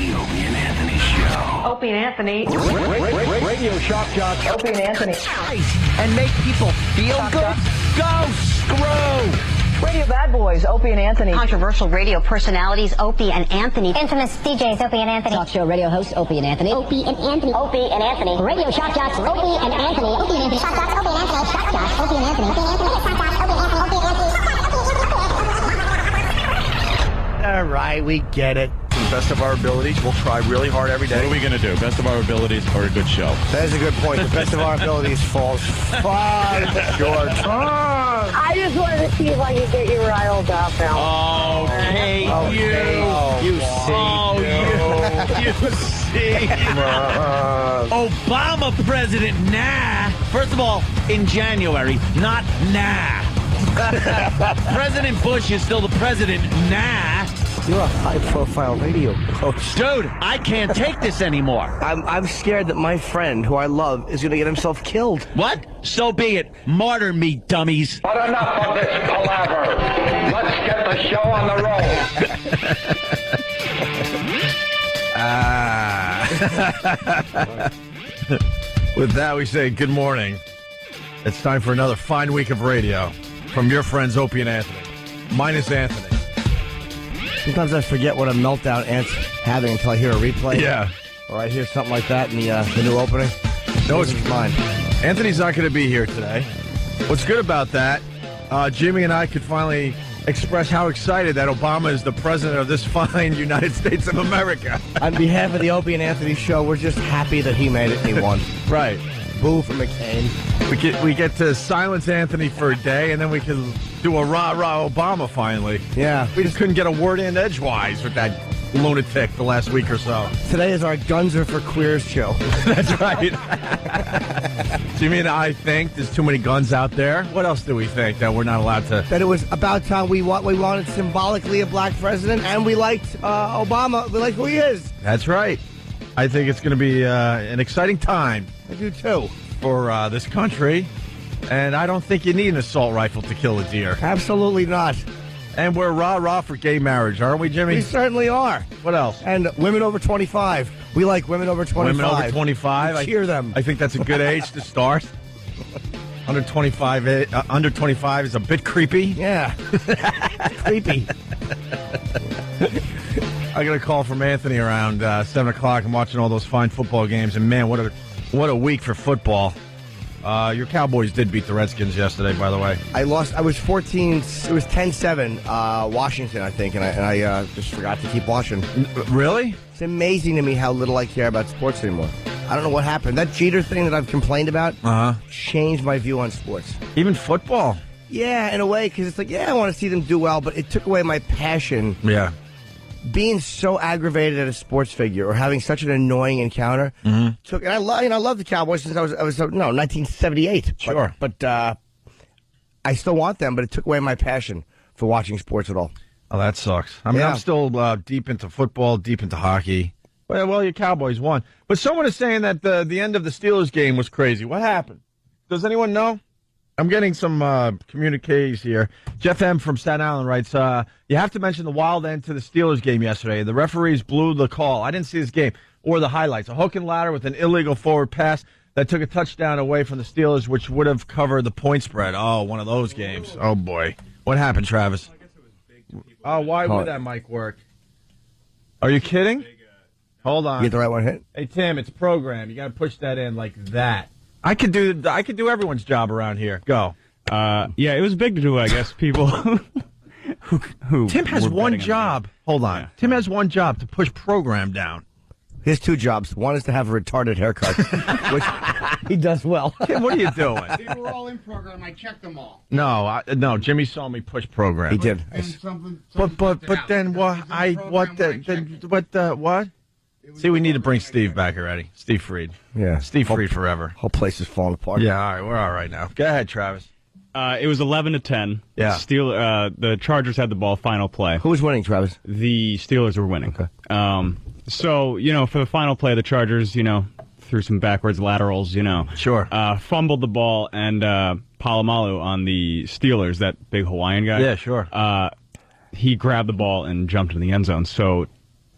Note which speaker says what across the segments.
Speaker 1: The Opie and Anthony Show.
Speaker 2: Opie and Anthony.
Speaker 3: Radio shock jocks.
Speaker 2: Opie and Anthony.
Speaker 4: And make people feel good? Go screw!
Speaker 2: Radio bad boys, Opie and Anthony.
Speaker 5: Controversial radio personalities, Opie and Anthony.
Speaker 6: Infamous DJs, Opie and Anthony.
Speaker 7: Talk show radio hosts, Opie and Anthony.
Speaker 6: Opie and Anthony.
Speaker 7: Opie and Anthony.
Speaker 6: Radio shock jocks, Opie and Anthony. Opie and Anthony. Shock jocks, Opie and Anthony. Shock jocks, Opie and Anthony. Opie and Anthony. Shock jocks, Opie and Anthony. Opie and Anthony.
Speaker 3: All right, we get it.
Speaker 4: To the best of our abilities, we'll try really hard every day.
Speaker 8: What are we going to do? Best of our abilities or a good show?
Speaker 3: That is a good point. The best of our abilities falls far short.
Speaker 9: I just wanted to see if I could get you riled up, Al.
Speaker 8: Oh, hey,
Speaker 3: You see.
Speaker 4: Obama president, nah. First of all, in January, not nah. President Bush is still the president, nah.
Speaker 3: You're a high-profile radio host.
Speaker 4: Dude, I can't take this anymore.
Speaker 3: I'm scared that my friend, who I love, is going to get himself killed.
Speaker 4: What? So be it. Martyr me, dummies.
Speaker 10: But enough of this palaver. Let's get the show on the road.
Speaker 8: With that, we say good morning. It's time for another fine week of radio from your friends Opie and Anthony. Minus Anthony.
Speaker 3: Sometimes I forget what a meltdown Ant's having until I hear a replay.
Speaker 8: Yeah.
Speaker 3: Or I hear something like that in the new opening.
Speaker 8: No, it's
Speaker 3: mine.
Speaker 8: Anthony's not going to be here today. What's good about that, Jimmy and I could finally express how excited that Obama is the president of this fine United States of America.
Speaker 3: On behalf of the Opie and Anthony show, we're just happy that he made it and he won.
Speaker 8: Right.
Speaker 3: Boo for McCain.
Speaker 8: We get to silence Anthony for a day, and then we can do a rah-rah Obama finally.
Speaker 3: Yeah.
Speaker 8: We just couldn't get a word in edgewise with that lunatic the last week or so.
Speaker 3: Today is our Guns Are for Queers show.
Speaker 8: That's right. Jimmy and I think there's too many guns out there. What else do we think that we're not allowed to?
Speaker 3: That it was about time we wanted symbolically a black president, and we liked Obama. We like who he is.
Speaker 8: That's right. I think it's going to be an exciting time.
Speaker 3: I do too.
Speaker 8: For this country, and I don't think you need an assault rifle to kill a deer.
Speaker 3: Absolutely not.
Speaker 8: And we're rah-rah for gay marriage, aren't we, Jimmy?
Speaker 3: We certainly are.
Speaker 8: What else?
Speaker 3: And women over 25. We like women over 25.
Speaker 8: Women over 25.
Speaker 3: We cheer them.
Speaker 8: I think that's a good age to start. Under 25 is a bit creepy.
Speaker 3: Yeah. Creepy.
Speaker 8: I got a call from Anthony around 7 o'clock. I'm watching all those fine football games, and man, what a week for football. Your Cowboys did beat the Redskins yesterday, by the way.
Speaker 3: I lost. I was 14. It was 10-7, Washington, I think, and I just forgot to keep watching.
Speaker 8: Really?
Speaker 3: It's amazing to me how little I care about sports anymore. I don't know what happened. That Jeter thing that I've complained about changed my view on sports.
Speaker 8: Even football?
Speaker 3: Yeah, in a way, because it's like, I want to see them do well, but it took away my passion.
Speaker 8: Yeah.
Speaker 3: Being so aggravated at a sports figure or having such an annoying encounter took. And I love the Cowboys since I was 1978.
Speaker 8: Sure,
Speaker 3: but I still want them. But it took away my passion for watching sports at all.
Speaker 8: Oh, that sucks. I mean, I'm still deep into football, deep into hockey. Well, your Cowboys won, but someone is saying that the end of the Steelers game was crazy. What happened? Does anyone know? I'm getting some communiques here. Jeff M. from Staten Island writes, you have to mention the wild end to the Steelers game yesterday. The referees blew the call. I didn't see this game or the highlights. A hook and ladder with an illegal forward pass that took a touchdown away from the Steelers, which would have covered the point spread. Oh, one of those games. Oh, boy. What happened, Travis? Oh, why would that mic work? Are you kidding? Hold on.
Speaker 3: You get the right one hit?
Speaker 8: Hey, Tim, it's programmed. You got to push that in like that. I could do everyone's job around here. Go.
Speaker 11: Yeah, it was big to do, I guess, people who
Speaker 8: Tim has one job. Hold on.
Speaker 11: Yeah.
Speaker 8: Tim has one job, to push program down.
Speaker 3: He has two jobs. One is to have a retarded haircut, which he does well.
Speaker 8: Tim, what are you doing?
Speaker 12: They were all in program. I checked them all.
Speaker 8: No, Jimmy saw me push program.
Speaker 3: He did.
Speaker 8: But then what? What? See, we need to bring Steve back already. Steve Freed.
Speaker 3: Yeah.
Speaker 8: Steve Freed forever.
Speaker 3: Whole place is falling apart.
Speaker 8: Yeah, all right. We're all right now. Go ahead, Travis.
Speaker 11: It was 11-10.
Speaker 8: Yeah.
Speaker 11: The Chargers had the ball final play.
Speaker 3: Who was winning, Travis?
Speaker 11: The Steelers were winning.
Speaker 3: Okay.
Speaker 11: So, for the final play, the Chargers, threw some backwards laterals,
Speaker 8: Sure.
Speaker 11: Fumbled the ball, and Palomalu on the Steelers, that big Hawaiian guy.
Speaker 8: Yeah, sure.
Speaker 11: He grabbed the ball and jumped in the end zone. So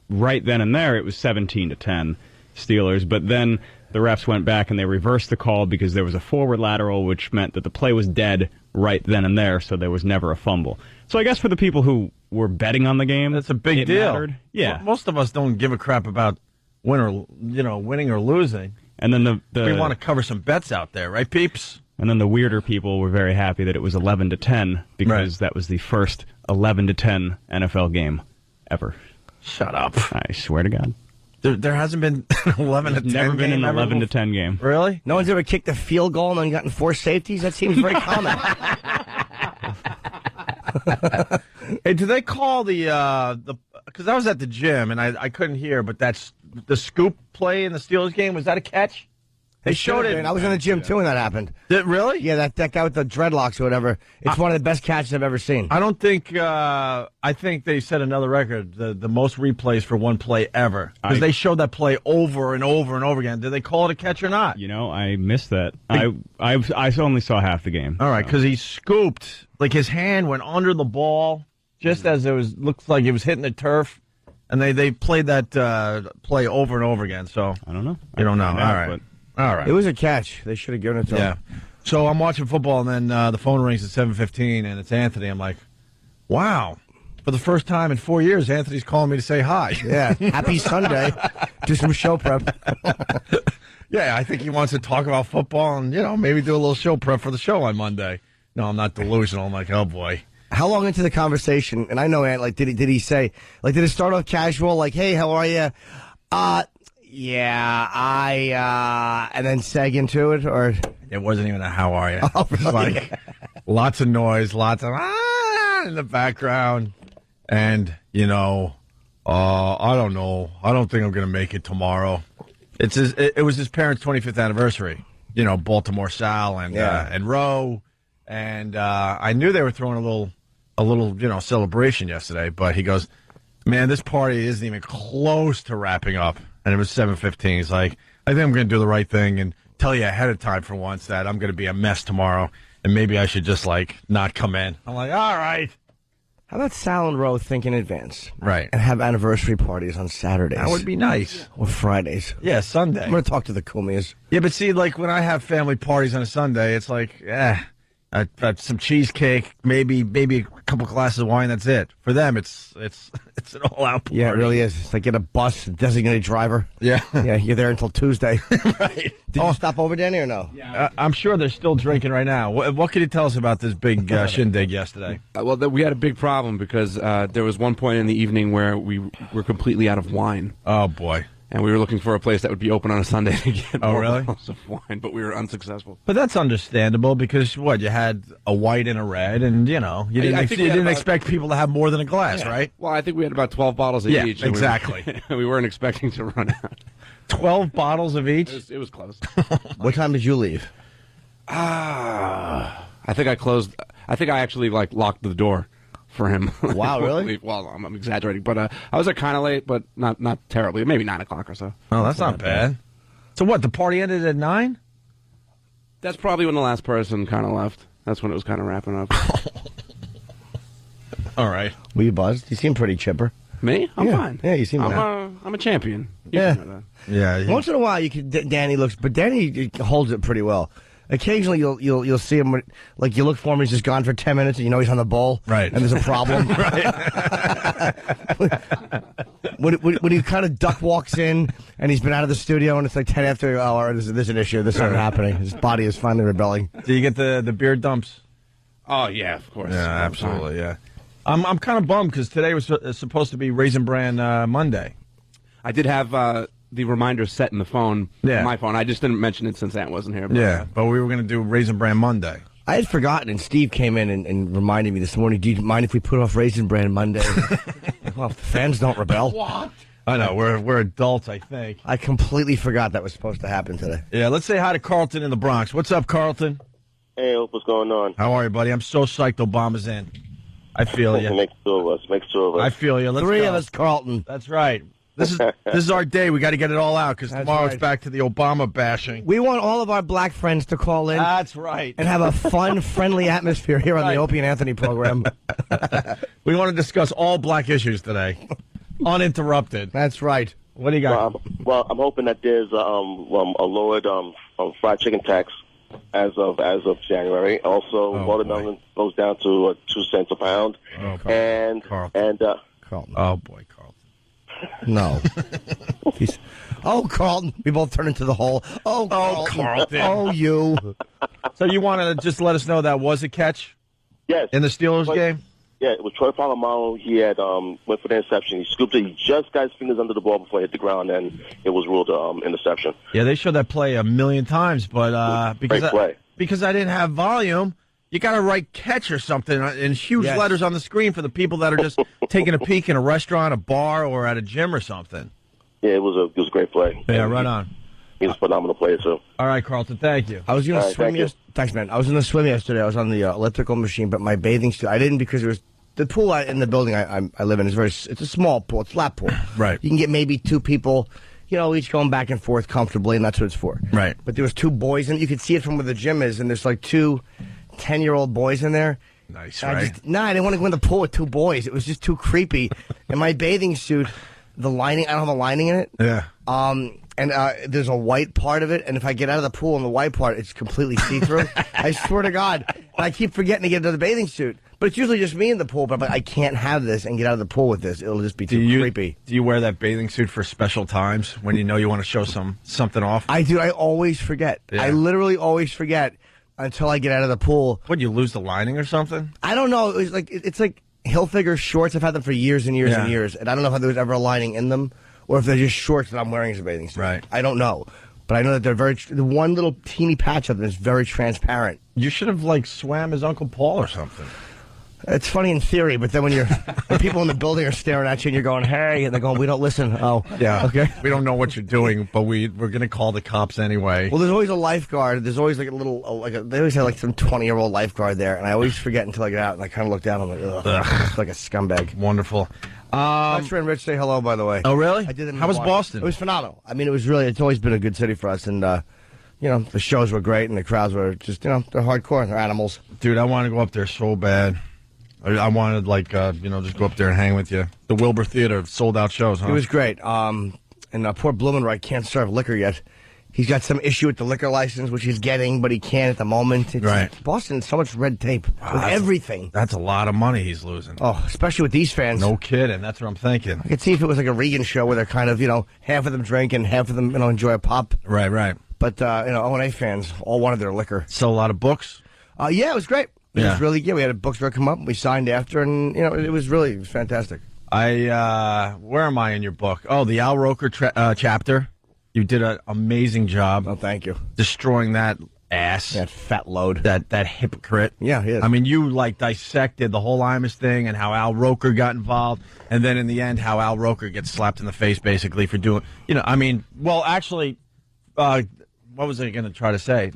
Speaker 11: right then and there, it was 17-10 Steelers. But then the refs went back and they reversed the call because there was a forward lateral, which meant that the play was dead right then and there, so there was never a fumble. So I guess for the people who were betting on the game,
Speaker 8: that's a big deal.
Speaker 11: Mattered. Yeah,
Speaker 8: most of us don't give a crap about winning or losing.
Speaker 11: And then
Speaker 8: we want to cover some bets out there, right, peeps?
Speaker 11: And then the weirder people were very happy that it was 11-10 because that was the first 11-10 NFL game ever.
Speaker 8: Shut up!
Speaker 11: I swear to God.
Speaker 8: There hasn't been an 11-10 game.
Speaker 11: Never been an 11-10 game.
Speaker 8: Really?
Speaker 3: No one's ever kicked a field goal and then gotten 4 safeties? That seems very common.
Speaker 8: Hey, did they call the because I was at the gym and I couldn't hear, but that's the scoop play in the Steelers game, was that a catch? They showed it.
Speaker 3: I was in the gym too when that happened.
Speaker 8: Did really?
Speaker 3: Yeah, that guy with the dreadlocks or whatever. It's one of the best catches I've ever seen.
Speaker 8: I don't think. I think they set another record, the most replays for one play ever, because they showed that play over and over and over again. Did they call it a catch or not?
Speaker 11: I missed that. I only saw half the game.
Speaker 8: All right, because he scooped, like his hand went under the ball just as looks like it was hitting the turf, and they played that play over and over again. So
Speaker 11: I don't know.
Speaker 8: You don't know. All right. All right.
Speaker 3: It was a catch. They should have given it to him.
Speaker 8: So I'm watching football, and then the phone rings at 7:15, and it's Anthony. I'm like, wow. For the first time in 4 years, Anthony's calling me to say hi.
Speaker 3: Yeah. Happy Sunday. Do some show prep.
Speaker 8: Yeah, I think he wants to talk about football and, maybe do a little show prep for the show on Monday. No, I'm not delusional. I'm like, oh, boy.
Speaker 3: How long into the conversation, and I know, Ant, like, did he say, like, did it start off casual, like, hey, how are you? Yeah, and then seg into it, or?
Speaker 8: It wasn't even a how are you.
Speaker 3: Oh, really?
Speaker 8: It was like lots of noise, lots of in the background. And, I don't know. I don't think I'm going to make it tomorrow. It was his parents' 25th anniversary. Baltimore Sal and Roe. And I knew they were throwing a little celebration yesterday, but he goes, man, this party isn't even close to wrapping up. And it was 7:15. He's like, I think I'm going to do the right thing and tell you ahead of time for once that I'm going to be a mess tomorrow, and maybe I should just, not come in. I'm like, all right.
Speaker 3: How about Sal and Roe think in advance?
Speaker 8: Right.
Speaker 3: And have anniversary parties on Saturdays.
Speaker 8: That would be nice.
Speaker 3: Or Fridays.
Speaker 8: Yeah, Sunday.
Speaker 3: I'm going to talk to the Kumias.
Speaker 8: Yeah, but see, when I have family parties on a Sunday, it's like, some cheesecake, maybe a couple glasses of wine. That's it. For them, it's an all-out party.
Speaker 3: Yeah, it really is. It's like get a bus, designated driver.
Speaker 8: Yeah,
Speaker 3: yeah. You're there until Tuesday.
Speaker 8: Right.
Speaker 3: Did you stop over, Danny, or no?
Speaker 8: Yeah. I'm sure they're still drinking right now. What can you tell us about this big shindig yesterday?
Speaker 13: We had a big problem because there was one point in the evening where we were completely out of wine.
Speaker 8: Oh boy.
Speaker 13: And we were looking for a place that would be open on a Sunday to get more
Speaker 8: really?
Speaker 13: bottles of wine, but we were unsuccessful.
Speaker 8: But that's understandable because you had a white and a red, and you didn't expect people to have more than a glass, right?
Speaker 13: Well, I think we had about 12 bottles of each.
Speaker 8: Yeah, exactly.
Speaker 13: We weren't expecting to run out.
Speaker 8: 12 bottles of each?
Speaker 13: It was close.
Speaker 3: What time did you leave?
Speaker 13: I think I actually locked the door for him.
Speaker 3: Wow, really?
Speaker 13: Well, I'm exaggerating, but I was kind of late, but not terribly. Maybe 9 o'clock or so.
Speaker 8: Oh, that's not bad. So what? The party ended at 9?
Speaker 13: That's probably when the last person kind of left. That's when it was kind of wrapping up.
Speaker 8: All right.
Speaker 3: Were you buzzed? You seem pretty chipper.
Speaker 13: Me? I'm fine.
Speaker 3: Yeah, you seem.
Speaker 13: I'm a champion.
Speaker 8: Yeah.
Speaker 3: Once in a while, Danny looks, but Danny holds it pretty well. Occasionally, you'll see him you look for him. He's just gone for 10 minutes, and he's on the bowl,
Speaker 8: right?
Speaker 3: And there's a problem, right? when he kind of duck walks in, and he's been out of the studio, and it's like 10 after. Oh, there's an issue. This isn't happening. His body is finally rebelling.
Speaker 8: Do you get the beer dumps?
Speaker 13: Oh yeah, of course.
Speaker 8: Yeah, absolutely. Yeah. I'm kind of bummed because today was supposed to be Raisin Bran Monday.
Speaker 13: I did have the reminder set in the phone, my phone. I just didn't mention it since Ant wasn't here.
Speaker 8: But we were going to do Raisin Bran Monday.
Speaker 3: I had forgotten, and Steve came in and reminded me this morning, do you mind if we put off Raisin Bran Monday? Well, if the fans don't rebel.
Speaker 8: What? I know, we're adults, I think.
Speaker 3: I completely forgot that was supposed to happen today.
Speaker 8: Yeah, let's say hi to Carlton in the Bronx. What's up, Carlton?
Speaker 14: Hey, what's going on?
Speaker 8: How are you, buddy? I'm so psyched Obama's in. I feel you.
Speaker 14: Makes two of us.
Speaker 8: I feel you. Let's
Speaker 3: Three
Speaker 8: go.
Speaker 3: of us, Carlton.
Speaker 8: That's right. This is our day. We got to get it all out because tomorrow it's back to the Obama bashing.
Speaker 3: We want all of our black friends to call in.
Speaker 8: That's right.
Speaker 3: And have a fun, friendly atmosphere here on the Opie and Anthony program.
Speaker 8: We want to discuss all black issues today. Uninterrupted.
Speaker 3: That's right.
Speaker 8: What do you got?
Speaker 14: Well, I'm hoping that there's a lowered fried chicken tax as of January. Also, watermelon goes down to 2 cents a pound.
Speaker 8: Oh,
Speaker 3: Carlton.
Speaker 8: Oh boy, Carlton.
Speaker 3: No. Carlton. We both turn into the hole.
Speaker 8: Carlton.
Speaker 3: Oh, you.
Speaker 8: So you want to just let us know that was a catch?
Speaker 14: Yes.
Speaker 8: In the Steelers game?
Speaker 14: Yeah, it was Troy Polamalu. He had went for the interception. He scooped it. He just got his fingers under the ball before it hit the ground, and it was ruled interception.
Speaker 8: Yeah, they showed that play a million times, but because I didn't have volume, you got to write catch or something in huge letters on the screen for the people that are just taking a peek in a restaurant, a bar, or at a gym or something.
Speaker 14: Yeah, it was a great play.
Speaker 8: Yeah, right on.
Speaker 14: He's a phenomenal player, too.
Speaker 8: All right, Carlton, thank you.
Speaker 3: I was going to swim Thanks, man. I was in the swim yesterday. I was on the elliptical machine, but my bathing suit, I didn't because it was the pool in the building I live in is it's a small pool. It's a flat pool.
Speaker 8: Right.
Speaker 3: You can get maybe 2 people, each going back and forth comfortably, and that's what it's for.
Speaker 8: Right.
Speaker 3: But there was 2 boys, and you could see it from where the gym is, and there's like 2 10-year-old boys in there.
Speaker 8: Nice,
Speaker 3: and
Speaker 8: right?
Speaker 3: I didn't want to go in the pool with 2 boys. It was just too creepy. And my bathing suit, the lining, I don't have a lining in it.
Speaker 8: Yeah.
Speaker 3: And there's a white part of it, and if I get out of the pool in the white part, it's completely see-through. I swear to God. And I keep forgetting to get into the bathing suit. But it's usually just me in the pool, but I'm like, I can't have this and get out of the pool with this. It'll just be too creepy.
Speaker 8: Do you wear that bathing suit for special times when you know you want to show something off?
Speaker 3: I do. I always forget.
Speaker 8: Yeah.
Speaker 3: I literally always forget until I get out of the pool.
Speaker 8: What, you lose the lining or something?
Speaker 3: I don't know. It's like Hilfiger shorts. I've had them for years and years and years, and I don't know if there was ever a lining in them, or if they're just shorts that I'm wearing as a bathing suit.
Speaker 8: Right.
Speaker 3: I don't know. But I know that they're the one little teeny patch of them is very transparent.
Speaker 8: You should have, swam as Uncle Paul or something.
Speaker 3: It's funny in theory, but then when people in the building are staring at you and you're going, hey, and they're going, we don't listen. Oh,
Speaker 8: yeah.
Speaker 3: Okay.
Speaker 8: We don't know what you're doing, but we're going to call the cops anyway.
Speaker 3: Well, there's always a lifeguard. There's always they always have some 20-year-old lifeguard there, and I always forget until I get out, and I kind of look down and I'm like, ugh. It's like a scumbag.
Speaker 8: Wonderful.
Speaker 3: My friend Rich, say hello, by the way.
Speaker 8: Oh, really?
Speaker 3: I did.
Speaker 8: How was Boston?
Speaker 3: It was phenomenal. I mean, it's always been a good city for us, and the shows were great, and the crowds were just, they're hardcore. They're animals.
Speaker 8: Dude, I want to go up there so bad. I wanted, just go up there and hang with you. The Wilbur Theater sold out shows, huh?
Speaker 3: It was great. And poor Blumenreich can't serve liquor yet. He's got some issue with the liquor license, which he's getting, but he can't at the moment.
Speaker 8: Right.
Speaker 3: Boston, so much red tape with everything.
Speaker 8: That's a lot of money he's losing.
Speaker 3: Oh, especially with these fans.
Speaker 8: No kidding. That's what I'm thinking.
Speaker 3: I could see if it was like a Regan show where they're kind of, half of them drink and half of them, enjoy a pop.
Speaker 8: Right.
Speaker 3: But, O&A fans all wanted their liquor.
Speaker 8: Sell a lot of books?
Speaker 3: Yeah, it was great. It was really good. We had a bookstore come up, and we signed after, and, it was fantastic.
Speaker 8: Where am I in your book? Oh, the Al Roker chapter. You did an amazing job.
Speaker 3: Oh, thank you.
Speaker 8: Destroying that ass.
Speaker 3: That fat load.
Speaker 8: That hypocrite.
Speaker 3: Yeah, he is.
Speaker 8: I mean, you, dissected the whole Imus thing and how Al Roker got involved, and then in the end, how Al Roker gets slapped in the face, basically, for doing, actually, what was I going to try to say?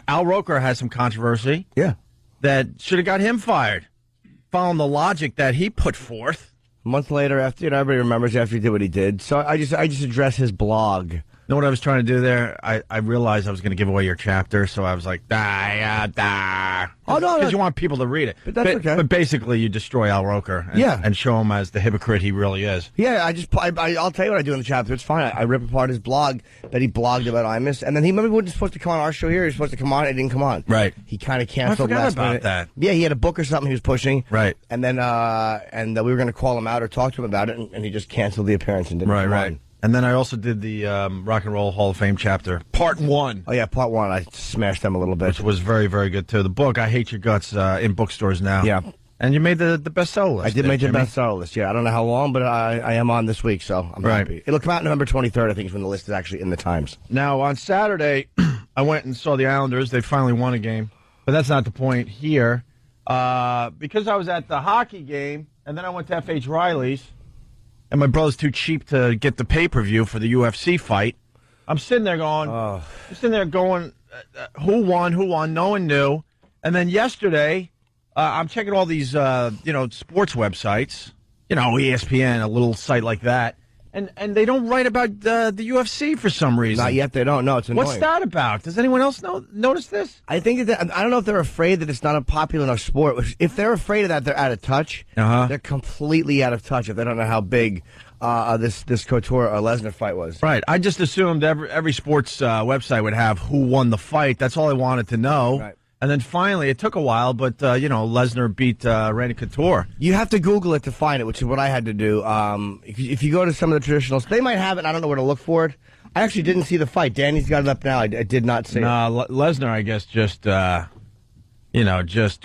Speaker 8: Al Roker has some controversy.
Speaker 3: Yeah.
Speaker 8: That should have got him fired, following the logic that he put forth.
Speaker 3: A month later, after everybody remembers after he did what he did, so I just addressed his blog.
Speaker 8: You know what I was trying to do there? I realized I was going to give away your chapter, so I was like, da.
Speaker 3: Oh, no.
Speaker 8: Because you want people to read it.
Speaker 3: But that's okay.
Speaker 8: But basically, you destroy Al Roker and show him as the hypocrite he really is.
Speaker 3: Yeah, I'll tell you what I do in the chapter. It's fine. I rip apart his blog that he blogged about Imus, and then he wasn't supposed to come on our show here. He was supposed to come on. It didn't come on.
Speaker 8: Right.
Speaker 3: He kind of canceled.
Speaker 8: I forgot
Speaker 3: last
Speaker 8: about
Speaker 3: minute.
Speaker 8: that.
Speaker 3: Yeah, he had a book or something he was pushing.
Speaker 8: Right.
Speaker 3: And then we were going to call him out or talk to him about it, and he just canceled the appearance and didn't come on.
Speaker 8: And then I also did the Rock and Roll Hall of Fame chapter, Part 1.
Speaker 3: Oh, yeah, Part 1. I smashed them a little bit.
Speaker 8: Which was very, very good, too. The book, I Hate Your Guts, in bookstores now.
Speaker 3: Yeah.
Speaker 8: And you made the bestseller list.
Speaker 3: I did make the bestseller list, yeah. I don't know how long, but I am on this week, so I'm happy. It'll come out November 23rd, I think, is when the list is actually in the Times.
Speaker 8: Now, on Saturday, I went and saw the Islanders. They finally won a game. But that's not the point here. Because I was at the hockey game, and then I went to F.H. Riley's, and my brother's too cheap to get the pay-per-view for the UFC fight. I'm sitting there going, who won? No one knew. And then yesterday, I'm checking all these, sports websites, ESPN, a little site like that. And they don't write about the UFC for some reason.
Speaker 3: Not yet, they don't. No, it's annoying.
Speaker 8: What's that about? Does anyone else notice this?
Speaker 3: I think I don't know if they're afraid that it's not a popular enough sport. If they're afraid of that, they're out of touch.
Speaker 8: Uh-huh.
Speaker 3: They're completely out of touch if they don't know how big this Couture Lesnar fight was.
Speaker 8: Right. I just assumed every sports website would have who won the fight. That's all I wanted to know.
Speaker 3: Right.
Speaker 8: And then finally, it took a while, but Lesnar beat Randy Couture.
Speaker 3: You have to Google it to find it, which is what I had to do. If you go to some of the traditionals, they might have it. I don't know where to look for it. I actually didn't see the fight. Danny's got it up now. I did not see it.
Speaker 8: Lesnar, I guess, just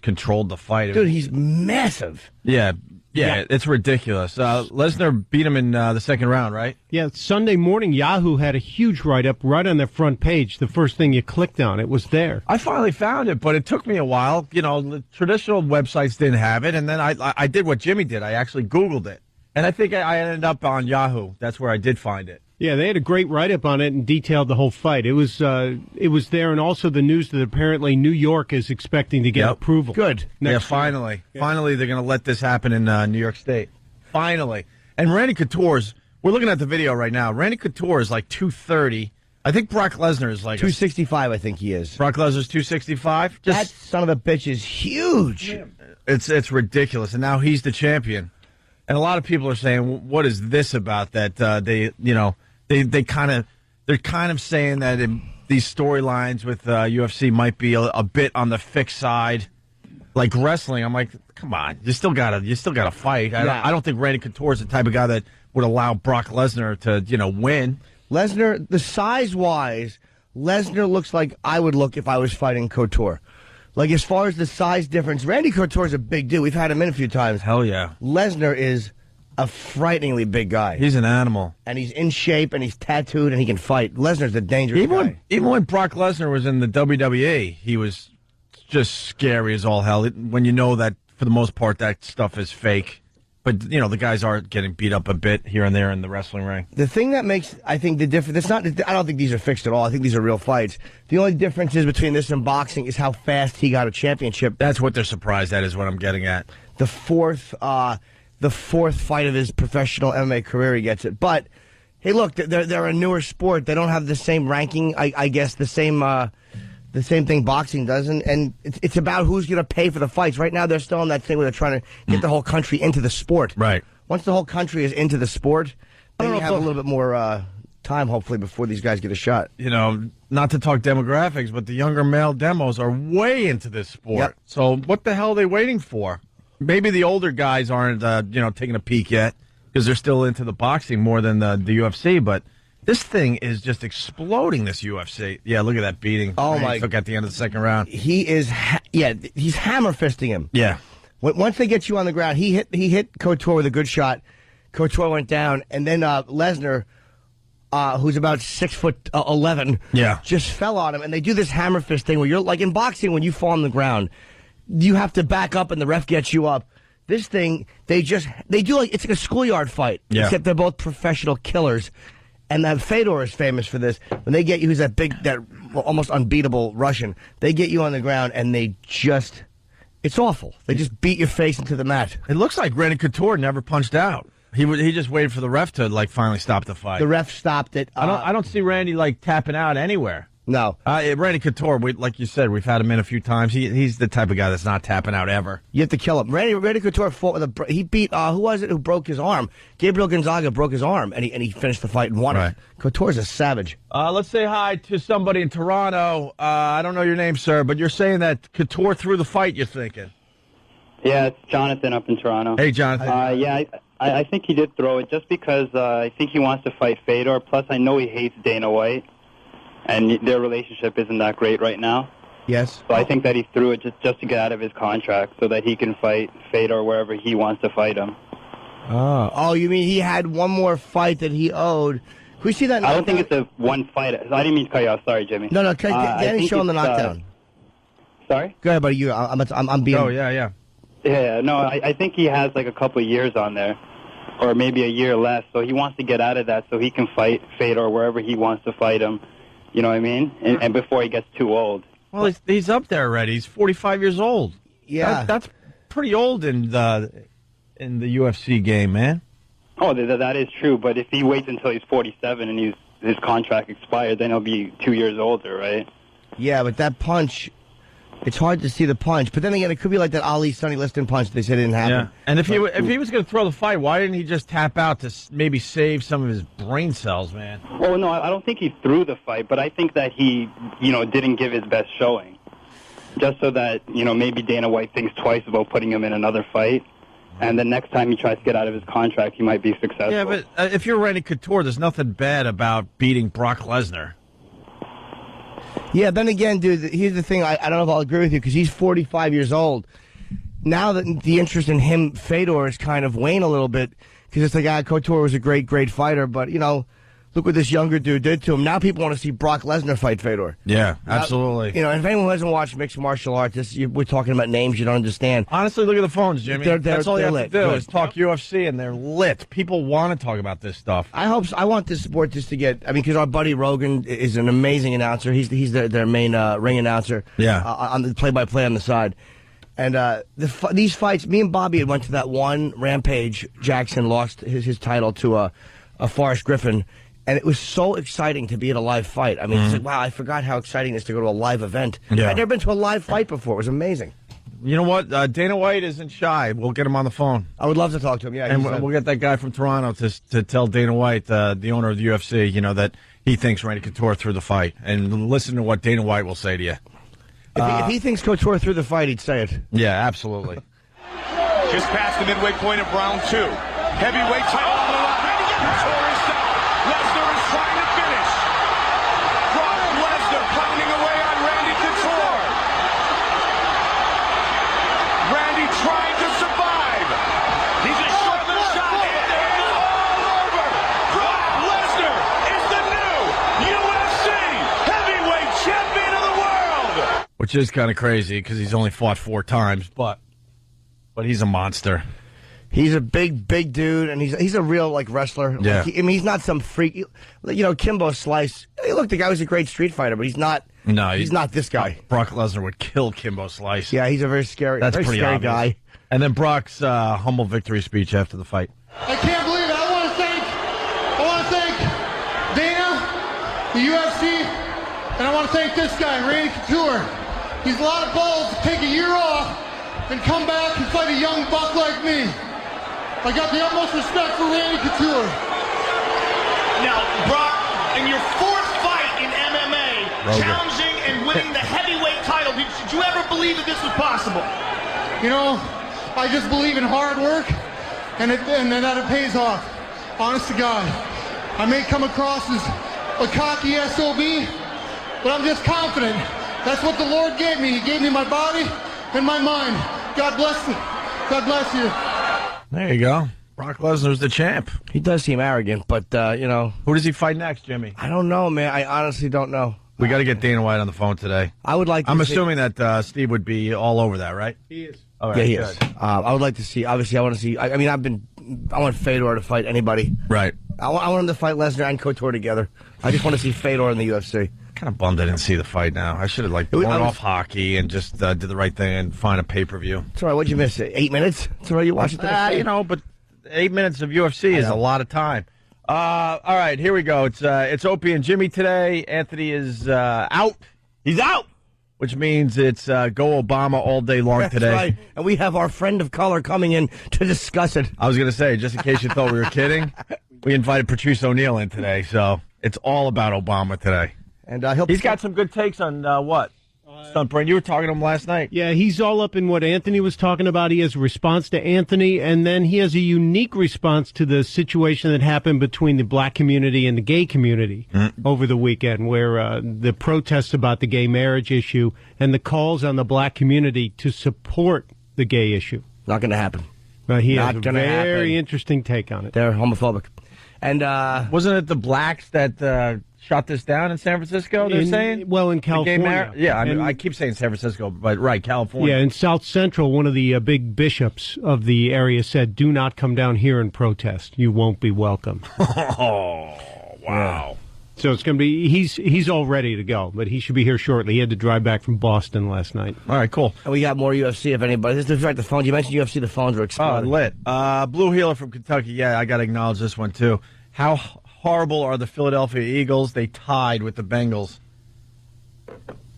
Speaker 8: controlled the fight.
Speaker 3: Dude, he's massive.
Speaker 8: Yeah, it's ridiculous. Lesnar beat him in the second round, right?
Speaker 15: Yeah, Sunday morning, Yahoo had a huge write-up right on their front page. The first thing you clicked on, it was there.
Speaker 8: I finally found it, but it took me a while. The traditional websites didn't have it, and then I did what Jimmy did. I actually Googled it, and I think I ended up on Yahoo. That's where I did find it.
Speaker 15: Yeah, they had a great write-up on it and detailed the whole fight. It was there, and also the news that apparently New York is expecting to get approval.
Speaker 3: Good.
Speaker 8: Finally. Yeah. Finally, they're going to let this happen in New York State. Finally. And Randy Couture's, we're looking at the video right now. Randy Couture is like 230. I think Brock Lesnar is like
Speaker 3: 265, I think he is.
Speaker 8: Brock Lesnar's 265?
Speaker 3: That son of a bitch is huge.
Speaker 8: Yeah. It's ridiculous, and now he's the champion. And a lot of people are saying, what is this about that they're kind of saying that these storylines with UFC might be a bit on the fixed side, like wrestling. I'm like, come on, you still gotta fight. I don't think Randy Couture is the type of guy that would allow Brock Lesnar to win.
Speaker 3: Lesnar, the size wise, Lesnar looks like I would look if I was fighting Couture. Like as far as the size difference, Randy Couture is a big dude. We've had him in a few times.
Speaker 8: Hell yeah.
Speaker 3: Lesnar is a frighteningly big guy.
Speaker 8: He's an animal.
Speaker 3: And he's in shape, and he's tattooed, and he can fight. Lesnar's a dangerous guy.
Speaker 8: Even when Brock Lesnar was in the WWE, he was just scary as all hell. When you know that, for the most part, that stuff is fake. But, the guys are getting beat up a bit here and there in the wrestling ring.
Speaker 3: The thing that makes, I think, the difference, I don't think these are fixed at all. I think these are real fights. The only difference is between this and boxing is how fast he got a championship.
Speaker 8: That's what they're surprised at, is what I'm getting at.
Speaker 3: The fourth fight of his professional MMA career, he gets it. But, hey, look, they're a newer sport. They don't have the same ranking, I guess, the same thing boxing does. And it's about who's going to pay for the fights. Right now, they're still on that thing where they're trying to get the whole country into the sport.
Speaker 8: Right.
Speaker 3: Once the whole country is into the sport, then you have a little bit more time, hopefully, before these guys get a shot.
Speaker 8: Not to talk demographics, but the younger male demos are way into this sport.
Speaker 3: Yep.
Speaker 8: So what the hell are they waiting for? Maybe the older guys aren't, taking a peek yet because they're still into the boxing more than the UFC. But this thing is just exploding, this UFC. Yeah, look at that beating.
Speaker 3: Oh, my.
Speaker 8: Took at the end of the second round.
Speaker 3: He is, he's hammer fisting him.
Speaker 8: Yeah.
Speaker 3: Once they get you on the ground, he hit Couture with a good shot. Couture went down, and then Lesnar, who's about 6'11", just fell on him. And they do this hammer fist thing where you're like in boxing when you fall on the ground, you have to back up and the ref gets you up. This thing, they do it's like a schoolyard fight, except they're both professional killers. And that Fedor is famous for this. When they get you, who's that almost unbeatable Russian, they get you on the ground and it's awful. They just beat your face into the mat.
Speaker 8: It looks like Randy Couture never punched out. He just waited for the ref to finally stop the fight.
Speaker 3: The ref stopped it.
Speaker 8: I don't see Randy tapping out anywhere.
Speaker 3: No.
Speaker 8: Randy Couture, like you said, we've had him in a few times. He's the type of guy that's not tapping out ever.
Speaker 3: You have to kill him. Randy Couture fought with he beat, who was it who broke his arm? Gabriel Gonzaga broke his arm, and he finished the fight and won it. Couture's a savage.
Speaker 8: Let's say hi to somebody in Toronto. I don't know your name, sir, but you're saying that Couture threw the fight, you're thinking.
Speaker 16: Yeah, it's Jonathan up in Toronto.
Speaker 8: Hey, Jonathan.
Speaker 16: I think he did throw it just because I think he wants to fight Fedor. Plus, I know he hates Dana White. And their relationship isn't that great right now.
Speaker 3: Yes.
Speaker 16: So I think that he threw it just to get out of his contract so that he can fight Fedor wherever he wants to fight him.
Speaker 3: Oh, you mean he had one more fight that he owed? Can we see that?
Speaker 16: I don't think it's a one fight. I didn't mean to cut you off. Sorry, Jimmy.
Speaker 3: No, Danny's showing the knockdown.
Speaker 16: Sorry?
Speaker 3: Go ahead, buddy. I'm being...
Speaker 8: Oh, yeah.
Speaker 16: Yeah, no, I think he has a couple of years on there. Or maybe a year less. So he wants to get out of that so he can fight Fedor wherever he wants to fight him. You know what I mean? And before he gets too old.
Speaker 8: Well, he's up there already. He's 45 years old.
Speaker 3: Yeah.
Speaker 8: That's pretty old in the UFC game, man.
Speaker 16: Oh, that is true. But if he waits until he's 47 and his contract expired, then he'll be 2 years older, right?
Speaker 3: Yeah, but that punch It's hard to see the punch. But then again, it could be like that Ali Sonny Liston punch they said didn't happen.
Speaker 8: Yeah. And if he was going to throw the fight, why didn't he just tap out to maybe save some of his brain cells, man?
Speaker 16: Well, no, I don't think he threw the fight, but I think that he, didn't give his best showing. Just so that, maybe Dana White thinks twice about putting him in another fight. And the next time he tries to get out of his contract, he might be successful.
Speaker 8: Yeah, but if you're Randy Couture, there's nothing bad about beating Brock Lesnar.
Speaker 3: Yeah, then again, dude, here's the thing. I don't know if I'll agree with you because he's 45 years old. Now that the interest in him, Fedor, is kind of wane a little bit because it's like, Couture was a great, great fighter, but, look what this younger dude did to him. Now people want to see Brock Lesnar fight Fedor.
Speaker 8: Yeah, absolutely.
Speaker 3: And if anyone hasn't watched mixed martial arts, we're talking about names you don't understand.
Speaker 8: Honestly, look at the phones, Jimmy. That's all you have to do
Speaker 3: Good.
Speaker 8: is talk UFC, and they're lit. People want to talk about this stuff.
Speaker 3: I want this sport just to get. Because our buddy Rogan is an amazing announcer. He's their main ring announcer.
Speaker 8: Yeah.
Speaker 3: On the play-by-play on the side. And these fights, me and Bobby had went to that one Rampage. Jackson lost his title to a Forrest Griffin. And it was so exciting to be at a live fight. I mean, it's like, wow, I forgot how exciting it is to go to a live event.
Speaker 8: Yeah.
Speaker 3: I'd never been to a live fight before. It was amazing.
Speaker 8: You know what? Dana White isn't shy. We'll get him on the phone.
Speaker 3: I would love to talk to him, yeah.
Speaker 8: And we'll get that guy from Toronto to tell Dana White, the owner of the UFC, that he thinks Randy Couture threw the fight. And listen to what Dana White will say to you.
Speaker 3: If he thinks Couture threw the fight, he'd say it.
Speaker 8: Yeah, absolutely.
Speaker 10: Just past the midway point of round 2. Heavyweight title on the line. Couture is down. Lesnar is trying to finish. Brock Lesnar pounding away on Randy Couture. Randy trying to survive. He's a short little shot, and it's all over. Brock Lesnar is the new UFC heavyweight champion of the world.
Speaker 8: Which is kind of crazy because he's only fought 4 times, but he's a monster.
Speaker 3: He's a big dude, and he's a real wrestler.
Speaker 8: Yeah.
Speaker 3: He's not some freak. Kimbo Slice. Hey, look, the guy was a great street fighter, but he's not.
Speaker 8: No,
Speaker 3: he's not this guy.
Speaker 8: Brock Lesnar would kill Kimbo Slice.
Speaker 3: Yeah, he's a very scary.
Speaker 8: That's
Speaker 3: very
Speaker 8: pretty
Speaker 3: scary
Speaker 8: obvious.
Speaker 3: guy.
Speaker 8: And then Brock's humble victory speech after the fight.
Speaker 12: I can't believe it. I want to thank Dana, the UFC, and I want to thank this guy, Randy Couture. He's a lot of balls to take a year off and come back and fight a young buck like me. I got the utmost respect for Randy Couture.
Speaker 10: Now, Brock, in your 4th fight in MMA, challenging and winning the heavyweight title, did you ever believe that this was possible?
Speaker 12: I just believe in hard work and that it pays off. Honest to God. I may come across as a cocky SOB, but I'm just confident. That's what the Lord gave me. He gave me my body and my mind. God bless you. God bless you.
Speaker 8: There you go. Brock Lesnar's the champ.
Speaker 3: He does seem arrogant, but,
Speaker 8: Who does he fight next, Jimmy?
Speaker 3: I don't know, man. I honestly don't know.
Speaker 8: We got to get Dana White on the phone today.
Speaker 3: I would like to
Speaker 8: I'm
Speaker 3: see-
Speaker 8: assuming that Steve would be all over that, right?
Speaker 12: He is.
Speaker 8: All right,
Speaker 3: Yeah, he
Speaker 8: good.
Speaker 3: is. I would like to see, obviously, I want to see, I want Fedor to fight anybody.
Speaker 8: Right.
Speaker 3: I want him to fight Lesnar and Couture together. I just want to see Fedor in the UFC.
Speaker 8: Kind of bummed I didn't see the fight now. I should have blown off hockey and just did the right thing and find a pay-per-view.
Speaker 3: It's all right. What'd you miss? 8 minutes? It's all right. You watched it the next day.
Speaker 8: But 8 minutes of UFC is a lot of time. All right, here we go. It's Opie and Jimmy today. Anthony is out. He's out, which means it's go Obama all day long
Speaker 3: That's
Speaker 8: today.
Speaker 3: right. And we have our friend of color coming in to discuss it.
Speaker 8: I was going to say, just in case you thought we were kidding, we invited Patrice O'Neill in today, so it's all about Obama today.
Speaker 3: And
Speaker 8: he's got some good takes on what? Stunt Brain, you were talking to him last night.
Speaker 15: Yeah, he's all up in what Anthony was talking about. He has a response to Anthony, and then he has a unique response to the situation that happened between the black community and the gay community over the weekend, where the protests about the gay marriage issue and the calls on the black community to support the gay issue.
Speaker 3: Not going to happen.
Speaker 15: He
Speaker 3: Not
Speaker 15: has a
Speaker 3: gonna
Speaker 15: very
Speaker 3: happen.
Speaker 15: interesting take on it.
Speaker 3: They're homophobic. And
Speaker 8: wasn't it the blacks that shot this down in San Francisco, they're saying?
Speaker 15: Well, in
Speaker 8: The gay
Speaker 15: California.
Speaker 8: yeah, I mean,
Speaker 15: And-
Speaker 8: I keep saying San Francisco, but right, California.
Speaker 15: Yeah, in South Central, one of the big bishops of the area said, "Do not come down here and protest. You won't be welcome."
Speaker 8: Oh, wow.
Speaker 15: So it's going to be, he's all ready to go, but he should be here shortly. He had to drive back from Boston last night.
Speaker 8: All right, cool.
Speaker 3: And we got more UFC if anybody. This is right, the phones. You mentioned UFC, the phones were
Speaker 8: Oh,
Speaker 3: exploding.
Speaker 8: lit. Blue Healer from Kentucky. Yeah, I got to acknowledge this one, too. How horrible are the Philadelphia Eagles? They tied with the Bengals.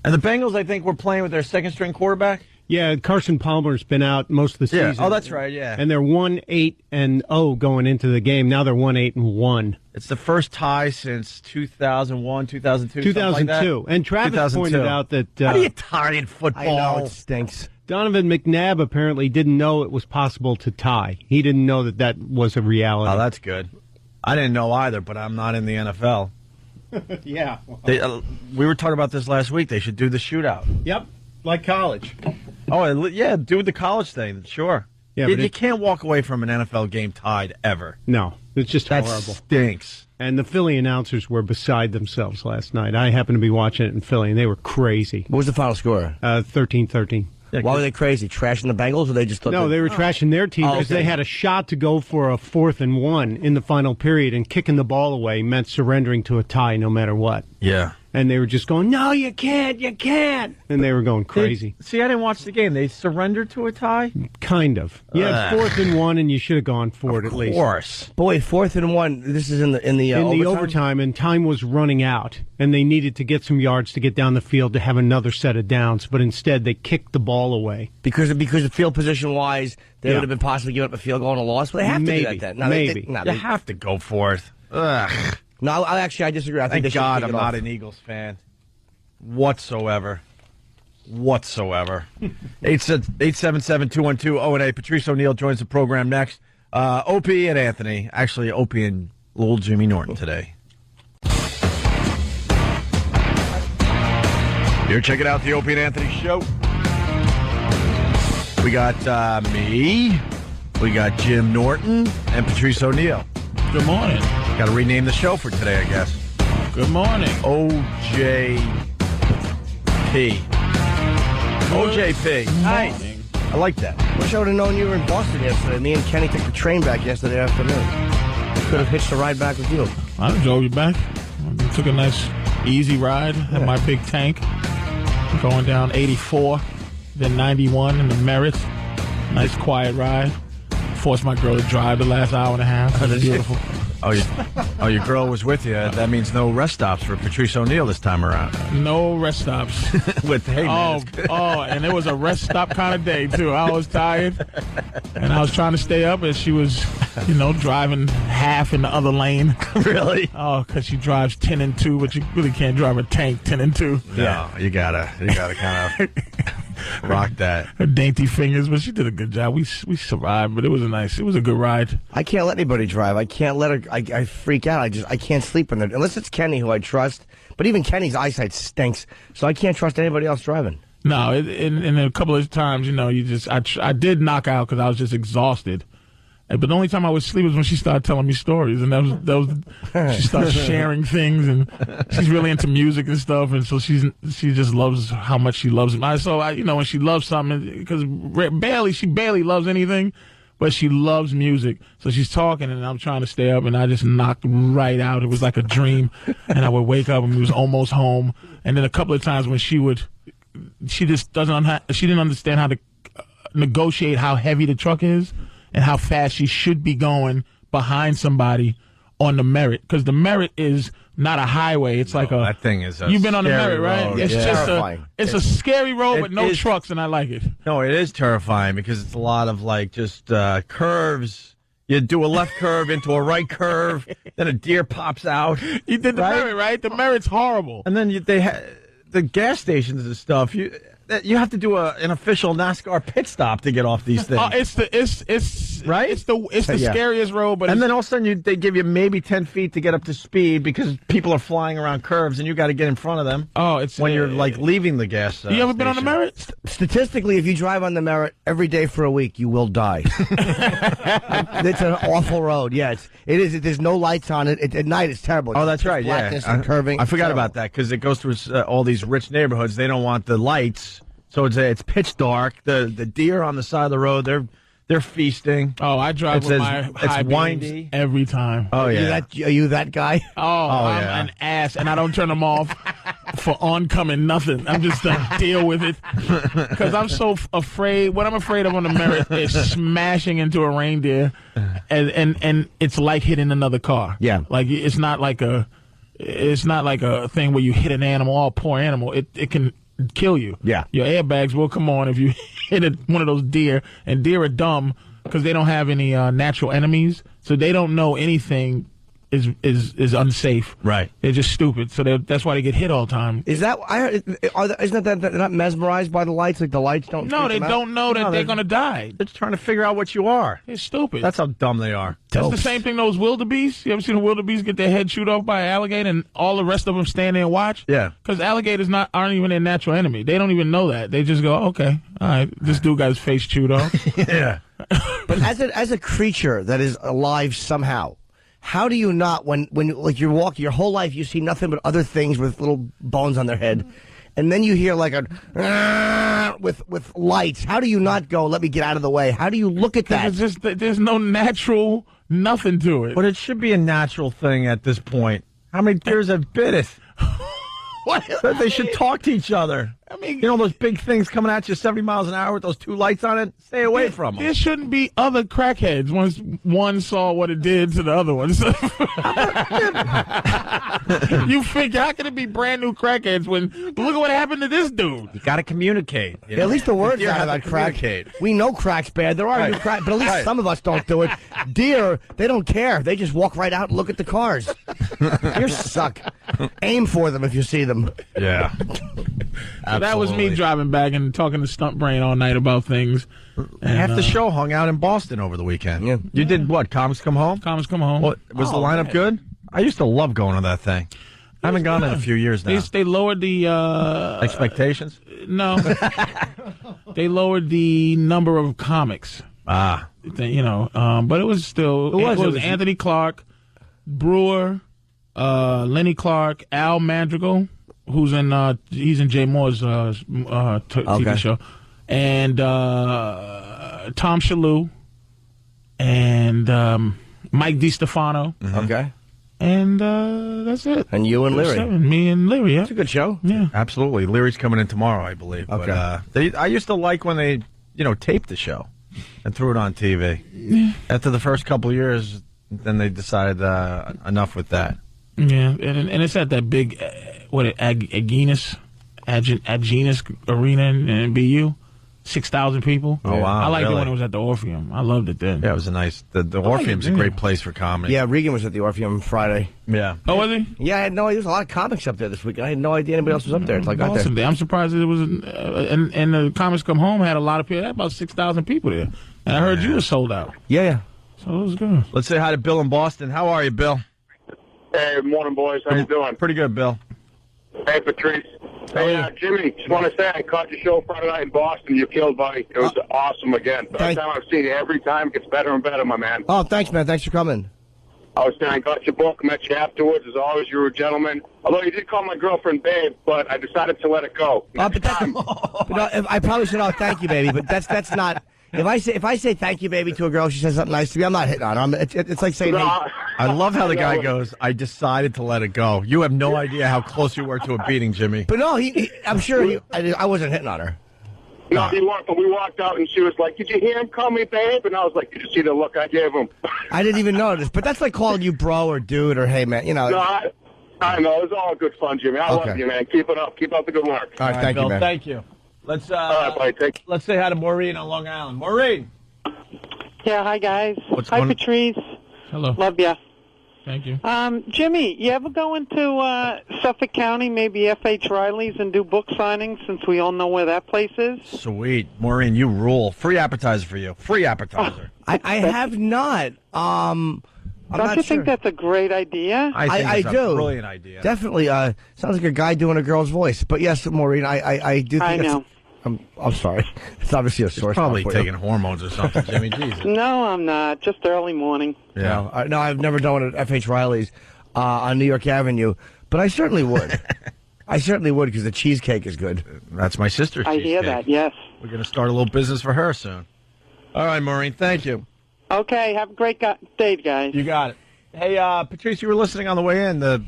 Speaker 8: And the Bengals, I think, were playing with their second-string quarterback.
Speaker 15: Yeah, Carson Palmer's been out most of the season.
Speaker 8: Oh, that's right, yeah.
Speaker 15: And they're 1-8-0 going into the game. Now they're 1-8-1.
Speaker 8: It's the first tie since 2001, 2002,
Speaker 15: 2002.
Speaker 8: Like
Speaker 15: and Travis pointed out that...
Speaker 8: How do you tie in football?
Speaker 3: I know, it stinks.
Speaker 15: Donovan McNabb apparently didn't know it was possible to tie. He didn't know that was a reality.
Speaker 8: Oh, that's good. I didn't know either, but I'm not in the NFL.
Speaker 15: Yeah.
Speaker 8: We were talking about this last week. They should do the shootout.
Speaker 15: Yep, like college.
Speaker 8: Oh, yeah, do the college thing, sure.
Speaker 15: Yeah,
Speaker 8: you can't walk away from an NFL game tied ever.
Speaker 15: No, it's just
Speaker 8: that
Speaker 15: horrible.
Speaker 8: Stinks.
Speaker 15: And the Philly announcers were beside themselves last night. I happened to be watching it in Philly, and they were crazy.
Speaker 3: What was the final score?
Speaker 15: 13-13.
Speaker 3: Yeah, why were they crazy? Trashing the Bengals, or they just thought
Speaker 15: No, they were trashing their team because they had a shot to go for a 4th and 1 in the final period, and kicking the ball away meant surrendering to a tie no matter what.
Speaker 8: Yeah.
Speaker 15: And they were just going, no, you can't. And they were going crazy.
Speaker 8: See, I didn't watch the game. They surrendered to a tie?
Speaker 15: Kind of. You had 4th and 1, and you should have gone for it at least.
Speaker 8: Of course.
Speaker 3: Boy, 4th and 1. This is in the
Speaker 15: overtime, and time was running out, and they needed to get some yards to get down the field to have another set of downs. But instead, they kicked the ball away
Speaker 3: because of field position wise, they would have been possibly giving up a field goal and a loss. But they have to do that then. No,
Speaker 15: maybe.
Speaker 3: You
Speaker 8: have to go for it. Ugh.
Speaker 3: No, I disagree. I think
Speaker 8: Thank God I'm not an Eagles fan whatsoever. 877-212-0-8. Patrice O'Neill joins the program next. Opie and Anthony. Actually, Opie and little Jimmy Norton today. You're checking out the Opie and Anthony show. We got me. We got Jim Norton and Patrice O'Neill.
Speaker 17: Good morning.
Speaker 8: Got to rename the show for today, I guess.
Speaker 17: Good morning.
Speaker 8: OJP. OJP. Nice. I like that.
Speaker 3: Wish I would have known you were in Boston yesterday. Me and Kenny took the train back yesterday afternoon. Could have hitched a ride back with you.
Speaker 17: I drove you back. I took a nice, easy ride in my big tank. Going down 84, then 91 in the Merritt. Nice, quiet ride. Forced my girl to drive the last hour and a half. It was beautiful.
Speaker 8: Your girl was with you. That means no rest stops for Patrice O'Neill this time around.
Speaker 17: No rest stops.
Speaker 8: With hey man.
Speaker 17: And it was a rest stop kind of day too. I was tired, and I was trying to stay up, and she was, driving half in the other lane.
Speaker 8: Really?
Speaker 17: Oh, because she drives 10 and 2, but you really can't drive a tank 10 and 2.
Speaker 8: No, you gotta kind of rock that.
Speaker 17: Her dainty fingers, but she did a good job. We survived, but it was a good ride.
Speaker 3: I can't let anybody drive. I can't let her. I freak out. I can't sleep in there unless it's Kenny, who I trust. But even Kenny's eyesight stinks, so I can't trust anybody else driving.
Speaker 17: No, and a couple of times, I did knock out because I was just exhausted. But the only time I would sleep was when she started telling me stories, and that was she started sharing things, and she's really into music and stuff, and so she just loves how much she loves it. So when she loves something, because she barely loves anything, but she loves music. So she's talking, and I'm trying to stay up, and I just knocked right out. It was like a dream, and I would wake up, and we was almost home. And then a couple of times when she just she didn't understand how to negotiate how heavy the truck is and how fast she should be going behind somebody on the Merritt, because the Merritt is not a highway. It's
Speaker 8: that thing is.
Speaker 17: You've been on the Merritt, right?
Speaker 8: Road.
Speaker 17: It's just it's a scary road with no trucks, and I like it.
Speaker 8: No, it is terrifying because it's a lot of curves. You do a left curve into a right curve, then a deer pops out.
Speaker 17: You did the Merritt, right? The Merritt's horrible.
Speaker 8: And then the gas stations and stuff. You have to do an official NASCAR pit stop to get off these things.
Speaker 17: It's right. It's the scariest road. But
Speaker 8: then all of a sudden they give you maybe 10 feet to get up to speed because people are flying around curves and you got to get in front of them.
Speaker 17: Oh, it's
Speaker 8: when you're leaving the gas.
Speaker 17: You ever been on the Merritt?
Speaker 3: Statistically, if you drive on the Merritt every day for a week, you will die. It's an awful road. Yeah, it is. There's no lights on it. At night, it's terrible.
Speaker 8: Oh, that's right.
Speaker 3: Blackness and curving.
Speaker 8: I forgot about that because it goes through all these rich neighborhoods. They don't want the lights. So it's pitch dark. The deer on the side of the road, they're feasting.
Speaker 17: Oh, I drive with my high beams every time.
Speaker 8: Oh yeah,
Speaker 3: are you that guy?
Speaker 17: I'm an ass, and I don't turn them off for oncoming nothing. I'm just deal with it because I'm so afraid. What I'm afraid of on the Merritt is smashing into a reindeer, and it's like hitting another car.
Speaker 3: Yeah,
Speaker 17: like it's not like a thing where you hit an animal, poor animal. It can kill you.
Speaker 3: Yeah.
Speaker 17: Your airbags will come on if you hit one of those deer, and deer are dumb because they don't have any natural enemies, so they don't know anything is unsafe.
Speaker 8: Right.
Speaker 17: They're just stupid, so that's why they get hit all the time.
Speaker 3: Is that isn't that they're not mesmerized by the lights? Like the lights don't.
Speaker 17: No, they don't know that they're going to die.
Speaker 8: They're just trying to figure out what you are.
Speaker 17: They're stupid.
Speaker 8: That's how dumb they are.
Speaker 17: That's the same thing those wildebeest. You ever seen a wildebeest get their head chewed off by an alligator and all the rest of them stand there and watch?
Speaker 8: Yeah.
Speaker 17: Because alligators aren't even their natural enemy. They don't even know that. They just go, okay, all right, this dude got his face chewed off.
Speaker 8: Yeah.
Speaker 3: But as a creature that is alive somehow, how do you not, when like you're walking your whole life, you see nothing but other things with little bones on their head, and then you hear like a with lights? How do you not go, let me get out of the way? How do you look at that?
Speaker 17: There's no natural nothing to it.
Speaker 8: But it should be a natural thing at this point. How many deers have bit it? They should talk to each other. I mean, you know those big things coming at you 70 miles an hour with those two lights on it? Stay away from them.
Speaker 17: There shouldn't be other crackheads once one saw what it did to the other one. You think, how can it be brand new crackheads when look at what happened to this dude?
Speaker 8: You got to communicate. You know?
Speaker 3: At least the word's
Speaker 8: Deer
Speaker 3: out
Speaker 8: have
Speaker 3: about
Speaker 8: to
Speaker 3: crack.
Speaker 8: communicate.
Speaker 3: We know crack's bad. There are new crack, but at least some of us don't do it. Deer, they don't care. They just walk right out and look at the cars. You suck. Aim for them if you see them.
Speaker 8: Yeah.
Speaker 17: So that was me driving back and talking to Stunt Brain all night about things. And,
Speaker 8: half the show hung out in Boston over the weekend.
Speaker 3: Yeah.
Speaker 8: You did what? Comics Come Home?
Speaker 17: Comics Come Home.
Speaker 8: What, was the lineup good? I used to love going to that thing. I haven't gone in a few years now.
Speaker 17: They lowered the
Speaker 8: expectations?
Speaker 17: No. They lowered the number of comics.
Speaker 8: Ah.
Speaker 17: You know, but it was still it was Anthony Clark, Brewer, Lenny Clark, Al Madrigal, who's he's in Jay Moore's TV show, and Tom Shalhoub, and Mike DiStefano.
Speaker 3: Mm-hmm. Okay.
Speaker 17: And that's it.
Speaker 3: And you and Leary.
Speaker 17: Me and Leary, yeah.
Speaker 3: It's a good show.
Speaker 17: Yeah.
Speaker 8: Absolutely. Leary's coming in tomorrow, I believe.
Speaker 3: Okay.
Speaker 8: But, I used to like when they, taped the show and threw it on TV. Yeah. After the first couple of years, then they decided enough with that.
Speaker 17: Yeah, and it's at that big, Aggenis Arena in BU. 6,000 people.
Speaker 8: Oh, wow.
Speaker 17: I liked
Speaker 8: really?
Speaker 17: it when it was at the Orpheum. I loved it then.
Speaker 8: Yeah, it was a nice... The Orpheum's a great place for comedy.
Speaker 3: Yeah, Regan was at the Orpheum Friday.
Speaker 8: Yeah.
Speaker 17: Oh, was he?
Speaker 3: Yeah, I had no idea. There was a lot of comics up there this week. I had no idea anybody else was up there until I got
Speaker 17: Awesome
Speaker 3: there.
Speaker 17: I'm surprised that it was... and the Comics Come Home had a lot of people. They had about 6,000 people there. And I heard you were sold out.
Speaker 3: Yeah.
Speaker 17: So it was good.
Speaker 8: Let's say hi to Bill in Boston. How are you, Bill?
Speaker 18: Hey, morning, boys. How you doing?
Speaker 8: Pretty good, Bill.
Speaker 18: Hey, Patrice. Hey, Jimmy, just want to say I caught your show Friday night in Boston. You killed, buddy. It was awesome again. Every time I've seen you, every time it gets better and better, my man.
Speaker 3: Oh, thanks, man. Thanks for coming.
Speaker 18: I was saying I got your book, met you afterwards. As always, you were a gentleman. Although you did call my girlfriend babe, but I decided to let it go.
Speaker 3: I probably should. Oh, thank you, baby. But that's not. If I say thank you, baby, to a girl, she says something nice to me, I'm not hitting on her. It's like saying, hey.
Speaker 8: I love how the guy goes, I decided to let it go. You have no idea how close you were to a beating, Jimmy.
Speaker 3: But no, I'm sure I wasn't hitting on her.
Speaker 18: No, he walked, but we walked out and she was like, did you hear him call me babe? And I was like, did you see the look I gave him?
Speaker 3: I didn't even notice. But that's like calling you bro or dude or hey, man.
Speaker 18: No, I know. It was all good fun, Jimmy. I love you, man. Keep it up. Keep up the good work.
Speaker 3: All right, thank you, man.
Speaker 8: Thank you. Let's
Speaker 18: buddy,
Speaker 8: let's say hi to Maureen on Long Island. Maureen.
Speaker 19: Yeah, hi guys. Hi Patrice.
Speaker 17: Hello.
Speaker 19: Love ya.
Speaker 17: Thank you.
Speaker 19: Jimmy, you ever go into Suffolk County, maybe F.H. Riley's, and do book signings since we all know where that place is?
Speaker 8: Sweet. Maureen, you rule. Free appetizer for you. Free appetizer.
Speaker 3: I have not. I'm
Speaker 19: Don't
Speaker 3: not
Speaker 19: you
Speaker 3: sure.
Speaker 19: think that's a great idea?
Speaker 8: I think it's
Speaker 3: do.
Speaker 8: a brilliant idea.
Speaker 3: Definitely. Sounds like a guy doing a girl's voice. But yes, Maureen, I do think
Speaker 19: I
Speaker 3: that's...
Speaker 19: know.
Speaker 3: I'm sorry. It's obviously a source.
Speaker 8: Probably
Speaker 3: for you.
Speaker 8: taking hormones or something, Jimmy. Jesus.
Speaker 19: No, I'm not. Just early morning.
Speaker 3: Yeah. No, I've never done one at F.H. Riley's on New York Avenue, but I certainly would. I certainly would because the cheesecake is good.
Speaker 8: That's my sister's
Speaker 19: I
Speaker 8: cheesecake.
Speaker 19: hear that, yes.
Speaker 8: We're going to start a little business for her soon. All right, Maureen, thank you.
Speaker 19: Okay, have a great day, guys.
Speaker 8: You got it. Hey, Patrice, you were listening on the way in, the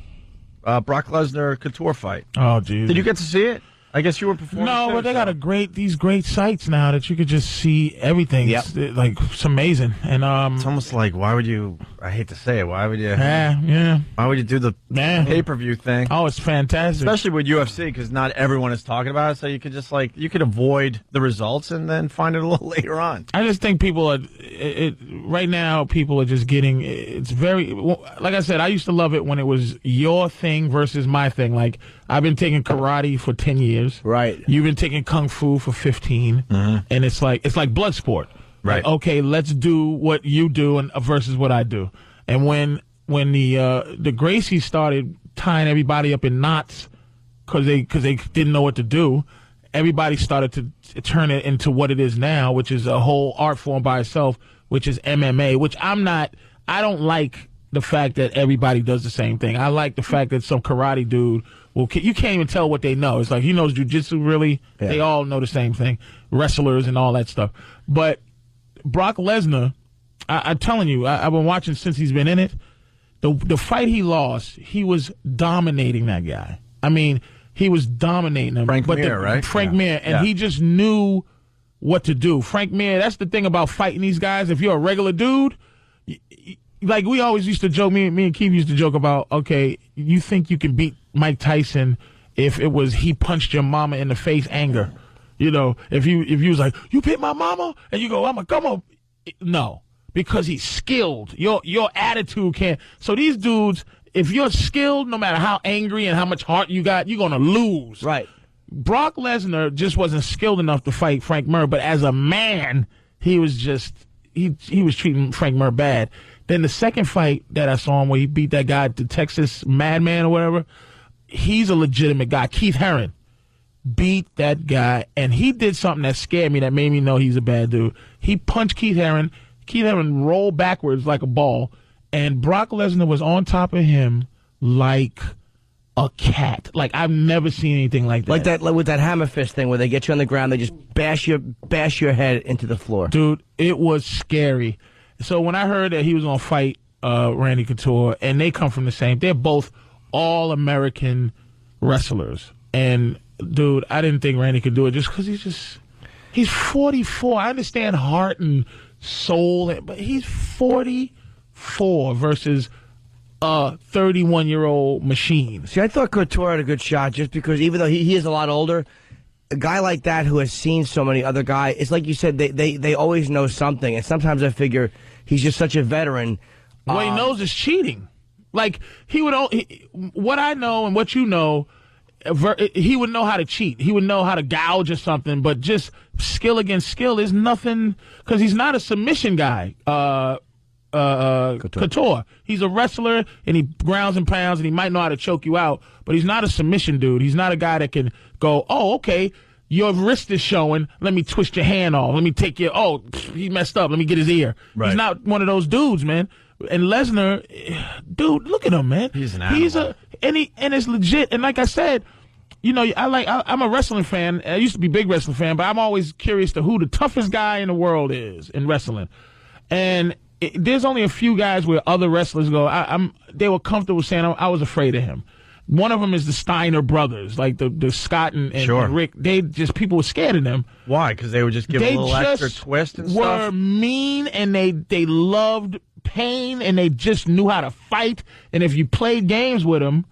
Speaker 8: Brock Lesnar Couture fight.
Speaker 17: Oh, geez.
Speaker 8: Did you get to see it? I guess you were performing.
Speaker 17: No, but they got these great sites now that you could just see everything.
Speaker 3: Yep.
Speaker 17: It's amazing. And
Speaker 8: it's almost like, why would you? I hate to say it. Why would you?
Speaker 17: Yeah.
Speaker 8: Why would you do the pay-per-view thing?
Speaker 17: Oh, it's fantastic,
Speaker 8: especially with UFC, because not everyone is talking about it. So you could just you could avoid the results and then find it a little later on.
Speaker 17: I just think people are right now. People are just getting. It's very like I said. I used to love it when it was your thing versus my thing. Like I've been taking karate for 10 years.
Speaker 3: Right.
Speaker 17: You've been taking kung fu for 15, and it's like blood sport.
Speaker 8: Right.
Speaker 17: Like, okay, let's do what you do and versus what I do. And when the Gracies started tying everybody up in knots because they didn't know what to do, everybody started to turn it into what it is now, which is a whole art form by itself, which is MMA. Which I don't like the fact that everybody does the same thing. I like the fact that some karate dude you can't even tell what they know. It's like he knows jiu-jitsu, really. Yeah. They all know the same thing. Wrestlers and all that stuff. But Brock Lesnar, I'm telling you, I've been watching since he's been in it. The fight he lost, he was dominating that guy. I mean, he was dominating him.
Speaker 8: Frank Mir, right?
Speaker 17: Frank Mir, and he just knew what to do. Frank Mir, that's the thing about fighting these guys. If you're a regular dude, like we always used to joke, me and Keith used to joke about, okay, you think you can beat Mike Tyson if it was he punched your mama in the face anger. You know, if you was like, you hit my mama, and you go, I'm going to come up. No, because he's skilled. Your attitude can't. So these dudes, if you're skilled, no matter how angry and how much heart you got, you're going to lose.
Speaker 3: Right.
Speaker 17: Brock Lesnar just wasn't skilled enough to fight Frank Mir, but as a man, he was just, he was treating Frank Mir bad. Then the second fight that I saw him where he beat that guy, the Texas Madman or whatever, he's a legitimate guy. Keith Herron beat that guy, and he did something that scared me, that made me know he's a bad dude. He punched Keith Herron. Keith Herron rolled backwards like a ball, and Brock Lesnar was on top of him like a cat. Like, I've never seen anything like that.
Speaker 3: Like with that hammer fist thing where they get you on the ground, they just bash your head into the floor.
Speaker 17: Dude, it was scary. So when I heard that he was going to fight Randy Couture, and they come from the same, they're both all-American wrestlers. And, dude, I didn't think Randy could do it just because he's 44. I understand heart and soul, but he's 44 versus a 31-year-old machine.
Speaker 3: See, I thought Couture had a good shot just because even though he is a lot older, a guy like that who has seen so many other guys, it's like you said, they always know something. And sometimes I figure he's just such a veteran.
Speaker 17: What he knows is cheating. Like, what I know and what you know, he would know how to cheat. He would know how to gouge or something, but just skill against skill is nothing, because he's not a submission guy. Couture. He's a wrestler, and he grounds and pounds, and he might know how to choke you out, but he's not a submission dude. He's not a guy that can go, oh, okay, your wrist is showing, let me twist your hand off, let me take your, oh, he messed up, let me get his ear. Right. He's not one of those dudes, man. And Lesnar, dude, look at him, man.
Speaker 8: He's an animal.
Speaker 17: And it's legit. And like I said, you know, I'm a wrestling fan. I used to be a big wrestling fan, but I'm always curious to who the toughest guy in the world is in wrestling. And there's only a few guys where other wrestlers go, they were comfortable saying I was afraid of him. One of them is the Steiner brothers, like the Scott and Rick. People were scared of them.
Speaker 8: Why? Because they would just give a little extra twist and stuff?
Speaker 17: They were mean, and they loved pain, and they just knew how to fight. And if you played games with them,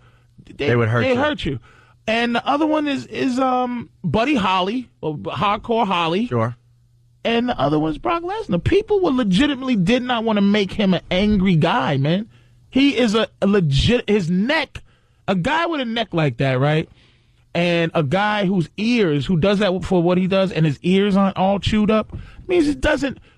Speaker 17: they would hurt you. And the other one is Buddy Holly, or Hardcore Holly.
Speaker 8: Sure.
Speaker 17: And the other one's Brock Lesnar. People legitimately did not want to make him an angry guy, man. He is a legit, his neck, a guy with a neck like that, right? And a guy who does that for what he does, and his ears aren't all chewed up, means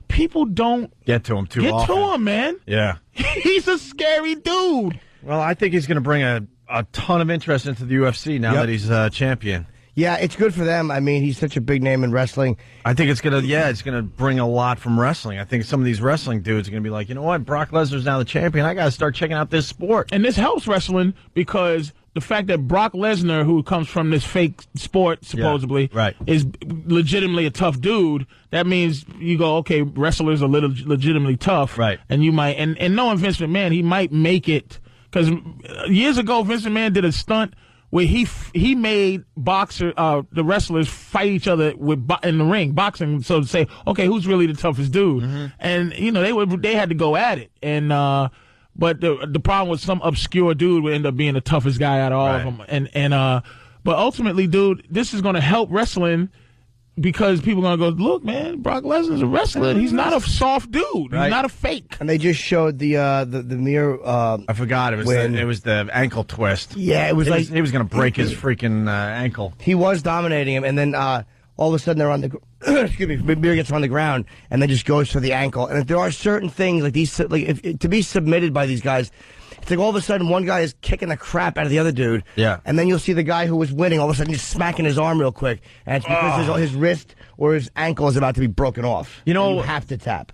Speaker 17: people don't
Speaker 8: get to him too often.
Speaker 17: Get to him, man.
Speaker 8: Yeah.
Speaker 17: He's a scary dude.
Speaker 8: Well, I think he's going to bring a ton of interest into the UFC now that he's champion.
Speaker 3: Yeah, it's good for them. I mean, he's such a big name in wrestling.
Speaker 8: I think it's gonna bring a lot from wrestling. I think some of these wrestling dudes are gonna be like, you know what, Brock Lesnar's now the champion. I gotta start checking out this sport.
Speaker 17: And this helps wrestling because the fact that Brock Lesnar, who comes from this fake sport supposedly, is legitimately a tough dude. That means you go, okay, wrestlers are legitimately tough,
Speaker 8: right?
Speaker 17: And you might, and knowing Vince McMahon, he might make it, because years ago Vince McMahon did a stunt where he made the wrestlers fight each other in the ring, boxing, so to say, okay, who's really the toughest dude?
Speaker 8: Mm-hmm.
Speaker 17: And they had to go at it, and but the problem was some obscure dude would end up being the toughest guy out of all of them, but ultimately, dude, this is going to help wrestling. Because people are going to go, look, man, Brock Lesnar's a wrestler. He's not a soft dude. He's not a fake.
Speaker 3: And they just showed the mirror.
Speaker 8: I forgot it was the ankle twist.
Speaker 3: Yeah, it was like
Speaker 8: he was going to break his freaking ankle.
Speaker 3: He was dominating him, and then all of a sudden they're on the excuse me, Mir gets on the ground and then just goes for the ankle. And if there are certain things like these, like to be submitted by these guys. It's like all of a sudden one guy is kicking the crap out of the other dude.
Speaker 8: Yeah.
Speaker 3: And then you'll see the guy who was winning all of a sudden just smacking his arm real quick. And it's because his wrist or his ankle is about to be broken off.
Speaker 8: You know,
Speaker 3: you have to tap.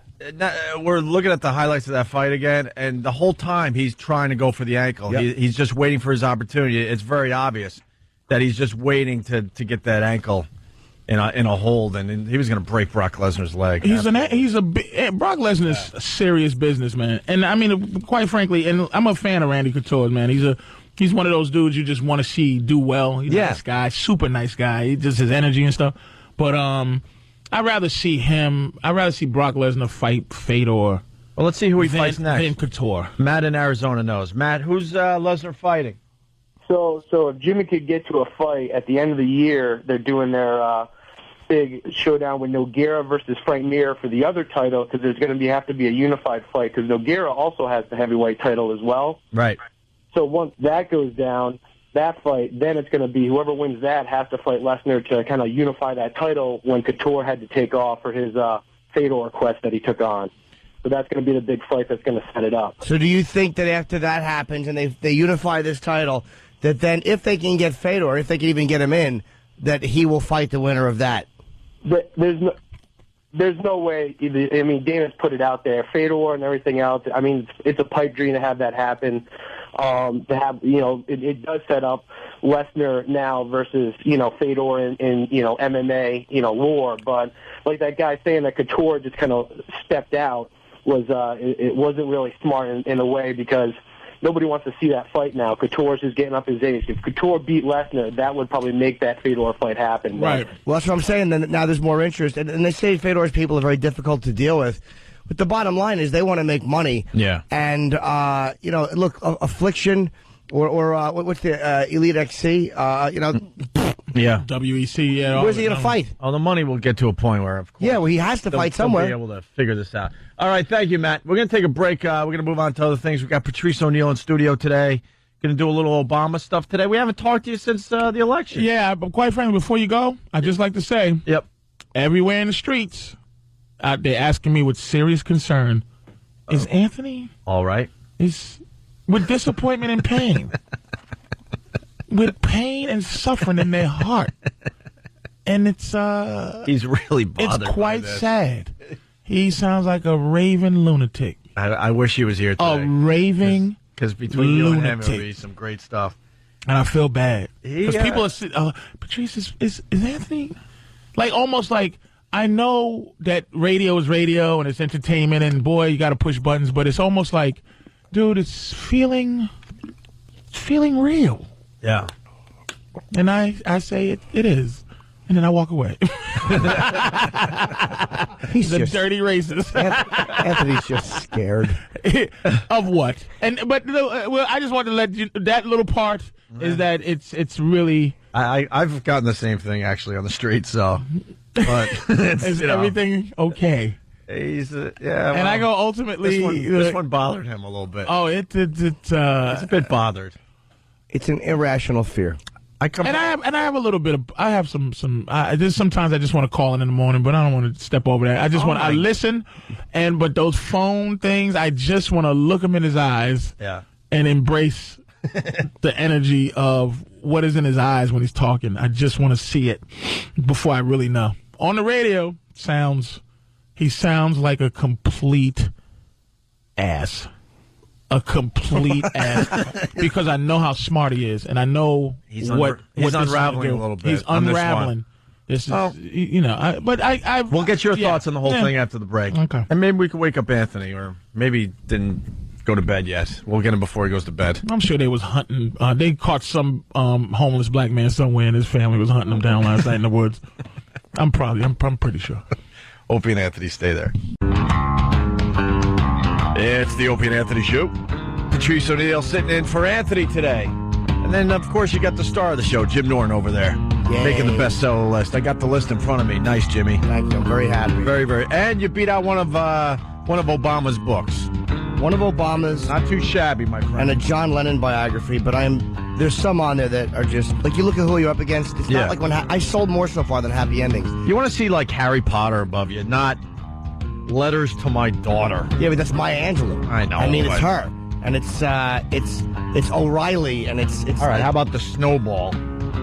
Speaker 8: We're looking at the highlights of that fight again, and the whole time he's trying to go for the ankle.
Speaker 3: Yep.
Speaker 8: He's just waiting for his opportunity. It's very obvious that he's just waiting to get that ankle in a hold, and he was going to break Brock Lesnar's leg.
Speaker 17: Brock Lesnar's a serious business, man. And I mean, quite frankly, and I'm a fan of Randy Couture, man. He's one of those dudes you just want to see do well. He's a nice guy, super nice guy. He just his energy and stuff. But I'd rather see Brock Lesnar fight Fedor.
Speaker 8: Well, let's see who he fights next.
Speaker 17: Than Couture.
Speaker 8: Matt in Arizona knows. Matt, who's Lesnar fighting?
Speaker 20: So if Jimmy could get to a fight at the end of the year, they're doing their big showdown with Nogueira versus Frank Mir for the other title, because there's going to have to be a unified fight, because Nogueira also has the heavyweight title as well.
Speaker 8: Right.
Speaker 20: So once that goes down, that fight, then it's going to be whoever wins that has to fight Lesnar to kind of unify that title when Couture had to take off for his Fedor quest that he took on. So that's going to be the big fight that's going to set it up.
Speaker 3: So do you think that after that happens and they unify this title, that then if they can get Fedor, if they can even get him in, that he will fight the winner of that?
Speaker 20: But there's no way. I mean, Dana's put it out there, Fedor and everything else. I mean, it's a pipe dream to have that happen. To have, it does set up Lesnar now versus, Fedor in MMA, lore. But like that guy saying that Couture just kind of stepped out was, it wasn't really smart in a way, because nobody wants to see that fight now. Couture's just getting up his age. If Couture beat Lesnar, that would probably make that Fedor fight happen.
Speaker 17: Right.
Speaker 3: Well, that's what I'm saying. Then now there's more interest. And they say Fedor's people are very difficult to deal with. But the bottom line is they want to make money.
Speaker 8: Yeah.
Speaker 3: And, look, Affliction or what's the Elite XC,
Speaker 8: Yeah.
Speaker 17: WEC, yeah.
Speaker 3: Where's he going to fight?
Speaker 8: Oh, the money will get to a point where, of course.
Speaker 3: Yeah, well, he has to fight somewhere.
Speaker 8: They'll be able to figure this out. All right, thank you, Matt. We're going to take a break. We're going to move on to other things. We've got Patrice O'Neal in studio today. Going to do a little Obama stuff today. We haven't talked to you since the election.
Speaker 17: Yeah, but quite frankly, before you go, I'd just like to say,
Speaker 8: yep,
Speaker 17: everywhere in the streets, out there asking me with serious concern, is Anthony
Speaker 8: all right?
Speaker 17: Is with disappointment and pain. With pain and suffering in their heart. And it's
Speaker 8: he's really bothered.
Speaker 17: It's quite sad. He sounds like a raving lunatic.
Speaker 8: I wish he was here today.
Speaker 17: A raving
Speaker 8: because between you and him,
Speaker 17: lunatic.
Speaker 8: it would be some great stuff.
Speaker 17: And I feel bad because people are Patrice is Anthony like almost like I know that radio is radio and it's entertainment and boy you got to push buttons, but it's almost like, dude, it's feeling real.
Speaker 8: Yeah.
Speaker 17: And I say it is. And then I walk away.
Speaker 3: He's
Speaker 17: the
Speaker 3: just,
Speaker 17: dirty racist.
Speaker 3: Anthony's just scared.
Speaker 17: Of what? But I just want to let you, that little part is that it's really.
Speaker 8: I've gotten the same thing actually on the street, so. But
Speaker 17: is everything okay?
Speaker 8: He's yeah.
Speaker 17: And I go ultimately.
Speaker 8: This one bothered him a little bit.
Speaker 17: Oh, it's
Speaker 8: a bit bothered.
Speaker 3: It's an irrational fear.
Speaker 17: I have a little bit of. I have some. There's sometimes I just want to call in the morning, but I don't want to step over that. I just want. I listen, but those phone things, I just want to look him in his eyes.
Speaker 8: Yeah.
Speaker 17: And embrace the energy of what is in his eyes when he's talking. I just want to see it before I really know. On the radio, he sounds like a complete ass. A complete ass, because I know how smart he is, and I know
Speaker 8: he's
Speaker 17: what
Speaker 8: he's
Speaker 17: this
Speaker 8: unraveling
Speaker 17: is
Speaker 8: a little bit.
Speaker 17: He's unraveling. This is,
Speaker 8: we'll get your thoughts on the whole thing after the break.
Speaker 17: Okay,
Speaker 8: and maybe we can wake up Anthony, or maybe didn't Go to bed, yes. We'll get him before he goes to bed.
Speaker 17: I'm sure they was hunting. They caught some homeless black man somewhere, and his family was hunting him down last night in the woods. I'm pretty sure.
Speaker 8: Opie and Anthony, stay there. It's the Opie and Anthony Show. Patrice O'Neill sitting in for Anthony today. And then, of course, you got the star of the show, Jim Norton, over there.
Speaker 3: Yay.
Speaker 8: Making the bestseller list. I got the list in front of me. Nice, Jimmy.
Speaker 3: Thank you. I'm very happy.
Speaker 8: Very, very. And you beat out one of Obama's books.
Speaker 3: One of Obama's.
Speaker 8: Not too shabby, my friend.
Speaker 3: And a John Lennon biography, but there's some on there that are just, like, you look at who you're up against. It's not like when I sold more so far than Happy Endings.
Speaker 8: You want to see, like, Harry Potter above you, not Letters to My Daughter.
Speaker 3: Yeah, but that's Maya Angelou.
Speaker 8: I know.
Speaker 3: I mean, it's her. And it's O'Reilly, and it's
Speaker 8: all right, how about the Snowball?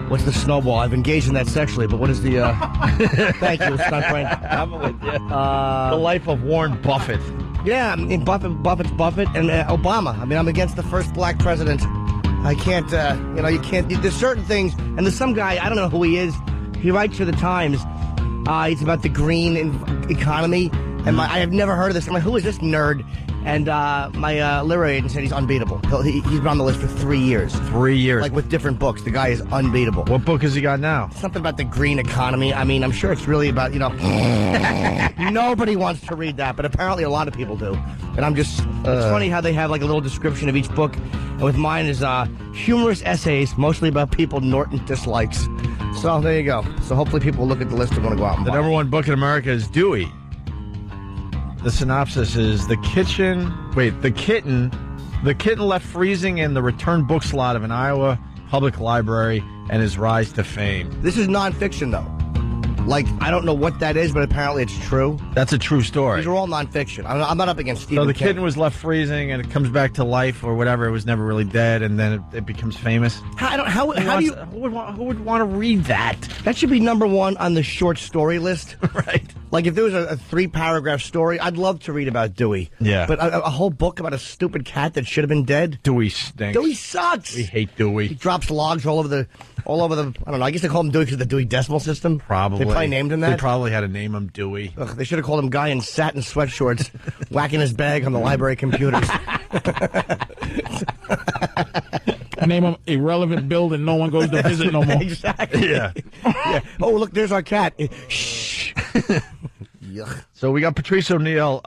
Speaker 3: What's the Snowball? I've engaged in that sexually, but what is the... Thank you, Stunt Brain.
Speaker 8: I'm with you. The Life of Warren Buffett.
Speaker 3: Yeah, I mean, Buffett's Buffett, and Obama. I mean, I'm against the first black president. I can't, you can't... There's certain things, and there's some guy, I don't know who he is, he writes for the Times. It's about the green economy, and I have never heard of this. I'm like, who is this nerd? And my literary agent said he's unbeatable. He's been on the list for 3 years.
Speaker 8: 3 years.
Speaker 3: Like with different books. The guy is unbeatable.
Speaker 8: What book has he got now?
Speaker 3: Something about the green economy. I mean, I'm sure it's really about, nobody wants to read that, but apparently a lot of people do. And I'm just, it's funny how they have like a little description of each book. And with mine is humorous essays, mostly about people Norton dislikes. So there you go. So hopefully people will look at the list and want to go out and buy
Speaker 8: The number one book in America is Dewey. The synopsis is the kitten left freezing in the return book slot of an Iowa public library and his rise to fame.
Speaker 3: This is nonfiction, though. Like, I don't know what that is, but apparently it's true.
Speaker 8: That's a true story.
Speaker 3: These are all nonfiction. I'm not up against Stephen
Speaker 8: So the
Speaker 3: King.
Speaker 8: kitten was left freezing, and it comes back to life or whatever. It was never really dead, and then it becomes famous. Who would want to read that?
Speaker 3: That should be number one on the short story list.
Speaker 8: Right.
Speaker 3: Like, if there was a 3-paragraph story, I'd love to read about Dewey.
Speaker 8: Yeah.
Speaker 3: But a whole book about a stupid cat that should have been dead?
Speaker 8: Dewey stinks.
Speaker 3: Dewey sucks.
Speaker 8: We hate Dewey.
Speaker 3: He drops logs all over the, I don't know, I guess they call him Dewey because of the Dewey Decimal System.
Speaker 8: Probably.
Speaker 3: They probably named him that.
Speaker 8: They probably had to name him Dewey.
Speaker 3: Ugh, they should have called him Guy in satin sweatshorts, whacking his bag on the library computers.
Speaker 17: Name him Irrelevant Building no one goes to visit no more.
Speaker 3: Exactly.
Speaker 8: Yeah.
Speaker 3: Yeah. Oh, look, there's our cat. Shh. Yuck.
Speaker 8: So we got Patrice O'Neill.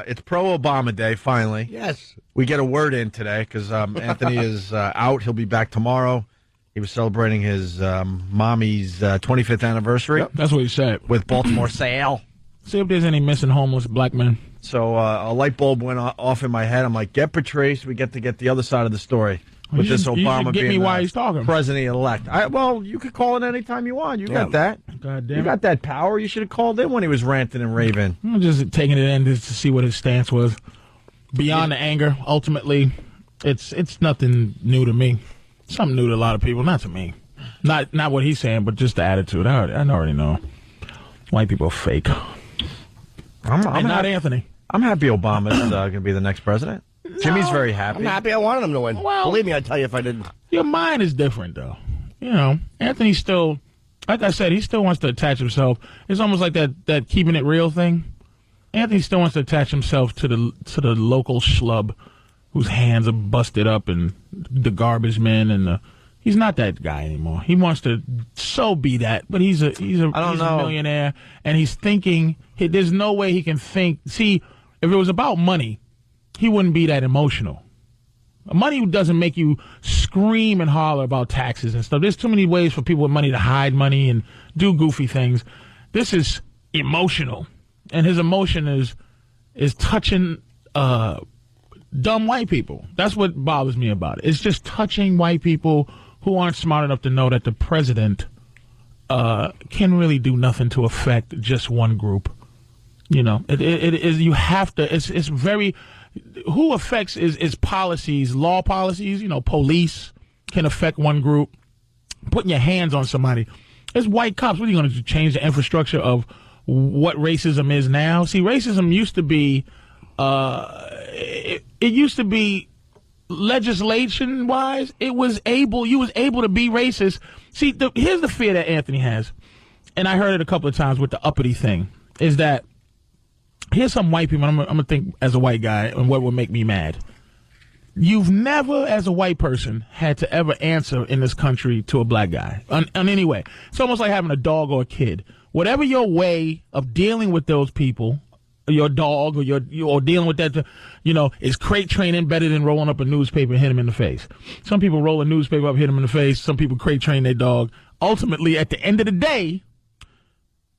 Speaker 8: It's pro-Obama Day, finally.
Speaker 3: Yes.
Speaker 8: We get a word in today because Anthony is out. He'll be back tomorrow. He was celebrating his mommy's 25th anniversary.
Speaker 17: Yep, that's what he said.
Speaker 8: With Baltimore Sale.
Speaker 17: See if there's any missing homeless black men.
Speaker 8: So a light bulb went off in my head. I'm like, get Patrice. We get to get the other side of the story. With this Obama
Speaker 17: get
Speaker 8: being
Speaker 17: me why he's talking.
Speaker 8: President-elect. Well, you could call it any time you want. You got that.
Speaker 17: God damn.
Speaker 8: You got that power. You should have called in when he was ranting and raving.
Speaker 17: I'm just taking it in just to see what his stance was. Beyond the anger, ultimately, it's nothing new to me. Something new to a lot of people, not to me. Not what he's saying, but just the attitude. I already know. White people are fake. I'm not Anthony.
Speaker 8: I'm happy Obama's going to be the next president. Jimmy's very happy.
Speaker 3: I'm happy. I wanted him to win.
Speaker 17: Well,
Speaker 3: believe me, I'd tell you if I didn't.
Speaker 17: Your mind is different, though. Anthony still, like I said, he still wants to attach himself. It's almost like that keeping it real thing. Anthony still wants to attach himself to the local schlub whose hands are busted up and the garbage men and he's not that guy anymore. He wants to be that, but he's a millionaire and he's thinking. There's no way he can think. See, if it was about money, he wouldn't be that emotional. Money doesn't make you scream and holler about taxes and stuff. There's too many ways for people with money to hide money and do goofy things. This is emotional, and his emotion is touching dumb white people. That's what bothers me about it. It's just touching white people who aren't smart enough to know that the president can really do nothing to affect just one group. It is. You have to. It's very. Who affects is policies, law policies. Police can affect one group. Putting your hands on somebody. It's white cops. What are you going to do? Change the infrastructure of what racism is now? See, racism used to be. It used to be legislation wise. You was able to be racist. See, here's the fear that Anthony has, and I heard it a couple of times with the uppity thing. Is that here's some white people. I'm gonna think as a white guy and what would make me mad. You've never, as a white person, had to ever answer in this country to a black guy on any way. It's almost like having a dog or a kid. Whatever your way of dealing with those people, your dog or dealing with that, is crate training better than rolling up a newspaper and hit him in the face. Some people roll a newspaper up, hit him in the face. Some people crate train their dog. Ultimately, at the end of the day,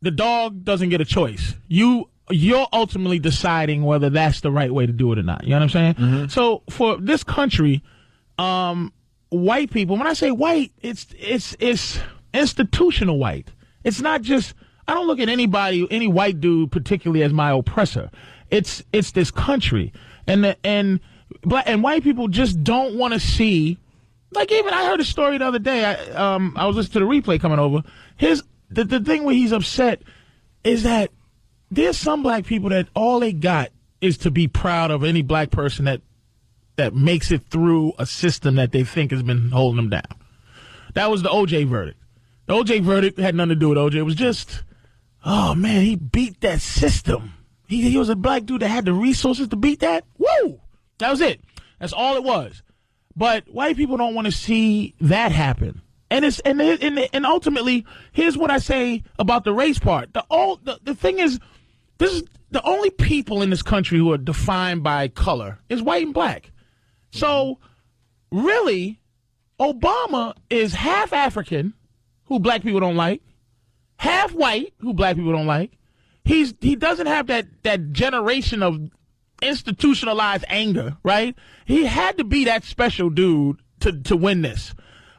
Speaker 17: the dog doesn't get a choice. You're ultimately deciding whether that's the right way to do it or not. You know what I'm saying? Mm-hmm. So for this country, white people, when I say white, it's institutional white. It's not just, I don't look at any white dude particularly as my oppressor. It's this country. And white people just don't want to see, like even I heard a story the other day. I was listening to the replay coming over. The thing where he's upset is that there's some black people that all they got is to be proud of any black person that makes it through a system that they think has been holding them down. That was the OJ verdict. The OJ verdict had nothing to do with OJ. It was just, oh man, he beat that system. He was a black dude that had the resources to beat that. Woo! That was it. That's all it was. But white people don't want to see that happen. And ultimately, here's what I say about the race part. The thing is, this is the only people in this country who are defined by color is white and black. So, really, Obama is half African, who black people don't like, half white, who black people don't like. He doesn't have that generation of institutionalized anger, right? He had to be that special dude to win this.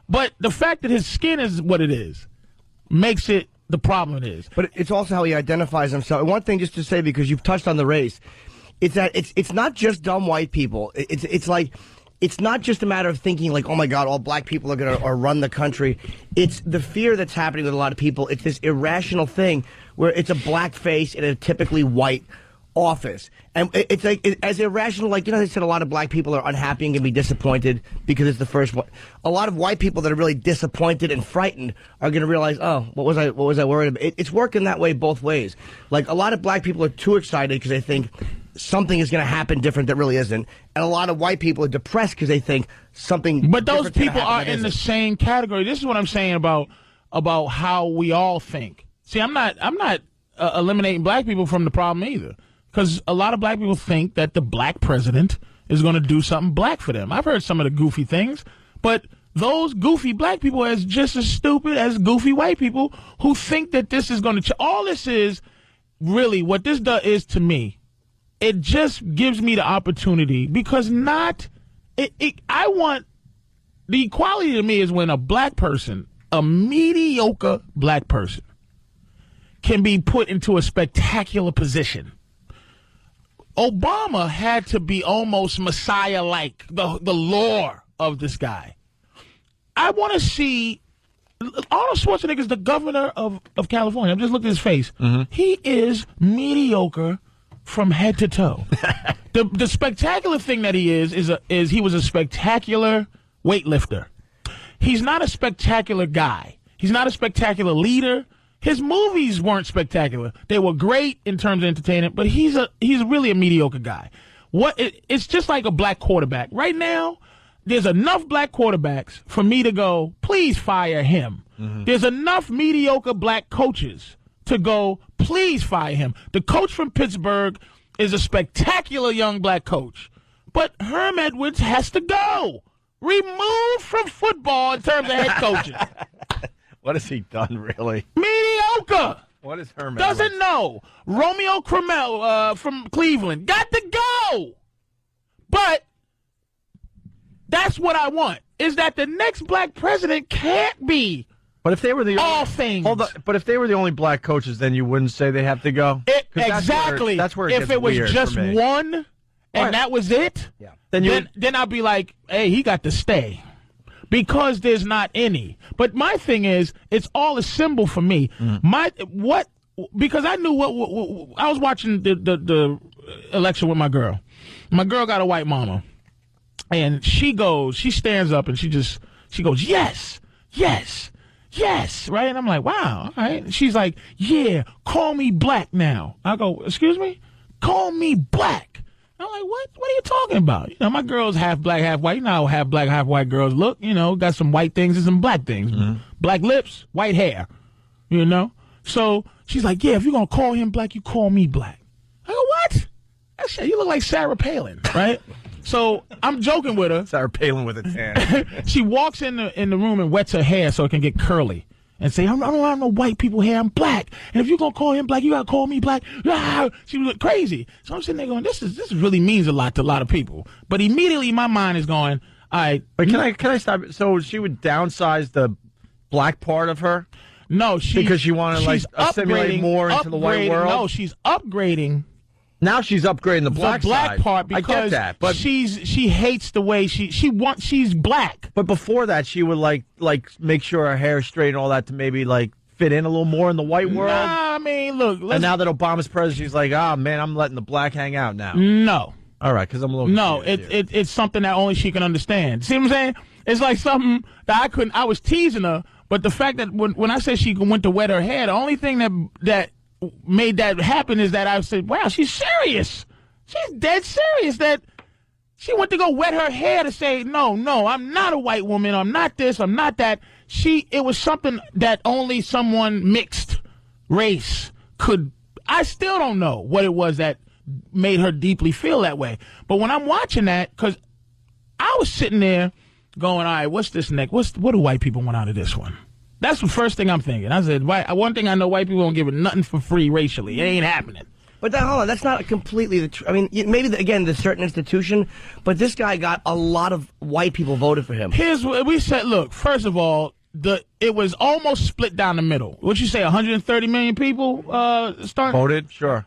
Speaker 17: But the fact that his skin is what it is makes it the problem it is.
Speaker 3: But it's also how he identifies himself. And one thing just to say, because you've touched on the race, it's that it's not just dumb white people. It's like, it's not just a matter of thinking like, oh my God, all black people are going to run the country. It's the fear that's happening with a lot of people. It's this irrational thing where it's a black face in a typically white office. And it's like as irrational, like, they said a lot of black people are unhappy and can be disappointed because it's the first one. A lot of white people that are really disappointed and frightened are going to realize, oh, what was I worried about? It's working that way both ways. Like a lot of black people are too excited because they think something is going to happen different that really isn't. And a lot of white people are depressed because they think something
Speaker 17: But those people are in the same category. This is what I'm saying about how we all think. See, I'm not eliminating black people from the problem either. Because a lot of black people think that the black president is going to do something black for them. I've heard some of the goofy things, but those goofy black people are just as stupid as goofy white people who think that this is going to all this is really what this is to me. It just gives me the opportunity because I want the equality to me is when a black person, a mediocre black person, can be put into a spectacular position. Obama had to be almost Messiah-like, the lore of this guy. I want to see Arnold Schwarzenegger is the governor of California. I'm just looking at his face. Mm-hmm. He is mediocre from head to toe. The spectacular thing that he is he was a spectacular weightlifter. He's not a spectacular guy. He's not a spectacular leader. His movies weren't spectacular. They were great in terms of entertainment, but he's really a mediocre guy. It's just like a black quarterback. Right now, there's enough black quarterbacks for me to go, please fire him. Mm-hmm. There's enough mediocre black coaches to go, please fire him. The coach from Pittsburgh is a spectacular young black coach, but Herm Edwards has to go. Removed from football in terms of head coaching.
Speaker 8: What has he done, really?
Speaker 17: Mediocre.
Speaker 8: What is Herm
Speaker 17: Doesn't
Speaker 8: Edwards?
Speaker 17: know. Romeo Crennel from Cleveland. Got to go. But that's what I want, is that the next black president can't be
Speaker 8: But if they were the
Speaker 17: all things.
Speaker 8: But if they were the only black coaches, then you wouldn't say they have to go?
Speaker 17: Exactly.
Speaker 8: That's where it
Speaker 17: if
Speaker 8: gets
Speaker 17: it was
Speaker 8: weird
Speaker 17: just
Speaker 8: for me.
Speaker 17: one and that was it,
Speaker 8: yeah.
Speaker 17: Then I'd be like, hey, he got to stay. Because there's not any. But my thing is, it's all a symbol for me. Because I knew what I was watching the election with my girl. My girl got a white mama. And she stands up and she goes, yes, yes, yes, right? And I'm like, wow, all right. And she's like, yeah, call me black now. I go, excuse me? Call me black. I'm like, what? What are you talking about? You know, my girl's half black, half white. You know how half black, half white girls look. You know, got some white things and some black things. Mm-hmm. Black lips, white hair. You know? So she's like, yeah, if you're going to call him black, you call me black. I go, what? That shit, you look like Sarah Palin, right? So I'm joking with her.
Speaker 8: Sarah Palin with a tan.
Speaker 17: She walks in the room and wets her hair so it can get curly. And say, I don't have no white people hair. I'm black. And if you're going to call him black, you got to call me black. Ah! She was crazy. So I'm sitting there going, this really means a lot to a lot of people. But immediately my mind is going, all right.
Speaker 8: But can I stop? So she would downsize the black part of her?
Speaker 17: No,
Speaker 8: because she wanted to assimilate more into the white world?
Speaker 17: No, she's upgrading.
Speaker 8: Now she's upgrading the black side.
Speaker 17: Part because
Speaker 8: I get that, but
Speaker 17: she hates the way she's black.
Speaker 8: But before that, she would like make sure her hair is straight and all that to maybe fit in a little more in the white world.
Speaker 17: Nah, I mean, look.
Speaker 8: And now that Obama's president, she's like, man, I'm letting the black hang out now.
Speaker 17: No.
Speaker 8: All right, because I'm a little.
Speaker 17: No, it's something that only she can understand. See what I'm saying? It's like something that I couldn't. I was teasing her, but the fact that when I said she went to wet her hair, the only thing that made that happen is that I said, wow, she's serious. She's dead serious that she went to go wet her hair to say, no, I'm not a white woman. I'm not this. I'm not that. It was something that only someone mixed race could. I still don't know what it was that made her deeply feel that way. But when I'm watching that, because I was sitting there going, all right, what's this next? What do white people want out of this one? That's the first thing I'm thinking. I said, one thing I know, white people don't give it nothing for free racially. It ain't happening.
Speaker 3: But hold on, that's not completely the truth. I mean, maybe, again, the certain institution, but this guy got a lot of white people voted for him.
Speaker 17: Here's what we said. Look, first of all, it was almost split down the middle. What'd you say, 130 million people
Speaker 8: voted? Sure.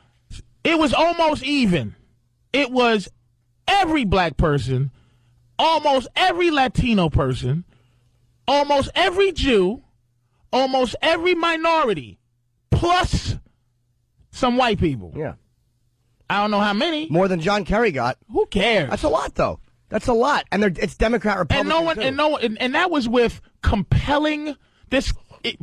Speaker 17: It was almost even. It was every black person, almost every Latino person, almost every Jew, almost every minority, plus some white people.
Speaker 3: Yeah.
Speaker 17: I don't know how many.
Speaker 3: More than John Kerry got.
Speaker 17: Who cares?
Speaker 3: That's a lot, though. That's a lot. And it's Democrat, Republican,
Speaker 17: and that was with compelling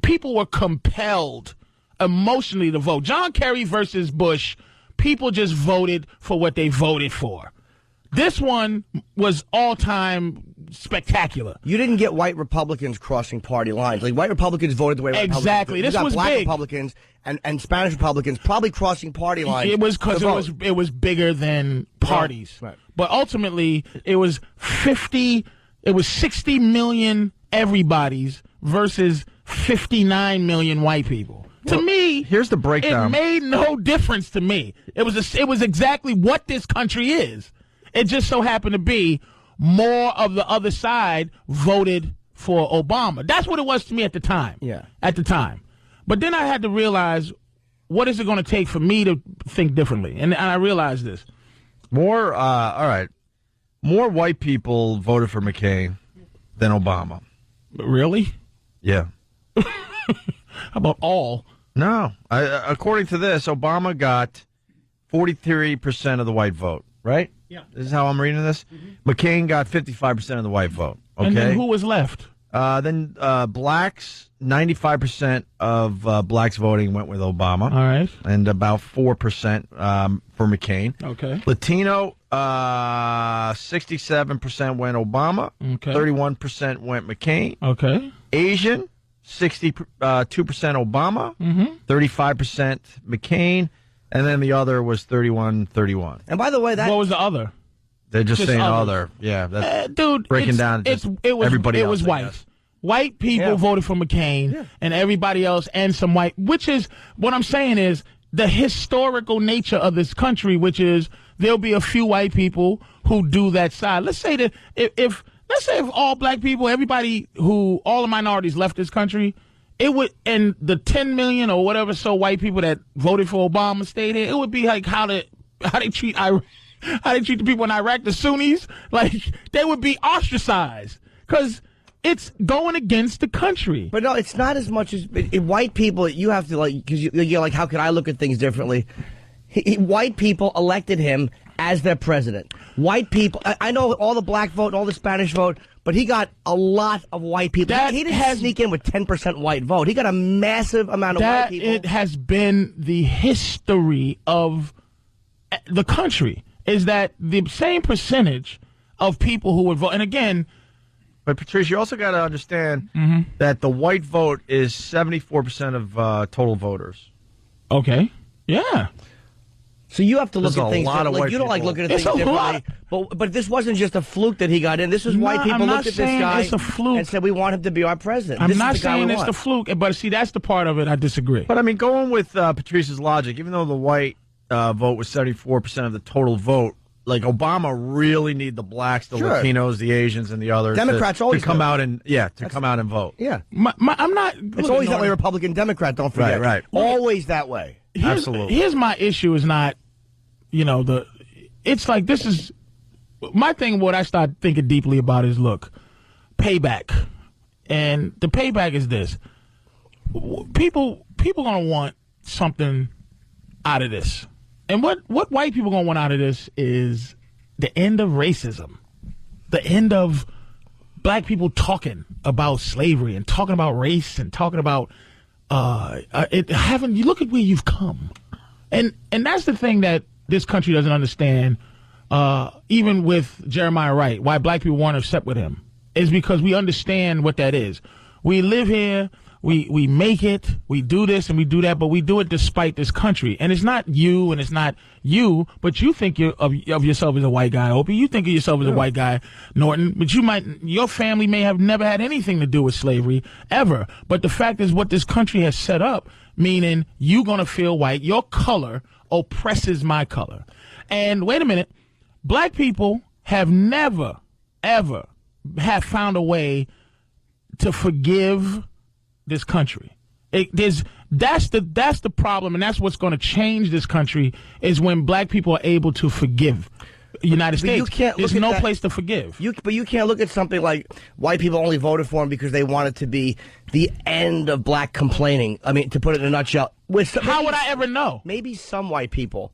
Speaker 17: people were compelled emotionally to vote. John Kerry versus Bush, people just voted for what they voted for. This one was all-time spectacular.
Speaker 3: You didn't get white Republicans crossing party lines. Like, white Republicans voted the way white
Speaker 17: exactly.
Speaker 3: Republicans do.
Speaker 17: This was
Speaker 3: black
Speaker 17: big.
Speaker 3: Republicans and Spanish Republicans probably crossing party lines.
Speaker 17: It was because it was bigger than parties.
Speaker 3: Right.
Speaker 17: But ultimately, it was 60 million everybody's versus 59 million white people. To me,
Speaker 8: here's the breakdown.
Speaker 17: It made no difference to me. It was exactly what this country is. It just so happened to be more of the other side voted for Obama. That's what it was to me at the time.
Speaker 3: Yeah.
Speaker 17: At the time. But then I had to realize, what is it going to take for me to think differently? And I realized this.
Speaker 8: All right. More white people voted for McCain than Obama.
Speaker 17: Really?
Speaker 8: Yeah.
Speaker 17: How about all?
Speaker 8: No. According to this, Obama got 43% of the white vote, right?
Speaker 17: Yeah.
Speaker 8: This is how I'm reading this. Mm-hmm. McCain got 55% of the white vote. Okay.
Speaker 17: And then who was left?
Speaker 8: Then blacks, 95% of blacks voting went with Obama.
Speaker 17: All right.
Speaker 8: And about 4% for McCain.
Speaker 17: Okay.
Speaker 8: Latino, 67% went Obama.
Speaker 17: Okay.
Speaker 8: 31% went McCain.
Speaker 17: Okay.
Speaker 8: Asian, 62% Obama.
Speaker 17: Mm-hmm.
Speaker 8: 35% McCain. And then the other was 31-31.
Speaker 3: And by the way,
Speaker 17: what was the other?
Speaker 8: They're just saying other. Yeah, that's
Speaker 17: dude.
Speaker 8: Breaking down. It was everybody.
Speaker 17: It was
Speaker 8: else,
Speaker 17: white. White people voted for McCain, and everybody else, and some white. Which is what I'm saying is the historical nature of this country, which is there'll be a few white people who do that side. Let's say that if all black people, everybody all the minorities left this country. It would, and the 10 million or whatever so white people that voted for Obama stayed here. It would be like how they treat the people in Iraq, the Sunnis. Like they would be ostracized because it's going against the country.
Speaker 3: But no, it's not as much as white people. You have to because you're like, how can I look at things differently? White people elected him as their president. White people. I know all the black vote, and all the Spanish vote. But he got a lot of white people. He didn't sneak in with 10% white vote. He got a massive amount of white people.
Speaker 17: It has been the history of the country. is that the same percentage of people who would vote, and again,
Speaker 8: but Patrice, you also got to understand that the white vote is 74% of total voters.
Speaker 17: Okay. Yeah.
Speaker 3: So you have to look
Speaker 8: There's
Speaker 3: at
Speaker 8: a
Speaker 3: things.
Speaker 8: lot of
Speaker 3: Like,
Speaker 8: white
Speaker 3: you don't like
Speaker 8: people.
Speaker 3: looking at things differently. But this wasn't just a fluke that he got in. This is white people
Speaker 17: I'm not
Speaker 3: looked at this
Speaker 17: saying
Speaker 3: guy
Speaker 17: it's a fluke.
Speaker 3: and said, "We want him to be our president."
Speaker 17: I'm
Speaker 3: This is
Speaker 17: not
Speaker 3: the guy
Speaker 17: saying
Speaker 3: we
Speaker 17: it's
Speaker 3: want.
Speaker 17: the fluke, but see, that's the part of it I disagree.
Speaker 8: But I mean, going with Patrice's logic, even though the white vote was 74% of the total vote, like Obama really need the blacks, the
Speaker 3: Sure.
Speaker 8: Latinos, the Asians, and the others
Speaker 3: Democrats
Speaker 8: to
Speaker 3: always
Speaker 8: come
Speaker 3: do.
Speaker 8: out and come out and vote.
Speaker 3: Yeah,
Speaker 17: I'm not.
Speaker 3: it's always that way. Republican, Democrat. Don't forget.
Speaker 8: Right.
Speaker 3: Always that way.
Speaker 8: Absolutely.
Speaker 17: Here's my issue: is not, it's like this is my thing. What I start thinking deeply about is, look, payback, and the payback is this: people gonna want something out of this, and what white people gonna want out of this is the end of racism, the end of black people talking about slavery and talking about race and talking about you look at where you've come, and that's the thing that this country doesn't understand. Even with Jeremiah Wright, why black people weren't upset with him is because we understand what that is. We live here, we make it, we do this and we do that, but we do it despite this country. And it's not you and it's not you, but you think of yourself as a white guy, Opie. You think of yourself as a white guy, Norton, but your family may have never had anything to do with slavery ever. But the fact is what this country has set up, meaning you're going to feel white, your color oppresses my color. And wait a minute, black people have never, ever have found a way to forgive this country. That's the problem, and that's what's going to change this country is when black people are able to forgive the United States. There's no place to forgive.
Speaker 3: But you can't look at something like white people only voted for him because they wanted to be the end of black complaining. I mean, to put it in a nutshell.
Speaker 17: How would I ever know?
Speaker 3: Maybe some white people.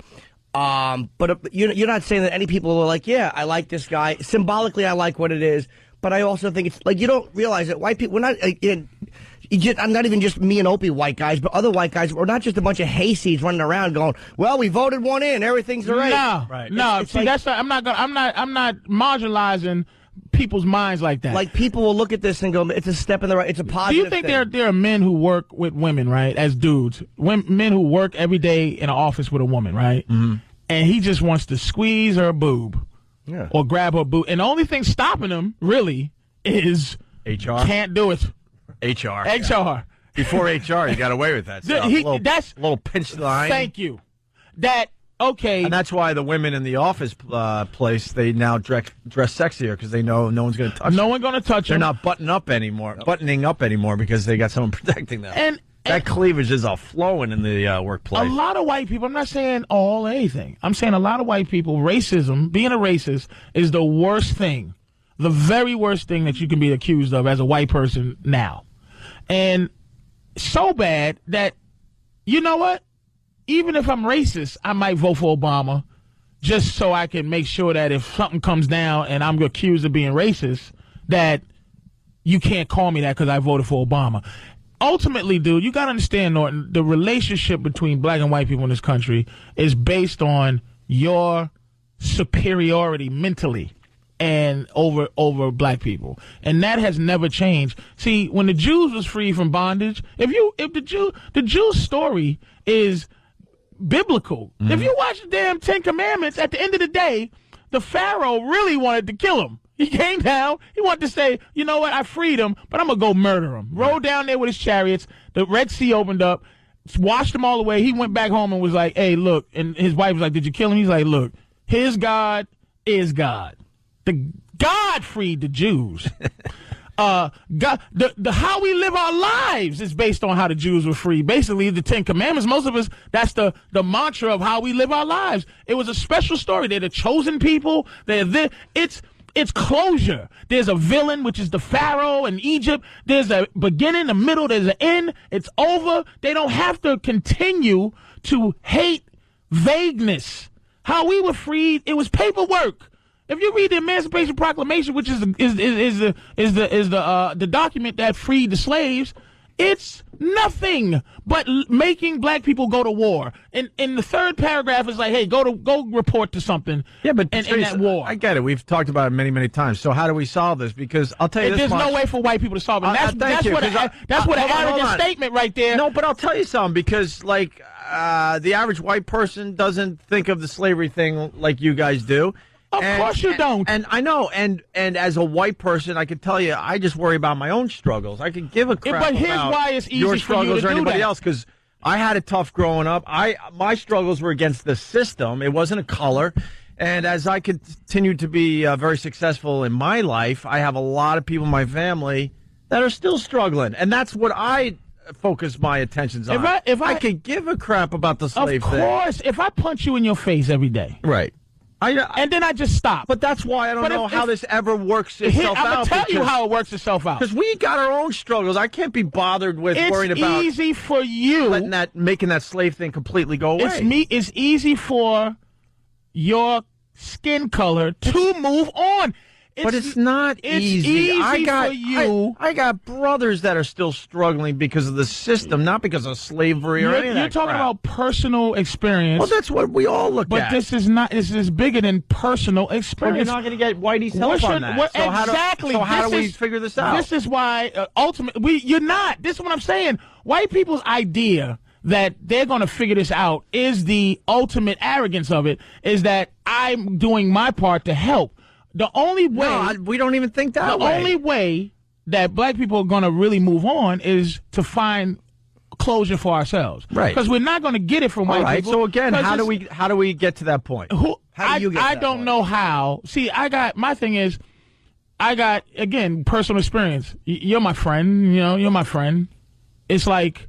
Speaker 3: But you're not saying that any people were like, yeah, I like this guy. Symbolically, I like what it is. But I also think it's like you don't realize that white people, we're not, I'm not even just me and Opie white guys, but other white guys. We're not just a bunch of hayseeds running around going, well, we voted one in, everything's all right.
Speaker 17: No,
Speaker 3: right.
Speaker 17: No.
Speaker 3: It's
Speaker 17: See,
Speaker 3: like,
Speaker 17: that's not, I'm not marginalizing people's minds like that.
Speaker 3: Like people will look at this and go, it's a step in the right. It's a
Speaker 17: Do
Speaker 3: positive.
Speaker 17: you think
Speaker 3: thing.
Speaker 17: there are men who work with women, right, as dudes, men who work every day in an office with a woman, right, and he just wants to squeeze her boob, or grab her boob, and the only thing stopping him really is
Speaker 8: HR.
Speaker 17: Can't do it.
Speaker 8: HR.
Speaker 17: HR.
Speaker 8: Before HR, you got away with that stuff.
Speaker 17: That's
Speaker 8: a little pinch line.
Speaker 17: Thank you. Okay.
Speaker 8: And that's why the women in the office place, they now dress sexier because they know no one's going to touch them.
Speaker 17: No one's going to touch them.
Speaker 8: They're not buttoning up anymore because they got someone protecting them.
Speaker 17: And
Speaker 8: that cleavage is all flowing in the workplace.
Speaker 17: A lot of white people, I'm not saying all or anything. I'm saying a lot of white people, racism, being a racist is the worst thing. The very worst thing that you can be accused of as a white person now. And so bad that, you know what? Even if I'm racist, I might vote for Obama just so I can make sure that if something comes down and I'm accused of being racist, that you can't call me that because I voted for Obama. Ultimately, dude, you got to understand, Norton, the relationship between black and white people in this country is based on your superiority mentally and over black people, and that has never changed. See, when the Jews was free from bondage, if the Jews story is biblical. If you watch the damn Ten Commandments, at the end of the day, the Pharaoh really wanted to kill him. He came down. He wanted to say, you know what? I freed him, but I'm gonna go murder him. Rode down there with his chariots. The Red Sea opened up, washed them all away. He went back home and was like, "Hey, look." And his wife was like, "Did you kill him?" He's like, "Look, his God is God." God freed the Jews. God, the how we live our lives is based on how the Jews were free. Basically, the Ten Commandments, most of us, that's the mantra of how we live our lives. It was a special story. They're the chosen people. It's closure. There's a villain, which is the Pharaoh in Egypt. There's a beginning, a middle, there's an end. It's over. They don't have to continue to hate vagueness. How we were freed, it was paperwork. If you read the Emancipation Proclamation, which is the document that freed the slaves, It's nothing but making black people go to war. In the third paragraph, it's like, hey, go report to something.
Speaker 8: Yeah, but
Speaker 17: in that war.
Speaker 8: I get it. We've talked about it many, many times. So how do we solve this? Because I'll tell you this
Speaker 17: There's
Speaker 8: much.
Speaker 17: no way for white people to solve it. That's what an arrogant statement right there.
Speaker 8: No, but I'll tell you something, because like the average white person doesn't think of the slavery thing like you guys do.
Speaker 17: Of course you don't.
Speaker 8: And I know, and as a white person, I can tell you, I just worry about my own struggles. I can give a crap
Speaker 17: but here's
Speaker 8: about
Speaker 17: why it's easy
Speaker 8: your
Speaker 17: for you
Speaker 8: struggles
Speaker 17: to
Speaker 8: or
Speaker 17: do
Speaker 8: anybody
Speaker 17: that.
Speaker 8: else, because I had it tough growing up. My struggles were against the system. It wasn't a color. And as I continue to be very successful in my life, I have a lot of people in my family that are still struggling. And that's what I focus my attentions on.
Speaker 17: If I
Speaker 8: could give a crap about the slave thing.
Speaker 17: Of course, if I punch you in your face every day.
Speaker 8: Right.
Speaker 17: And then I just stop.
Speaker 8: But that's why I don't know how this ever works itself out.
Speaker 17: I'm going to tell you how it works itself out.
Speaker 8: Because we got our own struggles. I can't be bothered with worrying about...
Speaker 17: It's easy for you...
Speaker 8: making that slave thing completely go away.
Speaker 17: It's easy for your skin color to move on.
Speaker 8: But it's not easy.
Speaker 17: For you.
Speaker 8: I got brothers that are still struggling because of the system, not because of slavery or anything.
Speaker 17: You're talking about personal experience.
Speaker 8: Well, that's what we all look at.
Speaker 17: But this is not. This is bigger than personal experience.
Speaker 8: Well, you're not going to get Whitey's help on that.
Speaker 17: Exactly.
Speaker 8: How do we figure this out?
Speaker 17: This is why ultimately you're not. This is what I'm saying. White people's idea that they're going to figure this out is the ultimate arrogance of it. Is that I'm doing my part to help. The only way...
Speaker 8: No, we don't even think that way.
Speaker 17: The only way that black people are going to really move on is to find closure for ourselves.
Speaker 8: Right.
Speaker 17: Because we're not going to get it from white people.
Speaker 8: So again, how do we get to that point?
Speaker 3: How do you get
Speaker 17: I don't know how. See, my thing is, again, personal experience. You're my friend, you're my friend. It's like,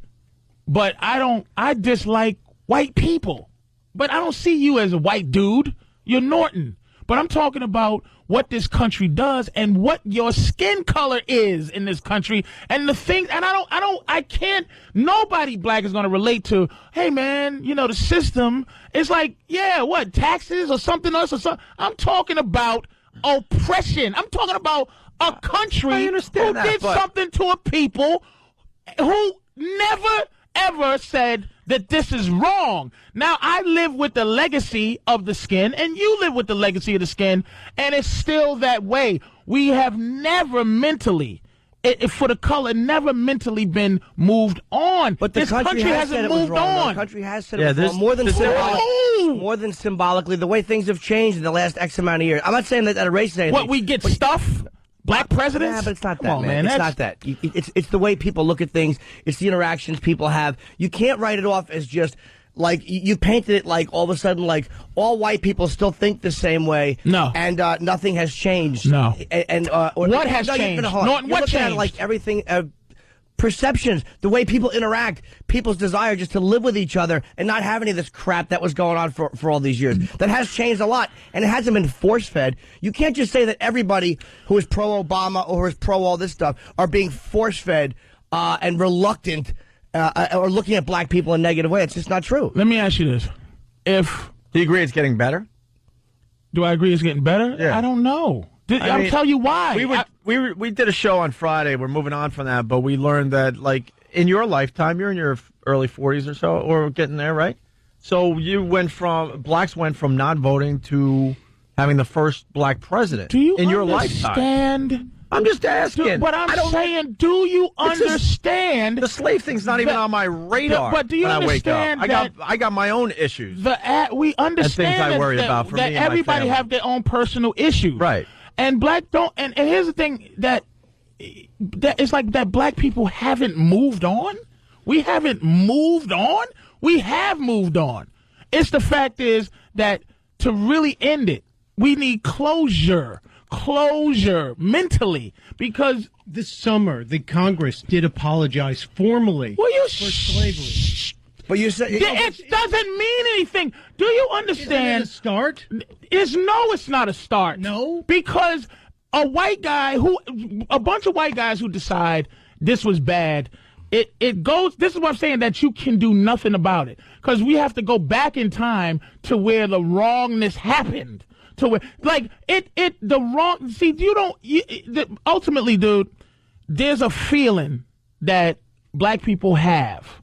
Speaker 17: but I dislike white people. But I don't see you as a white dude. You're Norton. But I'm talking about what this country does and what your skin color is in this country and the things. And I can't. Nobody black is going to relate to. Hey man, the system. It's like, yeah, what, taxes or something else or something. I'm talking about oppression. I'm talking about a country who did something to a people who never ever said that this is wrong. Now, I live with the legacy of the skin, and you live with the legacy of the skin, and it's still that way. We have never mentally, for the color, never mentally been moved on.
Speaker 3: But this country hasn't moved on. The country has said it was wrong. More than symbolically, the way things have changed in the last X amount of years. I'm not saying that erases anything.
Speaker 17: What, we get stuff? Black presidents?
Speaker 3: Yeah, but it's not that, man. It's not that. It's the way people look at things. It's the interactions people have. You can't write it off as just like you painted it like all of a sudden like all white people still think the same way.
Speaker 17: No,
Speaker 3: and nothing has changed.
Speaker 17: No,
Speaker 3: and
Speaker 17: what has changed? Norton, what changed?
Speaker 3: At it like everything. Perceptions, the way people interact, people's desire just to live with each other and not have any of this crap that was going on for all these years. That has changed a lot, and it hasn't been force-fed. You can't just say that everybody who is pro-Obama or who is pro all this stuff are being force-fed and reluctant or looking at black people in a negative way. It's just not true.
Speaker 17: Let me ask you this. Do
Speaker 8: you agree it's getting better?
Speaker 17: Do I agree it's getting better?
Speaker 8: Yeah.
Speaker 17: I don't know. I'll tell you why.
Speaker 8: We did a show on Friday. We're moving on from that, but we learned that, like, in your lifetime, you're in your early 40s or so, or getting there, right? So blacks went from not voting to having the first black president in your lifetime. I'm just asking.
Speaker 17: But I'm saying, do you understand?
Speaker 8: The slave thing's not even on my radar.
Speaker 17: But do you understand that
Speaker 8: I got my own issues.
Speaker 17: We understand
Speaker 8: things I worry about for me and my
Speaker 17: everybody
Speaker 8: family.
Speaker 17: have their own personal issues.
Speaker 8: Right.
Speaker 17: And black don't. And here's the thing that it's like that black people haven't moved on. We haven't moved on. We have moved on. It's the fact is that to really end it, we need closure mentally, because
Speaker 15: this summer the Congress did apologize formally for slavery.
Speaker 3: But you said
Speaker 17: it doesn't mean anything. Do you understand?
Speaker 15: Isn't it a start?
Speaker 17: It's not a start.
Speaker 15: No,
Speaker 17: because a bunch of white guys who decide this was bad. It goes. This is what I'm saying, that you can do nothing about it, because we have to go back in time to where the wrongness happened. To where, like the wrong. See, ultimately, dude, there's a feeling that black people have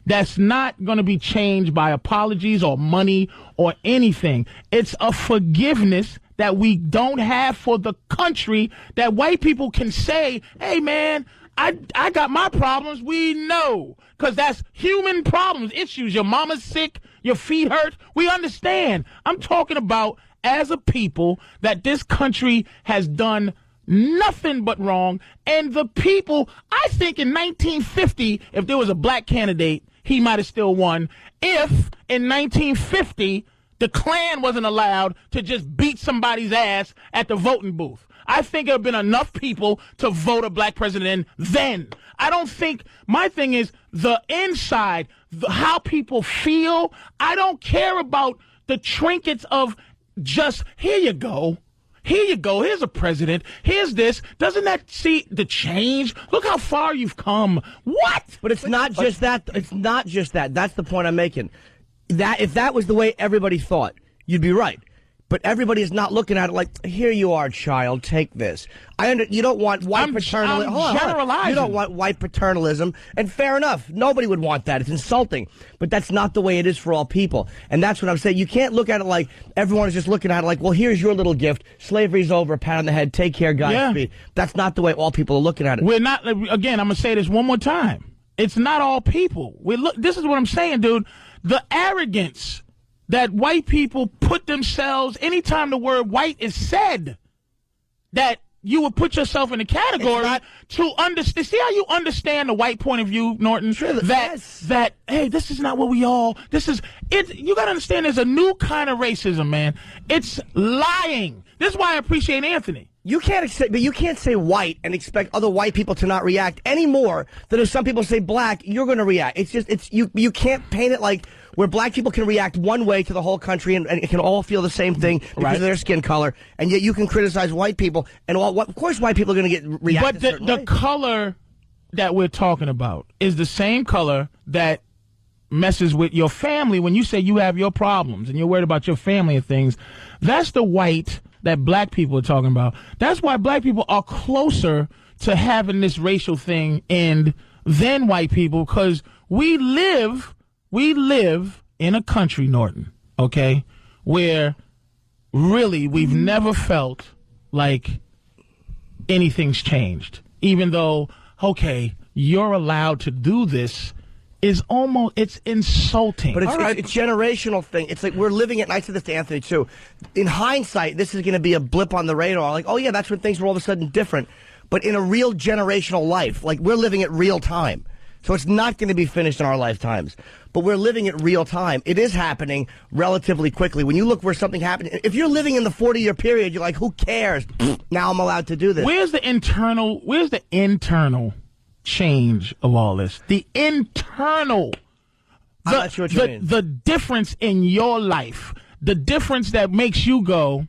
Speaker 17: that's not going to be changed by apologies or money or anything. It's a forgiveness that we don't have for the country, that white people can say, hey, man, I got my problems. We know, because that's human problems, issues. Your mama's sick, your feet hurt. We understand. I'm talking about as a people that this country has done nothing but wrong. And the people, I think in 1950, if there was a black candidate, he might have still won. If in 1950, the Klan wasn't allowed to just beat somebody's ass at the voting booth. I think there have been enough people to vote a black president in then. I don't think, my thing is the inside, how people feel. I don't care about the trinkets of just, here you go. Here you go. Here's a president. Here's this. Doesn't that see the change? Look how far you've come. What?
Speaker 3: But it's not just that. It's not just that. That's the point I'm making. That if that was the way everybody thought, you'd be right. But everybody is not looking at it like, here you are, child, take this. You don't want white paternalism.
Speaker 17: I'm generalizing.
Speaker 3: You don't want white paternalism, and fair enough. Nobody would want that. It's insulting. But that's not the way it is for all people. And that's what I'm saying. You can't look at it like everyone is just looking at it like, well, here's your little gift. Slavery's over. Pat on the head. Take care, Godspeed. Yeah. That's not the way all people are looking at it.
Speaker 17: We're not. Again, I'm going to say this one more time. It's not all people. This is what I'm saying, dude. The arrogance that white people put themselves, anytime the word white is said, that you would put yourself in a category to understand. See how you understand the white point of view, Norton?
Speaker 3: Sure,
Speaker 17: that, hey, this is not what we all, this is, it. You got to understand there's a new kind of racism, man. It's lying. This is why I appreciate Anthony.
Speaker 3: You can't say white and expect other white people to not react any more than if some people say black, you're going to react. You can't paint it like where black people can react one way to the whole country and it can all feel the same thing because of their skin color, and yet you can criticize white people and of course white people are going to get react.
Speaker 17: But the color that we're talking about is the same color that messes with your family when you say you have your problems and you're worried about your family and things. That's the white that black people are talking about. That's why black people are closer to having this racial thing end than white people, because we live in a country, Norton, okay, where really we've never felt like anything's changed. Even though, okay, you're allowed to do this, is almost, it's insulting.
Speaker 3: But it's a generational thing. It's like we're living it, and I said this to Anthony too. In hindsight, this is going to be a blip on the radar. Like, oh yeah, that's when things were all of a sudden different. But in a real generational life, like we're living it real time. So it's not going to be finished in our lifetimes. But we're living it real time. It is happening relatively quickly. When you look where something happened, if you're living in the 40-year period, you're like, who cares? Now I'm allowed to do this.
Speaker 17: Where's the internal change of all this? The internal,
Speaker 3: I'm not sure what you mean.
Speaker 17: The difference in your life, the difference that makes you go,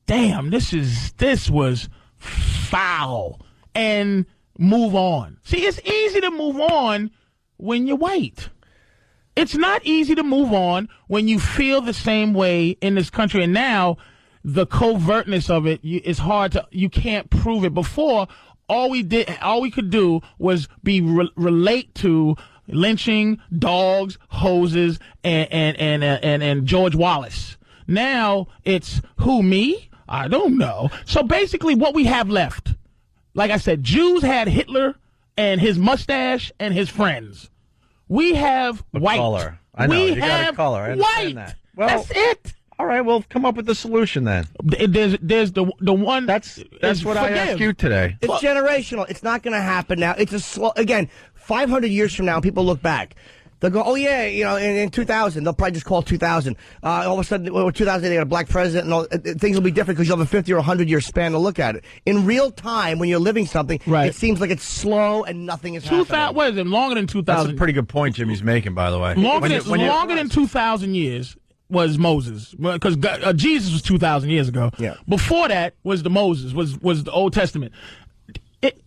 Speaker 17: damn, this was foul, and move on. See, it's easy to move on when you're white. It's not easy to move on when you feel the same way in this country. And now the covertness of it is hard to, you can't prove it. Before, all we could do was relate to lynching, dogs, hoses, and George Wallace. Now it's who, me? I don't know. So basically what we have left, like I said, Jews had Hitler and his mustache and his friends. We have white.
Speaker 8: Color. I know, you got a color. I understand that. Well,
Speaker 17: that's it.
Speaker 8: All right, well, come up with the solution then.
Speaker 17: There's the one
Speaker 8: that's what I asked you today.
Speaker 3: It's generational. It's not going to happen now. It's a slow. Again, 500 years from now, people look back. They'll go, oh yeah, you know, in 2000, they'll probably just call 2000. All of a sudden, 2000, they got a black president, and all, things will be different because you'll have a 50 or 100-year span to look at it. In real time, when you're living something, it seems like it's slow and nothing is happening.
Speaker 17: What is it? Longer than 2000.
Speaker 8: That's a pretty good point Jimmy's making, by the way.
Speaker 17: Longer than 2,000 years was Moses, because Jesus was 2,000 years ago.
Speaker 3: Yeah.
Speaker 17: Before that was was the Old Testament.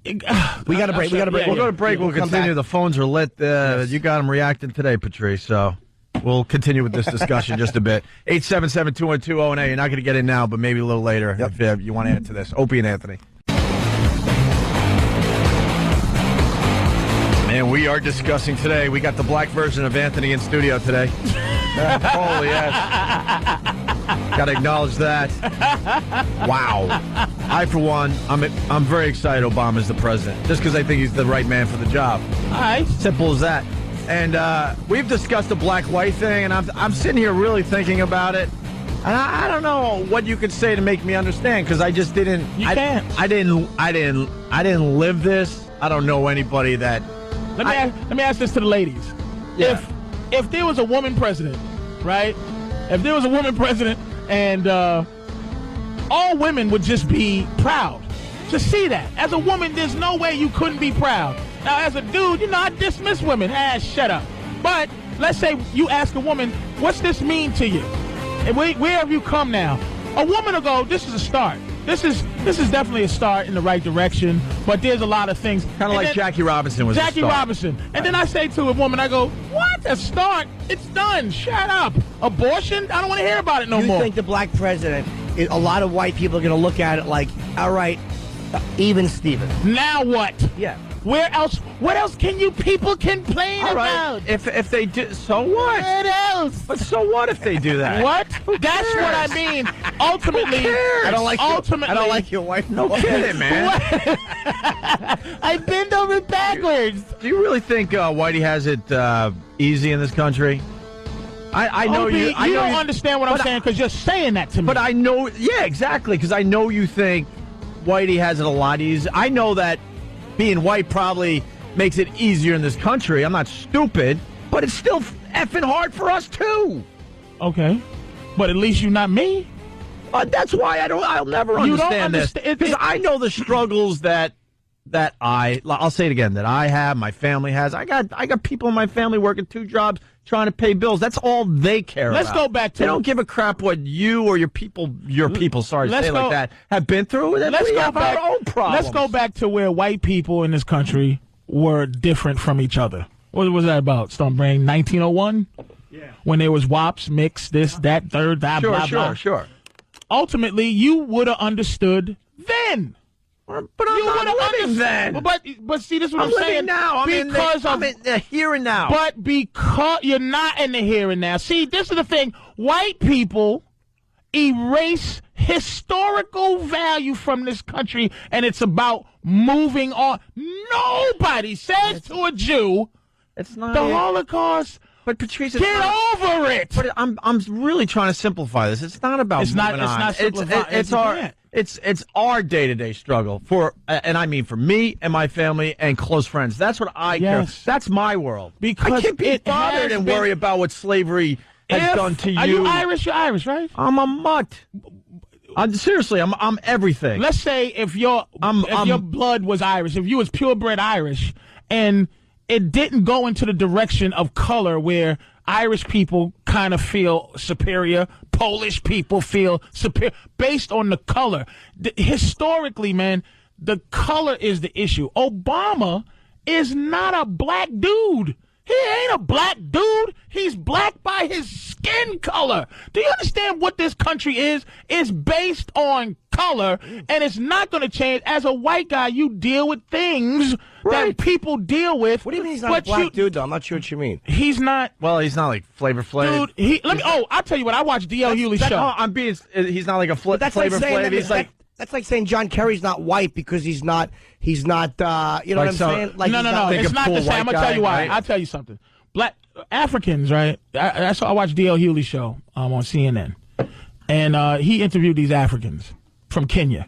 Speaker 3: We got a break.
Speaker 8: We'll go to break. We'll continue. The phones are lit. You got them reacting today, Patrice. So we'll continue with this discussion just a bit. 877-212-0-8. You're not going to get in now, but maybe a little later if you want to add to this. Opie and Anthony. Man, are discussing today. We got the black version of Anthony in studio today. Holy yes. Got to acknowledge that. Wow. I, for one, I'm very excited Obama's the president, just because I think he's the right man for the job.
Speaker 17: All right.
Speaker 8: Simple as that. And we've discussed the black-white thing, and I'm sitting here really thinking about it. And I don't know what you could say to make me understand, because I just didn't.
Speaker 17: You can't.
Speaker 8: I didn't live this. I don't know anybody that.
Speaker 17: Let me ask this to the ladies.
Speaker 8: Yeah.
Speaker 17: If there was a woman president, right? If there was a woman president, and all women would just be proud to see that. As a woman, there's no way you couldn't be proud. Now, as a dude, I dismiss women. Shut up. But let's say you ask a woman, what's this mean to you? And where have you come now? A woman will go, this is a start. This is definitely a start in the right direction, but there's a lot of things.
Speaker 8: Kind of like Jackie Robinson was
Speaker 17: Jackie Robinson. And then I say to a woman, I go, what? A start? It's done. Shut up. Abortion? I don't want to hear about it no more.
Speaker 3: You think the black president, a lot of white people are going to look at it like, all right, even Steven.
Speaker 17: Now what?
Speaker 3: Yeah.
Speaker 17: Where else? What else can you people complain about?
Speaker 8: If they do, so what?
Speaker 17: What else?
Speaker 8: But so what if they do that?
Speaker 17: What? That's what I mean. Ultimately,
Speaker 3: I don't like your wife.
Speaker 8: No kidding, man.
Speaker 17: I bend over backwards.
Speaker 8: Do you really think Whitey has it easy in this country? I know
Speaker 17: Opie,
Speaker 8: you. I know
Speaker 17: don't understand what I'm saying because you're saying that to me.
Speaker 8: But I know, yeah, exactly. Because I know you think Whitey has it a lot easier. I know that being white probably makes it easier in this country. I'm not stupid, but it's still effing hard for us too.
Speaker 17: Okay, but at least you're not me.
Speaker 8: That's why I'll never understand this, because I know the struggles that I'll say it again, that I have, my family has. I got people in my family working 2 jobs trying to pay bills. That's all they care about.
Speaker 17: Let's go back to.
Speaker 8: They don't give a crap what you or your people. Sorry to say it like that. Have been through.
Speaker 17: Let's go back.
Speaker 8: Our own problems.
Speaker 17: Let's go back to where white people in this country were different from each other. What was that about? Stonebrain, 1901. Yeah. When there was WAPs, mix, this, that, third, that, blah, blah.
Speaker 8: Sure.
Speaker 17: Ultimately, you would have understood then.
Speaker 8: But I'm not living then.
Speaker 17: But see, this is what I'm saying.
Speaker 8: Living now. I'm in the here and now.
Speaker 17: But because you're not in the here and now. See, this is the thing. White people erase historical value from this country, and it's about moving on. Nobody says to a Jew,
Speaker 8: it's not
Speaker 17: the Holocaust.
Speaker 8: But Patrice,
Speaker 17: get over it.
Speaker 8: But I'm really trying to simplify this. It's not about moving on.
Speaker 17: Not simplifying.
Speaker 8: It's our day-to-day struggle and I mean for me and my family and close friends. That's what I care. That's my world.
Speaker 17: Because
Speaker 8: I can't be bothered and worry about what slavery has done to you.
Speaker 17: Are you Irish? You're Irish, right?
Speaker 8: I'm a mutt. Seriously, I'm everything.
Speaker 17: Let's say if your blood was Irish, if you was purebred Irish, and it didn't go into the direction of color where Irish people kind of feel superior, Polish people feel superior, based on the color. Historically, man, the color is the issue. Obama is not a black dude. He ain't a black dude. He's black by his skin color. Do you understand what this country is? It's based on color, and it's not going to change. As a white guy, you deal with things that people deal with.
Speaker 3: What do you mean he's not a black dude, though? I'm not sure what you mean.
Speaker 17: He's not.
Speaker 8: Well, he's not like Flavor Flav.
Speaker 17: Dude, I'll tell you what. I watched D.L. Hewley's show.
Speaker 8: He's not like a Flavor Flav. He's like.
Speaker 3: That's like saying John Kerry's not white because he's not, you know what I'm saying? Like
Speaker 17: no. It's not the same. I'm going to tell you why.
Speaker 8: Right?
Speaker 17: I'll tell you something. Black Africans, right? I watched D.L. Hewley's show on CNN. And he interviewed these Africans from Kenya.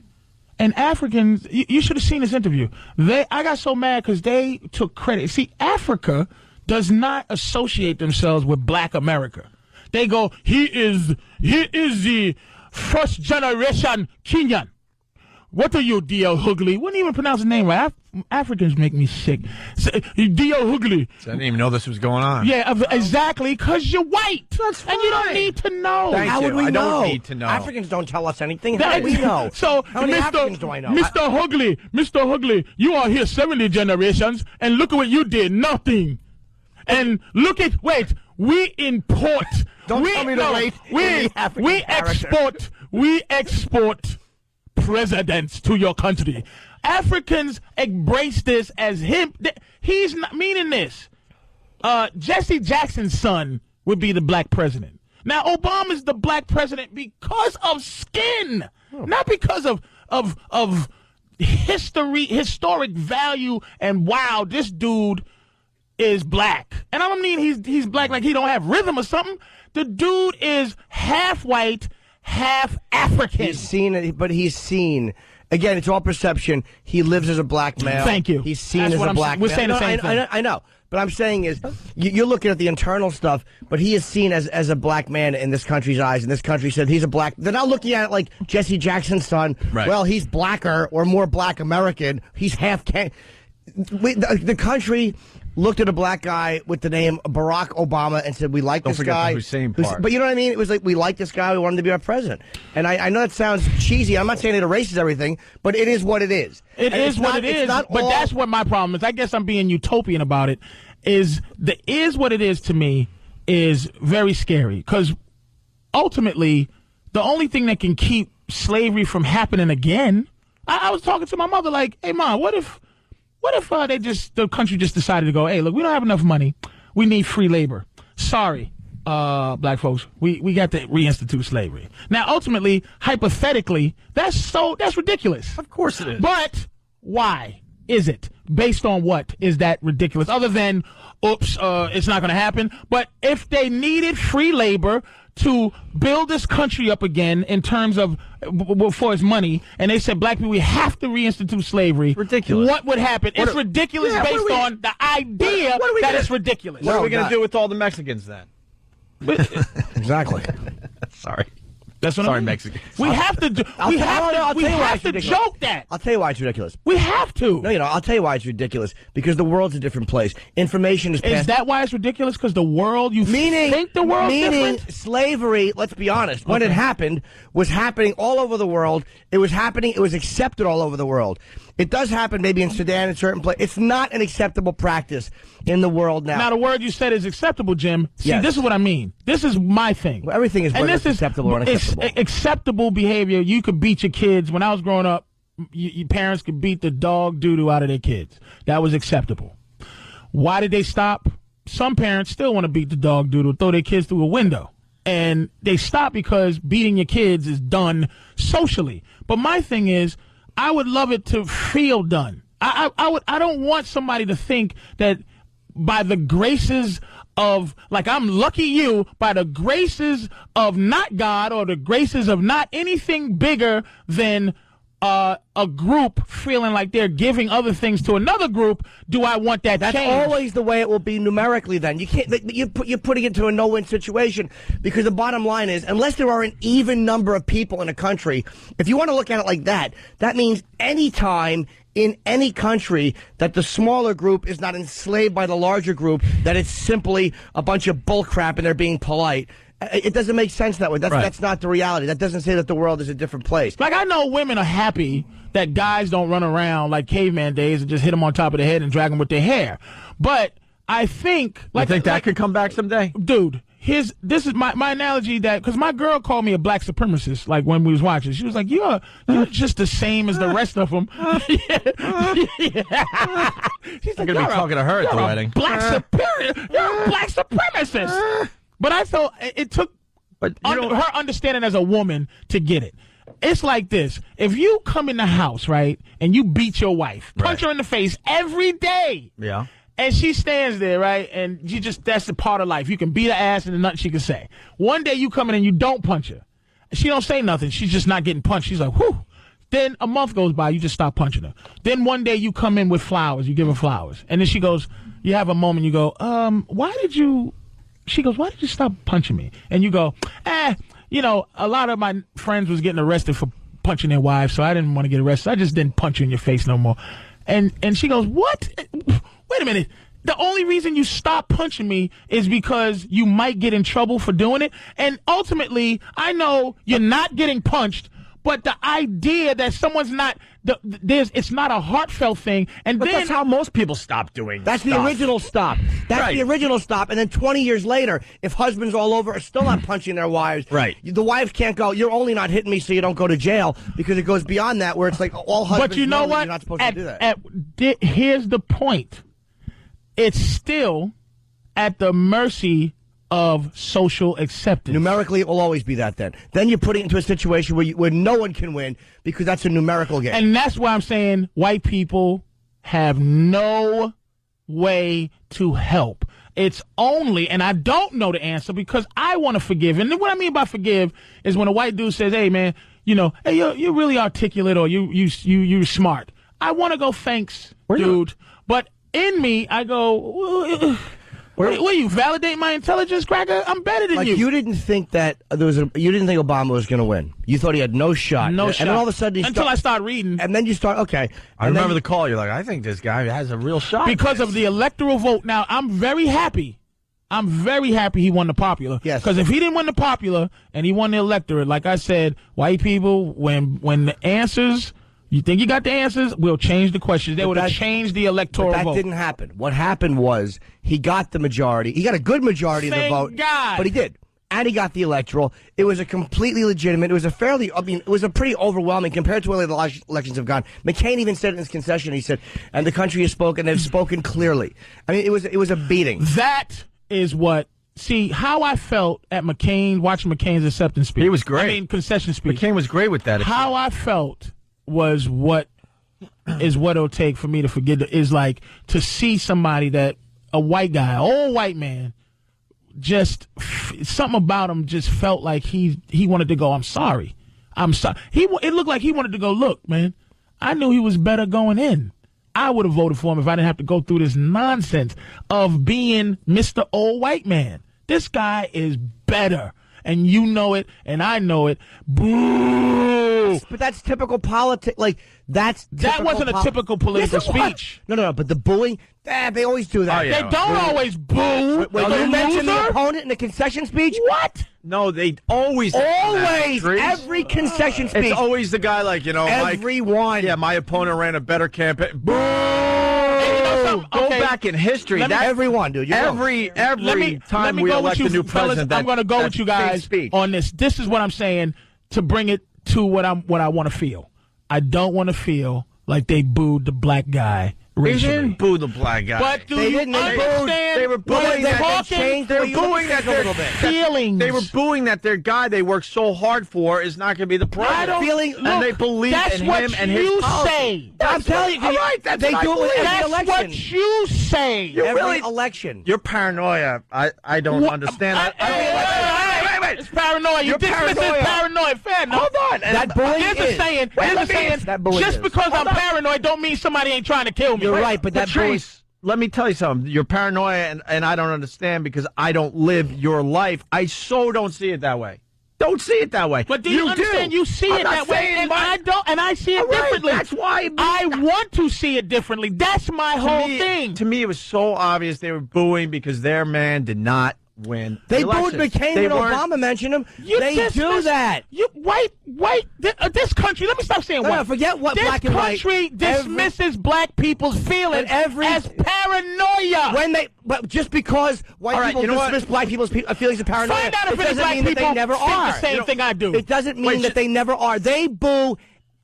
Speaker 17: And Africans, you should have seen this interview. I got so mad because they took credit. See, Africa does not associate themselves with black America. They go, he is the first generation Kenyan. What are you, D.L. Hughley? Wouldn't even pronounce his name right. Africans make me sick. D.L. Hughley.
Speaker 8: I didn't even know this was going on.
Speaker 17: Yeah, exactly, because you're white.
Speaker 3: That's fine.
Speaker 17: And you don't need to know.
Speaker 3: How would we know?
Speaker 8: I don't need to know.
Speaker 3: Africans don't tell us anything. How do we know?
Speaker 17: So,
Speaker 3: how many Africans do I know?
Speaker 17: Mr. Hughley, you are here 70 generations, and look at what you did. Nothing. And look at, we import.
Speaker 3: Don't tell me to wait.
Speaker 17: We export presidents to your country. Africans embrace this as him. He's not meaning this. Jesse Jackson's son would be the black president. Now, Obama's the black president because of skin, not because of historic value and wow, this dude is black. And I don't mean he's black like he don't have rhythm or something. The dude is half white, half African.
Speaker 3: He's seen, but he's seen. Again, it's all perception. He lives as a black male.
Speaker 17: Thank you.
Speaker 3: He's seen
Speaker 17: That's
Speaker 3: as
Speaker 17: what
Speaker 3: a
Speaker 17: I'm
Speaker 3: black
Speaker 17: saying. We're
Speaker 3: male.
Speaker 17: saying the same thing.
Speaker 3: I know. But I'm saying is, you're looking at the internal stuff, but he is seen as a black man in this country's eyes, and this country said he's a black. They're not looking at it like Jesse Jackson's son.
Speaker 8: Right.
Speaker 3: Well, he's blacker or more black American. He's half. The country looked at a black guy with the name Barack Obama and said, we like
Speaker 8: Don't
Speaker 3: this
Speaker 8: forget
Speaker 3: guy.
Speaker 8: the Hussein part.
Speaker 3: But you know what I mean? It was like, we like this guy. We want him to be our president. And I know that sounds cheesy. I'm not saying it erases everything, but it is what it is.
Speaker 17: It is what it is. But that's what my problem is. I guess I'm being utopian about it. Is what it is to me is very scary. Because ultimately, the only thing that can keep slavery from happening again, I was talking to my mother like, hey, Mom, what if the country just decided to go, hey, look, we don't have enough money. We need free labor. Sorry, black folks, we got to reinstitute slavery. Now, ultimately, hypothetically, that's ridiculous.
Speaker 8: Of course it is.
Speaker 17: But why is it? Based on what is that ridiculous? Other than, oops, it's not going to happen. But if they needed free labor to build this country up again in terms of for its money, and they said, black people, we have to reinstitute slavery.
Speaker 8: Ridiculous.
Speaker 17: What would happen? It's ridiculous based on the idea that it's ridiculous.
Speaker 8: What are we going to do with all the Mexicans then?
Speaker 3: Exactly.
Speaker 8: Sorry.
Speaker 17: That's what
Speaker 8: Sorry,
Speaker 17: I mean.
Speaker 8: Mexicans.
Speaker 17: We have to joke that.
Speaker 3: I'll tell you why it's ridiculous.
Speaker 17: We have to.
Speaker 3: No, I'll tell you why it's ridiculous. Because the world's a different place. Information is passed.
Speaker 17: Is that why it's ridiculous? Because the world, think the world's different?
Speaker 3: Slavery, let's be honest, when it happened, was happening all over the world. It was happening, it was accepted all over the world. It does happen maybe in Sudan in certain places. It's not an acceptable practice in the world now.
Speaker 17: Now, the word you said is acceptable, Jim. See,
Speaker 3: Yes.
Speaker 17: This is what I mean. This is my thing.
Speaker 3: Well, everything is whether it's acceptable or unacceptable.
Speaker 17: It's acceptable behavior. You could beat your kids. When I was growing up, your parents could beat the dog doo-doo out of their kids. That was acceptable. Why did they stop? Some parents still want to beat the dog doo-doo, throw their kids through a window. And they stop because beating your kids is done socially. But my thing is, I would love it to feel done. I don't want somebody to think that by the graces of, like, I'm lucky you, by the graces of not God or the graces of not anything bigger than a group feeling like they're giving other things to another group, do I want that
Speaker 3: That's
Speaker 17: change?
Speaker 3: always the way it will be numerically then. You can't, you're putting it to a no-win situation because the bottom line is, unless there are an even number of people in a country, if you want to look at it like that, that means any time in any country that the smaller group is not enslaved by the larger group, that it's simply a bunch of bullcrap and they're being polite. It doesn't make sense that way. That's not the reality. That doesn't say that the world is a different place.
Speaker 17: Like, I know women are happy that guys don't run around like caveman days and just hit them on top of the head and drag them with their hair. But I think...
Speaker 8: I think that could come back someday?
Speaker 17: Dude, this is my analogy that... Because my girl called me a black supremacist, like, when we was watching. She was like, you're just the same as the rest of them. She's
Speaker 8: I'm going to be talking to her at the wedding.
Speaker 17: Black superior. You're a black supremacist. But I felt it took her understanding as a woman to get it. It's like this. If you come in the house, right, and you beat your wife, punch her in the face every day.
Speaker 8: Yeah.
Speaker 17: And she stands there, right, and that's the part of life. You can beat her ass and there's nothing she can say. One day you come in and you don't punch her. She don't say nothing. She's just not getting punched. She's like, whew. Then a month goes by, you just stop punching her. Then one day you come in with flowers. You give her flowers. And then she goes, you have a moment, you go, She goes, why did you stop punching me? And you go, a lot of my friends was getting arrested for punching their wives, so I didn't want to get arrested. I just didn't punch you in your face no more. And she goes, what? Wait a minute. The only reason you stop punching me is because you might get in trouble for doing it. And ultimately, I know you're not getting punched, But the idea that someone's not it's not a heartfelt thing, and
Speaker 8: But
Speaker 17: then
Speaker 8: that's how most people stop doing.
Speaker 3: That's the
Speaker 8: stuff.
Speaker 3: original stop. That's
Speaker 8: Right.
Speaker 3: the original stop. And then 20 years later, if husbands all over are still not punching their wives,
Speaker 8: Right.
Speaker 3: the wife can't go, you're only not hitting me so you don't go to jail, because it goes beyond that where it's like all husbands
Speaker 17: but you know
Speaker 3: that
Speaker 17: what?
Speaker 3: You're not supposed to do that.
Speaker 17: Here's the point. It's still at the mercy of social acceptance.
Speaker 3: Numerically, it will always be that then. Then you put it into a situation where no one can win because that's a numerical game.
Speaker 17: And that's why I'm saying white people have no way to help. It's only, and I don't know the answer because I want to forgive. And what I mean by forgive is when a white dude says, "Hey man, hey, you're really articulate or you're smart." I want to go, "Thanks, dude." But in me, I go, Will you validate my intelligence, Cracker? I'm better than
Speaker 3: like you didn't think that you didn't think Obama was going to win. You thought he had no shot.
Speaker 17: No
Speaker 3: and
Speaker 17: shot.
Speaker 3: then all of a sudden
Speaker 17: I start reading.
Speaker 3: And then you start, okay.
Speaker 8: I remember the call. You're like, I think this guy has a real shot.
Speaker 17: Because of the electoral vote. Now, I'm very happy. I'm very happy he won the popular.
Speaker 3: Yes.
Speaker 17: Because if he didn't win the popular and he won the electorate, like I said, white people, when the answers... You think you got the answers? We'll change the questions. They would have changed the electoral
Speaker 3: vote. But that
Speaker 17: vote.
Speaker 3: didn't happen. What happened was he got the majority. He got a good majority of the vote.
Speaker 17: Thank God.
Speaker 3: But he did. And he got the electoral. It was a completely legitimate. It was it was a pretty overwhelming compared to where the last elections have gone. McCain even said in his concession, he said, and the country has spoken, they've spoken clearly. I mean, it was a beating.
Speaker 17: That is what... See, how I felt at McCain, watching McCain's acceptance speech.
Speaker 8: He was great.
Speaker 17: I mean, concession speech.
Speaker 8: McCain was great with that.
Speaker 17: How I felt was what it'll take for me to forget is like to see somebody that a white guy, old white man, just something about him just felt like he wanted to go, I'm sorry. It looked like he wanted to go, look, man, I knew he was better going in. I would have voted for him if I didn't have to go through this nonsense of being Mr. Old White Man. This guy is better. And you know it, and I know it. Boo!
Speaker 3: But that's typical politics. Like, that
Speaker 17: wasn't a typical political speech.
Speaker 3: No. But the booing, they always do that.
Speaker 8: Oh, yeah.
Speaker 17: They don't always boo.
Speaker 3: When you mention the opponent in the concession speech?
Speaker 17: What?
Speaker 8: No, they always.
Speaker 3: Every concession speech.
Speaker 8: It's always the guy like,
Speaker 3: everyone.
Speaker 8: Yeah, my opponent ran a better campaign. Boo! Go
Speaker 17: Okay.
Speaker 8: back in history.
Speaker 3: That's everyone, dude.
Speaker 8: Every time we elect a new president,
Speaker 17: I'm going to go with you guys on this. This is what I'm saying to bring it to what I want to feel. I don't want to feel like they booed the black guy
Speaker 8: They
Speaker 17: racially.
Speaker 8: didn't boo the black guy.
Speaker 17: But do
Speaker 3: They
Speaker 17: you
Speaker 3: didn't. They
Speaker 17: understand?
Speaker 8: They were booing that.
Speaker 3: They were booing that.
Speaker 17: Feelings.
Speaker 8: They were booing that their guy they worked so hard for is not going to be the president. And they believe in him and his policy.
Speaker 3: I'm telling you.
Speaker 8: All right, that's
Speaker 3: they
Speaker 8: what
Speaker 3: do
Speaker 8: I
Speaker 3: it with
Speaker 8: believe.
Speaker 3: every
Speaker 17: That's
Speaker 3: election.
Speaker 17: what you say.
Speaker 3: Every election.
Speaker 8: Your paranoia, I don't understand that. Wait.
Speaker 17: It's paranoia. You dismiss it paranoia. Fair enough.
Speaker 8: Hold on.
Speaker 3: That bullying
Speaker 17: Here's the saying.
Speaker 3: That bullying
Speaker 17: Just
Speaker 3: is.
Speaker 17: because I'm paranoid don't mean somebody ain't trying to kill me.
Speaker 3: You're right, but that bullying.
Speaker 8: Patrice, let me tell you something. You're paranoia, and I don't understand because I don't live your life. I so don't see it that way. Don't see it that way.
Speaker 17: But do you understand? You see it that way, and I don't, and I see it differently.
Speaker 8: That's why
Speaker 17: I want to see it differently. That's my whole thing.
Speaker 8: To me, it was so obvious they were booing because their man did not win.
Speaker 3: They
Speaker 8: the
Speaker 3: booed
Speaker 8: elections.
Speaker 3: McCain
Speaker 8: They
Speaker 3: when
Speaker 8: weren't-
Speaker 3: Obama mentioned him.
Speaker 17: You
Speaker 3: They
Speaker 17: dismiss-
Speaker 3: do that.
Speaker 17: You this country. Let me stop saying
Speaker 3: No,
Speaker 17: white.
Speaker 3: no, forget what
Speaker 17: this
Speaker 3: black and white.
Speaker 17: country dismisses black people's feelings as paranoia.
Speaker 3: But just because white
Speaker 8: All right,
Speaker 3: people
Speaker 8: you know
Speaker 3: dismiss black people's feelings of paranoia,
Speaker 17: Find out if
Speaker 3: it
Speaker 17: any
Speaker 3: doesn't
Speaker 17: black
Speaker 3: mean that
Speaker 17: people
Speaker 3: they never
Speaker 17: think
Speaker 3: are.
Speaker 17: the same thing I do.
Speaker 3: It doesn't mean that they never are. They boo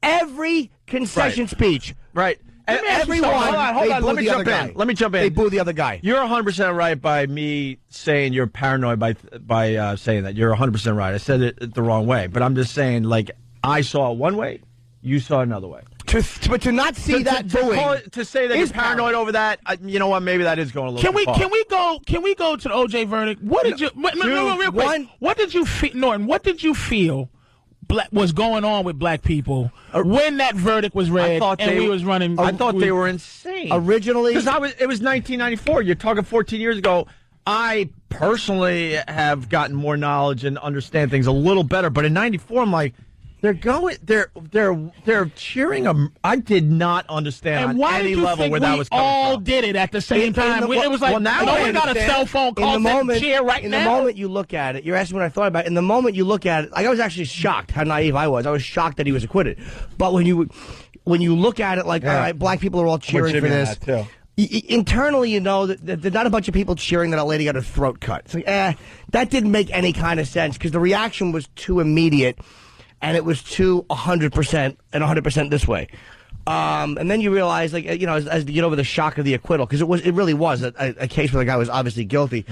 Speaker 3: every concession speech.
Speaker 8: Right.
Speaker 3: Let me ask you
Speaker 8: Everyone,
Speaker 3: something.
Speaker 8: hold
Speaker 3: They
Speaker 8: on.
Speaker 3: boo
Speaker 8: Let me
Speaker 3: the
Speaker 8: jump
Speaker 3: other guy.
Speaker 8: in. Let me jump in.
Speaker 3: They boo the other guy.
Speaker 8: You're 100% right by me saying you're paranoid by saying that. You're 100% right. I said it the wrong way, but I'm just saying like I saw it one way, you saw it another way.
Speaker 3: But to not see that booing,
Speaker 8: to say that you're paranoid over that, you know what? Maybe that is going a little. too far.
Speaker 17: Can we go to the OJ verdict? What did you? No, real quick. What did you feel, Norton? What did you feel? Was going on with black people when that verdict was read and we was running.
Speaker 8: I thought they were insane
Speaker 3: originally
Speaker 8: because it was 1994. You're talking 14 years ago. I personally have gotten more knowledge and understand things a little better, but in '94, I'm like, They're cheering them. I did not understand
Speaker 17: And why
Speaker 8: on any
Speaker 17: did you
Speaker 8: level
Speaker 17: think
Speaker 8: where that
Speaker 17: we
Speaker 8: was coming
Speaker 17: all
Speaker 8: from.
Speaker 17: did it at the same time? It was like,
Speaker 8: now
Speaker 17: no
Speaker 8: I
Speaker 17: one got a
Speaker 8: understand.
Speaker 17: cell phone call to cheer right
Speaker 3: in
Speaker 17: now.
Speaker 3: the moment you look at it, you're asking what I thought about it. In the moment you look at it, like I was actually shocked how naive I was. I was shocked that he was acquitted. But when you look at it, like, all right, black people are all cheering for this. Internally, you know that there's not a bunch of people cheering that a lady got her throat cut. It's like, that didn't make any kind of sense because the reaction was too immediate, and it was too 100% and 100% this way. And then you realize, like, you know, as you get over the shock of the acquittal, because it really was a case where the guy was obviously guilty.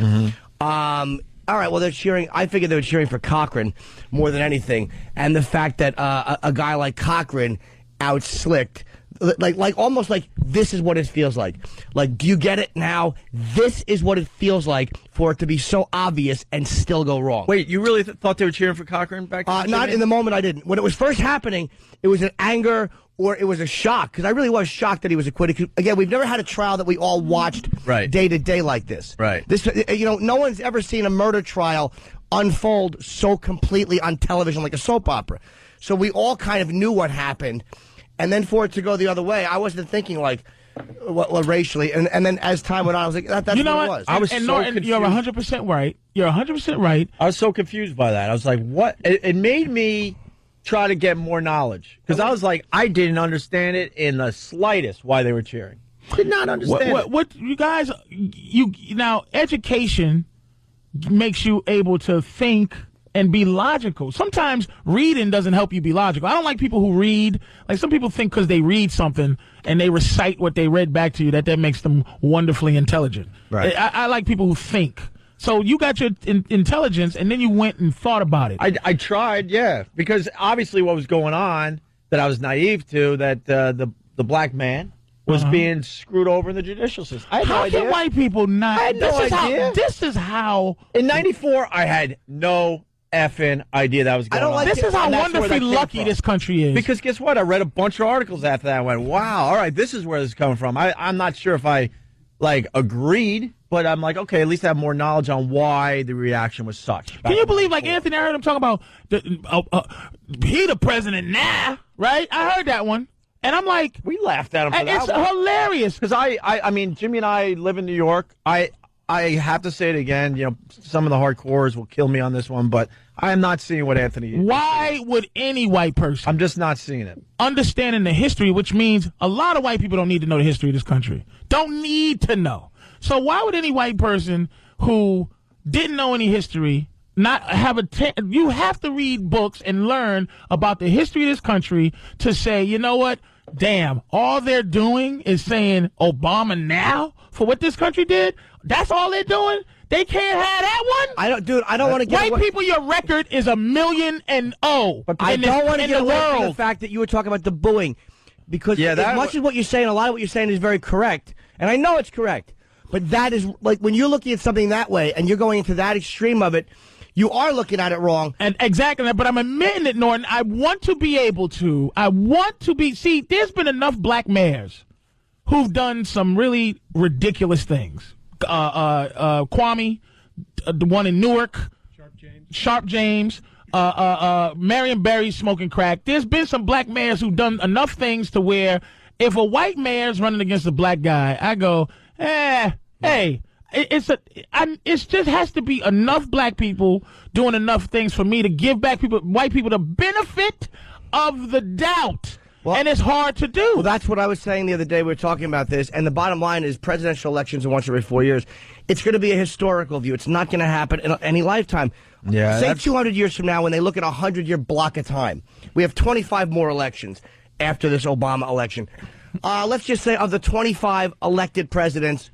Speaker 3: All right, well, they're cheering. I figured they were cheering for Cochran more than anything, and the fact that a guy like Cochran outslicked. Like almost like this is what it feels like. Like, do you get it now? This is what it feels like for it to be so obvious and still go wrong.
Speaker 8: Wait, you really thought they were cheering for Cochran back then?
Speaker 3: Not in the moment, I didn't. When it was first happening, it was an anger or it was a shock, because I really was shocked that he was acquitted. 'Cause, again, we've never had a trial that we all watched day to day like this.
Speaker 8: Right.
Speaker 3: This, you know, no one's ever seen a murder trial unfold so completely on television like a soap opera. So we all kind of knew what happened. And then for it to go the other way, I wasn't thinking like, well, racially. And then as time went on, I was like, that's
Speaker 17: you know
Speaker 3: what it
Speaker 17: what?
Speaker 3: was.
Speaker 8: I was
Speaker 17: and
Speaker 8: so confused.
Speaker 17: You're 100% right. You're 100% right.
Speaker 8: I was so confused by that. I was like, what? It made me try to get more knowledge. Because I was like, I didn't understand it in the slightest why they were cheering. Did not understand it.
Speaker 17: What you guys, now, education makes you able to think and be logical. Sometimes reading doesn't help you be logical. I don't like people who read. Like, some people think because they read something and they recite what they read back to you that makes them wonderfully intelligent.
Speaker 8: Right.
Speaker 17: I like people who think. So you got your intelligence, and then you went and thought about it.
Speaker 8: I tried, yeah, because obviously what was going on that I was naive to, that the black man was being screwed over in the judicial system. I had no idea.
Speaker 17: How can white people not?
Speaker 8: I had no idea.
Speaker 17: This is how.
Speaker 8: In '94, I had no effing idea that was going on.
Speaker 17: This is how wonderfully lucky this country is.
Speaker 8: Because guess what? I read a bunch of articles after that. I went, wow, all right, this is where this is coming from. I'm not sure if I, agreed, but I'm like, okay, at least I have more knowledge on why the reaction was such.
Speaker 17: Can you believe, Anthony, I heard him talk about, he the president now, right? I heard that one. And I'm like...
Speaker 8: We laughed at him for that
Speaker 17: one. It's hilarious.
Speaker 8: Because I mean, Jimmy and I live in New York. I have to say it again. You know, some of the hardcores will kill me on this one, but I am not seeing what Anthony is.
Speaker 17: Why would any white person...
Speaker 8: I'm just not seeing it.
Speaker 17: Understanding the history, which means a lot of white people don't need to know the history of this country. Don't need to know. So why would any white person who didn't know any history not have you have to read books and learn about the history of this country to say, you know what? Damn, all they're doing is saying Obama now for what this country did. That's all they're doing. They can't have that one.
Speaker 3: I don't want to get
Speaker 17: white people. Your record is 1,000,000.
Speaker 3: But I don't want to get away from the fact that you were talking about the booing, because as much as what you're saying, a lot of what you're saying is very correct, and I know it's correct. But that is like when you're looking at something that way and you're going into that extreme of it, you are looking at it wrong.
Speaker 17: And exactly, but I'm admitting it, Norton. I want to be able to. See, there's been enough black mayors who've done some really ridiculous things. Kwame, the one in Newark, Sharp James, Marion Barry smoking crack. There's been some black mayors who've done enough things to where if a white mayor's running against a black guy, I go, hey, it just has to be enough black people doing enough things for me to give white people the benefit of the doubt. Well, and it's hard to do.
Speaker 3: Well, that's what I was saying the other day. We were talking about this, and the bottom line is presidential elections are once every 4 years. It's going to be a historical view. It's not going to happen in any lifetime.
Speaker 8: Yeah,
Speaker 3: say 200 years from now, when they look at a 100-year block of time, we have 25 more elections after this Obama election. Let's just say of the 25 elected presidents,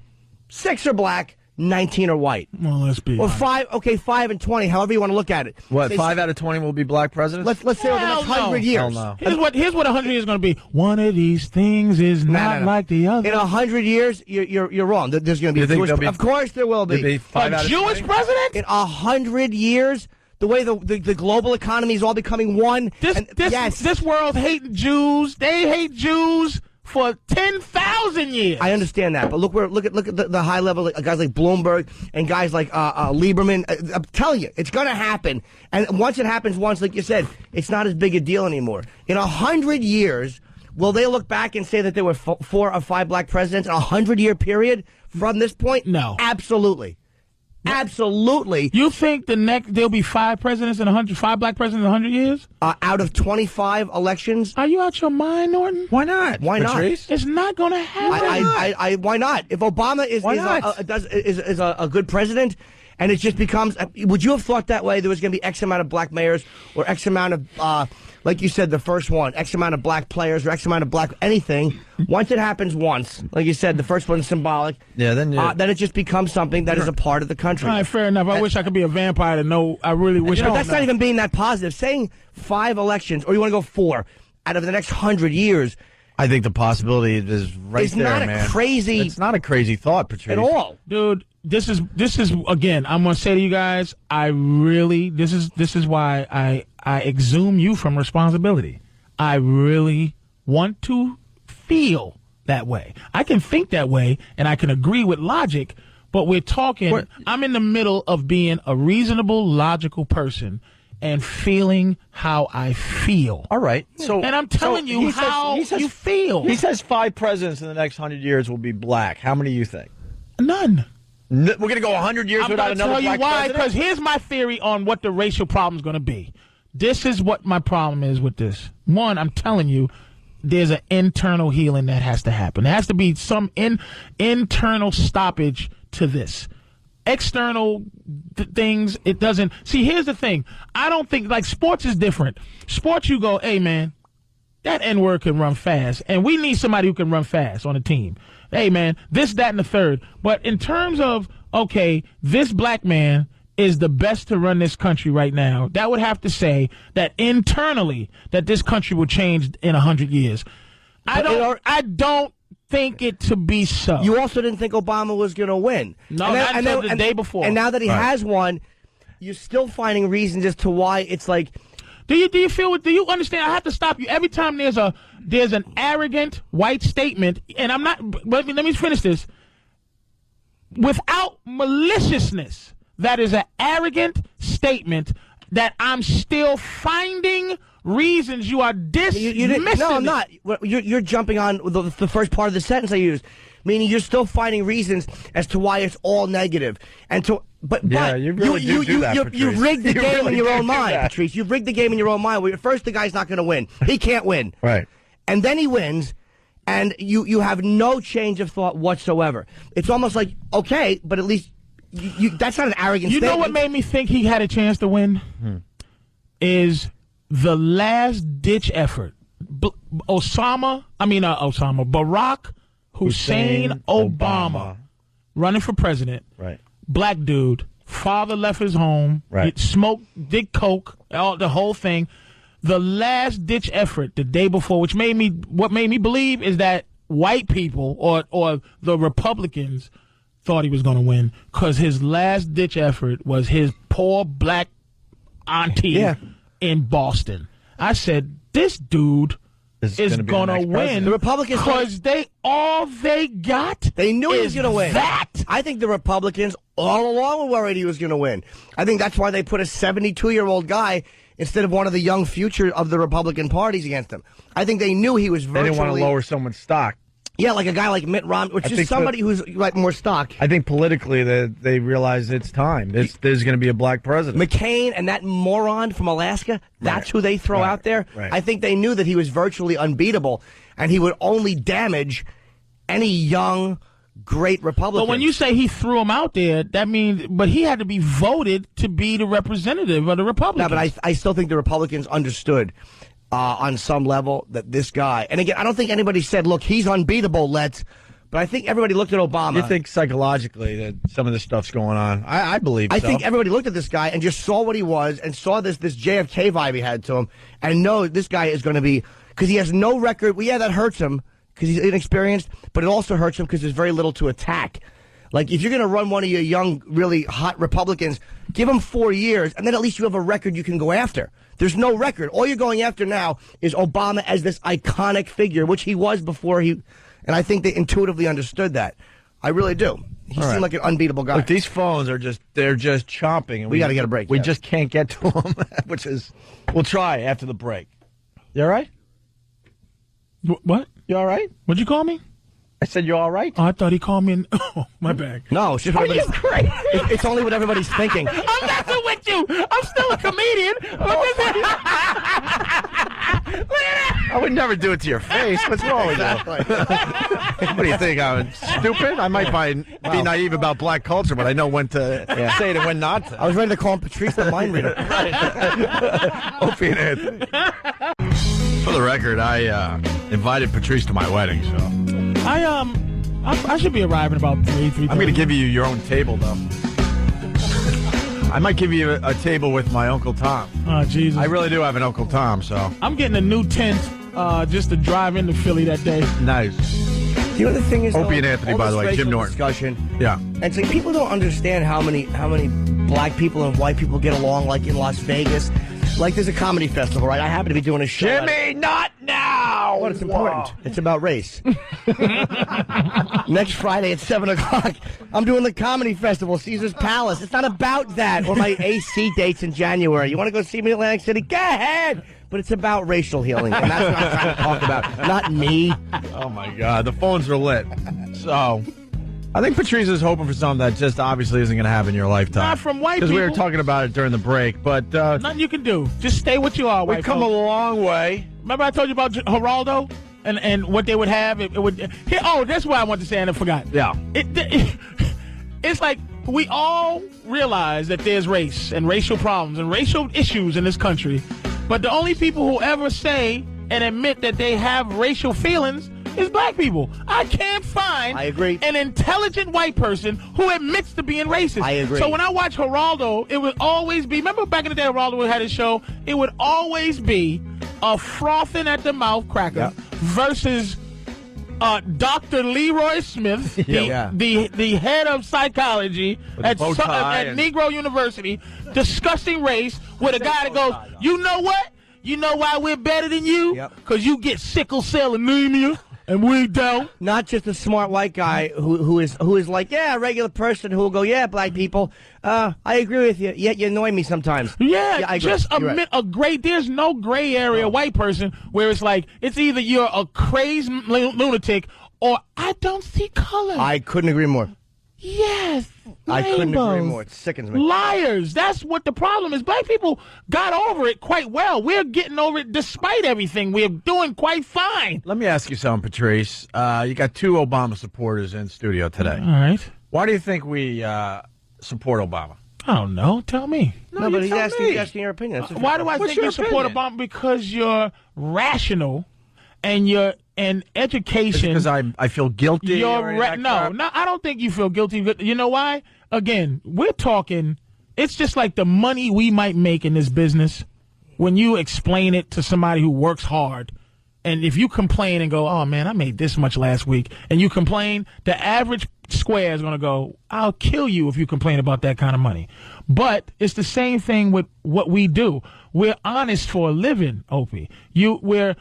Speaker 3: 6 are black, 19 are white.
Speaker 17: Well, let's be.
Speaker 3: Or 5 and 20, however you want to look at it.
Speaker 8: What, 5 out of 20 will be black presidents?
Speaker 3: Let's say over the next 100 years.
Speaker 8: No.
Speaker 17: Here's what 100 years is going to be. One of these things is not like the other.
Speaker 3: In 100 years, you're wrong. There's going to be a Jewish. Of course there will be.
Speaker 17: A Jewish president?
Speaker 3: In 100 years, the way the global economy is all becoming one.
Speaker 17: This world hating Jews. They hate Jews for 10,000 years.
Speaker 3: I understand that, but look at the high level guys like Bloomberg and guys like Lieberman. I'm telling you, it's going to happen. And once it happens once, like you said, it's not as big a deal anymore. In 100 years, will they look back and say that there were 4 or 5 black presidents in a 100-year period from this point?
Speaker 17: No.
Speaker 3: Absolutely. Absolutely.
Speaker 17: You think there'll be 5 presidents in 5 black presidents in 100 years?
Speaker 3: Out of 25 elections?
Speaker 17: Are you out your mind, Norton?
Speaker 8: Why not?
Speaker 3: Why
Speaker 8: Patrice?
Speaker 3: not?
Speaker 17: It's not going to happen.
Speaker 3: Why not? If Obama is a good president, and it just becomes, would you have thought that way? There was going to be X amount of black mayors, or X amount of, like you said, the first one, X amount of black players, or X amount of black anything. Once it happens once, like you said, the first one's symbolic.
Speaker 8: Yeah, then
Speaker 3: it just becomes something that is a part of the country.
Speaker 17: All right, fair enough. I wish I could be a vampire to know. I really wish.
Speaker 3: But that's not even being that positive. Saying 5 elections, or you want to go 4 out of the next 100 years.
Speaker 8: I think the possibility is right
Speaker 3: it's
Speaker 8: there,
Speaker 3: not a
Speaker 8: man.
Speaker 3: crazy.
Speaker 8: It's not a crazy thought, Patrice.
Speaker 3: At all,
Speaker 17: dude. This is again. I'm gonna say to you guys. This is why I exhume you from responsibility. I really want to feel that way. I can think that way, and I can agree with logic. But we're talking. I'm in the middle of being a reasonable, logical person and feeling how I feel.
Speaker 8: All right.
Speaker 17: And I'm telling you how you feel.
Speaker 8: He says 5 presidents in the next 100 years will be black. How many do you think?
Speaker 17: None.
Speaker 8: We're going to go 100 years without another black president?
Speaker 17: I'll tell you why, because here's my theory on what the racial problem is going to be. This is what my problem is with this. One, I'm telling you, there's an internal healing that has to happen. There has to be some internal stoppage to this. External things, it doesn't. See, here's the thing. I don't think, like, sports is different. Sports, you go, hey, man, that N-word can run fast, and we need somebody who can run fast on the team. Hey, man, this, that, and the third. But in terms of, okay, this black man is the best to run this country right now, that would have to say that internally that this country will change in 100 years. I don't think it to be so.
Speaker 3: You also didn't think Obama was going to win.
Speaker 17: No, not until the day before.
Speaker 3: And now that he has won, you're still finding reasons as to why it's like.
Speaker 17: Do you understand? I have to stop you every time there's an arrogant white statement, and I'm not. Let me finish this. Without maliciousness, that is an arrogant statement that I'm still finding reasons you are dismissing.
Speaker 3: No, I'm not. You're jumping on the first part of the sentence I used, meaning you're still finding reasons as to why it's all negative. But
Speaker 8: you really do that, Patrice.
Speaker 3: You rigged the game
Speaker 8: really
Speaker 3: in your own mind,
Speaker 8: that.
Speaker 3: Patrice. You've rigged the game in your own mind. Where first the guy's not going to win. He can't win.
Speaker 8: Right.
Speaker 3: And then he wins, and you have no change of thought whatsoever. It's almost like, okay, but at least that's not an arrogant statement.
Speaker 17: You know what made me think he had a chance to win? Is the last-ditch effort. Barack Hussein Obama running for president.
Speaker 8: Right.
Speaker 17: Black dude. Father left his home.
Speaker 8: Right.
Speaker 17: Smoked, did coke, the whole thing. The last-ditch effort the day before, what made me believe is that white people or the Republicans thought he was going to win because his last-ditch effort was his poor black auntie in Boston. I said, this dude is going to win.
Speaker 3: The Republicans,
Speaker 17: because they got.
Speaker 3: They knew he was going to win.
Speaker 17: That
Speaker 3: I think the Republicans all along were worried he was going to win. I think that's why they put a 72-year-old guy instead of one of the young future of the Republican parties against him. I think they knew he was virtually.
Speaker 8: They didn't want to lower someone's stock.
Speaker 3: Yeah, like a guy like Mitt Romney, which is somebody who's like more stock.
Speaker 8: I think politically they realize it's time. There's going to be a black president.
Speaker 3: McCain and that moron from Alaska, that's who they throw out there.
Speaker 8: Right.
Speaker 3: I think they knew that he was virtually unbeatable, and he would only damage any young, great Republican.
Speaker 17: But when you say he threw him out there, that means, but he had to be voted to be the representative of the Republicans.
Speaker 3: No, but I still think the Republicans understood on some level that this guy, and again, I don't think anybody said, look, he's unbeatable, but I think everybody looked at Obama.
Speaker 8: You think psychologically that some of this stuff's going on? I believe so.
Speaker 3: I think everybody looked at this guy and just saw what he was and saw this JFK vibe he had to him and know this guy is going to be, because he has no record. Well, yeah, that hurts him because he's inexperienced, but it also hurts him because there's very little to attack. Like, if you're going to run one of your young, really hot Republicans, give them 4 years, and then at least you have a record you can go after. There's no record. All you're going after now is Obama as this iconic figure, which he was before he... And I think they intuitively understood that. I really do. He seemed like an unbeatable guy.
Speaker 8: Look, these phones are they're just chomping. And
Speaker 3: we got to get a break.
Speaker 8: We just can't get to them, which is... We'll try after the break. You all right?
Speaker 17: What?
Speaker 8: You all right?
Speaker 17: What'd you call me?
Speaker 8: I said, you all right?
Speaker 17: Oh, I thought he called me in... Oh, my bad.
Speaker 3: No, it's just
Speaker 17: Are you crazy?
Speaker 3: It's only what everybody's thinking.
Speaker 17: I'm messing with you. I'm still a comedian.
Speaker 8: I would never do it to your face. What's wrong with you? What do you think? I'm stupid? I might be naive about black culture, but I know when to say it and when not to.
Speaker 3: I was ready to call him Patrice the Mind Reader.
Speaker 8: Opie and Anthony. For the record, I invited Patrice to my wedding, so...
Speaker 17: I should be arriving about 3:30.
Speaker 8: I'm going to give you your own table, though. I might give you a table with my Uncle Tom.
Speaker 17: Oh, Jesus.
Speaker 8: I really do have an Uncle Tom, so.
Speaker 17: I'm getting a new tent just to drive into Philly that day.
Speaker 8: Nice.
Speaker 3: You know the thing is,
Speaker 8: Opie and Anthony, by the way, Jim Norton.
Speaker 3: Discussion.
Speaker 8: Yeah.
Speaker 3: And it's like people don't understand how many black people and white people get along, like in Las Vegas. Like there's a comedy festival, right? I happen to be doing a show.
Speaker 8: Jimmy, not now!
Speaker 3: Well, it's important. It's about race. Next Friday at 7 o'clock, I'm doing the comedy festival, Caesar's Palace. It's not about that or my AC dates in January. You want to go see me in Atlantic City? Go ahead! But it's about racial healing, and that's what I'm trying to talk about, not me.
Speaker 8: Oh, my God. The phones are lit. So... I think Patrice is hoping for something that just obviously isn't going to happen in your lifetime.
Speaker 17: Not from white people.
Speaker 8: Because we were talking about it during the break, but...
Speaker 17: nothing you can do. Just stay what you are, white
Speaker 8: We've come a long way.
Speaker 17: Remember I told you about Geraldo and what they would have? It would. That's what I wanted to say and I forgot.
Speaker 8: Yeah.
Speaker 17: It's like we all realize that there's race and racial problems and racial issues in this country, but the only people who ever say and admit that they have racial feelings is black people. I can't find an intelligent white person who admits to being racist.
Speaker 3: I agree.
Speaker 17: So when I watch Geraldo, it would always be, remember back in the day Geraldo had his show, it would always be a frothing at the mouth cracker versus Dr. Leroy Smith, the head of psychology at Negro University, discussing race with a guy that goes, you know what? You know why we're better than you? Because you get sickle cell anemia. And we don't.
Speaker 3: Not just a smart white guy who is like, a regular person who will go, black people. I agree with you. Yet you annoy me sometimes.
Speaker 17: Yeah,
Speaker 3: I agree.
Speaker 17: just admit there's no gray area white person where it's like, it's either you're a crazed lunatic or I don't see color.
Speaker 3: I couldn't agree more.
Speaker 17: Yes.
Speaker 3: I couldn't agree more. It sickens me.
Speaker 17: Liars. That's what the problem is. Black people got over it quite well. We're getting over it despite everything. We're doing quite fine.
Speaker 8: Let me ask you something, Patrice. You got 2 Obama supporters in studio today.
Speaker 17: All right.
Speaker 8: Why do you think we support Obama?
Speaker 17: I don't know. Tell me.
Speaker 3: No, but he's asking your opinion.
Speaker 17: Why do I think you support Obama? Because you're rational and education.
Speaker 8: Because I feel guilty.
Speaker 17: No, I don't think you feel guilty. You know why? Again, we're talking. It's just like the money we might make in this business when you explain it to somebody who works hard. And if you complain and go, oh, man, I made this much last week, and you complain, the average square is going to go, I'll kill you if you complain about that kind of money. But it's the same thing with what we do. We're honest for a living, Opie. We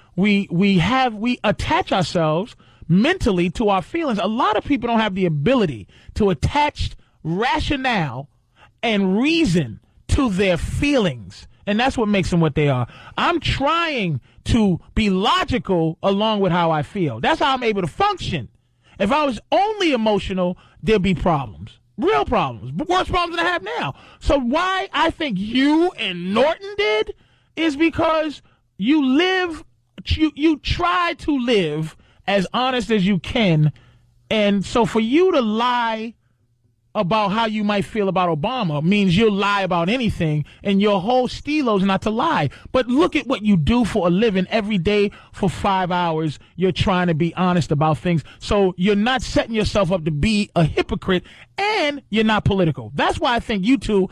Speaker 17: attach ourselves mentally to our feelings. A lot of people don't have the ability to attach rationale and reason to their feelings. And that's what makes them what they are. I'm trying to be logical along with how I feel. That's how I'm able to function. If I was only emotional, there'd be problems. Real problems. But worse problems than I have now. So why I think you and Norton did is because you try to live as honest as you can. And so for you to lie about how you might feel about Obama means you'll lie about anything, and your whole stilo is not to lie. But look at what you do for a living every day for 5 hours. You're trying to be honest about things. So you're not setting yourself up to be a hypocrite, and you're not political. That's why I think you two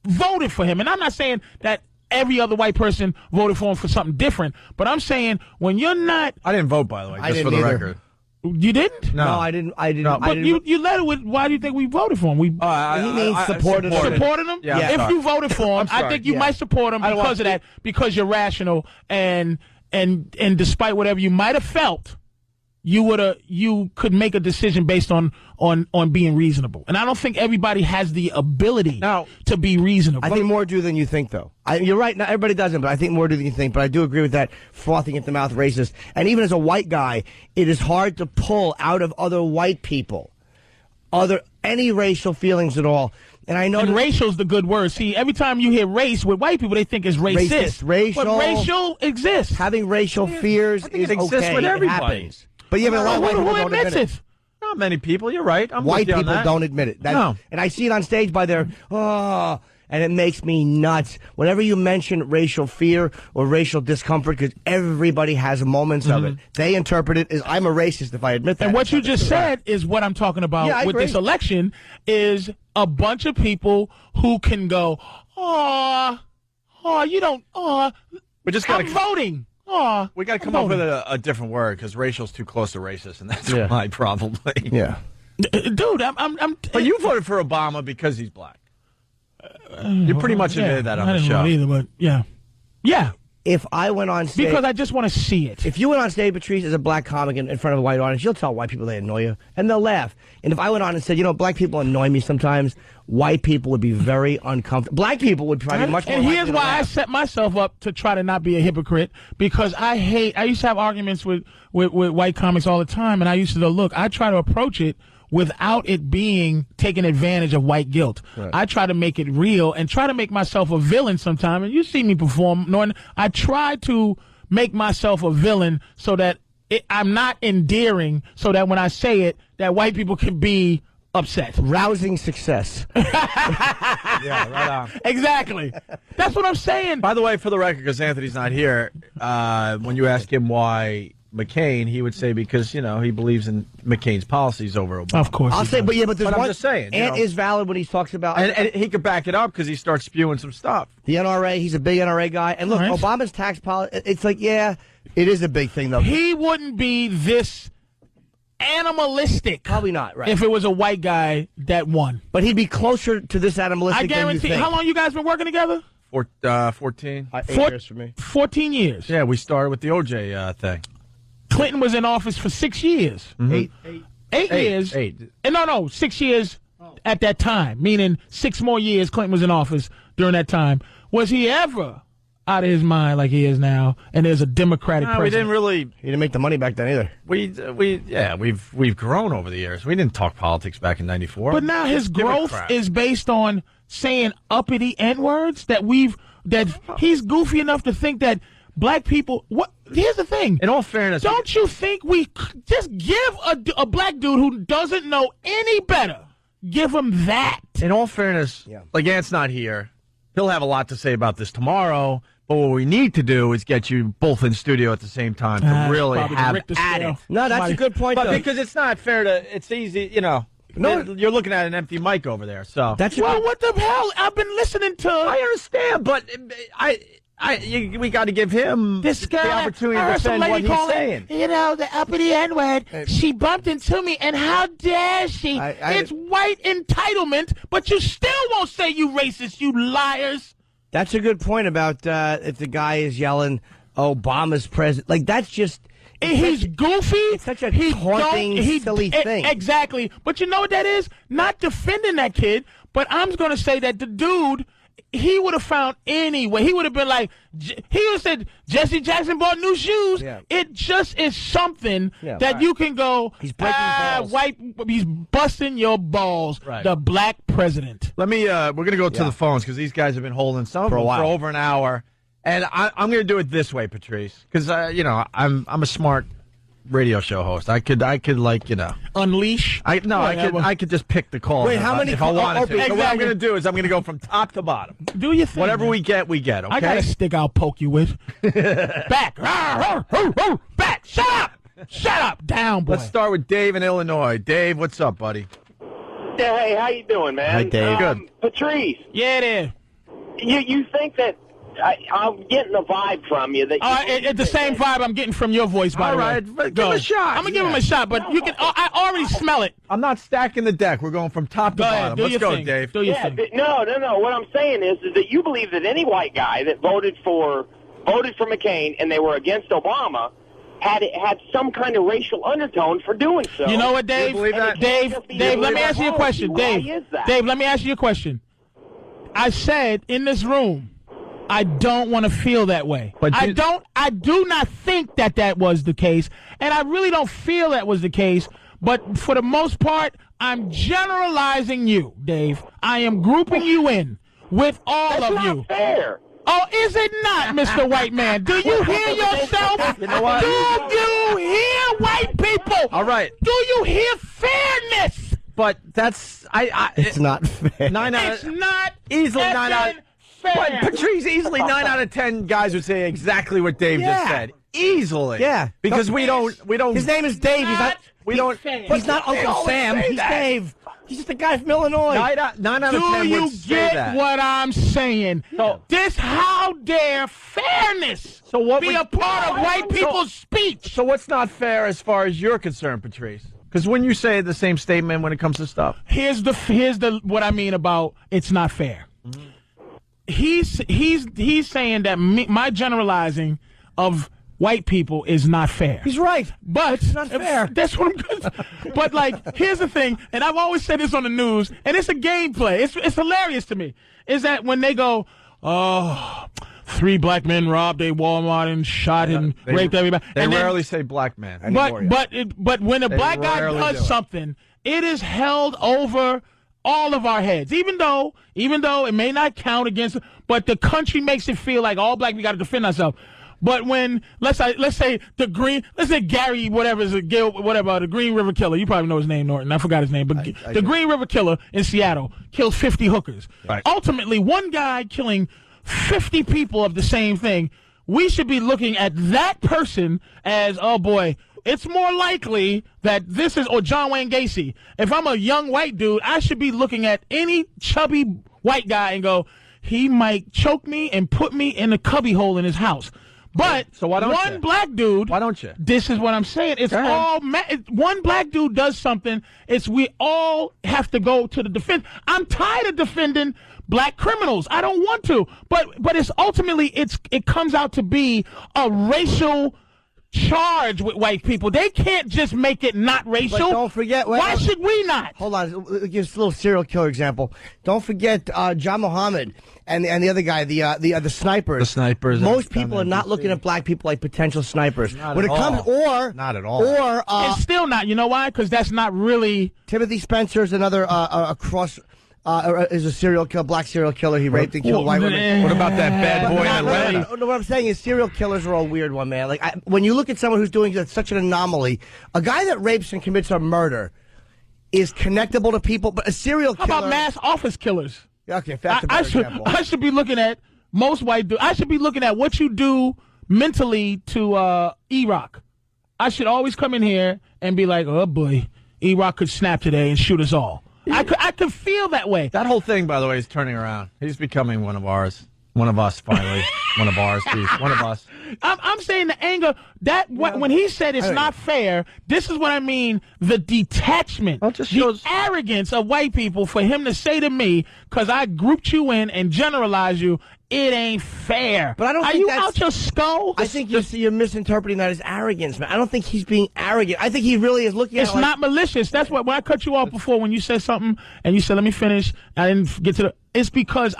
Speaker 17: voted for him. And I'm not saying that every other white person voted for him for something different, but I'm saying when you're not...
Speaker 8: I didn't vote, by the way, just for the record.
Speaker 17: You didn't?
Speaker 3: No, I didn't.
Speaker 8: No.
Speaker 17: But you led it with, why do you think we voted for him?
Speaker 3: He means supported him.
Speaker 17: Supported him?
Speaker 8: Yeah,
Speaker 17: If you voted for him, I think you might support him because of that, because you're rational and despite whatever you might have felt, you could make a decision based on being reasonable. And I don't think everybody has the ability to be reasonable.
Speaker 3: I think more do than you think, though. You're right. Not everybody doesn't, but I think more do than you think. But I do agree with that frothing at the mouth racist. And even as a white guy, it is hard to pull out of other white people any racial feelings at all. And I know
Speaker 17: racial's the good word. See, every time you hear race with white people, they think it's racist.
Speaker 3: Racial,
Speaker 17: but racial exists.
Speaker 3: Having racial fears
Speaker 8: it exists
Speaker 3: okay.
Speaker 8: with everybody.
Speaker 3: It happens. But yeah, but a lot of white people don't admit it.
Speaker 8: Not many people. You're right.
Speaker 3: White people don't admit it.
Speaker 8: No.
Speaker 3: And I see it on stage by their, and it makes me nuts. Whenever you mention racial fear or racial discomfort, because everybody has moments of it, they interpret it as I'm a racist if I admit that.
Speaker 17: And what you just said is what I'm talking about with this election is a bunch of people who can go, you don't,
Speaker 8: we just
Speaker 17: I'm voting.
Speaker 8: We got to come up with a different word because racial's too close to racist, and that's why probably.
Speaker 3: Yeah.
Speaker 17: Dude, I'm.
Speaker 8: But you voted for Obama because he's black. You pretty much admitted that on the show.
Speaker 17: I didn't vote either, but yeah.
Speaker 3: If I went on stage...
Speaker 17: Because I just want to see it.
Speaker 3: If you went on stage, Patrice, as a black comic in front of a white audience, you'll tell white people they annoy you, and they'll laugh. And if I went on and said, black people annoy me sometimes, white people would be very uncomfortable. Black people would probably be much more
Speaker 17: And here's
Speaker 3: likely to
Speaker 17: why
Speaker 3: laugh.
Speaker 17: I set myself up to try to not be a hypocrite, because I used to have arguments with white comics all the time, and I used to go, look, I try to approach it without it being taking advantage of white guilt. Right. I try to make it real and try to make myself a villain sometime. And you see me perform, Norton. I try to make myself a villain so that I'm not endearing, so that when I say it, that white people can be upset.
Speaker 3: Rousing success.
Speaker 8: Yeah, right on.
Speaker 17: Exactly. That's what I'm saying.
Speaker 8: By the way, for the record, because Anthony's not here, when you ask him why McCain, he would say because, he believes in McCain's policies over Obama.
Speaker 17: Of course.
Speaker 3: I'll say, but there's one.
Speaker 8: I'm just saying.
Speaker 3: Ant is valid when he talks about.
Speaker 8: And he could back it up because he starts spewing some stuff.
Speaker 3: The NRA, he's a big NRA guy. And look, Obama's tax policy, it's like, it is a big thing, though.
Speaker 17: He wouldn't be this animalistic.
Speaker 3: Probably not, right.
Speaker 17: If it was a white guy that won.
Speaker 3: But he'd be closer to this animalistic
Speaker 17: I guarantee.
Speaker 3: than you think.
Speaker 17: How long you guys been working together?
Speaker 8: 14.
Speaker 3: 8 years for me.
Speaker 17: 14 years.
Speaker 8: Yeah, we started with the OJ thing.
Speaker 17: Clinton was in office for 6 years.
Speaker 8: Mm-hmm.
Speaker 17: 8 years.
Speaker 8: 8.
Speaker 17: No, 6 years at that time, meaning 6 more years Clinton was in office during that time. Was he ever out of his mind like he is now, and there's a Democratic president?
Speaker 3: He didn't make the money back then either.
Speaker 8: We've grown over the years. We didn't talk politics back in '94.
Speaker 17: But now his growth is based on saying uppity N-words that he's goofy enough to think that black people. Here's the thing.
Speaker 8: In all fairness,
Speaker 17: don't you think we just give a black dude who doesn't know any better, give him that?
Speaker 8: In all fairness, like Ant's not here. He'll have a lot to say about this tomorrow. But what we need to do is get you both in studio at the same time to really have at it.
Speaker 3: No, that's a good point,
Speaker 8: But
Speaker 3: though.
Speaker 8: because it's not fair to, it's easy, No, you're looking at an empty mic over there, so.
Speaker 17: What the hell? I've been listening to.
Speaker 8: I understand, but we got to give him
Speaker 17: this guy,
Speaker 8: the opportunity to defend what he's saying.
Speaker 17: The uppity N-word, she bumped into me, and how dare she? It's white entitlement, but you still won't say you racist, you liars.
Speaker 3: That's a good point about if the guy is yelling, Obama's president. Like, that's just...
Speaker 17: He's goofy.
Speaker 3: It's such a taunting, silly thing.
Speaker 17: Exactly. But you know what that is? Not defending that kid, but I'm going to say that the dude... He would have found any way. He would have been like, he would have said, Jesse Jackson bought new shoes. Yeah. It just is something that you can go,
Speaker 3: he's breaking balls.
Speaker 17: He's busting your balls. Right. The black president.
Speaker 8: Let me, we're going to go to the phones because these guys have been holding some for over an hour. And I'm going to do it this way, Patrice, because, I'm a smart radio show host. I could
Speaker 17: unleash.
Speaker 8: I could just pick the call.
Speaker 3: Wait, how many?
Speaker 8: If I wanted to.
Speaker 17: Exactly.
Speaker 8: So what I'm going to do is I'm going to go from top to bottom.
Speaker 17: Do you think?
Speaker 8: Whatever we get, we get. Okay.
Speaker 17: I got a stick I'll poke you with. Back. Back. Shut up. Down, boy.
Speaker 8: Let's start with Dave in Illinois. Dave, what's up, buddy?
Speaker 18: Hey, how you doing, man?
Speaker 3: Hi, Dave.
Speaker 8: Good.
Speaker 18: Patrice.
Speaker 17: Yeah, it is.
Speaker 18: You think that
Speaker 21: I'm getting the vibe from you. That
Speaker 17: it's the same vibe I'm getting from your voice, by the way.
Speaker 8: All right, but give him a shot.
Speaker 17: I'm going to give him a shot, but you can. I already smell it.
Speaker 8: I'm not stacking the deck. We're going from top to bottom. Let's go, Dave.
Speaker 17: Do your thing.
Speaker 21: No. What I'm saying is that you believe that any white guy that voted for McCain and they were against Obama had some kind of racial undertone for doing so.
Speaker 17: You know what, Dave? Dave, let me ask you a question. Dave, let me ask you a question. I said in this room, I don't want to feel that way. I do not think that was the case, and I really don't feel that was the case. But for the most part, I'm generalizing you, Dave. I am grouping you in with all of you.
Speaker 21: That's not fair.
Speaker 17: Oh, is it not, Mr. White Man? Do you hear yourself?
Speaker 8: You know what?
Speaker 17: Do you hear white people?
Speaker 8: All right.
Speaker 17: Do you hear fairness?
Speaker 8: But that's
Speaker 3: it's not fair.
Speaker 17: It's not
Speaker 8: easily 9 out.
Speaker 17: Fair.
Speaker 8: But Patrice, easily 9 out of 10 guys would say exactly what Dave just said. Easily.
Speaker 3: Yeah.
Speaker 8: Because we don't.
Speaker 3: His name is Dave. He's not Uncle Sam. He's Dave. He's just a guy from Illinois.
Speaker 8: 9 out of 10
Speaker 17: Do you
Speaker 8: would say
Speaker 17: get
Speaker 8: that.
Speaker 17: what I'm saying?
Speaker 8: So,
Speaker 17: how dare fairness be a part of white people's speech?
Speaker 8: So what's not fair as far as you're concerned, Patrice? Because when you say the same statement when it comes to stuff.
Speaker 17: Here's the what I mean about it's not fair. Mm-hmm. He's saying that my generalizing of white people is not fair.
Speaker 3: He's right.
Speaker 17: But
Speaker 3: it's not fair.
Speaker 17: That's what I'm. But here's the thing, and I've always said this on the news, and it's a gameplay. It's hilarious to me. Is that when they go, 3 black men robbed a Walmart and shot and raped everybody.
Speaker 8: They
Speaker 17: and
Speaker 8: rarely say black man anymore.
Speaker 17: But when a black guy does something, it is held over all of our heads. Even though it may not count against, but the country makes it feel like all black we got to defend ourselves. But when let's say Gary the Green River Killer, you probably know his name, Norton. I forgot his name, but the Green River Killer in Seattle killed 50 hookers.
Speaker 8: Right.
Speaker 17: Ultimately, one guy killing 50 people of the same thing. We should be looking at that person as, oh boy, it's more likely that this is, or John Wayne Gacy. If I'm a young white dude, I should be looking at any chubby white guy and go, he might choke me and put me in a cubby hole in his house. But
Speaker 8: so why don't
Speaker 17: one black dude,
Speaker 8: why don't you?
Speaker 17: This is what I'm saying. It's all one black dude does something. We all have to go to the defense. I'm tired of defending black criminals. I don't want to. But it's ultimately it comes out to be a racial charge with white people. They can't just make it not racial.
Speaker 3: But don't forget.
Speaker 17: Why should we not?
Speaker 3: Hold on. Give us a little serial killer example. Don't forget John Muhammad and the other guy, the snipers.
Speaker 8: The snipers.
Speaker 3: Most people are not looking at black people like potential snipers.
Speaker 8: Not
Speaker 3: when
Speaker 8: at
Speaker 3: it comes,
Speaker 8: all. Not at all.
Speaker 3: Or
Speaker 17: it's still not. You know why? Because that's not really.
Speaker 3: Timothy Spencer is another is a serial killer, black serial killer. He raped and killed white women.
Speaker 8: What about that bad boy in Atlanta?
Speaker 3: No, what I'm saying is serial killers are a weird one, man. When you look at someone who's doing such an anomaly, a guy that rapes and commits a murder is connectable to people, but a serial killer.
Speaker 17: How about mass office killers?
Speaker 3: Okay, that's a better example.
Speaker 17: I should be looking at most white dudes. I should be looking at what you do mentally to E-Rock. I should always come in here and be like, oh boy, E-Rock could snap today and shoot us all. I could feel that way.
Speaker 8: That whole thing, by the way, is turning around. He's becoming one of ours. One of us, finally. One of ours, please. One of us.
Speaker 17: I'm saying the anger, when he said it's not fair, this is what I mean, the detachment, the arrogance of white people for him to say to me, because I grouped you in and generalized you, it ain't fair.
Speaker 3: But I don't think
Speaker 17: Are you
Speaker 3: that's,
Speaker 17: out your skull?
Speaker 3: I think you're misinterpreting that as arrogance, man. I don't think he's being arrogant. I think he really is looking at
Speaker 17: it like, not malicious. That's what, when I cut you off before, when you said something and you said, let me finish, I didn't get to the, it's because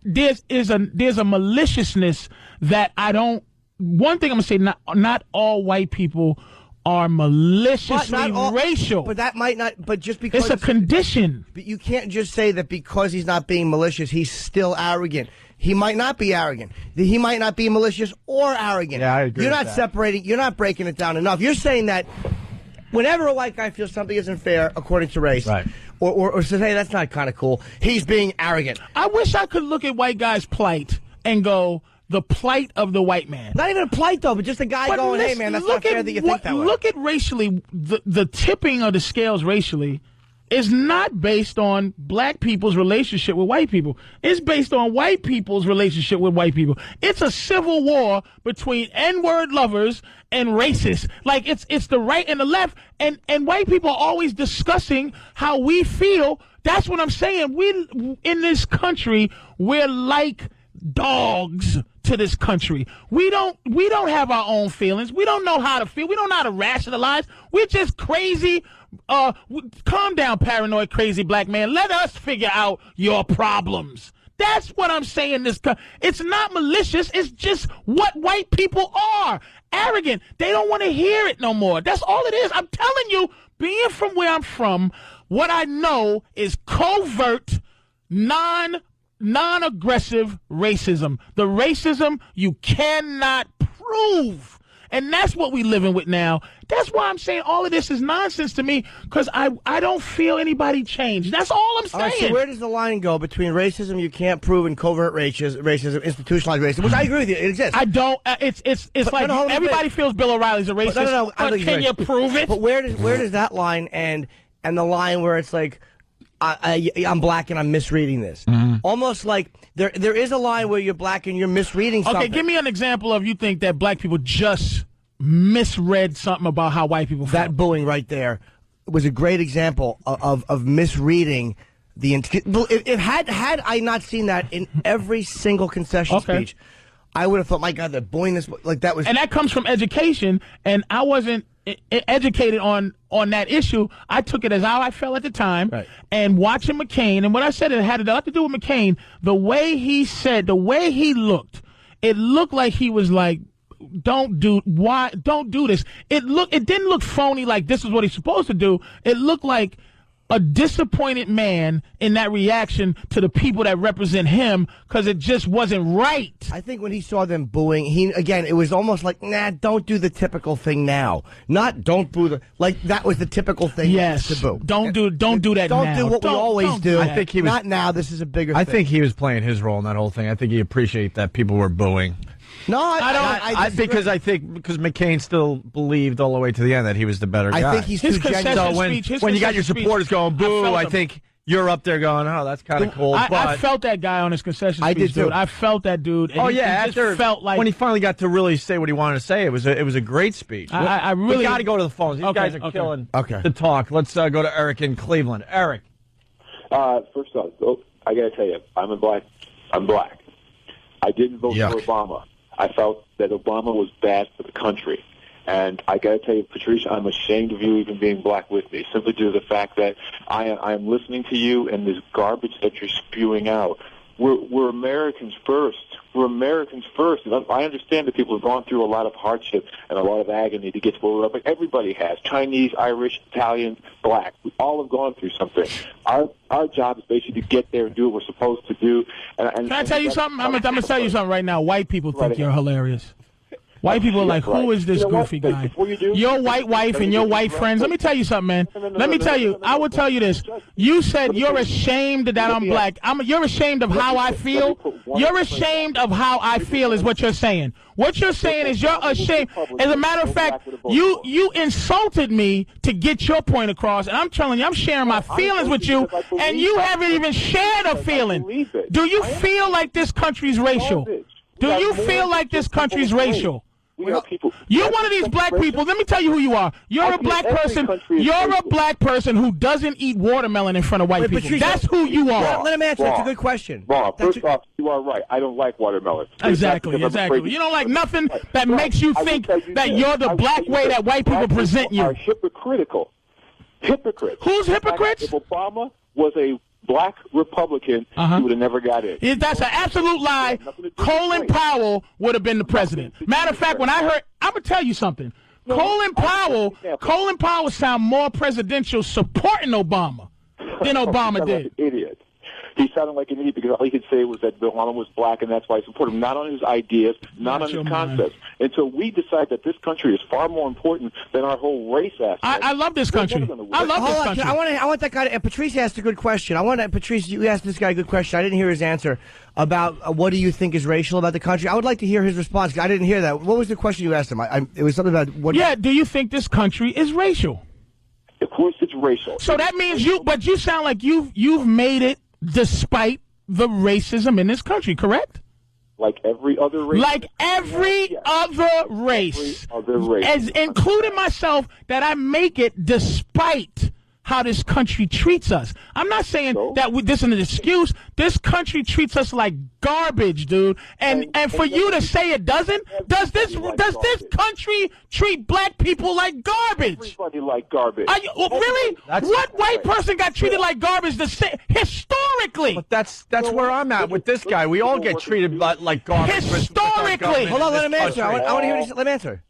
Speaker 17: there's a maliciousness that I don't, one thing I'm going to say, not all white people are maliciously racial.
Speaker 3: But that might not, but just because.
Speaker 17: It's a condition.
Speaker 3: But you can't just say that because he's not being malicious, he's still arrogant. He might not be arrogant. He might not be malicious or arrogant.
Speaker 8: Yeah, I agree.
Speaker 3: You're
Speaker 8: with
Speaker 3: not
Speaker 8: that.
Speaker 3: separating, you're not breaking it down enough. You're saying that whenever a white guy feels something isn't fair according to race,
Speaker 8: right,
Speaker 3: or says, hey, that's not kind of cool, he's being arrogant.
Speaker 17: I wish I could look at white guys' plight and go, the plight of the white man.
Speaker 3: Not even a plight, though, but just a guy going, hey, man, that's not fair that you think that way.
Speaker 17: Look at racially, the tipping of the scales racially is not based on black people's relationship with white people. It's based on white people's relationship with white people. It's a civil war between N-word lovers and racists. Like it's the right and the left, and white people are always discussing how we feel. That's what I'm saying. We in this country, we're like dogs to this country. We don't have our own feelings. We don't know how to feel. We don't know how to rationalize. We're just crazy. Calm down, paranoid, crazy black man. Let us figure out your problems. That's what I'm saying. It's not malicious. It's just what white people are. Arrogant. They don't want to hear it no more. That's all it is. I'm telling you, being from where I'm from, what I know is covert, non-aggressive racism. The racism you cannot prove. And that's what we living with now. That's why I'm saying all of this is nonsense to me, because I don't feel anybody change. That's all I'm saying.
Speaker 3: All right, so where does the line go between racism you can't prove and covert racism, institutionalized racism, which I agree with you, it exists.
Speaker 17: I don't. It's like everybody feels Bill O'Reilly's a racist.
Speaker 3: No,
Speaker 17: can you prove it?
Speaker 3: But where does that line end, and the line where it's like, I'm black and I'm misreading this? Almost like there is a line where you're black and you're misreading something.
Speaker 17: Okay, give me an example of you think that black people just misread something about how white people feel.
Speaker 3: That booing right there was a great example of misreading the. Had I not seen that in every single concession speech, I would have thought, my God, they're booing this like that was.
Speaker 17: And that comes from education, and I wasn't educated on that issue. I took it as how I felt at the time, right. And watching McCain, and what I said, it had a lot to do with McCain. The way he said, the way he looked, it looked like he was like, don't do this. It didn't look phony like this is what he's supposed to do. It looked like a disappointed man in that reaction to the people that represent him, because it just wasn't right.
Speaker 3: I think when he saw them booing, it was almost like, nah, don't do the typical thing now. Not don't boo like that was the typical thing.
Speaker 17: Yes,
Speaker 3: to boo.
Speaker 17: Don't do that now.
Speaker 3: Don't do what we always do.
Speaker 8: I think he was
Speaker 3: not now. This is a bigger.
Speaker 8: I
Speaker 3: thing.
Speaker 8: think he was playing his role in that whole thing. I think he appreciated that people were booing.
Speaker 3: No, I don't.
Speaker 8: Because McCain still believed all the way to the end that he was the better guy.
Speaker 3: I think he's too genuine.
Speaker 8: So when you got your supporters going boo, I think you're up there going, oh, that's kind of cool.
Speaker 17: I felt that guy on his concession speech.
Speaker 3: I did too.
Speaker 17: Dude. I felt that dude. And
Speaker 8: after
Speaker 17: felt like
Speaker 8: when he finally got to really say what he wanted to say, it was a great speech.
Speaker 17: I really
Speaker 8: we got to go to the phones. These guys are killing the talk. Let's go to Eric in Cleveland. Eric.
Speaker 1: First off, I got to tell you, I'm black. I didn't vote for Obama. I felt that Obama was bad for the country. And I got to tell you, Patricia, I'm ashamed of you even being black with me, simply due to the fact that I am listening to you and this garbage that you're spewing out. We're Americans first. We're Americans first. And I understand that people have gone through a lot of hardship and a lot of agony to get to where we're at, but everybody has. Chinese, Irish, Italians, black. We all have gone through something. Our job is basically to get there and do what we're supposed to do.
Speaker 17: Can I tell you something? I'm going to tell you something right now. White people think you're hilarious. White people are like, who is this goofy guy? Your white wife and your white friends. Let me tell you something, man. Let me tell you. I will tell you this. You said you're ashamed that I'm black. You're ashamed of how I feel. You're ashamed of how I feel is what you're saying. What you're saying is you're ashamed. As a matter of fact, you insulted me to get your point across, and I'm telling you, I'm sharing my feelings with you, and you haven't even shared a feeling. Do you feel like this country's racial? Do you feel like this country's racial? You're one of these black people. Let me tell you who you are. You're a black person. You're a black person who doesn't eat watermelon in front of white people.
Speaker 3: Patricia,
Speaker 17: that's who you are.
Speaker 3: Let him answer. That's a good question.
Speaker 1: First off, you are right. I don't like watermelon.
Speaker 17: Exactly. You don't like nothing that makes you think that you're the black way that white people present you.
Speaker 1: Are hypocritical. Hypocrites.
Speaker 17: Who's hypocrites?
Speaker 1: If Obama was a black Republican, he would have never got in.
Speaker 17: That's an absolute lie. Colin Powell would have been the president. Matter of fact, when I heard, I'm going to tell you something. Colin Powell sound more presidential supporting Obama than Obama did.
Speaker 1: Like an idiot. He sounded like an idiot because all he could say was that Obama was black, and that's why I support him. Not on his ideas, not on his concepts. Until we decide that this country is far more important than our whole race aspect.
Speaker 17: I love this country. I love this country.
Speaker 3: I want that guy to, Patrice asked a good question. Patrice, you asked this guy a good question. I didn't hear his answer about what do you think is racial about the country. I would like to hear his response. I didn't hear that. What was the question you asked him? It was something about what.
Speaker 17: Yeah, do you think this country is racial?
Speaker 1: Of course, it's racial.
Speaker 17: So that means but you sound like you've made it despite the racism in this country, correct?
Speaker 1: Like every other race.
Speaker 17: Like every other race.
Speaker 1: Every other race.
Speaker 17: As including myself, that I make it despite how this country treats us. I'm not saying that this is an excuse. This country treats us like garbage, dude. And for you to say it doesn't, does this country treat black people like garbage?
Speaker 1: Everybody like garbage.
Speaker 17: Really? What white person got treated like garbage historically?
Speaker 8: But that's where I'm at with this guy. We all get treated like garbage.
Speaker 17: Historically.
Speaker 3: Hold on, let him answer. I want to hear what he let him answer.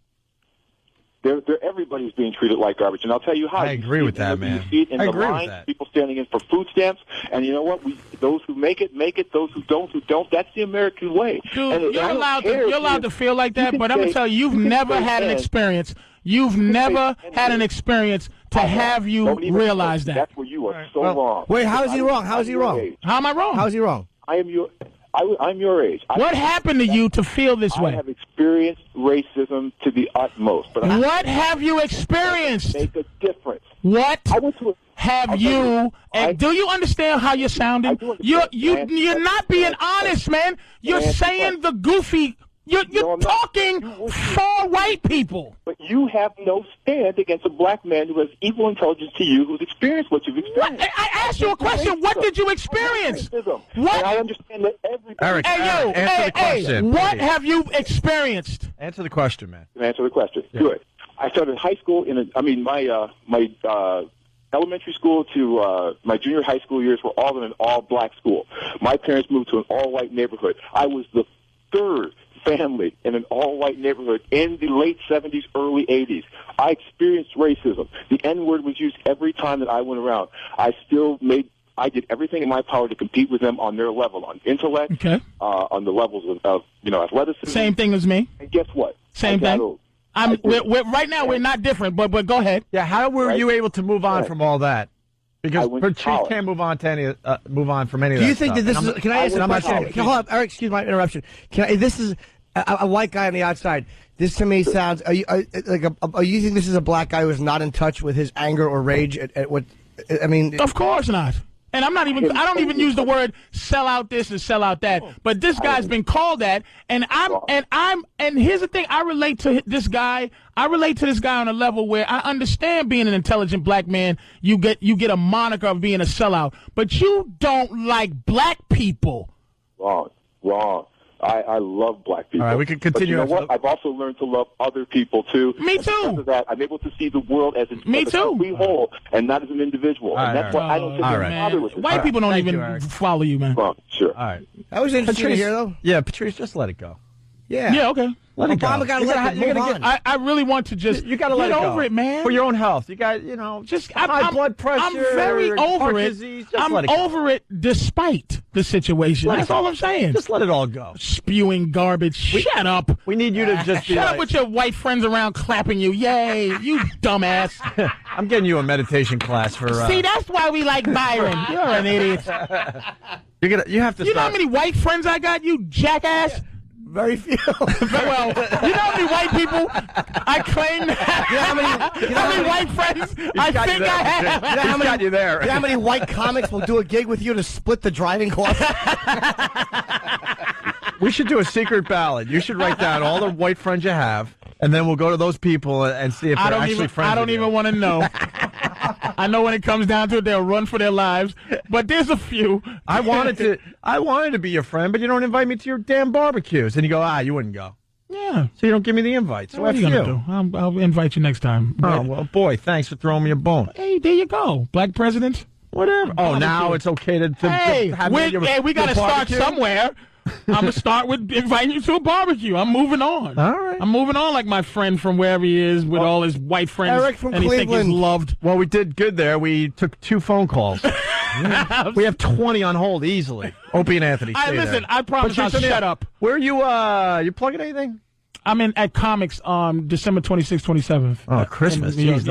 Speaker 1: Everybody's being treated like garbage, and I'll tell you how.
Speaker 8: I agree with that, man.
Speaker 1: You see it in the line, people standing in for food stamps, and you know what? Those who make it, make it. Those who don't, don't. That's the American way.
Speaker 17: Dude, you're allowed to feel like that, but I'm gonna tell you, you've never had an experience. You've never had an experience to have you realize that.
Speaker 1: That's where you are so wrong.
Speaker 3: Wait, how is he wrong? How is he wrong?
Speaker 17: How am I wrong?
Speaker 3: How is he wrong?
Speaker 1: I'm your age.
Speaker 17: What happened to you to feel this way?
Speaker 1: I have experienced racism to the utmost. But
Speaker 17: what have you experienced?
Speaker 1: Make a difference.
Speaker 17: What have you? And do you understand how you're sounding? You're not being honest, man. You're saying the goofy. You're talking for white people.
Speaker 1: But you have no stand against a black man who has equal intelligence to you, who's experienced what you've experienced.
Speaker 17: I asked you a question. What did you experience?
Speaker 1: What? And I understand that everybody...
Speaker 8: Eric, answer the question.
Speaker 17: What have you experienced?
Speaker 8: Answer the question, man.
Speaker 1: Answer the question. Yeah. Good. I started high school my elementary school to my junior high school years were all in an all-black school. My parents moved to an all-white neighborhood. I was the third family in an all-white neighborhood in the late 70s, early 80s. I experienced racism. The N-word was used every time that I went around. I did everything in my power to compete with them on their level, on intellect, on the levels of athleticism.
Speaker 17: Same thing as me.
Speaker 1: And guess what?
Speaker 17: Same thing. Right now, we're not different, but go ahead.
Speaker 8: Yeah, how were you able to move on from all that? Because Patrice can't move on from any of that.
Speaker 3: Do you think that this is? Can I ask? Hold up, Eric. Excuse my interruption. This is a white guy on the outside. This to me sounds. Are you think this is a black guy who is not in touch with his anger or rage at what? I mean,
Speaker 17: of course not. And I don't even use the word sell out this and sell out that. But this guy's been called that, and here's the thing, I relate to this guy on a level where I understand being an intelligent black man, you get a moniker of being a sellout. But you don't like black people.
Speaker 1: Wrong. I love black people.
Speaker 8: All right, we can continue.
Speaker 1: But you know what? I've also learned to love other people, too.
Speaker 17: Me too.
Speaker 1: Because of that, I'm able to see the world as a complete whole and not as an individual. And that's why I don't think they're bothered with it.
Speaker 17: White people don't even follow you, man.
Speaker 1: Sure.
Speaker 8: All right.
Speaker 3: That was interesting to hear, though.
Speaker 8: Yeah, Patrice, just let it go.
Speaker 3: Yeah.
Speaker 17: Yeah, okay.
Speaker 3: Let it go.
Speaker 17: I really want to just
Speaker 8: you gotta let
Speaker 17: get
Speaker 8: it go.
Speaker 17: over it, man.
Speaker 8: For your own health. You got, just high blood pressure.
Speaker 17: I'm very over it. I'm over it despite the situation. That's all I'm saying.
Speaker 8: Just let it all go.
Speaker 17: Spewing garbage. Shut up.
Speaker 8: We need you to just be
Speaker 17: Shut up with your white friends around clapping you. Yay, you dumbass.
Speaker 8: I'm getting you a meditation class for...
Speaker 17: See, that's why we like Byron. You're an idiot.
Speaker 8: You have to
Speaker 17: You know how many white friends I got, you jackass?
Speaker 3: Very few.
Speaker 17: Well, you know how many white people I claim to have? You know how many white friends I think I have?
Speaker 3: You know how many white comics will do a gig with you to split the driving costs?
Speaker 8: We should do a secret ballot. You should write down all the white friends you have, and then we'll go to those people and see if they're actually friends.
Speaker 17: I don't even want to know. I know when it comes down to it, they'll run for their lives. But there's a few.
Speaker 8: I wanted to be your friend, but you don't invite me to your damn barbecues. And you go, you wouldn't go.
Speaker 17: Yeah.
Speaker 8: So you don't give me the invite. So
Speaker 17: what are you going to do? I'll invite you next time.
Speaker 8: Oh, well, boy, thanks for throwing me a bone.
Speaker 17: Hey, there you go. Black president.
Speaker 8: Whatever. Oh, now it's okay to have me at your
Speaker 17: we got to start somewhere. I'm going to start with inviting you to a barbecue. I'm moving on.
Speaker 8: All right.
Speaker 17: I'm moving on like my friend from wherever he is with all his white friends.
Speaker 3: Eric from
Speaker 17: and
Speaker 3: Cleveland.
Speaker 17: He think he's loved.
Speaker 8: Well, we did good there. We took 2 phone calls. We have 20 on hold easily. Opie and Anthony.
Speaker 17: Listen, I promise I'll shut up.
Speaker 8: Where are you? You plugging anything?
Speaker 17: I'm at Comics on December 26th, 27th.
Speaker 8: Oh, Christmas. Jeez,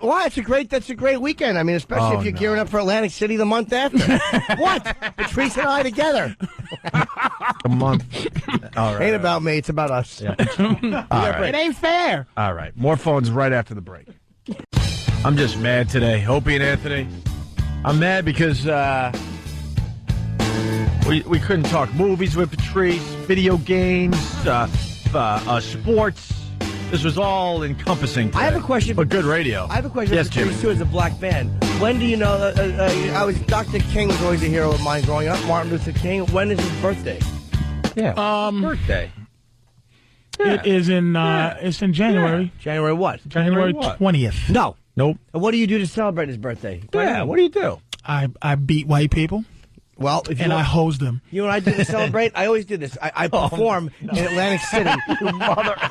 Speaker 3: Wow, that's a great weekend. I mean, especially if you're gearing up for Atlantic City the month after. What? Patrice and I together.
Speaker 8: A month. All right.
Speaker 3: Ain't about me. It's about us.
Speaker 8: Yeah. All right.
Speaker 17: It ain't fair.
Speaker 8: All right. More phones right after the break. I'm just mad today. Opie and Anthony. I'm mad because we couldn't talk movies with Patrice, video games, sports. This was all encompassing today.
Speaker 3: I have a question.
Speaker 8: But good radio.
Speaker 3: I have a question
Speaker 8: yes,
Speaker 3: for Patrice, too, as a black man. When do you know Dr. King was always a hero of mine growing up, Martin Luther King. When is his birthday?
Speaker 8: Yeah. Birthday.
Speaker 17: It is in it's in January.
Speaker 3: Yeah. January what?
Speaker 17: January 20th.
Speaker 3: No.
Speaker 8: Nope.
Speaker 3: And what do you do to celebrate his birthday?
Speaker 8: Yeah, what do you do?
Speaker 17: I beat white people.
Speaker 3: Well,
Speaker 17: I hose them.
Speaker 3: You know what I do to celebrate? I always do this. I perform in Atlantic City.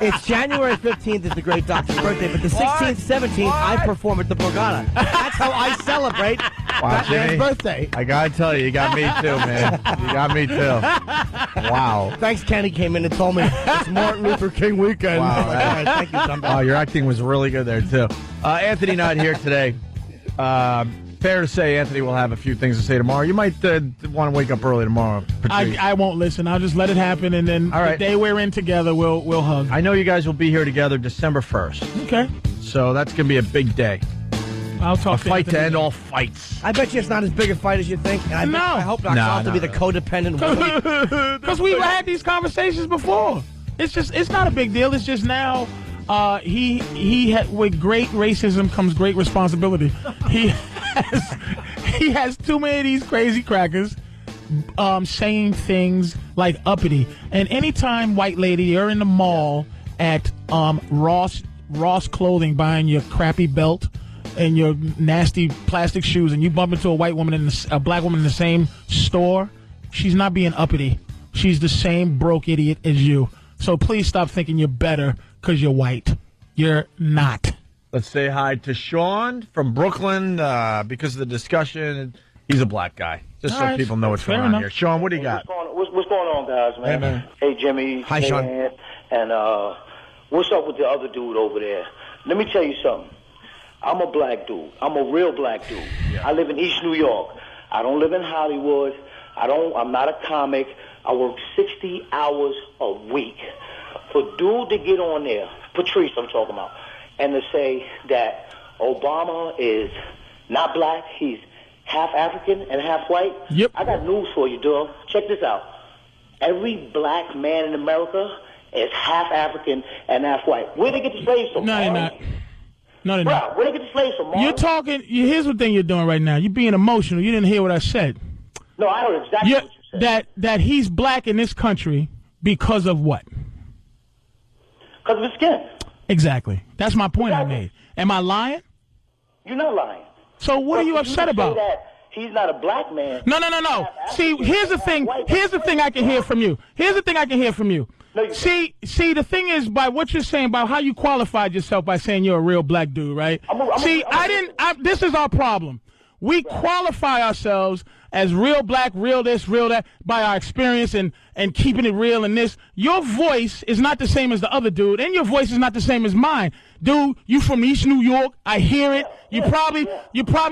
Speaker 3: It's January 15th is the great doctor's birthday, but the 16th, 17th, I perform at the Borgata. That's how I celebrate Batman's birthday.
Speaker 8: I gotta tell you got me too, man. You got me too. Wow.
Speaker 3: Thanks, Kenny came in and told me it's Martin Luther King weekend.
Speaker 8: Wow.
Speaker 3: All right, thank you, somebody.
Speaker 8: Oh, your acting was really good there, too. Anthony not here today. Fair to say Anthony will have a few things to say tomorrow. You might want to wake up early tomorrow.
Speaker 17: I won't listen. I'll just let it happen, and then the day we're in together, we'll hug.
Speaker 8: I know you guys will be here together December 1st.
Speaker 17: Okay.
Speaker 8: So that's going to be a big day.
Speaker 17: I'll talk
Speaker 8: a fight to end all fights.
Speaker 3: I bet you it's not as big a fight as you think. And I hope not. I'll have to be the codependent one.
Speaker 17: Because we've had these conversations before. It's not a big deal. It's just now with great racism comes great responsibility. He has too many of these crazy crackers saying things like uppity. And anytime, white lady, you're in the mall at Ross Clothing buying your crappy belt and your nasty plastic shoes, and you bump into a white woman a black woman in the same store, she's not being uppity. She's the same broke idiot as you. So please stop thinking you're better because you're white. You're not.
Speaker 8: Let's say hi to Sean from Brooklyn because of the discussion. He's a black guy. Just so people know what's going on here. Sean, what do you got?
Speaker 2: What's going on, guys, man?
Speaker 8: Hey, man.
Speaker 2: Hey, Jimmy.
Speaker 3: Hi, Sean.
Speaker 2: And what's up with the other dude over there? Let me tell you something. I'm a black dude. I'm a real black dude. Yeah. I live in East New York. I don't live in Hollywood. I'm not a comic. I work 60 hours a week. For dude to get on there, Patrice I'm talking about, and to say that Obama is not black, he's half African and half white.
Speaker 17: Yep.
Speaker 2: I got news for you, dog. Check this out. Every black man in America is half African and half white. Where they get the slaves from?
Speaker 17: No, they're not. No, they're not.
Speaker 2: Where they get the slaves from, Martin?
Speaker 17: You're talking. Here's the thing you're doing right now. You're being emotional. You didn't hear what I said.
Speaker 2: No, I heard exactly what you said.
Speaker 17: That he's black in this country because of what?
Speaker 2: Because of his skin.
Speaker 17: Exactly. That's my point I made. Am I lying?
Speaker 2: You're not lying.
Speaker 17: So what are you upset about?
Speaker 2: That he's not a black man.
Speaker 17: No. See, here's the thing. Here's the thing I can hear from you. See, the thing is, by what you're saying, about how you qualified yourself by saying you're a real black dude, right? This is our problem. We qualify ourselves as real black, real this, real that, by our experience and keeping it real and this. Your voice is not the same as the other dude, and your voice is not the same as mine. Dude, you from East New York. I hear it. You probably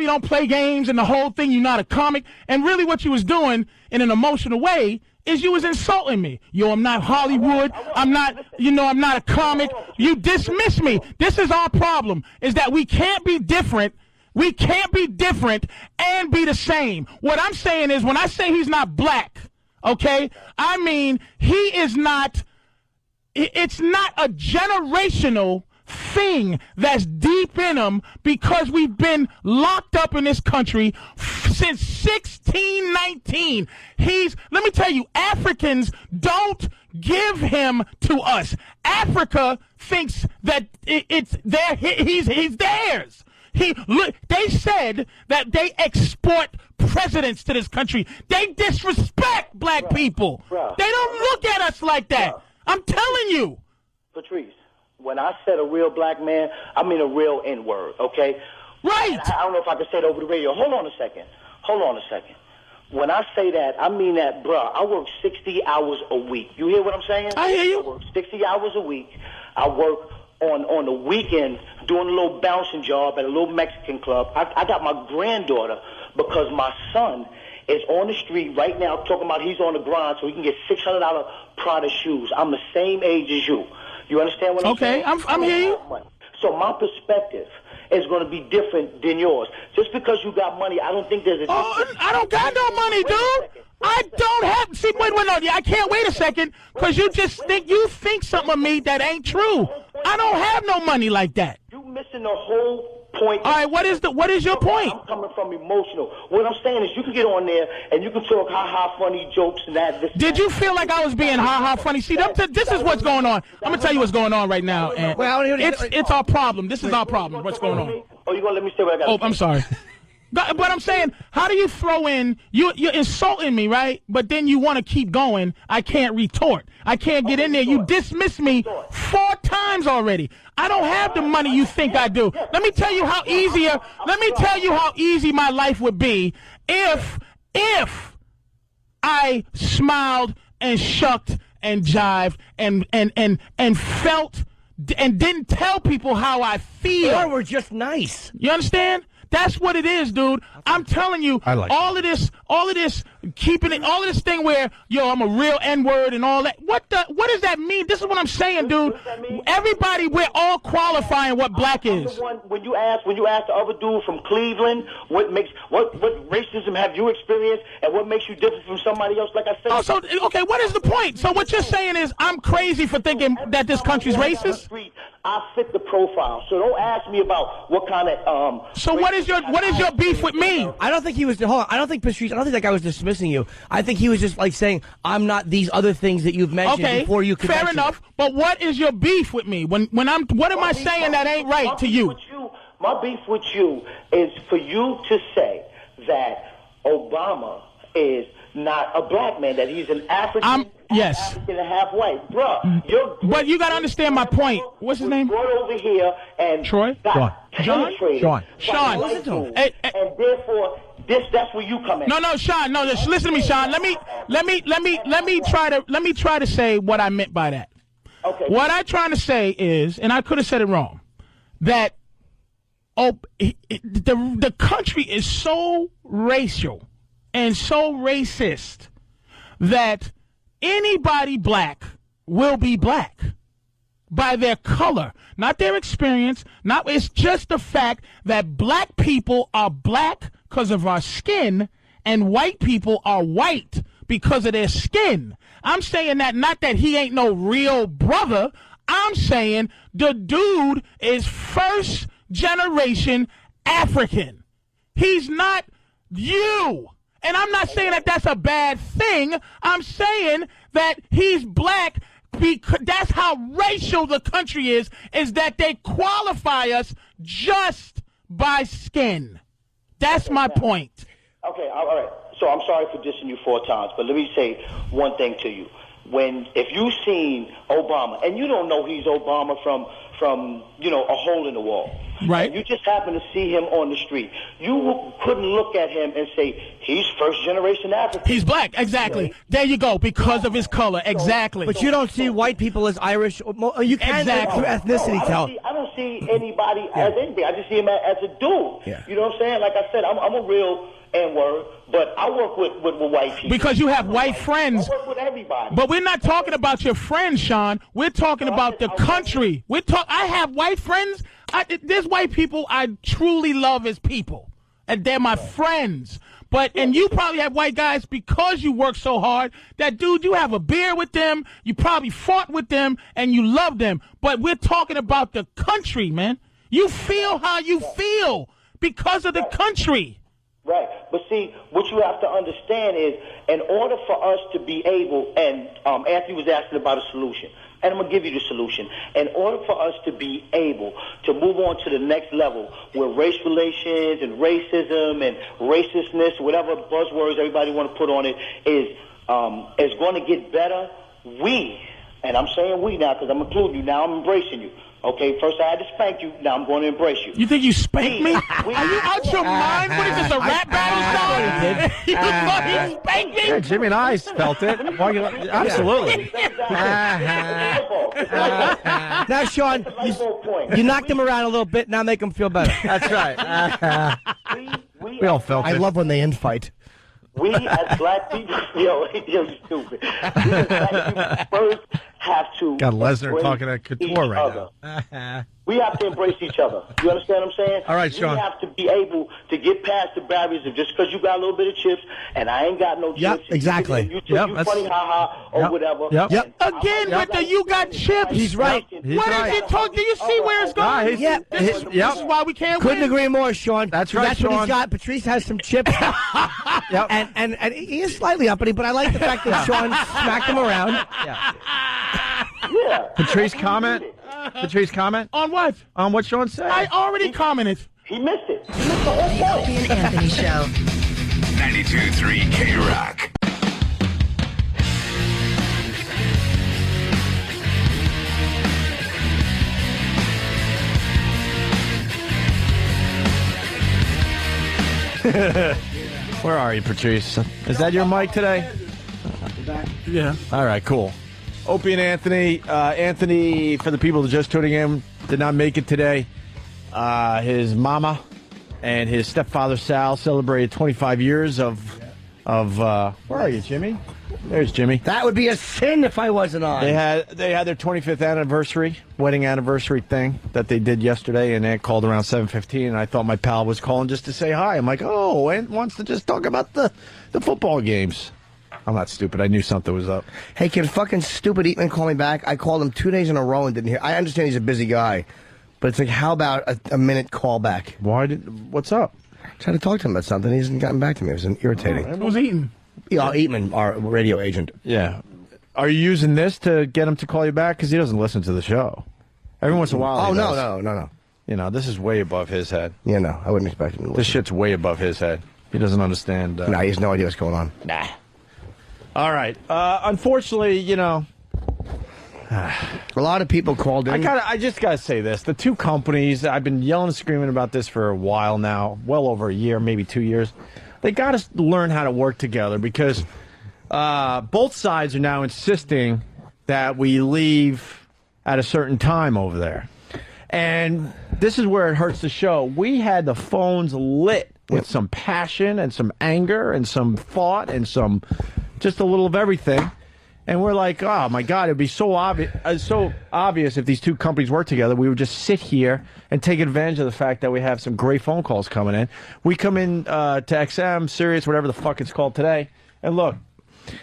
Speaker 17: don't play games and the whole thing. You're not a comic. And really what you was doing in an emotional way is you was insulting me. Yo, I'm not Hollywood. I'm not a comic. You dismiss me. This is our problem, is that we can't be different. We can't be different and be the same. What I'm saying is, when I say he's not black, okay, I mean he is not, it's not a generational thing that's deep in him, because we've been locked up in this country since 1619. Let me tell you, Africans don't give him to us. Africa thinks that he's theirs. They said that they export presidents to this country. They disrespect black people. They don't look at us like that. I'm telling you.
Speaker 2: Patrice, when I said a real black man, I mean a real N-word, okay?
Speaker 17: Right.
Speaker 2: I don't know if I can say it over the radio. Hold on a second. When I say that, I mean that, bruh, I work 60 hours a week. You hear what I'm saying?
Speaker 17: I hear you.
Speaker 2: I work 60 hours a week. I work on the weekend doing a little bouncing job at a little Mexican club. I got my granddaughter because my son is on the street right now talking about he's on the grind so he can get $600 Prada shoes. I'm the same age as you. You understand what I'm saying?
Speaker 17: Okay, I'm hearing you.
Speaker 2: So my perspective is going to be different than yours. Just because you got money, I don't think there's a difference.
Speaker 17: I don't got no money, dude. I don't have. See, wait, no, I can't wait a second, because you think something of me that ain't true. I don't have no money like that.
Speaker 2: You missing the whole point.
Speaker 17: All right, what is your point?
Speaker 2: I'm coming from emotional. What I'm saying is, you can get on there and you can talk funny jokes and that.
Speaker 17: Did you feel like I was being funny? See, this is what's going on. I'm gonna tell you what's going on right now, and it's our problem. This is our problem. What's going on?
Speaker 2: Oh, you gonna let me say what I got?
Speaker 17: Oh, I'm sorry. But I'm saying, how do you throw in, you're insulting me, right? But then you want to keep going. I can't retort. I can't get in there. You dismissed me 4 times already. I don't have the money you think I do. Let me tell you how easy my life would be if I smiled and shucked and jived and felt and didn't tell people how I feel.
Speaker 3: Or we're just nice.
Speaker 17: You understand? That's what it is, dude. I'm telling you, all of this thing where, I'm a real N-word and all that. What does that mean? This is what I'm saying, dude. Everybody, we're all qualifying what black is.
Speaker 2: When you ask the other dude from Cleveland, what racism have you experienced, and what makes you different from somebody else? Like I said.
Speaker 17: Oh, so okay, what is the point? So what you're saying is I'm crazy for thinking that this country's racist?
Speaker 2: I fit the profile, so don't ask me about what kind of
Speaker 17: So what is your beef with me?
Speaker 3: I don't think he was. Hold on. I don't think Patrice. I don't think that guy was dismissing you. I think he was just like saying, "I'm not these other things that you've mentioned before you."
Speaker 17: Okay, fair enough. But what is your beef with me? What am I saying that ain't right to you?
Speaker 2: My beef with you is for you to say that Obama is not a black man, that he's an African.
Speaker 17: Yes.
Speaker 2: African and half white. Bruh,
Speaker 17: but you got to understand my point. What's his name?
Speaker 2: Brought over here and
Speaker 17: Troy?
Speaker 2: Sean.
Speaker 17: Listen to him.
Speaker 2: And therefore, that's where you come in.
Speaker 17: No, Sean. No, just listen to me, Sean. Let me try to say what I meant by that.
Speaker 2: Okay.
Speaker 17: What I'm trying to say is, and I could have said it wrong, that the country is so racial and so racist that anybody black will be black by their color, not their experience. It's just the fact that black people are black because of our skin and white people are white because of their skin. I'm saying that not that he ain't no real brother. I'm saying the dude is first generation African. He's not you. And I'm not saying that that's a bad thing. I'm saying that he's black because that's how racial the country is that they qualify us just by skin. That's my point.
Speaker 2: Okay, all right. So I'm sorry for dissing you 4 times, but let me say one thing to you. If you've seen Obama, and you don't know he's Obama from a hole in the wall.
Speaker 17: Right.
Speaker 2: And you just happen to see him on the street. You couldn't look at him and say, he's first generation African.
Speaker 17: He's black, exactly. Right. There you go, because of his color, exactly.
Speaker 3: But you don't see white people as Irish. You can through ethnicity tell.
Speaker 2: I don't see anybody as anything. I just see him as a dude.
Speaker 3: Yeah.
Speaker 2: You know what I'm saying? Like I said, I'm a real N-word, but I work with white people.
Speaker 17: Because you have white friends.
Speaker 2: I work with everybody.
Speaker 17: But we're not talking about your friends, Sean. We're talking about the country. I have white friends. There's white people I truly love as people, and they're my friends. And you probably have white guys because you work so hard that, dude, you have a beer with them, you probably fought with them, and you love them. But we're talking about the country, man. You feel how you feel because of the country.
Speaker 2: Right. But see, what you have to understand is, in order for us to be able, and Anthony was asking about a solution, and I'm going to give you the solution. In order for us to be able to move on to the next level where race relations and racism and racistness, whatever buzzwords everybody want to put on it, is going to get better, and I'm saying we now because I'm including you now, I'm embracing you. Okay, first I had to spank you, now I'm going to embrace you.
Speaker 17: You think you spanked me? Are you out your mind? What is this, a rap battle, Sean? You spanked me?
Speaker 8: Yeah, Jimmy and I felt it. Absolutely.
Speaker 3: Now, Sean, you knocked him around a little bit, now make him feel better.
Speaker 8: That's right. We all felt it.
Speaker 3: I love when they infight.
Speaker 2: We as black people, you stupid. We as black people first have to.
Speaker 8: Got Lesnar talking at Couture right now.
Speaker 2: We have to embrace each other. You understand what I'm saying?
Speaker 8: All right, Sean.
Speaker 2: We have to be able to get past the barriers of just because you got a little bit of chips and I ain't got no chips.
Speaker 3: Yep, exactly.
Speaker 2: You funny, ha-ha, or whatever.
Speaker 17: Yep. Again, with the you got chips.
Speaker 3: He's right.
Speaker 17: What is it talk? Do you see where it's going? This is why we can't
Speaker 3: Couldn't
Speaker 17: win.
Speaker 3: agree more, Sean.
Speaker 8: That's right,
Speaker 3: That's
Speaker 8: Sean.
Speaker 3: what he's got. Patrice has some chips. And he is slightly uppity, but I like the fact that Sean smacked him around.
Speaker 2: Yeah.
Speaker 8: Patrice, comment? Patrice, comment?
Speaker 17: On what?
Speaker 8: On what Sean said?
Speaker 17: I already commented.
Speaker 2: He missed it. He missed the whole point.
Speaker 5: Opie and Anthony Show.
Speaker 10: 92.3 K-Rock.
Speaker 8: Where are you, Patrice? Is that your mic today?
Speaker 17: Yeah.
Speaker 8: All right, cool. Opie and Anthony. Anthony, for the people that are just tuning in, did not make it today. His mama and his stepfather, Sal, celebrated 25 years of where are you, Jimmy? There's Jimmy.
Speaker 3: That would be a sin if I wasn't on.
Speaker 8: They had their 25th anniversary, wedding anniversary thing that they did yesterday, and Aunt called around 7:15, and I thought my pal was calling just to say hi. I'm like, oh, Aunt wants to just talk about the football games. I'm not stupid. I knew something was up.
Speaker 3: Hey, can fucking stupid Eatman call me back? I called him 2 days in a row and didn't hear. I understand he's a busy guy, but it's like, how about a minute call back?
Speaker 8: What's up?
Speaker 3: I tried to talk to him about something. He hasn't gotten back to me. It was irritating.
Speaker 17: Who's eating?
Speaker 3: Yeah, Eatman, our radio agent.
Speaker 8: Yeah. Are you using this to get him to call you back? Because he doesn't listen to the show. Every once in a while.
Speaker 3: Oh,
Speaker 8: he
Speaker 3: no,
Speaker 8: does.
Speaker 3: no.
Speaker 8: You know, this is way above his head.
Speaker 3: Yeah, no, I wouldn't expect him to listen.
Speaker 8: This shit's way above his head. He doesn't understand.
Speaker 3: No, he has no idea what's going on.
Speaker 8: Nah. All right. Unfortunately, you know,
Speaker 3: a lot of people called in.
Speaker 8: I just gotta say this: the two companies. I've been yelling and screaming about this for a while now, well over a year, maybe 2 years. They got to learn how to work together because both sides are now insisting that we leave at a certain time over there, and this is where it hurts the show. We had the phones lit with some passion and some anger and some thought and some. Just a little of everything. And we're like, oh, my God, it'd be so obvious if these two companies worked together. We would just sit here and take advantage of the fact that we have some great phone calls coming in. We come in to XM, Sirius, whatever the fuck it's called today, and look,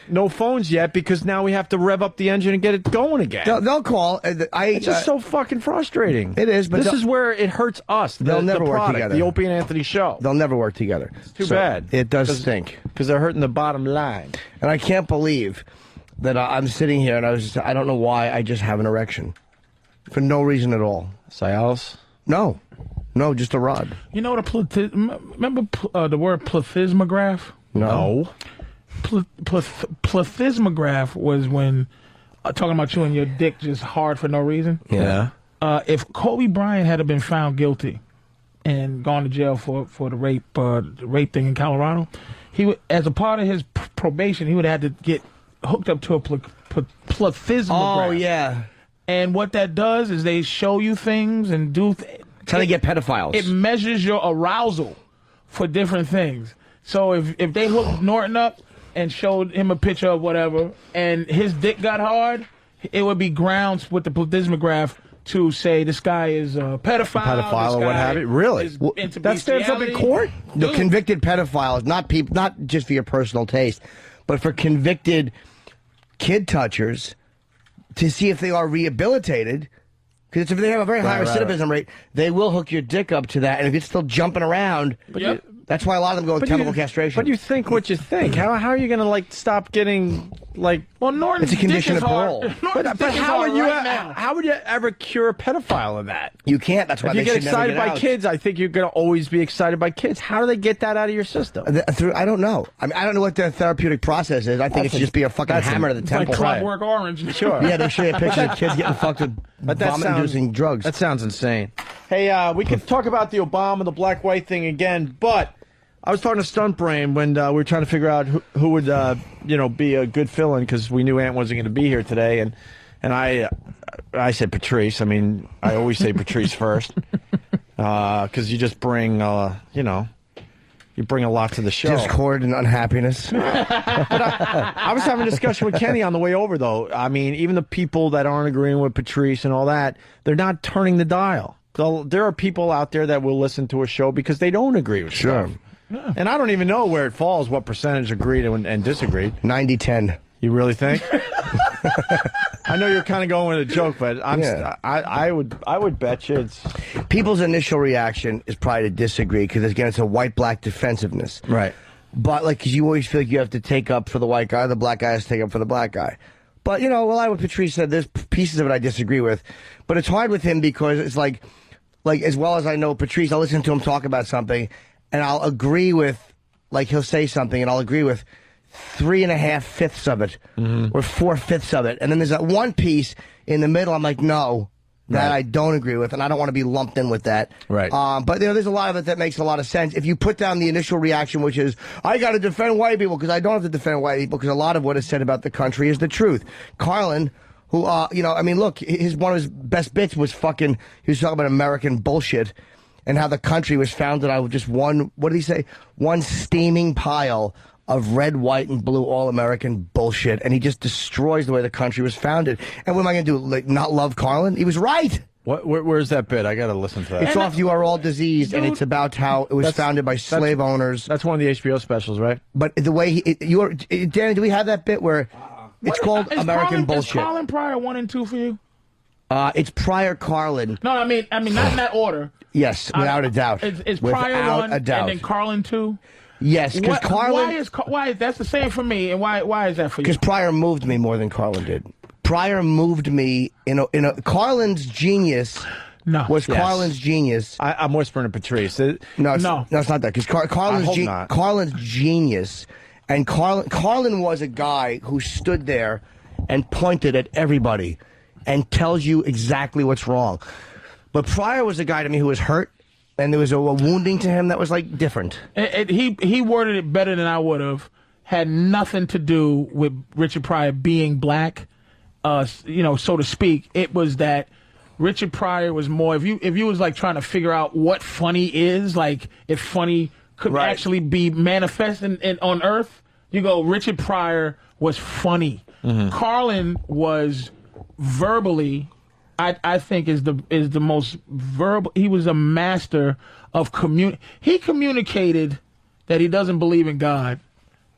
Speaker 8: no phones yet because now we have to rev up the engine and get it going again.
Speaker 3: They'll call.
Speaker 8: It's just so fucking frustrating.
Speaker 3: It is, but
Speaker 8: this is where it hurts us.
Speaker 3: They'll never work together.
Speaker 8: The Opie and Anthony show.
Speaker 3: They'll never work together.
Speaker 8: It's too bad.
Speaker 3: It does stink
Speaker 8: because they're hurting the bottom line.
Speaker 3: And I can't believe that I'm sitting here and I don't know why I just have an erection for no reason at all.
Speaker 8: Cialis?
Speaker 3: No, just a rod.
Speaker 17: You know what remember the word plethysmograph?
Speaker 3: No.
Speaker 17: Plethysmograph was when talking about you and your dick just hard for no reason.
Speaker 8: Yeah.
Speaker 17: If Kobe Bryant had been found guilty and gone to jail for the rape thing in Colorado, he would, as a part of his probation, he would have had to get hooked up to a plethysmograph.
Speaker 3: Oh yeah.
Speaker 17: And what that does is they show you things and do.
Speaker 3: Trying to get pedophiles.
Speaker 17: It measures your arousal for different things. So if they hooked Norton up and showed him a picture of whatever, and his dick got hard, it would be grounds with the plethysmograph to say this guy is a pedophile,
Speaker 8: or what have you. Really?
Speaker 17: That
Speaker 8: stands up in court?
Speaker 3: The convicted pedophiles, not just for your personal taste, but for convicted kid touchers to see if they are rehabilitated. Because if they have a very high recidivism rate, they will hook your dick up to that, and if it's still jumping around, that's why a lot of them go with chemical castration.
Speaker 8: But you think what you think. How are you going to stop getting
Speaker 17: Norton's
Speaker 3: it's a condition of parole.
Speaker 8: But how would you ever cure a pedophile in that?
Speaker 3: You can't. That's why
Speaker 8: if you get excited by kids, I think you're going to always be excited by kids. How do they get that out of your system?
Speaker 3: I don't know. I mean, I don't know what their therapeutic process is. I think it should just be a fucking hammer to the temple.
Speaker 17: Like Clockwork Orange.
Speaker 8: Sure.
Speaker 3: Yeah, they show you a picture of kids getting fucked with vomit-inducing drugs.
Speaker 8: That sounds insane. Hey, we could talk about the Obama, the black-white thing again, but I was talking to Stunt Brain when we were trying to figure out who would, be a good fill-in because we knew Ant wasn't going to be here today, and I said Patrice. I mean, I always say Patrice first because you just bring, You bring a lot to the show.
Speaker 3: Discord and unhappiness.
Speaker 8: I was having a discussion with Kenny on the way over, though. I mean, even the people that aren't agreeing with Patrice and all that, they're not turning the dial. So there are people out there that will listen to a show because they don't agree with stuff. Yeah. And I don't even know where it falls, what percentage agreed and disagreed.
Speaker 3: 90-10.
Speaker 8: You really think? I know you're kind of going with a joke, but I would bet you it's...
Speaker 3: People's initial reaction is probably to disagree because, again, it's a white-black defensiveness.
Speaker 8: Right.
Speaker 3: But, like, because you always feel like you have to take up for the white guy, the black guy has to take up for the black guy. But, you know, what Patrice said, there's pieces of it I disagree with. But it's hard with him because it's like as well as I know Patrice, I'll listen to him talk about something, and I'll agree with, like, he'll say something, and I'll agree with 3.5/5 of it, or 4/5 of it. And then there's that one piece in the middle, I'm like, no, that I don't agree with, and I don't want to be lumped in with that.
Speaker 8: Right.
Speaker 3: But, you know, there's a lot of it that makes a lot of sense. If you put down the initial reaction, which is, I got to defend white people, because I don't have to defend white people, because a lot of what is said about the country is the truth. Carlin, who, you know, I mean, look, one of his best bits was he was talking about American bullshit and how the country was founded on just one steaming pile of red, white, and blue all-American bullshit, and he just destroys the way the country was founded. And what am I going to do, like, not love Carlin? He was right.
Speaker 8: Where's that bit? I got to listen to that.
Speaker 3: It's off You Are All Diseased, and it's about how it was founded by slave owners.
Speaker 8: That's one of the HBO specials, right?
Speaker 3: But the way Danny, do we have that bit where it's called American Bullshit?
Speaker 17: Is Carlin Pryor 1 and 2 for you?
Speaker 3: It's Pryor Carlin.
Speaker 17: No, I mean not in that order.
Speaker 3: Yes, without a doubt.
Speaker 17: Is Pryor 1 and then Carlin 2?
Speaker 3: Yes, because Carlin...
Speaker 17: Why that's the same for me, and why is that for you?
Speaker 3: Because Pryor moved me more than Carlin did. Pryor moved me in a Carlin's genius. Carlin's genius.
Speaker 8: I'm whispering to Patrice.
Speaker 3: No, it's not that. Because Carlin's genius, and Carlin was a guy who stood there and pointed at everybody and tells you exactly what's wrong. But Pryor was a guy to me who was hurt. And there was a wounding to him that was, like, different.
Speaker 17: He worded it better than I would have. Had nothing to do with Richard Pryor being black, you know, so to speak. It was that Richard Pryor was more, if you was, like, trying to figure out what funny is, like, if funny could actually be manifest on Earth, you go, Richard Pryor was funny. Carlin was verbally... I think is the most verbal. He was a master of He communicated that he doesn't believe in God,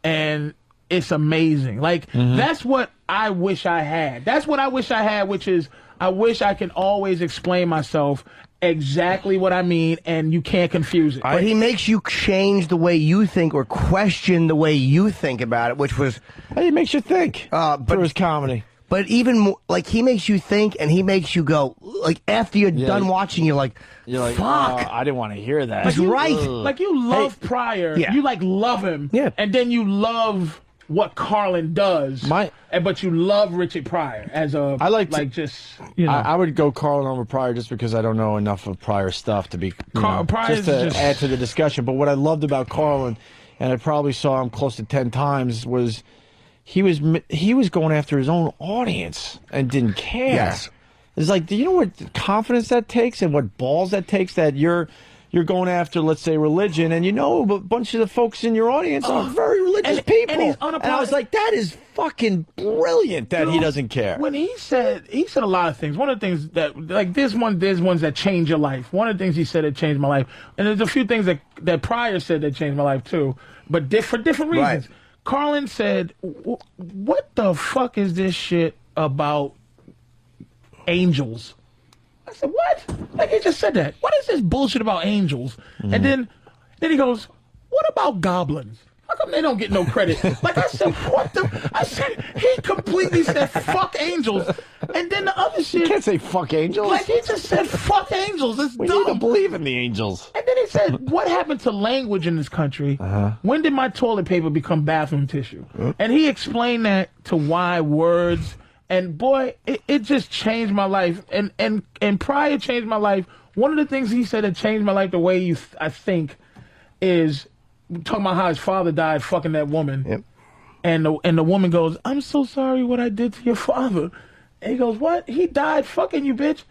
Speaker 17: and it's amazing. Like that's what I wish I had. That's what I wish I had, which is I wish I can always explain myself exactly what I mean, and you can't confuse it.
Speaker 3: But he makes you change the way you think or question the way you think about it, which was
Speaker 8: he makes you think. Through his comedy.
Speaker 3: But even more, like, he makes you think, and he makes you go, like, after you're done watching, you're like, fuck.
Speaker 8: I didn't want to hear that.
Speaker 3: That's right.
Speaker 17: Like, you love Pryor.
Speaker 3: Yeah.
Speaker 17: You, like, love him.
Speaker 3: Yeah.
Speaker 17: And then you love what Carlin does. But you love Richard Pryor as a,
Speaker 8: I would go Carlin over Pryor just because I don't know enough of Pryor's stuff to be, just to add to the discussion. But what I loved about Carlin, and I probably saw him close to 10 times, was... He was going after his own audience and didn't care.
Speaker 3: Yes.
Speaker 8: It's like, do you know what confidence that takes and what balls that takes that you're going after, let's say, religion, and you know a bunch of the folks in your audience are very religious people. And I was like, that is fucking brilliant that he doesn't care.
Speaker 17: When he said a lot of things. One of the things that, like, there's ones that change your life. One of the things he said that changed my life. And there's a few things that Pryor said that changed my life too, but for different reasons. Right. Carlin said, what the fuck is this shit about angels? I said, what? Like, he just said that. What is this bullshit about angels? And then he goes, what about goblins? How come they don't get no credit? Like, I said, what the? I said, he completely said, fuck angels. And then the other shit.
Speaker 8: You can't say fuck angels.
Speaker 17: Like, he just said, fuck angels. It's
Speaker 8: we
Speaker 17: dumb.
Speaker 8: need to believe in the angels.
Speaker 17: And then he said, what happened to language in this country? When did my toilet paper become bathroom tissue? And he explained that to why words. And boy, it just changed my life. And Pryor changed my life. One of the things he said that changed my life the way I think is talking about how his father died fucking that woman.
Speaker 3: Yep.
Speaker 17: And the woman goes, I'm so sorry what I did to your father. And he goes, what? He died fucking you, bitch.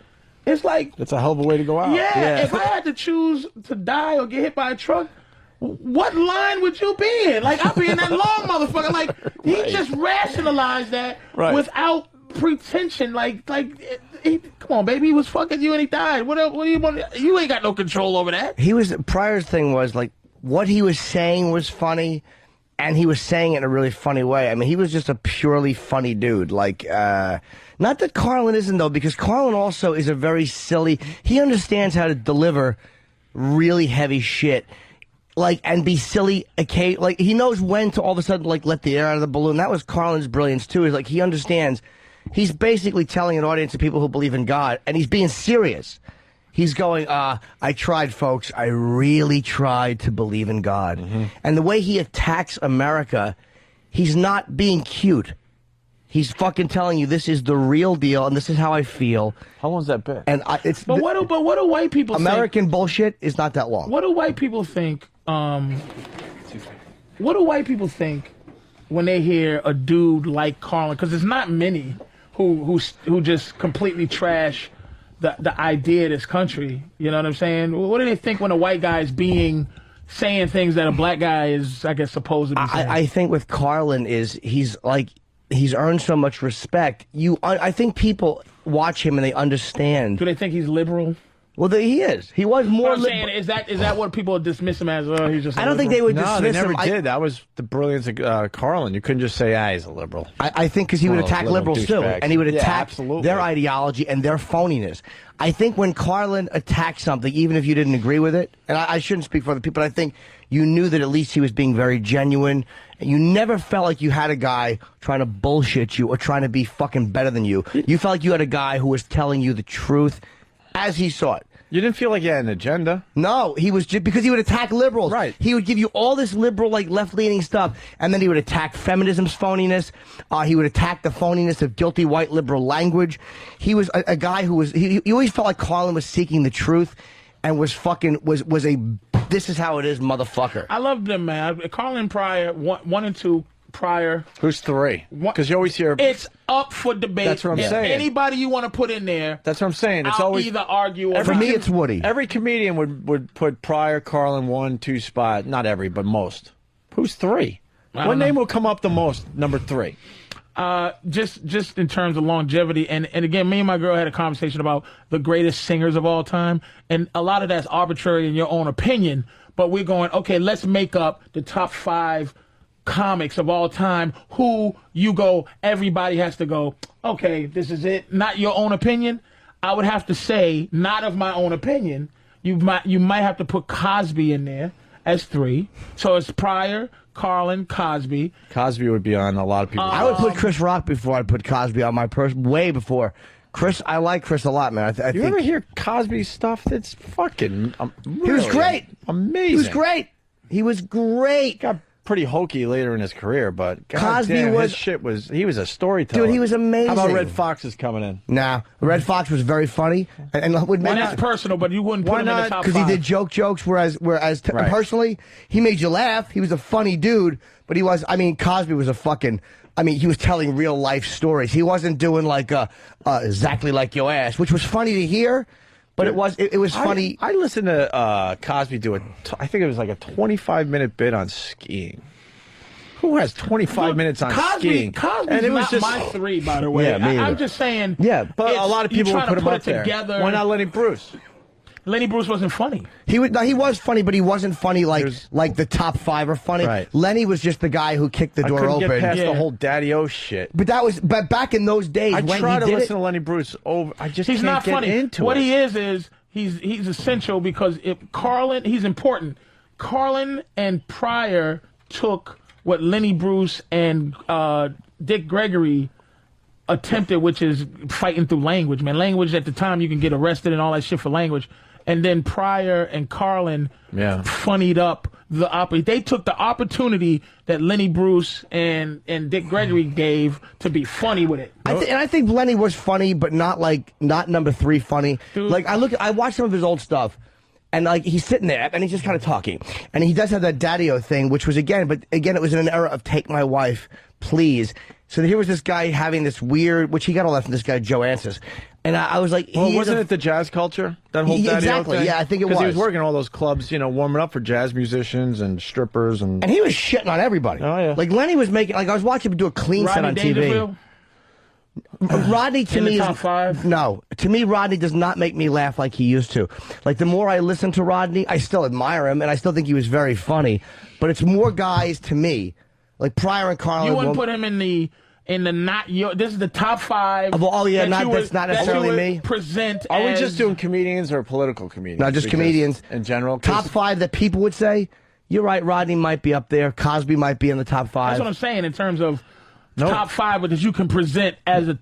Speaker 17: It's like...
Speaker 8: That's a hell of a way to go out.
Speaker 17: Yeah, if I had to choose to die or get hit by a truck, what line would you be in? Like, I'll be in that long motherfucker. Like, he just rationalized that without pretension. Like, come on, baby, he was fucking you and he died. What do you want? You ain't got no control over that.
Speaker 3: Pryor's thing was, like, what he was saying was funny, and he was saying it in a really funny way. I mean, he was just a purely funny dude. Like, not that Carlin isn't, though, because Carlin also is a very silly, he understands how to deliver really heavy shit. Like, and be silly, okay? Like, he knows when to all of a sudden, like, let the air out of the balloon. That was Carlin's brilliance, too, is like, he understands. He's basically telling an audience of people who believe in God, and he's being serious. He's going, I tried, folks. I really tried to believe in God. And the way he attacks America, he's not being cute. He's fucking telling you this is the real deal, and this is how I feel.
Speaker 8: How long's that been?
Speaker 3: And
Speaker 17: But what do white people
Speaker 3: American
Speaker 17: think?
Speaker 3: bullshit is not that long.
Speaker 17: What do white people think? What do white people think when they hear a dude like Carlin? Because there's not many who just completely trash the idea of this country. You know what I'm saying? What do they think when a white guy is saying things that a black guy is, I guess, supposed to be saying?
Speaker 3: I think with Carlin he's earned so much respect. I think people watch him and they understand.
Speaker 17: Do they think he's liberal?
Speaker 3: Well, he is. He was more.
Speaker 17: I'm saying, is that what people dismiss him as? Oh, he's just.
Speaker 3: I don't think they would dismiss him.
Speaker 8: No, they never did. That was the brilliance of Carlin. You couldn't just say, he's a liberal.
Speaker 3: I think because he would attack liberals too, and he would attack
Speaker 8: absolutely.
Speaker 3: their ideology and their phoniness. I think when Carlin attacked something, even if you didn't agree with it, and I shouldn't speak for other people, but I think you knew that at least he was being very genuine. You never felt like you had a guy trying to bullshit you or trying to be fucking better than you. You felt like you had a guy who was telling you the truth as he saw it.
Speaker 8: You didn't feel like you had an agenda?
Speaker 3: No, he was just because he would attack liberals.
Speaker 8: Right.
Speaker 3: He would give you all this liberal, like, left-leaning stuff, and then he would attack feminism's phoniness. He would attack the phoniness of guilty white liberal language. He was a guy who was. He always felt like Carlin was seeking the truth, and was a. This is how it is, motherfucker.
Speaker 17: I love them, man. Carlin Pryor, 1 and 2. Pryor.
Speaker 8: Who's 3? Because you always hear
Speaker 17: it's up for debate.
Speaker 8: That's what I'm saying.
Speaker 17: Anybody you want to put in there.
Speaker 8: That's what I'm saying. It's
Speaker 17: I'll
Speaker 8: always
Speaker 17: either argue or
Speaker 3: for me. It's Woody.
Speaker 8: Every comedian would put Pryor, Carlin 1, 2 spot. Not every, but most. Who's 3? What name will come up the most? Number 3.
Speaker 17: Just in terms of longevity, and again, me and my girl had a conversation about the greatest singers of all time, and a lot of that's arbitrary in your own opinion. But we're going, okay, let's make up the top 5 comics of all time who you go, everybody has to go, okay, this is it, not your own opinion. I would have to say, not of my own opinion, you might have to put Cosby in there as 3. So it's Pryor, Carlin, Cosby.
Speaker 8: Cosby would be on a lot of people.
Speaker 3: I would put Chris Rock before I'd put Cosby on my person, way before. Chris, I like Chris a lot, man. I think
Speaker 8: ever hear Cosby stuff? That's fucking really
Speaker 3: he was great.
Speaker 8: Amazing.
Speaker 3: He was great. He was great.
Speaker 8: Got pretty hokey later in his career, but
Speaker 3: Cosby was
Speaker 8: his shit was he was a storyteller.
Speaker 3: Dude, he was amazing.
Speaker 8: How about Red Fox is coming in?
Speaker 3: Nah, Red Fox was very funny, and would make
Speaker 17: that's personal, but you wouldn't put him in the top 5
Speaker 3: because he did jokes. Whereas
Speaker 8: right.
Speaker 3: Personally, he made you laugh. He was a funny dude, but he was. I mean, Cosby was a fucking. I mean, he was telling real life stories. He wasn't doing like exactly like your ass, which was funny to hear. But it was funny.
Speaker 8: I listened to Cosby do I think it was like a 25-minute bit on skiing. Who has 25 minutes on skiing?
Speaker 17: Cosby's
Speaker 8: and it was
Speaker 17: not
Speaker 8: just
Speaker 17: my 3, by the way.
Speaker 8: Yeah, me
Speaker 17: I'm
Speaker 8: either.
Speaker 17: just saying.
Speaker 8: Yeah, but a lot of people would put him up there.
Speaker 17: Together.
Speaker 8: Why not Lenny Bruce?
Speaker 17: Lenny Bruce wasn't funny.
Speaker 3: He was funny, but he wasn't funny like the top 5 are funny.
Speaker 8: Right.
Speaker 3: Lenny was just the guy who kicked the door open.
Speaker 8: Get past the whole Daddy-O shit.
Speaker 3: But back in those days,
Speaker 8: I
Speaker 3: when
Speaker 8: try
Speaker 3: he
Speaker 8: to
Speaker 3: did
Speaker 8: listen to Lenny Bruce over. I just
Speaker 17: he's
Speaker 8: can't
Speaker 17: not
Speaker 8: get
Speaker 17: funny.
Speaker 8: into
Speaker 17: what
Speaker 8: it.
Speaker 17: He is he's essential because if Carlin, he's important. Carlin and Pryor took what Lenny Bruce and Dick Gregory attempted, which is fighting through language, man. Language at the time you can get arrested and all that shit for language. And then Pryor and Carlin funnied up the They took the opportunity that Lenny Bruce and Dick Gregory gave to be funny with it.
Speaker 3: I think Lenny was funny, but not number 3 funny.
Speaker 17: Dude.
Speaker 3: Like I watched some of his old stuff, and like he's sitting there and he's just kind of talking, and he does have that Daddy-O thing, which was again it was in an era of Take My Wife, Please. So here was this guy having this weird, which he got all that from this guy Joe Ansis, and I was like,
Speaker 8: well, wasn't it the jazz culture? That whole
Speaker 3: exactly,
Speaker 8: thing?
Speaker 3: yeah, I think it was.
Speaker 8: Because he was working all those clubs, warming up for jazz musicians and strippers, and
Speaker 3: he was shitting on everybody.
Speaker 8: Oh yeah,
Speaker 3: like Lenny was making, like I was watching him do a clean set on TV. Rodney to me
Speaker 17: top five?
Speaker 3: No, to me Rodney does not make me laugh like he used to. Like the more I listen to Rodney, I still admire him and I still think he was very funny. But it's more guys to me, like Pryor and Carlin.
Speaker 17: You wouldn't put him in the not your. This is the top five.
Speaker 3: That's not necessarily me.
Speaker 17: Present.
Speaker 8: Are we just doing comedians or political comedians?
Speaker 3: No, just comedians
Speaker 8: in general.
Speaker 3: Top five that people would say. You're right. Rodney might be up there. Cosby might be in the top five.
Speaker 17: That's what I'm saying in terms of. Top five that you can present as a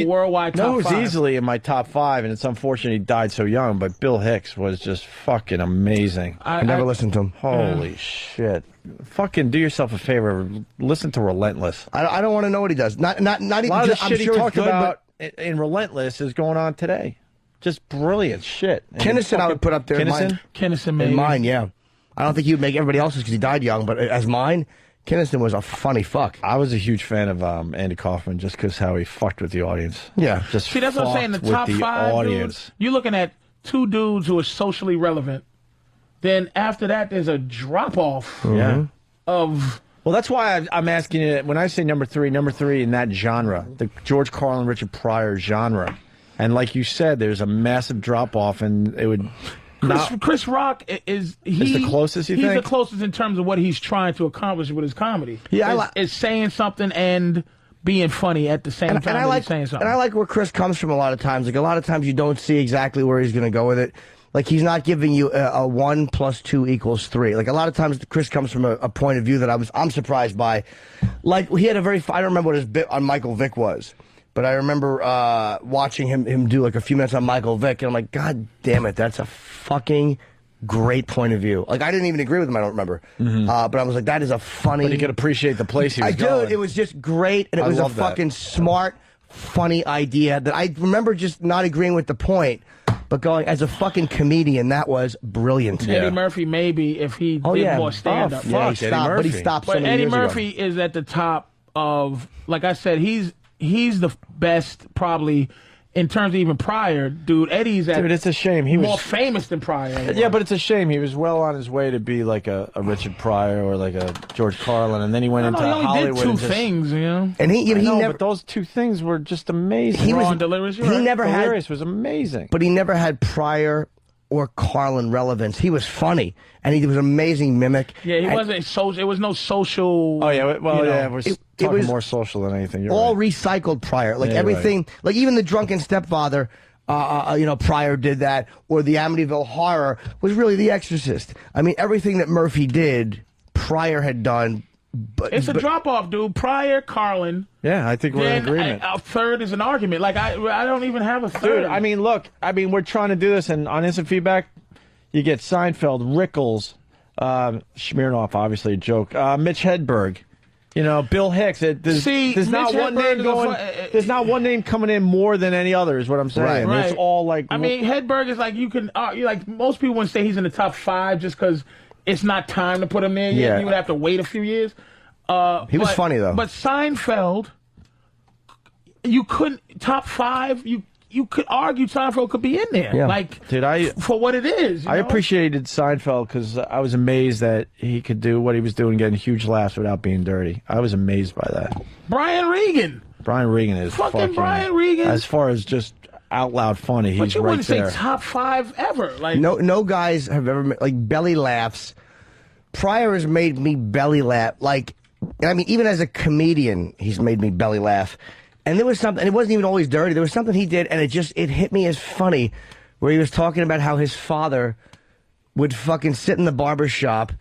Speaker 17: worldwide top
Speaker 8: who's
Speaker 17: five.
Speaker 8: Easily in my top five, and it's unfortunate he died so young, but Bill Hicks was just fucking amazing.
Speaker 3: I never listened to him.
Speaker 8: Holy shit. Fucking do yourself a favor. Listen to Relentless.
Speaker 3: I don't want to know what he does. Not even.
Speaker 8: A lot of the shit he talked about in Relentless is going on today. Just brilliant shit.
Speaker 3: Kinnison I would put up there.
Speaker 17: Kinnison, maybe.
Speaker 3: In mine, yeah. I don't think he would make everybody else's because he died young, but as mine... Kinnison was a funny fuck.
Speaker 8: I was a huge fan of Andy Kaufman just because how he fucked with the audience.
Speaker 3: Yeah.
Speaker 8: Just
Speaker 17: see, that's what I'm saying. The top five dudes, you're looking at two dudes who are socially relevant. Then after that, there's a drop-off of...
Speaker 8: Well, that's why I'm asking you, when I say number three in that genre, the George Carlin, Richard Pryor genre. And like you said, there's a massive drop-off, and it would...
Speaker 17: Chris Rock is
Speaker 8: the closest. He's
Speaker 17: the closest in terms of what he's trying to accomplish with his comedy.
Speaker 3: Yeah,
Speaker 17: is saying something and being funny at the same time.
Speaker 3: And I like
Speaker 17: saying something.
Speaker 3: And I like where Chris comes from a lot of times. Like a lot of times you don't see exactly where he's going to go with it. Like he's not giving you a 1 + 2 = 3. Like a lot of times Chris comes from a point of view that I'm surprised by. Like he had a very I don't remember what his bit on Michael Vick was. But I remember watching him do like a few minutes on Michael Vick, and I'm like, God damn it, that's a fucking great point of view. Like I didn't even agree with him, I don't remember. But I was like, that is a funny.
Speaker 8: But you could appreciate the place he was going.
Speaker 3: It was just great, and it was a fucking smart, funny idea that I remember just not agreeing with the point, but going as a fucking comedian, that was brilliant.
Speaker 17: Eddie Murphy, maybe if he did more stand up.
Speaker 3: Yeah, he stopped, but he stopped.
Speaker 17: But Eddie Murphy is at the top of, like I said, he's the best probably in terms of even Pryor. Dude, Eddie's at...
Speaker 8: Dude, it's a shame. He
Speaker 17: more
Speaker 8: was
Speaker 17: famous than Pryor. Anyway.
Speaker 8: Yeah, but it's a shame. He was well on his way to be like a Richard Pryor or like a George Carlin, and then he went into Hollywood.
Speaker 17: He only did two things, you know?
Speaker 3: And he never...
Speaker 8: but those two things were just amazing.
Speaker 17: He was Delirious.
Speaker 8: Delirious was amazing.
Speaker 3: But he never had Pryor or Carlin relevance. He was funny, and he was an amazing mimic.
Speaker 17: Yeah, he wasn't social. It was no social...
Speaker 8: Oh, yeah, well, yeah, we're talking
Speaker 3: was
Speaker 8: more social than anything. You're
Speaker 3: all
Speaker 8: right.
Speaker 3: recycled Pryor. Like everything, like even the Drunken Stepfather, Pryor did that, or the Amityville Horror was really The Exorcist. I mean, everything that Murphy did, Pryor had done. But
Speaker 17: it's a drop-off, dude. Pryor, Carlin.
Speaker 8: Yeah, I think we're in agreement.
Speaker 17: A third is an argument. Like, I don't even have a third.
Speaker 8: Dude, I mean, look. I mean, we're trying to do this, and on instant feedback, you get Seinfeld, Rickles, Smirnoff, obviously a joke, Mitch Hedberg, Bill Hicks. There's not one name going. There's not one name coming in more than any other. Is what I'm saying.
Speaker 17: Right.
Speaker 8: It's all like.
Speaker 17: I mean, Hedberg is like you can. Like most people wouldn't say he's in the top 5 just because it's not time to put him in.
Speaker 3: Yeah.
Speaker 17: You would have to wait a few years.
Speaker 3: He was funny though.
Speaker 17: But Seinfeld, you couldn't top 5. You could argue Seinfeld could be in there.
Speaker 3: Yeah.
Speaker 17: Like,
Speaker 8: dude,
Speaker 17: for what it is.
Speaker 8: I appreciated Seinfeld because I was amazed that he could do what he was doing, getting huge laughs without being dirty. I was amazed by that.
Speaker 17: Brian Regan.
Speaker 8: Brian Regan is fucking
Speaker 17: Brian Regan.
Speaker 8: As far as just out loud funny, he's right there.
Speaker 17: But you wouldn't say top 5 ever. Like
Speaker 3: no guys have ever made, like belly laughs. Pryor has made me belly laugh. Like, I mean, even as a comedian, he's made me belly laugh. And there was something, and it wasn't even always dirty. There was something he did, and it hit me as funny, where he was talking about how his father would fucking sit in the barber shop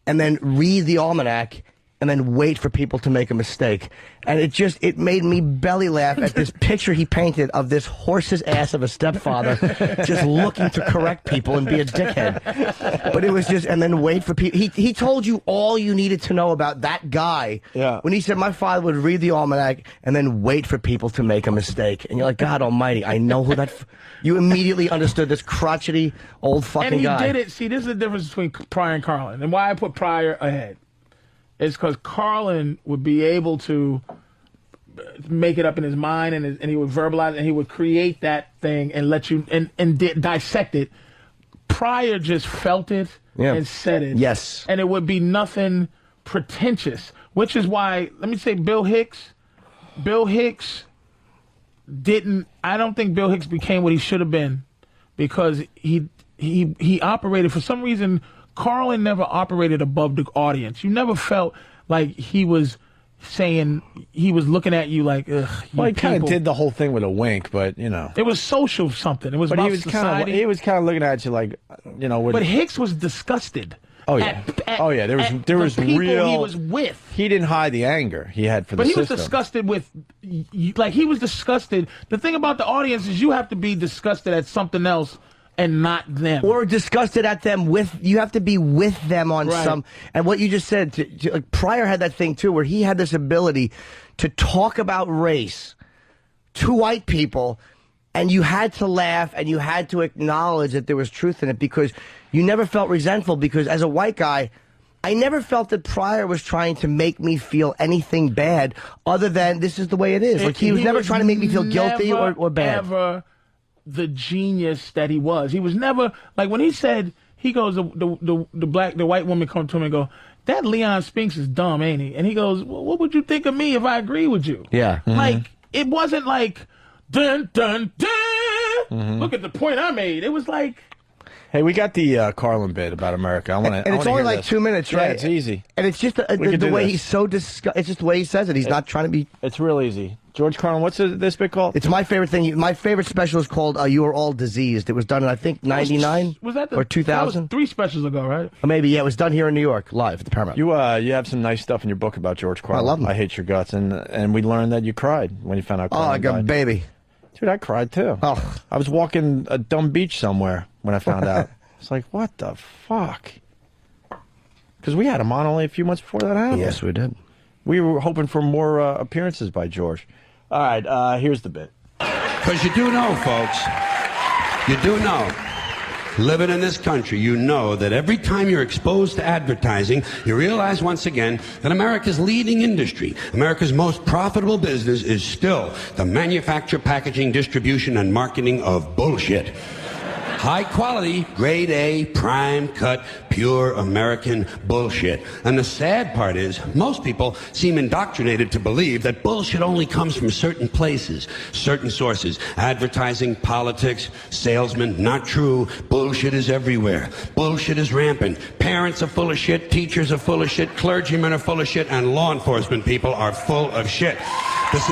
Speaker 3: and then read the almanac and then wait for people to make a mistake. And it made me belly laugh at this picture he painted of this horse's ass of a stepfather just looking to correct people and be a dickhead. But it was just, and then wait for people. He told you all you needed to know about that guy.
Speaker 8: Yeah.
Speaker 3: When he said my father would read the almanac and then wait for people to make a mistake. And you're like, God almighty, I know who that... You immediately understood this crotchety old fucking guy.
Speaker 17: And he did it. See, this is the difference between Pryor and Carlin. And why I put Pryor ahead. It's because Carlin would be able to make it up in his mind, and he would verbalize it, and he would create that thing and let you and dissect it. Pryor just felt it and said it.
Speaker 3: Yes.
Speaker 17: And it would be nothing pretentious, which is why, let me say, Bill Hicks didn't, I don't think Bill Hicks became what he should have been because he operated, for some reason, Carlin never operated above the audience. You never felt like he was saying, he was looking at you like, ugh.
Speaker 8: Well, he kind of did the whole thing with a wink, but, you know.
Speaker 17: It was social something. It was
Speaker 8: but
Speaker 17: about
Speaker 8: he was
Speaker 17: society.
Speaker 8: He was kind of looking at you like, you know.
Speaker 17: But Hicks was disgusted.
Speaker 8: Oh, yeah. There was
Speaker 17: people
Speaker 8: real.
Speaker 17: He was with.
Speaker 8: He didn't hide the anger he had for the
Speaker 17: system. But he was disgusted with, like, he was disgusted. The thing about the audience is you have to be disgusted at something else and not them.
Speaker 3: Or disgusted at them with, you have to be with them on some, and what you just said, like Pryor had that thing too, where he had this ability to talk about race to white people, and you had to laugh and you had to acknowledge that there was truth in it because you never felt resentful, because as a white guy, I never felt that Pryor was trying to make me feel anything bad other than this is the way it is. Like he was never trying to make me feel guilty or bad.
Speaker 17: Ever the genius that he was. He was never, like when he said, he goes, the white woman come to him and go, that Leon Spinks is dumb, ain't he? And he goes, well, what would you think of me if I agree with you?
Speaker 3: Yeah.
Speaker 17: Like, it wasn't like, dun, dun, dun. Look at the point I made. It was like,
Speaker 8: hey, we got the Carlin bit about America.
Speaker 3: And it's only like 2 minutes, right?
Speaker 8: Yeah, it's easy.
Speaker 3: And it's just the way he's so disgusted. It's just the way he says it. He's not trying to be.
Speaker 8: It's real easy. George Carlin, what's this bit called?
Speaker 3: It's my favorite thing. My favorite special is called "You Are All Diseased." It was done in, I think, 99
Speaker 17: was that
Speaker 3: or 2000.
Speaker 17: That was 3 specials ago, right?
Speaker 3: Or maybe, yeah. It was done here in New York, live at the Paramount.
Speaker 8: You have some nice stuff in your book about George Carlin.
Speaker 3: I love him.
Speaker 8: I Hate Your Guts, and we learned that you cried when you found out Carlin
Speaker 3: like a
Speaker 8: died.
Speaker 3: baby.
Speaker 8: Dude, I cried too.
Speaker 3: Oh,
Speaker 8: I was walking a dumb beach somewhere when I found out. It's like, what the fuck? Because we had him on only a few months before that happened.
Speaker 3: Yes, we did.
Speaker 8: We were hoping for more appearances by George. All right, here's the bit.
Speaker 5: Because you do know, folks, you do know, living in this country, you know that every time you're exposed to advertising, you realize once again that America's leading industry, America's most profitable business is still the manufacture, packaging, distribution, and marketing of bullshit. High quality, grade A, prime cut, pure American bullshit. And the sad part is, most people seem indoctrinated to believe that bullshit only comes from certain places, certain sources. Advertising, politics, salesmen, not true. Bullshit is everywhere. Bullshit is rampant. Parents are full of shit, teachers are full of shit, clergymen are full of shit, and law enforcement people are full of shit. This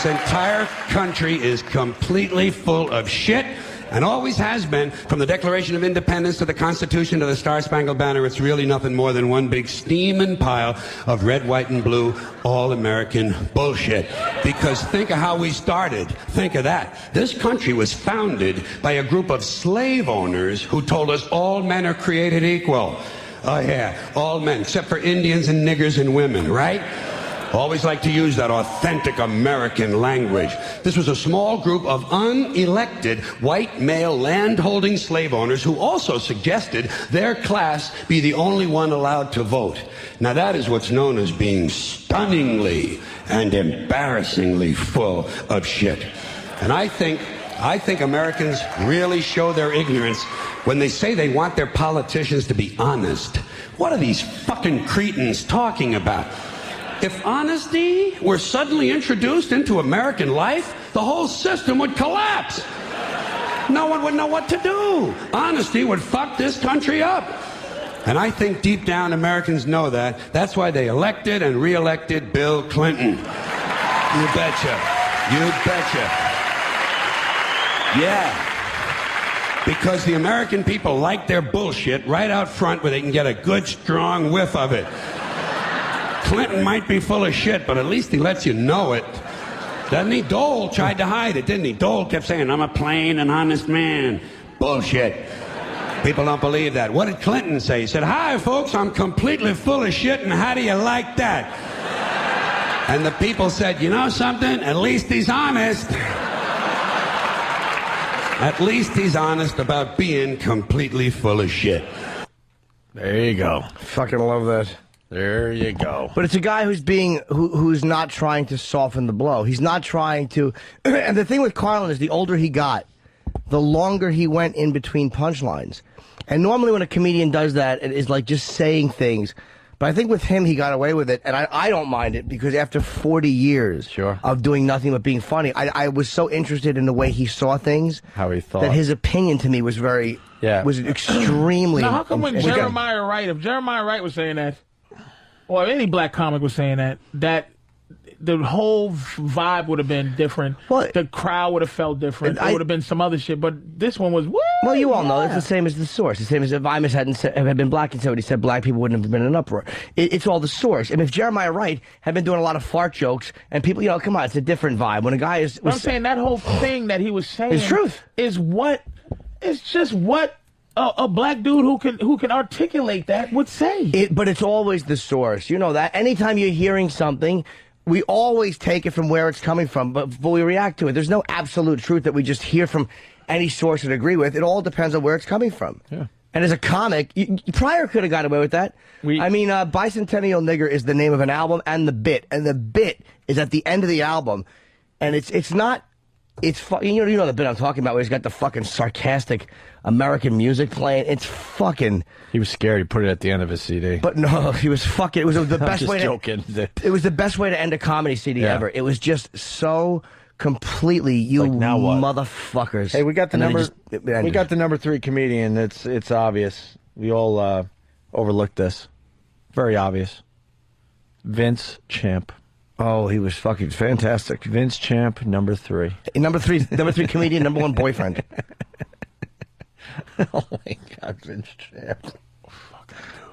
Speaker 5: entire country is completely full of shit, and always has been. From the Declaration of Independence to the Constitution to the Star-Spangled Banner, it's really nothing more than one big steaming pile of red, white, and blue all-American bullshit. Because think of how we started. Think of that. This country was founded by a group of slave owners who told us all men are created equal. Oh yeah, all men, except for Indians and niggers and women, right? Always like to use that authentic American language. This was a small group of unelected white male land-holding slave owners who also suggested their class be the only one allowed to vote. Now that is what's known as being stunningly and embarrassingly full of shit. And I think Americans really show their ignorance when they say they want their politicians to be honest. What are these fucking cretins talking about? If honesty were suddenly introduced into American life, the whole system would collapse. No one would know what to do. Honesty would fuck this country up. And I think deep down Americans know that. That's why they elected and re-elected Bill Clinton. You betcha. You betcha. Yeah. Because the American people like their bullshit right out front where they can get a good, strong whiff of it. Clinton might be full of shit, but at least he lets you know it. Doesn't he? Dole tried to hide it, didn't he? Dole kept saying, I'm a plain and honest man. Bullshit. People don't believe that. What did Clinton say? He said, hi, folks, I'm completely full of shit, and how do you like that? And the people said, you know something? At least he's honest. At least he's honest about being completely full of shit.
Speaker 8: There you go.
Speaker 3: Fucking love that.
Speaker 8: There you go.
Speaker 3: But it's a guy who's not trying to soften the blow. He's not trying to. And the thing with Carlin is, the older he got, the longer he went in between punchlines. And normally when a comedian does that, it is like just saying things. But I think with him, he got away with it, and I don't mind it, because after 40 years of doing nothing but being funny, I was so interested in the way he saw things,
Speaker 8: how he thought,
Speaker 3: that his opinion to me was was extremely.
Speaker 17: Now, how come when Jeremiah Wright, if Jeremiah Wright was saying that, or any black comic was saying that the whole vibe would have been different. Well, the crowd would have felt different. It would have been some other shit. But this one was, woo!
Speaker 3: Well, you all know it's the same as the source. The same as if Imus had been black and somebody said black people wouldn't have been in an uproar. It's all the source. And if Jeremiah Wright had been doing a lot of fart jokes and people, come on, it's a different vibe. When a guy is,
Speaker 17: I'm saying that whole thing that he was saying
Speaker 3: is truth.
Speaker 17: It's just what a black dude who can articulate that would say.
Speaker 3: But it's always the source. You know that. Anytime you're hearing something, we always take it from where it's coming from, but we react to it. There's no absolute truth that we just hear from any source and agree with. It all depends on where it's coming from. Yeah. And as a comic, Pryor could have got away with that. Bicentennial Nigger is the name of an album and the bit is at the end of the album, and it's not. It's you know the bit I'm talking about, where he's got the fucking sarcastic American music playing. It's fucking.
Speaker 8: He was scared. He put it at the end of his CD.
Speaker 3: But no, he was fucking. It was the best way.
Speaker 8: Joking.
Speaker 3: It was the best way to end a comedy CD ever. It was just so completely now what? Motherfuckers.
Speaker 8: Hey, we got the number. We got the number 3 comedian. It's obvious. We all overlooked this. Very obvious. Vince Champ.
Speaker 3: Oh, he was fucking fantastic.
Speaker 8: Vince Champ, number 3.
Speaker 3: Number three comedian, number 1 boyfriend.
Speaker 8: Oh my God, Vince Champ.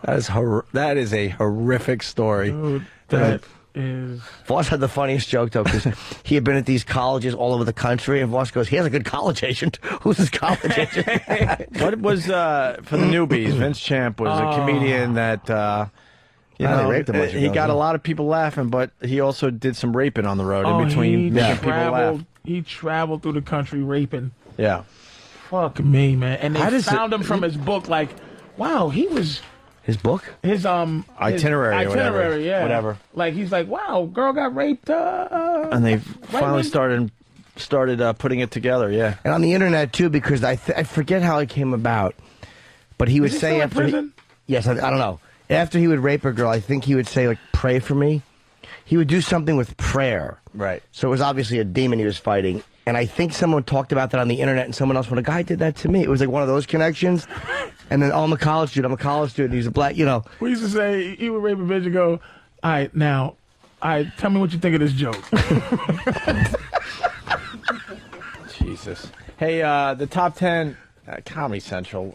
Speaker 8: That is a horrific story.
Speaker 17: Dude, that is.
Speaker 3: Voss had the funniest joke though, because he had been at these colleges all over the country, and Voss goes, "He has a good college agent." Who's his college agent?
Speaker 8: What was for the newbies? Vince Champ was a comedian that. He got a lot of people laughing, but he also did some raping on the road in between making people laugh.
Speaker 17: He traveled through the country raping.
Speaker 8: Yeah.
Speaker 17: Fuck me, man. And they found him from his book, like, wow, he was...
Speaker 3: His book?
Speaker 8: His itinerary, whatever.
Speaker 17: Like, he's like, wow, girl got raped.
Speaker 8: And they finally started putting it together, yeah.
Speaker 3: And on the internet, too, because I forget how it came about, but he would say
Speaker 17: after... prison?
Speaker 3: Yes, I don't know. After he would rape a girl, I think he would say, like, pray for me. He would do something with prayer.
Speaker 8: Right.
Speaker 3: So it was obviously a demon he was fighting. And I think someone talked about that on the internet, and someone else, when a guy did that to me, it was like one of those connections. And then, I'm a college student, he's a black,
Speaker 17: We used to say, he would rape a bitch and go, all right, now, tell me what you think of this joke.
Speaker 8: Jesus. Hey, the top 10... Comedy Central,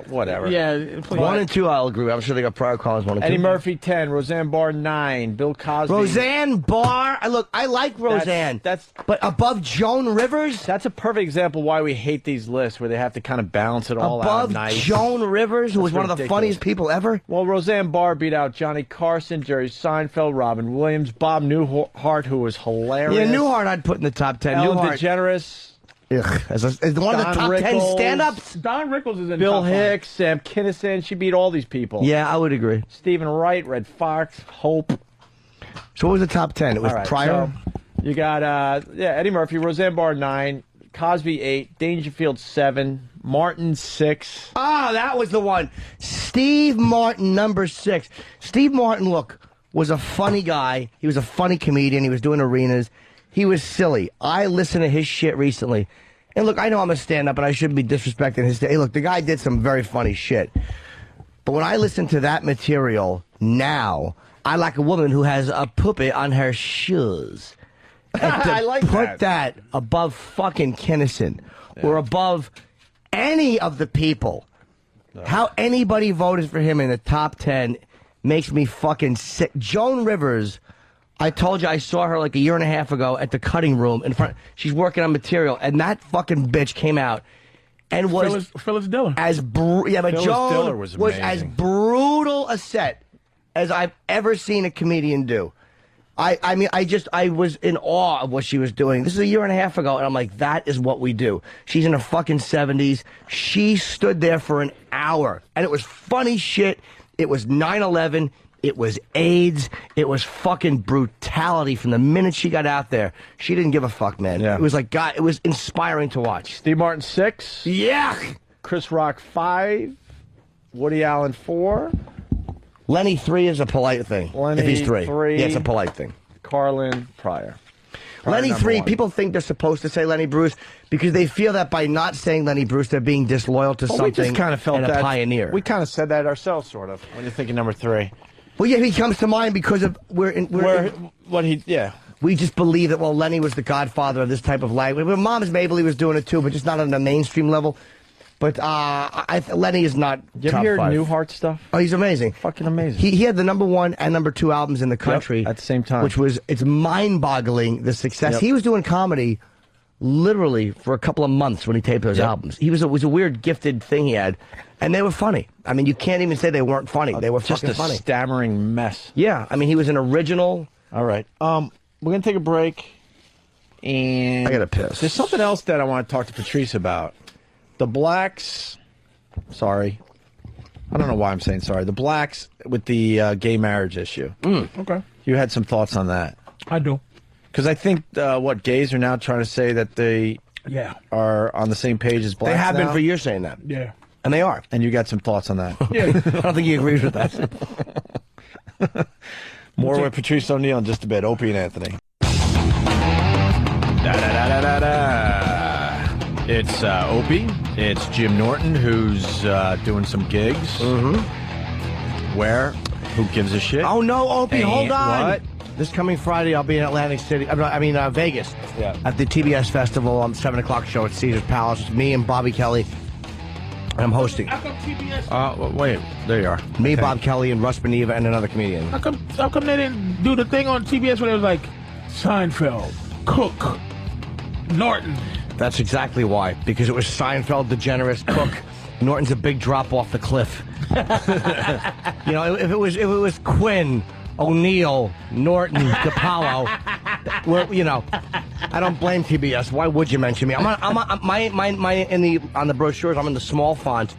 Speaker 8: whatever.
Speaker 17: Yeah, please.
Speaker 3: 1 and 2, I'll agree. I'm sure they got prior callers 1 and 2.
Speaker 8: Eddie Murphy 10, Roseanne Barr 9, Bill Cosby.
Speaker 3: Roseanne Barr. Look, I like Roseanne. But above Joan Rivers.
Speaker 8: That's a perfect example why we hate these lists, where they have to kind of balance it all out.
Speaker 3: Above Joan Rivers, who was one of the funniest people ever.
Speaker 8: Well, Roseanne Barr beat out Johnny Carson, Jerry Seinfeld, Robin Williams, Bob Newhart, who was hilarious.
Speaker 3: Yeah, Newhart I'd put in the top 10.
Speaker 8: Ellen DeGeneres.
Speaker 3: As one of the top 10 stand-ups.
Speaker 17: Don Rickles is in
Speaker 8: Bill
Speaker 17: top
Speaker 8: Hicks, 5. Sam Kinison. She beat all these people.
Speaker 3: Yeah, I would agree.
Speaker 8: Stephen Wright, Red Fox, Hope.
Speaker 3: So what was the top 10? It was Pryor?
Speaker 8: So you got Eddie Murphy, Roseanne Barr 9, Cosby 8, Dangerfield 7, Martin 6.
Speaker 3: That was the one. Steve Martin, number 6. Steve Martin, look, was a funny guy. He was a funny comedian. He was doing arenas. He was silly. I listened to his shit recently. And look, I know I'm a stand-up and I shouldn't be disrespecting his... Hey, look, the guy did some very funny shit. But when I listen to that material now, I like a woman who has a puppet on her shoes.
Speaker 8: I like
Speaker 3: put that above fucking Kinison or above any of the people. How anybody voted for him in the top 10 makes me fucking sick. Joan Rivers... I told you I saw her like a year and a half ago at the cutting room in front. She's working on material, and that fucking bitch came out and was
Speaker 17: Phyllis Diller.
Speaker 3: Phyllis Joan was as brutal a set as I've ever seen a comedian do. I was in awe of what she was doing. This is a year and a half ago, and I'm like, that is what we do. She's in her fucking 70s. She stood there for an hour, and it was funny shit. It was 9/11. It was AIDS. It was fucking brutality from the minute she got out there. She didn't give a fuck, man.
Speaker 8: Yeah.
Speaker 3: It was like, God, it was inspiring to watch.
Speaker 8: Steve Martin 6.
Speaker 3: Yeah.
Speaker 8: Chris Rock 5. Woody Allen 4.
Speaker 3: Lenny 3 is a polite thing.
Speaker 8: Lenny
Speaker 3: if he's 3.
Speaker 8: 3.
Speaker 3: Yeah, it's a polite thing.
Speaker 8: Carlin Pryor.
Speaker 3: Lenny 3, people think they're supposed to say Lenny Bruce because they feel that by not saying Lenny Bruce, they're being disloyal to something
Speaker 8: we just kind of felt
Speaker 3: and
Speaker 8: that.
Speaker 3: a pioneer.
Speaker 8: We kind of said that ourselves, sort of, when you're thinking number 3.
Speaker 3: Well, yeah, he comes to mind because of we just believe that, well, Lenny was the godfather of this type of language. Well, Mom's Mabel, he was doing it too, but just not on the mainstream level. But Lenny is not.
Speaker 8: You ever hear Newhart stuff?
Speaker 3: Oh, he's amazing.
Speaker 8: Fucking amazing.
Speaker 3: He had the #1 and #2 albums in the country
Speaker 8: at the same time,
Speaker 3: it's mind-boggling the success.
Speaker 8: Yep.
Speaker 3: He was doing comedy literally for a couple of months when he taped those albums. It was a weird gifted thing he had, and they were funny. I mean, you can't even say they weren't funny. They were
Speaker 8: just
Speaker 3: fucking funny.
Speaker 8: Stammering mess.
Speaker 3: Yeah, I mean, he was an original.
Speaker 8: All right, we're gonna take a break, and
Speaker 3: I gotta piss.
Speaker 8: There's something else that I want to talk to Patrice about. The blacks. Sorry, I don't know why I'm saying sorry. The blacks with the gay marriage issue.
Speaker 17: Okay,
Speaker 8: you had some thoughts on that?
Speaker 17: I do.
Speaker 8: Because I think gays are now trying to say that they are on the same page as blacks.
Speaker 3: They have been
Speaker 8: now.
Speaker 3: for years saying that.
Speaker 17: Yeah.
Speaker 3: And they are.
Speaker 8: And you got some thoughts on that?
Speaker 17: Yeah.
Speaker 3: I don't think he agrees with that.
Speaker 8: More with Patrice O'Neill in just a bit. Opie and Anthony. It's Opie. It's Jim Norton, who's doing some gigs.
Speaker 3: Mm-hmm.
Speaker 8: Where? Who gives a shit?
Speaker 3: Oh, no, Opie, hold on.
Speaker 8: What?
Speaker 3: This coming Friday, I'll be in Atlantic City. Vegas.
Speaker 8: Yeah.
Speaker 3: At the TBS Festival on the 7 o'clock show at Caesar's Palace. It's me and Bobby Kelly. I'm hosting.
Speaker 17: How come TBS?
Speaker 8: Wait, there you are.
Speaker 3: Me,
Speaker 8: Okay.
Speaker 3: Bob Kelly, and Russ Beneva, and another comedian.
Speaker 17: How come they didn't do the thing on TBS where it was like Seinfeld, Cook, Norton?
Speaker 3: That's exactly why. Because it was Seinfeld, DeGeneres, Cook. Norton's a big drop off the cliff. You know, if it was Quinn, O'Neill, Norton, DePaulo, well, you know, I don't blame TBS. Why would you mention me? On the brochures, I'm in the small font,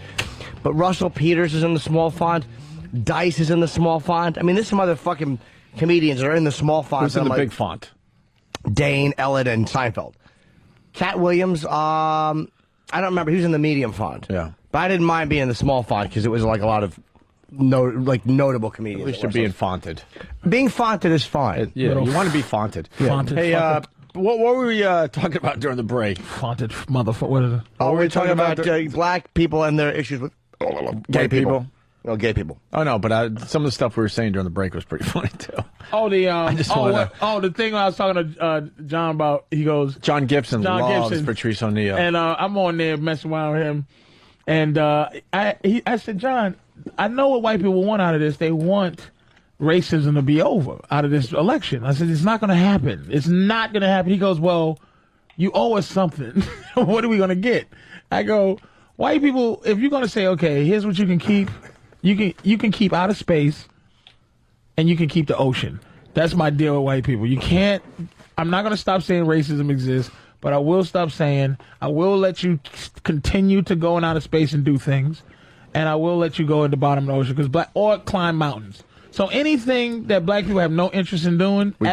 Speaker 3: but Russell Peters is in the small font. Dice is in the small font. I mean, there's some other fucking comedians that are in the small font.
Speaker 8: Who's in the big font?
Speaker 3: Dane, Ellett, and Seinfeld. Cat Williams, I don't remember. He was in the medium font.
Speaker 8: Yeah.
Speaker 3: But I didn't mind being in the small font because it was like a lot of notable comedians.
Speaker 8: At least you're being fonted.
Speaker 3: Being fonted is fine.
Speaker 8: Yeah, you want to be fonted.
Speaker 3: Yeah.
Speaker 17: Fonted,
Speaker 8: Hey,
Speaker 17: fonted.
Speaker 8: what were we talking about during the break?
Speaker 17: Fonted motherfucker. What is it?
Speaker 3: Oh,
Speaker 8: What
Speaker 3: we're talking about
Speaker 8: dur-
Speaker 3: black people and their issues with
Speaker 8: Gay people?
Speaker 3: No, gay people.
Speaker 8: Oh no, but some of the stuff we were saying during the break was pretty funny too.
Speaker 17: Oh, the
Speaker 8: just wanna-
Speaker 17: the thing I was talking to John about. He goes,
Speaker 8: John Gibson loves
Speaker 17: Gibson.
Speaker 8: Patrice O'Neill.
Speaker 17: and I'm on there messing around with him, and I said, John, I know what white people want out of this. They want racism to be over out of this election. I said, it's not going to happen. It's not going to happen. He goes, well, you owe us something. What are we going to get? I go, white people, if you're going to say, okay, here's what you can keep. You can keep outer space, and you can keep the ocean. That's my deal with white people. You can't. I'm not going to stop saying racism exists, but I will stop saying I will let you continue to go in outer space and do things, and I will let you go at the bottom of the ocean or climb mountains. So anything that black people have no interest in doing
Speaker 8: we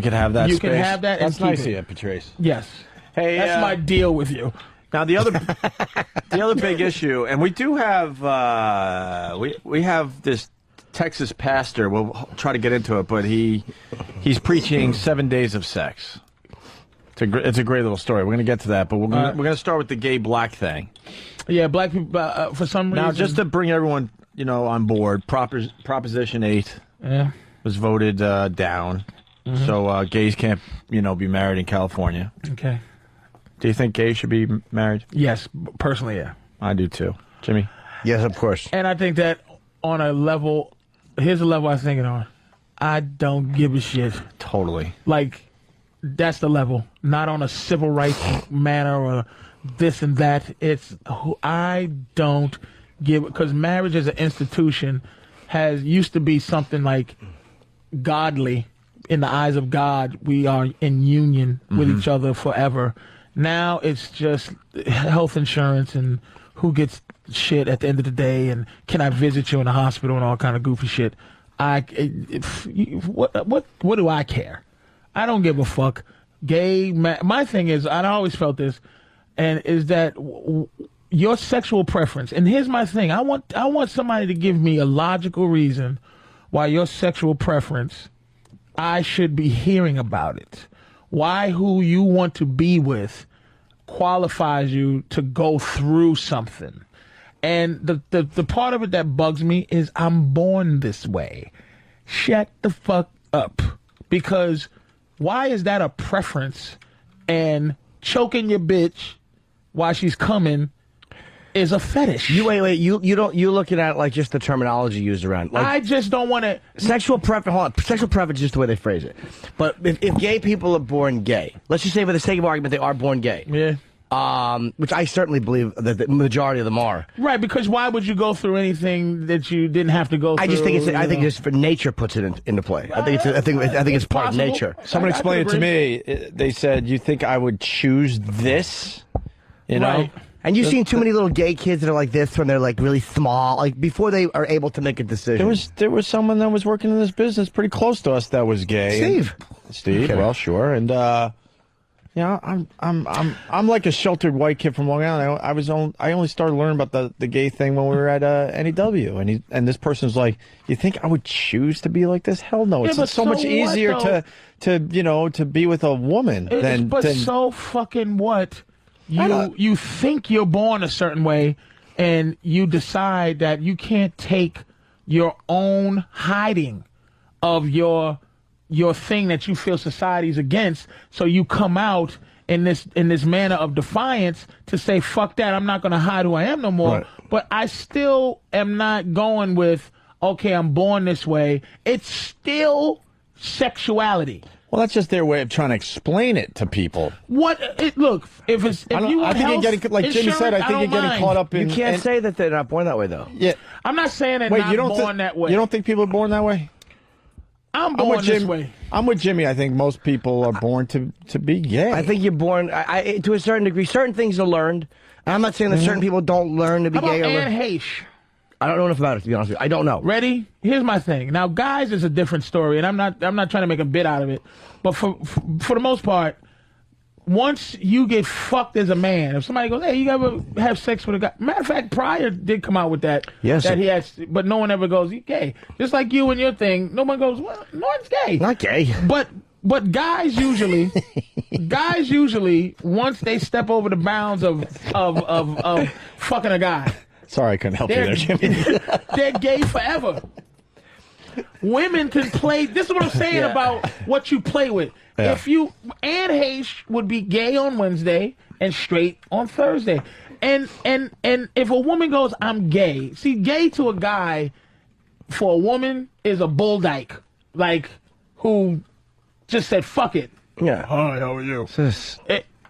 Speaker 8: could have that.
Speaker 17: you
Speaker 8: space.
Speaker 17: can have that.
Speaker 8: That's
Speaker 17: and keep
Speaker 8: nice of
Speaker 17: it.
Speaker 8: you, Patrice.
Speaker 17: Yes.
Speaker 8: Hey,
Speaker 17: that's my deal with you.
Speaker 8: Now the other big issue, and we do have we have this Texas pastor. We'll try to get into it, but he's preaching 7 days of sex. It's a great little story. We're going to get to that, but we're going to start with the gay black thing.
Speaker 17: Yeah, black people for some reason.
Speaker 8: Now, just to bring everyone on board, Proposition 8 was voted down, so gays can't be married in California.
Speaker 17: Okay.
Speaker 8: Do you think gays should be married?
Speaker 17: Yes, personally, yeah.
Speaker 8: I do too. Jimmy?
Speaker 3: Yes, of course.
Speaker 17: And I think that on a level, here's a level I think it on. I don't give a shit.
Speaker 8: Totally.
Speaker 17: Like, that's the level. Not on a civil rights manner or this and that. It's who I don't give, because marriage as an institution used to be something like godly. In the eyes of God, we are in union with each other forever. Now it's just health insurance and who gets shit at the end of the day, and can I visit you in the hospital and all kind of goofy shit. what do I care? I don't give a fuck. Gay, my thing is, I always felt this, and is that your sexual preference. And here's my thing: I want somebody to give me a logical reason why your sexual preference, I should be hearing about it. Why who you want to be with qualifies you to go through something. And the part of it that bugs me is I'm born this way. Shut the fuck up. Because why is that a preference? And choking your bitch while she's coming is a fetish.
Speaker 3: You you're looking at like just the terminology used around. Like,
Speaker 17: I just don't want to.
Speaker 3: Sexual preference. Hold on. Sexual preference is just the way they phrase it. But if gay people are born gay, let's just say for the sake of argument they are born gay.
Speaker 17: Yeah.
Speaker 3: Which I certainly believe that the majority of them are.
Speaker 17: Right, because why would you go through anything that you didn't have to go through?
Speaker 3: I just think I think just for nature puts it into play. I think it's part of nature.
Speaker 8: Someone explained it to me. They said, "You think I would choose this?" You know.
Speaker 3: Right. And you've seen too many little gay kids that are like this when they're like really small, like before they are able to make a decision.
Speaker 8: There was someone that was working in this business pretty close to us that was gay. Steve.
Speaker 3: Okay.
Speaker 8: Well, sure, and I'm like a sheltered white kid from Long Island. I only started learning about the gay thing when we were at NEW, and this person's like, "You think I would choose to be like this? Hell no!
Speaker 17: Yeah,
Speaker 8: It's so much easier to be with a woman than."
Speaker 17: But so fucking what? You think you're born a certain way, and you decide that you can't take your own hiding of your thing that you feel society's against, so you come out in this manner of defiance to say, fuck that, I'm not going to hide who I am no more. Right. But I still am not going with, okay, I'm born this way. It's still sexuality.
Speaker 8: Well, that's just their way of trying to explain it to people.
Speaker 17: Look, if you want
Speaker 8: you're getting, like Jimmy said, I think you're getting caught up in.
Speaker 3: You can't say that they're not born that way, though.
Speaker 8: Yeah,
Speaker 17: I'm not saying they're not born that way.
Speaker 8: You don't think people are born that way?
Speaker 17: I'm born this way.
Speaker 8: I'm with Jimmy. I think most people are born to be gay.
Speaker 3: I think you're born to a certain degree. Certain things are learned. And I'm not saying that certain people don't learn to be gay.
Speaker 17: How about Anne Heche?
Speaker 3: I don't know enough about it, to be honest with you. I don't know.
Speaker 17: Ready? Here's my thing. Now, guys is a different story, and I'm not trying to make a bit out of it. But for the most part, once you get fucked as a man, if somebody goes, "Hey, you ever have sex with a guy?" Matter of fact, Pryor did come out with that.
Speaker 3: Yes.
Speaker 17: That he has, but no one ever goes, "He's gay." Just like you and your thing, no one goes, "Well, no one's gay."
Speaker 3: Not gay.
Speaker 17: But guys usually, once they step over the bounds of fucking a guy.
Speaker 8: Sorry, I couldn't help you there, Jimmy.
Speaker 17: They're gay forever. Women can play. This is what I'm saying about what you play with.
Speaker 8: Yeah.
Speaker 17: Anne Heche would be gay on Wednesday and straight on Thursday. And if a woman goes, "I'm gay," see, gay to a guy for a woman is a bull dyke, like who just said, "Fuck it."
Speaker 3: Yeah.
Speaker 8: Hi, how are you?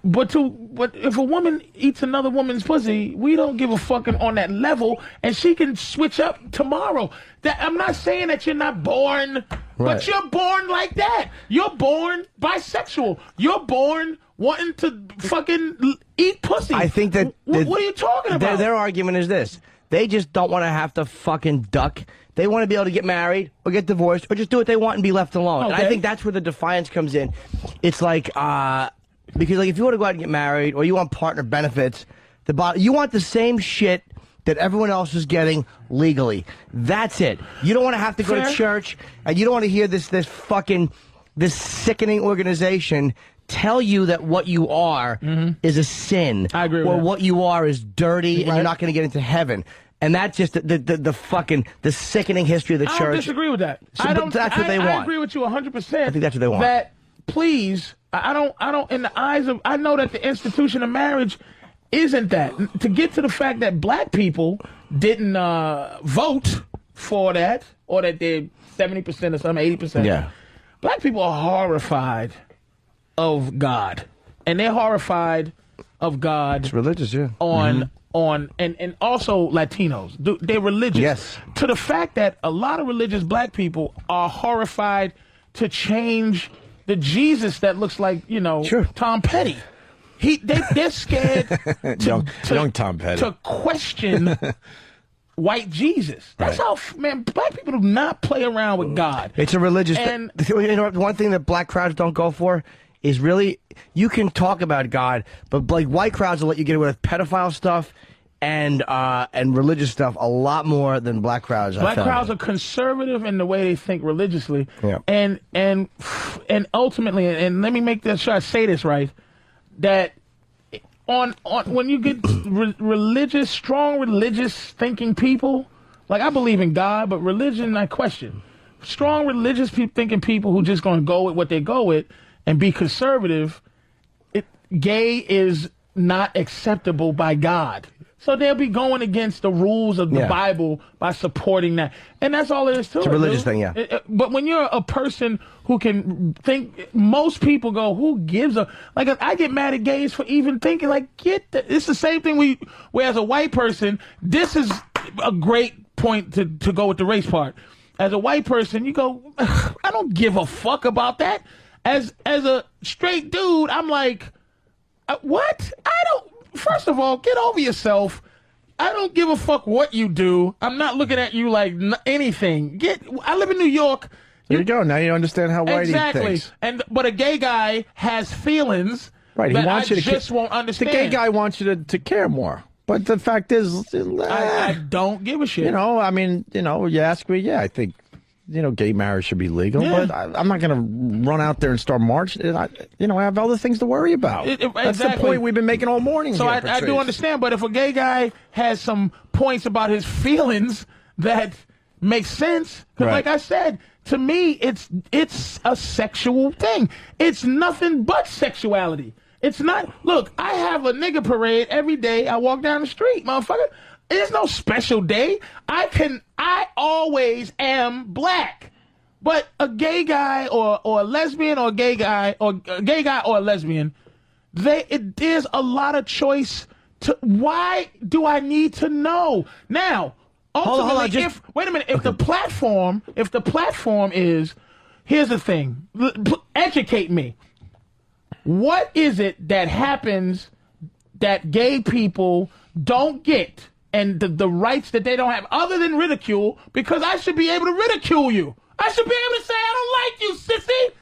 Speaker 17: But if a woman eats another woman's pussy, we don't give a fucking on that level, and she can switch up tomorrow. I'm not saying that you're not born, but you're born like that. You're born bisexual. You're born wanting to fucking eat pussy.
Speaker 3: I think that...
Speaker 17: What are you talking about?
Speaker 3: Their argument is this. They just don't want to have to fucking duck. They want to be able to get married or get divorced or just do what they want and be left alone.
Speaker 17: Okay.
Speaker 3: And I think that's where the defiance comes in. It's like... because like if you want to go out and get married or you want partner benefits, you want the same shit that everyone else is getting legally. That's it. You don't want to have to go to church, and you don't want to hear this sickening organization tell you that what you are is a sin.
Speaker 17: I agree with
Speaker 3: or
Speaker 17: that.
Speaker 3: what you are is dirty and you're not going to get into heaven. And that's just the sickening history of the church.
Speaker 17: I don't disagree with that.
Speaker 3: That's what they want.
Speaker 17: I agree with you 100%.
Speaker 3: I think that's what they want.
Speaker 17: That, please, I don't, in the eyes of, I know that the institution of marriage isn't that. To get to the fact that black people didn't vote for that, or that they're 70% or something, 80%.
Speaker 3: Yeah.
Speaker 17: Black people are horrified of God. And they're horrified of God.
Speaker 3: It's religious, yeah.
Speaker 17: And also Latinos. They're religious.
Speaker 3: Yes.
Speaker 17: To the fact that a lot of religious black people are horrified to change the Jesus that looks like, Tom Petty. They're scared
Speaker 8: young Tom Petty.
Speaker 17: to question white Jesus. That's how, man, black people do not play around with God.
Speaker 3: It's a religious
Speaker 17: And-
Speaker 3: thing. You know, one thing that black crowds don't go for is really, you can talk about God, but like white crowds will let you get away with pedophile stuff and religious stuff a lot more than black crowds.
Speaker 17: Black crowds are conservative in the way they think religiously, and ultimately, and let me make sure I say this right, that on when you get strong religious thinking people, like I believe in God, but religion I question. Strong religious thinking people who just going to go with what they go with and be conservative, gay is not acceptable by God. So they'll be going against the rules of the Bible by supporting that. And that's all it is to it.
Speaker 3: It's a religious thing,
Speaker 17: But when you're a person who can think, most people go, who gives a... Like, I get mad at gays for even thinking, like, it's the same thing where as a white person, this is a great point to go with the race part. As a white person, you go, I don't give a fuck about that. As a straight dude, I'm like, what? I don't... First of all, get over yourself. I don't give a fuck what you do. I'm not looking at you like anything. I live in New York.
Speaker 8: There you go. Now you understand how white he thinks.
Speaker 17: But a gay guy has feelings
Speaker 8: right. He
Speaker 17: that
Speaker 8: wants
Speaker 17: I
Speaker 8: you to
Speaker 17: just won't understand.
Speaker 8: The gay guy wants you to care more. But the fact is,
Speaker 17: I don't give a shit.
Speaker 8: You know, I mean, you know, you ask me, I think, you know, gay marriage should be legal, but I'm not going to run out there and start marching. I have other things to worry about. That's the point we've been making all morning.
Speaker 17: So
Speaker 8: here,
Speaker 17: I do understand, but if a gay guy has some points about his feelings that make sense, because like I said, to me, it's a sexual thing. It's nothing but sexuality. It's not. Look, I have a nigga parade every day. I walk down the street, motherfucker. There's no special day. I always am black. But a gay guy or a lesbian or a gay guy or a lesbian, there's a lot of choice to. Why do I need to know? Now, ultimately, wait a minute, if the platform is, here's the thing, educate me. What is it that happens that gay people don't get? And the rights that they don't have, other than ridicule, because I should be able to ridicule you. I should be able to say, I don't like you, sissy.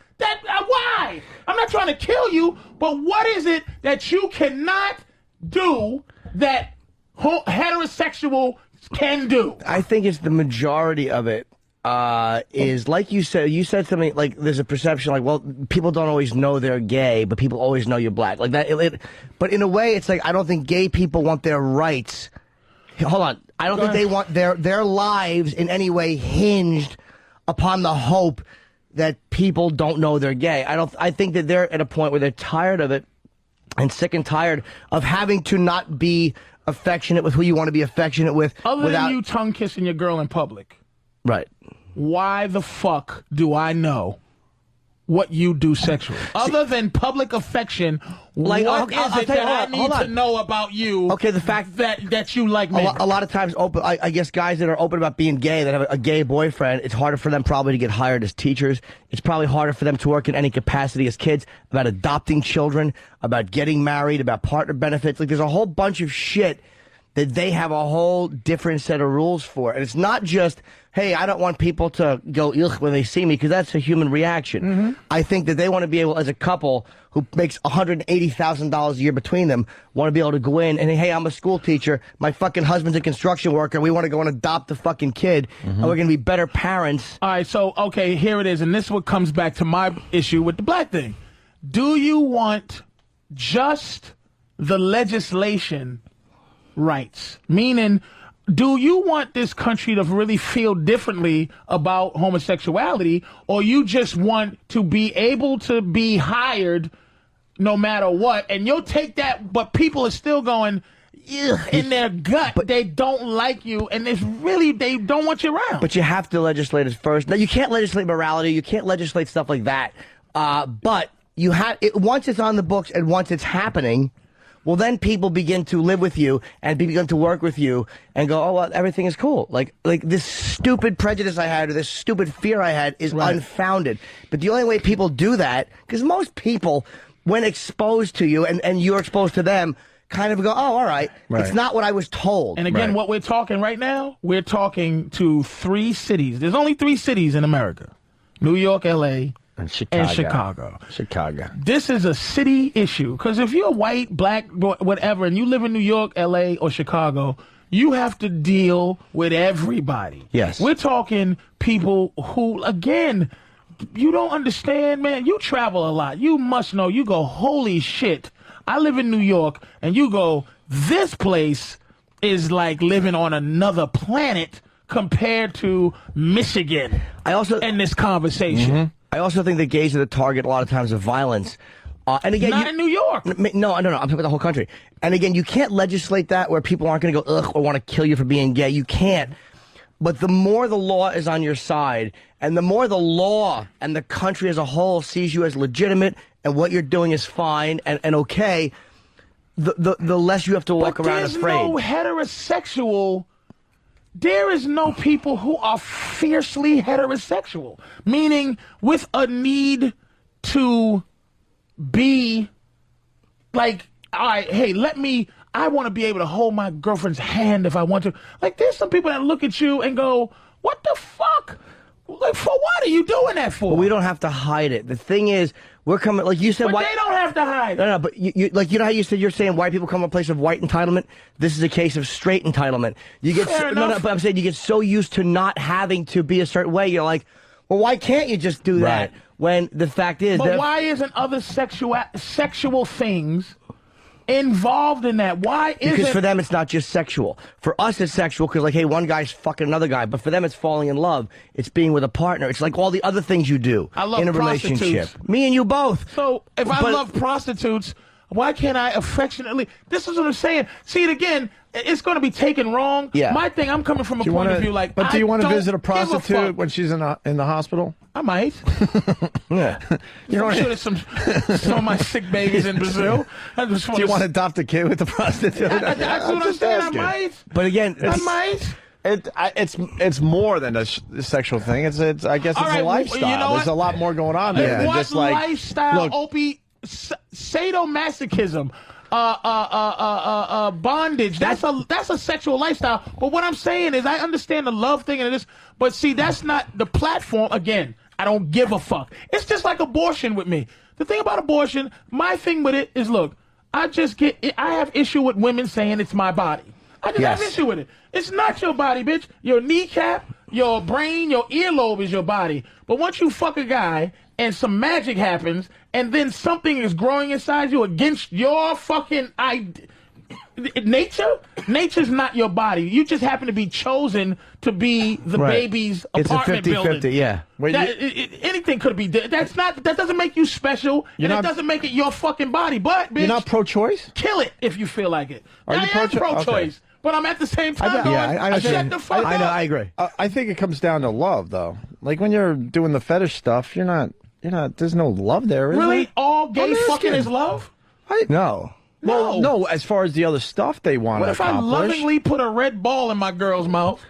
Speaker 17: Why? I'm not trying to kill you, but what is it that you cannot do that heterosexual can do?
Speaker 3: I think it's the majority of it is, like you said something like there's a perception like, well, people don't always know they're gay, but people always know you're black. Like that. But in a way, it's like, I don't think gay people want their rights. Hold on. I don't think they want their lives in any way hinged upon the hope that people don't know they're gay. I think that they're at a point where they're tired of it and sick and tired of having to not be affectionate with who you want to be affectionate with.
Speaker 17: Other than you tongue kissing your girl in public.
Speaker 3: Right.
Speaker 17: Why the fuck do I know what you do sexually? Other than public affection, like, what is it that I need to know about you?
Speaker 3: Okay, the fact
Speaker 17: that you like me.
Speaker 3: A lot of times, I guess guys that are open about being gay, that have a gay boyfriend, it's harder for them probably to get hired as teachers. It's probably harder for them to work in any capacity as kids, about adopting children, about getting married, about partner benefits. Like, there's a whole bunch of shit that they have a whole different set of rules for. And it's not just, hey, I don't want people to go ugh when they see me, because that's a human reaction.
Speaker 17: Mm-hmm.
Speaker 3: I think that they want to be able, as a couple who makes $180,000 a year between them, want to be able to go in and, hey, I'm a school teacher, my fucking husband's a construction worker, we want to go and adopt the fucking kid, and we're going to be better parents.
Speaker 17: All right, so, okay, here it is, and this is what comes back to my issue with the black thing. Do you want just the legislation rights? Meaning, do you want this country to really feel differently about homosexuality, or you just want to be able to be hired no matter what, and you'll take that, but people are still going, in their gut, but they don't like you, and it's really, they don't want you around.
Speaker 3: But you have to legislate it first. Now, you can't legislate morality, you can't legislate stuff like that, but you have, once it's on the books and once it's happening, well, then people begin to live with you and begin to work with you and go, oh, well, everything is cool. Like this stupid prejudice I had or this stupid fear I had is unfounded. But the only way people do that, because most people, when exposed to you and you're exposed to them, kind of go, oh, all right. It's not what I was told.
Speaker 17: And again, what we're talking right now, we're talking to 3 cities. There's only 3 cities in America: New York, L.A.,
Speaker 8: and Chicago.
Speaker 17: This is a city issue, because if you're white, black, whatever, and you live in New York, L.A., or Chicago, you have to deal with everybody.
Speaker 3: Yes.
Speaker 17: We're talking people who, again, you don't understand, man. You travel a lot. You must know. You go, holy shit. I live in New York, and you go, this place is like living on another planet compared to Michigan.
Speaker 3: I also
Speaker 17: in this conversation.
Speaker 3: I also think that gays are the target a lot of times of violence. And again,
Speaker 17: not in New York.
Speaker 3: No, I'm talking about the whole country. And again, you can't legislate that where people aren't going to go ugh or want to kill you for being gay. You can't. But the more the law is on your side, and the more the law and the country as a whole sees you as legitimate and what you're doing is fine and okay, the less you have to walk around afraid.
Speaker 17: There's no heterosexual. There is no people who are fiercely heterosexual, meaning with a need to be like, all right, hey, I want to be able to hold my girlfriend's hand if I want to. Like, there's some people that look at you and go, what the fuck? Like, for what are you doing that for?
Speaker 3: Well, we don't have to hide it. The thing is, we're coming, like you said,
Speaker 17: but they don't have to hide it.
Speaker 3: No, but you like, you know how you said you're saying white people come from a place of white entitlement? This is a case of straight entitlement. You get but I'm saying you get so used to not having to be a certain way, you're like, well, why can't you just do that? When the fact is,
Speaker 17: but why isn't other sexual things involved in that? Why isn't?
Speaker 3: Because for them it's not just sexual. For us it's sexual because, like, hey, one guy's fucking another guy. But for them it's falling in love. It's being with a partner. It's like all the other things you do in a relationship. Me and you both.
Speaker 17: So if I love prostitutes, why can't I affectionately? This is what I'm saying. See it again. It's going to be taken wrong.
Speaker 8: Yeah.
Speaker 17: My thing, I'm coming from a point of view like,
Speaker 8: but do you want to visit a
Speaker 17: give a
Speaker 8: prostitute
Speaker 17: fuck.
Speaker 8: when she's in the hospital?
Speaker 17: I might.
Speaker 3: Yeah.
Speaker 8: You know,
Speaker 17: I'm sure there's some of my sick babies in Brazil. I just
Speaker 8: do you want to adopt a kid with a prostitute?
Speaker 17: That's what I'm saying. I might.
Speaker 3: But again,
Speaker 17: I might.
Speaker 8: It's more than a sexual thing. It's I guess it's
Speaker 17: All right,
Speaker 8: a lifestyle.
Speaker 17: you know
Speaker 8: There's
Speaker 17: what?
Speaker 8: a lot more going on there.
Speaker 17: What
Speaker 8: Just like,
Speaker 17: lifestyle,
Speaker 8: look,
Speaker 17: Opie, sadomasochism, bondage. That's a sexual lifestyle. But what I'm saying is, I understand the love thing and this, but see, that's not the platform. Again, I don't give a fuck. It's just like abortion with me. The thing about abortion, my thing with it is, look, I have issue with women saying it's my body. I just have issue with it. It's not your body, bitch. Your kneecap, your brain, your earlobe is your body. But once you fuck a guy and some magic happens, and then something is growing inside you against your fucking nature's not your body. You just happen to be chosen to be the baby's apartment building.
Speaker 3: It's a 50-50, yeah.
Speaker 17: Anything could be. That doesn't make you special, and it doesn't make it your fucking body. But bitch,
Speaker 8: you're not pro-choice?
Speaker 17: Kill it if you feel like it.
Speaker 8: Are you
Speaker 17: I am pro-choice. Okay. But I'm at the same time going,
Speaker 8: I
Speaker 17: shut the fuck up.
Speaker 3: I agree.
Speaker 8: I think it comes down to love, though. Like, when you're doing the fetish stuff, you're not, there's no love there, is
Speaker 17: really?
Speaker 8: there?
Speaker 17: All gay fucking is love?
Speaker 3: No.
Speaker 8: Well, no, as far as the other stuff they want to accomplish.
Speaker 17: What if I lovingly put a red ball in my girl's mouth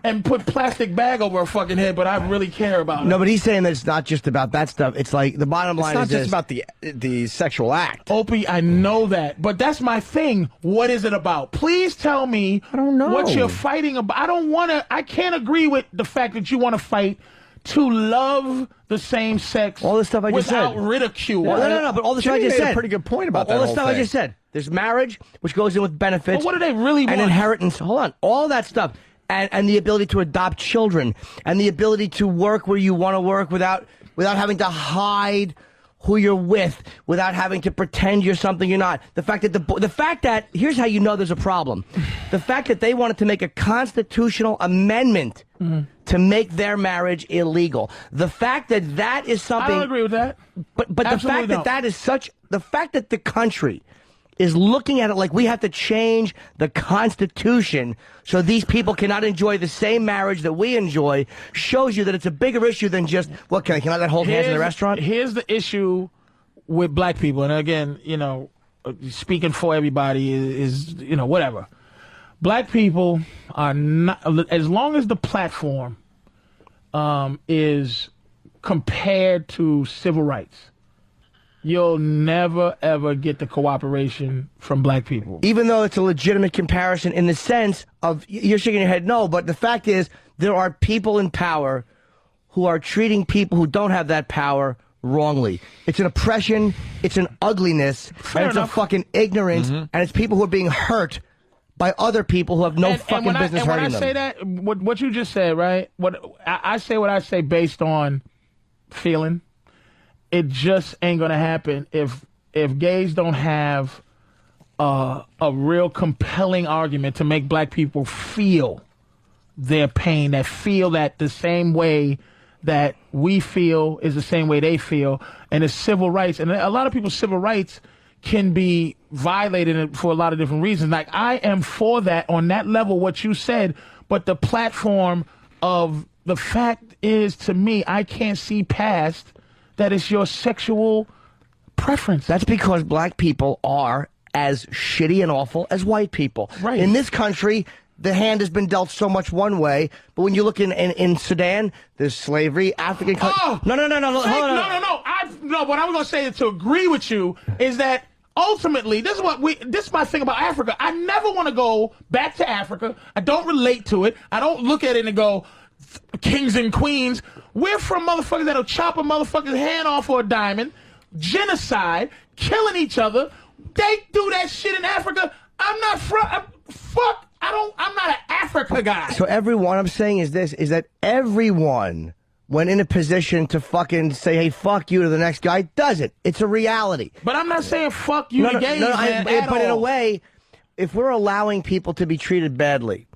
Speaker 17: and put plastic bag over her fucking head, but I really care about it?
Speaker 3: No, but he's saying that it's not just about that stuff. It's like, the bottom line is
Speaker 8: it's not just about the sexual act.
Speaker 17: Opie, I know that, but that's my thing. What is it about? Please tell me what you're fighting about. I can't agree with the fact that you want to fight to love the same sex
Speaker 3: all the stuff I just
Speaker 17: without
Speaker 3: said.
Speaker 17: ridicule.
Speaker 3: Well, no, but all the stuff I just said.
Speaker 8: Made a pretty good point about that
Speaker 3: all the
Speaker 8: whole
Speaker 3: stuff
Speaker 8: thing.
Speaker 3: I just said. There's marriage, which goes in with benefits.
Speaker 17: But what do they really want?
Speaker 3: And inheritance. Hold on. All that stuff. And the ability to adopt children. And the ability to work where you want to work without having to hide who you're with, without having to pretend you're something you're not. The fact that here's how you know there's a problem. The fact that they wanted to make a constitutional amendment to make their marriage illegal. The fact that is something.
Speaker 17: I don't agree with that.
Speaker 3: But the fact that is the fact that the country is looking at it like we have to change the Constitution so these people cannot enjoy the same marriage that we enjoy shows you that it's a bigger issue than just, what, can I hold hands in the restaurant?
Speaker 17: Here's the issue with black people, and again, speaking for everybody is whatever. Black people are not, as long as the platform is compared to civil rights, you'll never, ever get the cooperation from black people.
Speaker 3: Even though it's a legitimate comparison in the sense of, you're shaking your head no, but the fact is, there are people in power who are treating people who don't have that power wrongly. It's an oppression, it's an ugliness, and it's a fucking ignorance, and it's people who are being hurt by other people who have no fucking business hurting them.
Speaker 17: And when I say that, what you just said, right? I say what I say based on feeling. It just ain't gonna happen if gays don't have a real compelling argument to make black people feel their pain, that feel that the same way that we feel is the same way they feel, and it's civil rights. And a lot of people's civil rights can be violated for a lot of different reasons. Like, I am for that on that level, what you said, but the platform of the fact is, to me, I can't see past that it's your sexual preference.
Speaker 3: That's because black people are as shitty and awful as white people.
Speaker 17: Right.
Speaker 3: In this country, the hand has been dealt so much one way, but when you look in Sudan, there's slavery, African...
Speaker 17: No.
Speaker 3: What I
Speaker 17: was going to say to agree with you is that ultimately, this is my thing about Africa. I never want to go back to Africa. I don't relate to it. I don't look at it and go, kings and queens. We're from motherfuckers that'll chop a motherfucker's hand off for a diamond, genocide, killing each other. They do that shit in Africa. I'm not from... I'm not an Africa guy.
Speaker 3: So everyone, I'm saying is this, is that everyone, when in a position to fucking say, hey, fuck you to the next guy, does it. It's a reality.
Speaker 17: But I'm not saying fuck you to gays, man, at
Speaker 3: but
Speaker 17: all.
Speaker 3: in a way, if we're allowing people to be treated badly,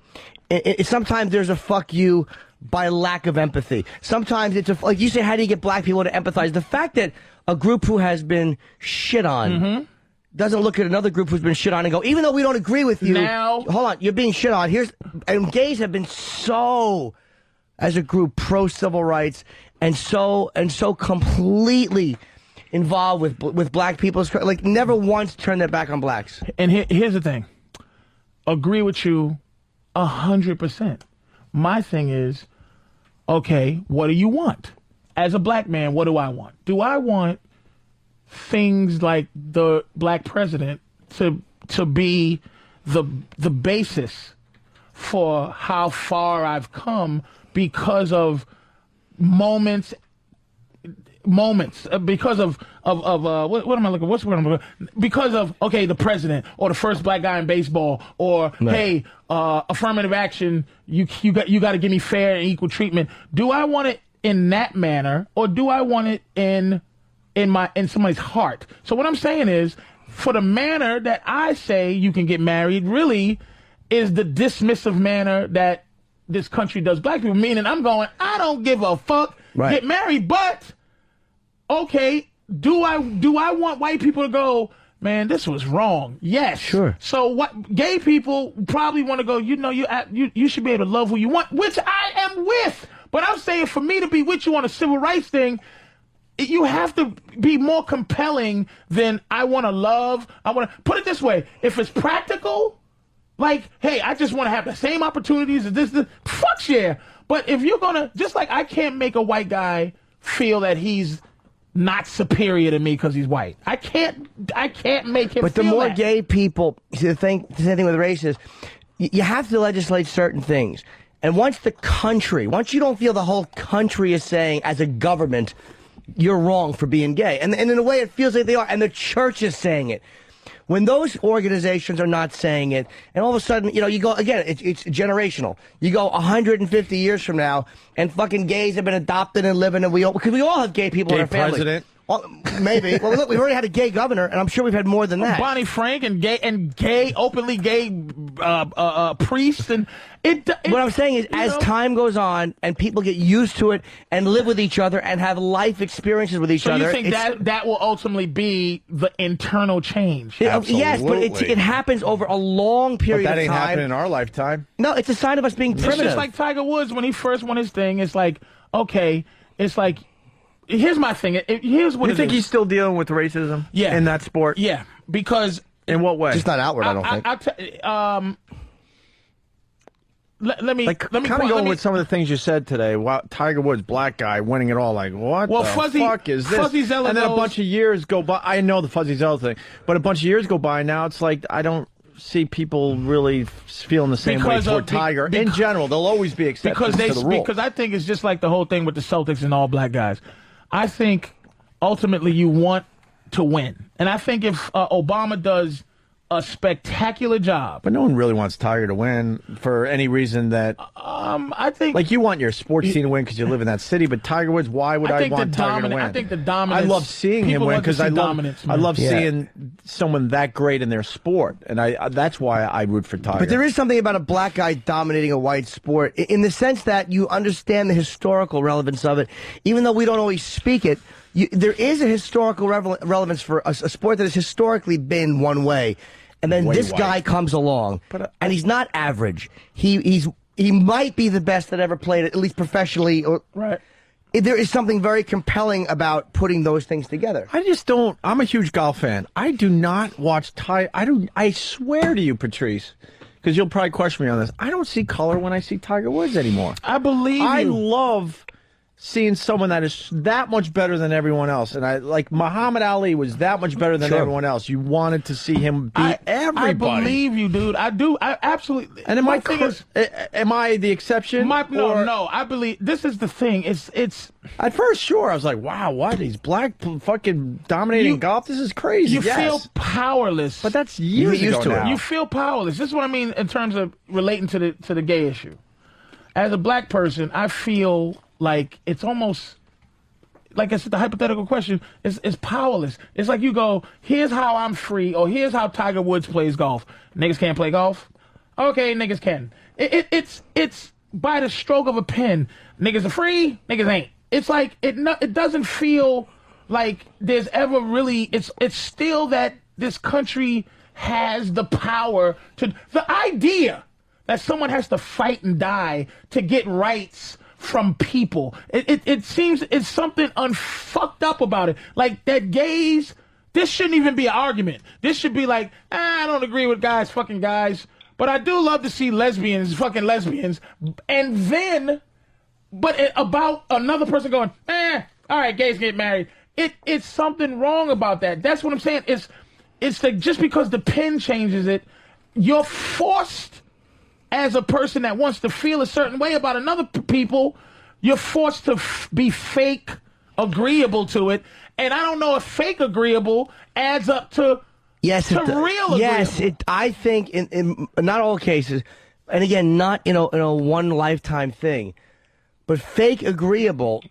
Speaker 3: sometimes there's a fuck you by lack of empathy. Sometimes it's like you say, how do you get black people to empathize? The fact that a group who has been shit on doesn't look at another group who's been shit on and go, even though we don't agree with you, hold on, you're being shit on. And gays have been so, as a group, pro-civil rights and so completely involved with black people. Like, never once turned their back on blacks.
Speaker 17: And here's the thing. Agree with you 100%. My thing is, okay, what do you want? As a black man, what do I want? Do I want things like the black president to be the basis for how far I've come because of moments because of what am I looking? What's the word I'm looking? Because of, okay, the president or the first black guy in baseball, or hey, affirmative action. You got to give me fair and equal treatment. Do I want it in that manner, or do I want it in somebody's heart? So what I'm saying is, for the manner that I say you can get married, really is the dismissive manner that this country does black people. Meaning, I'm going, I don't give a fuck. Right. Get married, but okay, do I want white people to go, man, this was wrong? Yes. Sure. So what gay people probably want to go, you should be able to love who you want, which I am with. But I'm saying, for me to be with you on a civil rights thing, you have to be more compelling than I want to love. I want to put it this way. If it's practical, like, hey, I just want to have the same opportunities as this, fuck yeah. But if you're going to, just like I can't make a white guy feel that he's not superior to me because he's white. I can't make him feel that.
Speaker 3: But the more gay people, see, the same thing with races, you have to legislate certain things. And once you don't feel the whole country is saying, as a government, you're wrong for being gay. And in a way, it feels like they are. And the church is saying it. When those organizations are not saying it, and all of a sudden, you go, again, it's generational. You go 150 years from now, and fucking gays have been adopted and living, and because we all have gay people in our family.
Speaker 8: President.
Speaker 3: Maybe. Well, look, we've already had a gay governor, and I'm sure we've had more than that.
Speaker 17: Bonnie Frank and openly gay priests, and
Speaker 3: what I'm saying is, as time goes on and people get used to it and live with each other and have life experiences with each other.
Speaker 17: So you think that will ultimately be the internal change?
Speaker 3: Yes, but it happens over a long period of time.
Speaker 8: But that ain't happening in our lifetime.
Speaker 3: No, it's a sign of us being primitive.
Speaker 17: It's just like Tiger Woods when he first won his thing. It's like, okay, it's like, here's my thing. Here's what
Speaker 8: you think he's still dealing with racism?
Speaker 17: Yeah.
Speaker 8: In that sport?
Speaker 17: Yeah, because
Speaker 8: in what way?
Speaker 3: Just not outward, I don't think.
Speaker 17: let me
Speaker 8: kind of going with some of the things you said today. Wow, Tiger Woods, black guy, winning it all. Like, what the fuck is this?
Speaker 17: Fuzzy Zeller
Speaker 8: and then a bunch of years go by. I know the Fuzzy Zeller thing, but a bunch of years go by. Now it's like I don't see people really feeling the same way toward Tiger. In general, there'll always be exceptions to the rule.
Speaker 17: Because I think it's just like the whole thing with the Celtics and all black guys. I think ultimately you want to win. And I think if Obama does a spectacular job.
Speaker 8: But no one really wants Tiger to win for any reason that...
Speaker 17: I think...
Speaker 8: Like, you want your sports team to win because you live in that city, but Tiger Woods, why would I want Tiger to win?
Speaker 17: I think the dominance...
Speaker 8: I love seeing him win because I love seeing someone that great in their sport, and that's why I root for Tiger.
Speaker 3: But there is something about a black guy dominating a white sport, in the sense that you understand the historical relevance of it, even though we don't always speak it. There is a historical relevance for a sport that has historically been one way, and then this guy comes along, and he's not average. He might be the best that ever played it, at least professionally.
Speaker 17: Right.
Speaker 3: There is something very compelling about putting those things together.
Speaker 8: I just don't. I'm a huge golf fan. I do not watch Tiger. I swear to you, Patrice, because you'll probably question me on this. I don't see color when I see Tiger Woods anymore.
Speaker 17: I believe you.
Speaker 8: I love seeing someone that is that much better than everyone else. And I like Muhammad Ali was that much better than everyone else. You wanted to see him beat everybody.
Speaker 17: I believe you, dude. I do. I absolutely.
Speaker 8: And am I the exception?
Speaker 17: No. I believe this is the thing. It's
Speaker 8: at first, sure. I was like, wow, what? He's black fucking dominating golf? This is crazy.
Speaker 17: You feel powerless.
Speaker 8: But that's years ago now.
Speaker 17: You feel powerless. This is what I mean in terms of relating to the gay issue. As a black person, I feel like it's almost, like I said, the hypothetical question is powerless. It's like you go, here's how I'm free, or here's how Tiger Woods plays golf. Niggas can't play golf? Okay, niggas can. It's by the stroke of a pen. Niggas are free, niggas ain't. It's like, it doesn't feel like there's ever really, it's still that this country has the power to, the idea that someone has to fight and die to get rights from people. It seems it's something unfucked up about it. Like that gays, this shouldn't even be an argument. This should be like, I don't agree with guys fucking guys, but I do love to see lesbians fucking lesbians. And then, about another person going, all right, gays get married. It's something wrong about that. That's what I'm saying. It's like just because the pen changes it, you're forced. As a person that wants to feel a certain way about another people, you're forced to be fake agreeable to it. And I don't know if fake agreeable adds up to real agreeable.
Speaker 3: Yes, I think in not all cases, and again, not in a one lifetime thing, but fake agreeable,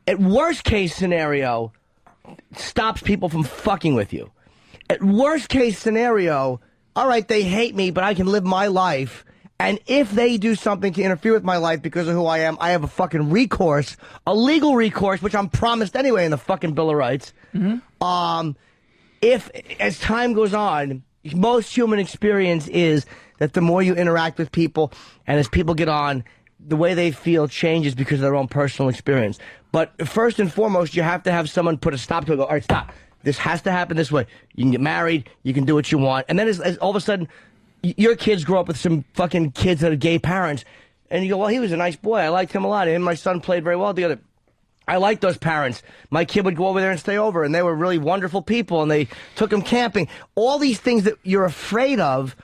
Speaker 3: at worst case scenario, stops people from fucking with you. At worst case scenario, all right, they hate me, but I can live my life. And if they do something to interfere with my life because of who I am, I have a fucking recourse, a legal recourse, which I'm promised anyway in the fucking Bill of Rights. Mm-hmm. If, as time goes on, most human experience is that the more you interact with people, and as people get on, the way they feel changes because of their own personal experience. But first and foremost, you have to have someone put a stop to it. Go, all right, stop. This has to happen this way. You can get married. You can do what you want. And then as all of a sudden, your kids grow up with some fucking kids that are gay parents, and you go, well, he was a nice boy. I liked him a lot. Him and my son played very well together. I like those parents. My kid would go over there and stay over, and they were really wonderful people, and they took him camping. All these things that you're afraid of,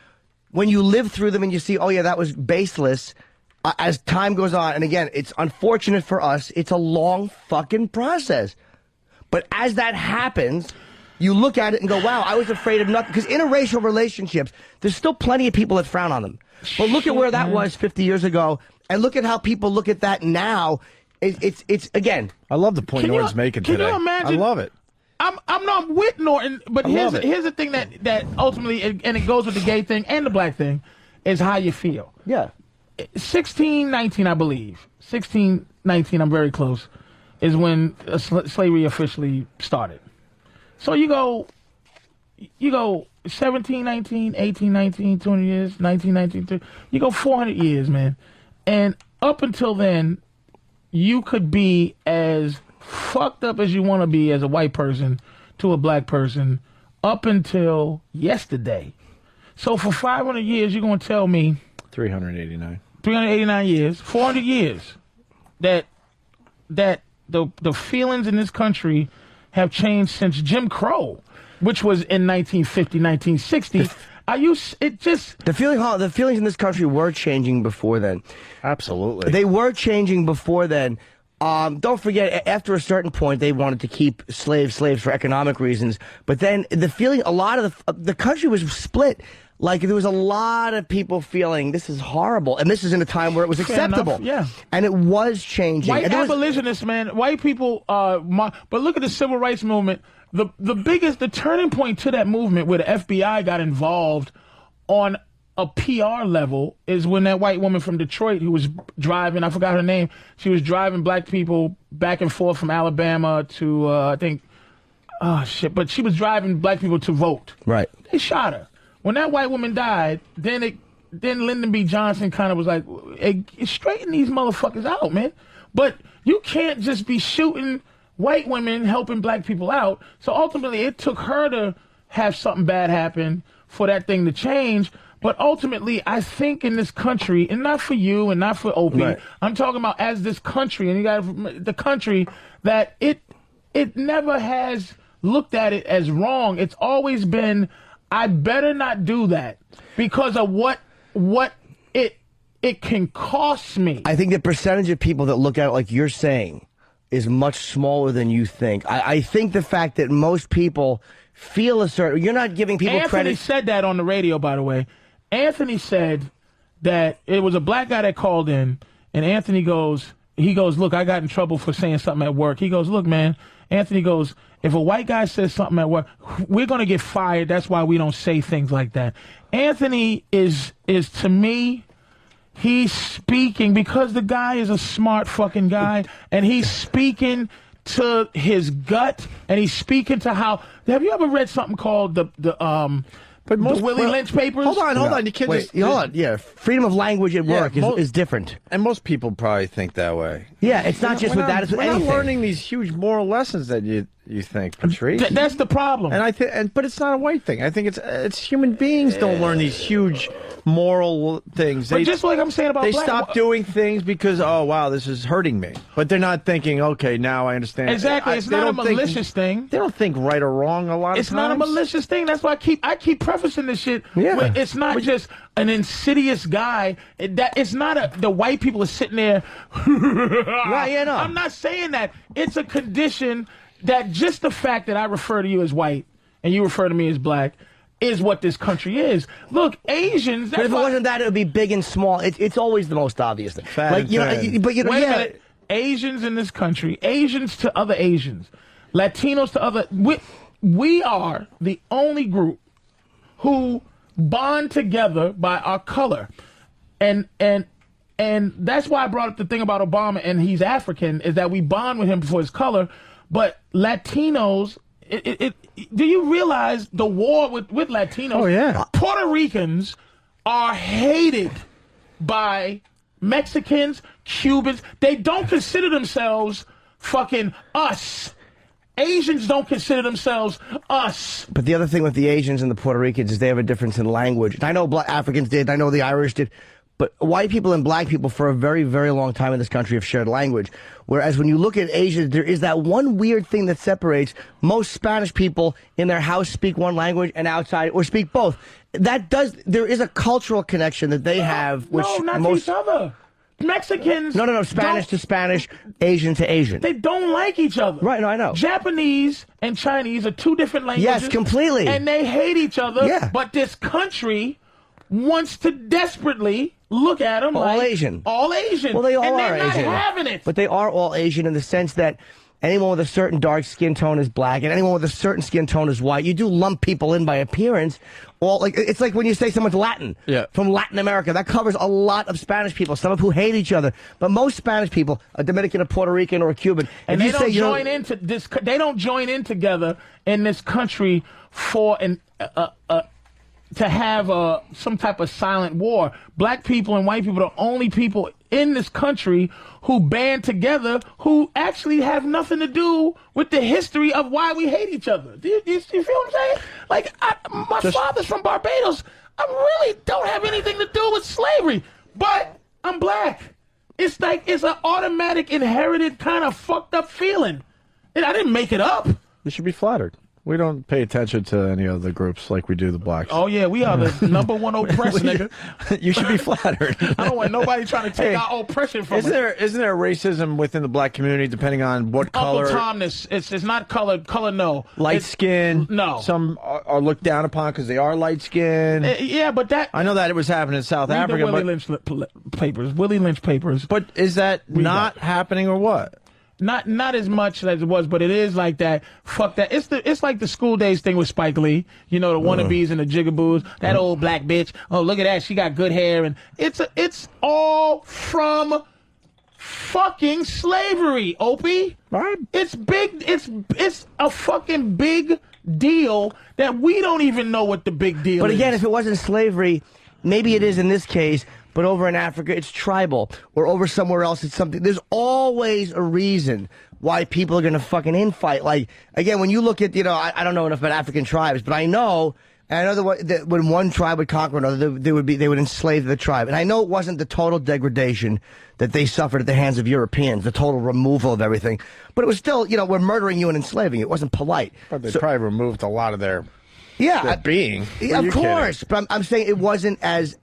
Speaker 3: when you live through them and you see, oh, yeah, that was baseless, as time goes on, and again, it's unfortunate for us, it's a long fucking process. But as that happens, you look at it and go, wow, I was afraid of nothing. Because interracial relationships, there's still plenty of people that frown on them. But look at where that was 50 years ago, and look at how people look at that now. It's again.
Speaker 8: I love the point Norton's making today.
Speaker 17: Can you imagine?
Speaker 8: I love it.
Speaker 17: I'm not with Norton, but here's the thing that ultimately, and it goes with the gay thing and the black thing, is how you feel.
Speaker 3: Yeah.
Speaker 17: 16, 19, I believe. 16, 19, I'm very close, is when slavery officially started. So you go 17, 19, 18, 19, 20 years, 19, 19, 30. You go 400 years, man. And up until then, you could be as fucked up as you want to be as a white person to a black person up until yesterday. So for 500 years, you're going to tell me...
Speaker 8: 389.
Speaker 17: 389 years, 400 years, that the feelings in this country have changed since Jim Crow, which was in 1950, 1960.
Speaker 3: The feelings in this country were changing before then.
Speaker 8: Absolutely.
Speaker 3: They were changing before then. Don't forget, after a certain point, they wanted to keep slaves for economic reasons. But then the feeling, a lot of the country was split. Like, there was a lot of people feeling this is horrible. And this is in a time where it was acceptable.
Speaker 17: Yeah.
Speaker 3: And it was changing.
Speaker 17: White abolitionists, man. White people, but look at the civil rights movement. The turning point to that movement where the FBI got involved on a PR level is when that white woman from Detroit who was driving, I forgot her name, she was driving black people back and forth from Alabama to, but she was driving black people to vote.
Speaker 3: Right.
Speaker 17: They shot her. When that white woman died, then Lyndon B. Johnson kind of was like, hey, straighten these motherfuckers out, man. But you can't just be shooting white women helping black people out. So ultimately, it took her to have something bad happen for that thing to change. But ultimately, I think in this country, and not for you and not for Opie, right. I'm talking about as this country, and you got the country, that it never has looked at it as wrong. It's always been, I better not do that because of what it can cost me.
Speaker 3: I think the percentage of people that look at it like you're saying is much smaller than you think. I think the fact that most people feel a certain... You're not giving people credit...
Speaker 17: Anthony said that on the radio, by the way. Anthony said that it was a black guy that called in, and Anthony goes, look, I got in trouble for saying something at work. He goes, look, man, Anthony goes, if a white guy says something at work, we're going to get fired. That's why we don't say things like that. Anthony is to me... He's speaking because the guy is a smart fucking guy, and he's speaking to his gut, and he's speaking to how. Have you ever read something called the Willie Lynch papers?
Speaker 8: Hold on. You can't
Speaker 3: hold on. Yeah, freedom of language at work is different,
Speaker 8: and most people probably think that way.
Speaker 3: Yeah, it's not just with that. It's with anything.
Speaker 8: We're not learning these huge moral lessons that you think, Patrice.
Speaker 17: That's the problem.
Speaker 8: And but it's not a white thing. I think it's human beings don't learn these huge moral things.
Speaker 17: But just like I'm saying about
Speaker 8: they
Speaker 17: black,
Speaker 8: stop doing things because, oh wow, this is hurting me. But they're not thinking, okay, now I understand.
Speaker 17: Exactly, it's not a malicious thing.
Speaker 8: They don't think right or wrong a lot of times.
Speaker 17: It's not a malicious thing. That's why I keep prefacing this shit.
Speaker 3: Yeah.
Speaker 17: It's not just an insidious guy. It's not the white people are sitting there.
Speaker 3: Right, yeah, no.
Speaker 17: I'm not saying that. It's a condition that just the fact that I refer to you as white and you refer to me as black is what this country is. Look, Asians.
Speaker 3: But if it wasn't that, it would be big and small. It's always the most obvious thing.
Speaker 8: Wait a
Speaker 17: minute. Asians in this country, Asians to other Asians, Latinos to other. We are the only group who bond together by our color, and that's why I brought up the thing about Obama and he's African is that we bond with him for his color, but Latinos. Do you realize the war with Latinos?
Speaker 8: Oh, yeah.
Speaker 17: Puerto Ricans are hated by Mexicans, Cubans. They don't consider themselves fucking us. Asians don't consider themselves us.
Speaker 3: But the other thing with the Asians and the Puerto Ricans is they have a difference in language. And I know Africans did. I know the Irish did. But white people and black people for a very, very long time in this country have shared language. Whereas when you look at Asia, there is that one weird thing that separates. Most Spanish people in their house speak one language and outside or speak both. There is a cultural connection that they have. Which
Speaker 17: not to each other. Mexicans.
Speaker 3: No. Spanish to Spanish, Asian to Asian.
Speaker 17: They don't like each other.
Speaker 3: Right, no, I know.
Speaker 17: Japanese and Chinese are two different languages.
Speaker 3: Yes, completely.
Speaker 17: And they hate each other.
Speaker 3: Yeah.
Speaker 17: But this country wants to desperately look at them
Speaker 3: all
Speaker 17: like
Speaker 3: Asian.
Speaker 17: All Asian.
Speaker 3: Well, they all
Speaker 17: and
Speaker 3: are
Speaker 17: they're not
Speaker 3: Asian.
Speaker 17: having it.
Speaker 3: But they are all Asian in the sense that anyone with a certain dark skin tone is black, and anyone with a certain skin tone is white. You do lump people in by appearance. It's like when you say someone's Latin, from Latin America. That covers a lot of Spanish people, some of who hate each other. But most Spanish people, a Dominican, a Puerto Rican, or a Cuban,
Speaker 17: and they don't join into this. They don't join in together in this country for to have some type of silent war. Black people and white people are the only people in this country who band together who actually have nothing to do with the history of why we hate each other. Do you feel what I'm saying? Like, my father's from Barbados. I really don't have anything to do with slavery. But I'm black. It's like it's an automatic, inherited kind of fucked up feeling. And I didn't make it up.
Speaker 8: You should be flattered. We don't pay attention to any of the groups like we do the blacks.
Speaker 17: Oh, yeah, we are the number one oppressed, nigga.
Speaker 8: You should be flattered.
Speaker 17: I don't want nobody trying to take our oppression from us.
Speaker 8: Isn't there racism within the black community depending on what color?
Speaker 17: Uncle Tomness, it's not color, no.
Speaker 8: Light skin?
Speaker 17: No.
Speaker 8: Some are looked down upon because they are light skinned.
Speaker 17: Yeah, but that...
Speaker 8: I know that it was happening in South Africa.
Speaker 17: The Willie Lynch papers.
Speaker 8: But is that not happening or what?
Speaker 17: Not as much as it was, but it is like that. Fuck that. It's like the School Days thing with Spike Lee. You know, the wannabes and the jigaboos. That old black bitch. Oh, look at that. She got good hair. And it's all from fucking slavery, Opie.
Speaker 8: Right.
Speaker 17: It's big. It's a fucking big deal that we don't even know what the big deal is.
Speaker 3: But again, if it wasn't slavery, maybe it is in this case. But over in Africa, it's tribal. Or over somewhere else, it's something. There's always a reason why people are going to fucking infight. Like, again, when you look at, I don't know enough about African tribes, but I know that when one tribe would conquer another, they would enslave the tribe. And I know it wasn't the total degradation that they suffered at the hands of Europeans, the total removal of everything. But it was still, we're murdering you and enslaving you. It wasn't polite.
Speaker 8: But they probably removed a lot of their...
Speaker 3: Yeah,
Speaker 8: being.
Speaker 3: Of course, but I'm saying it wasn't as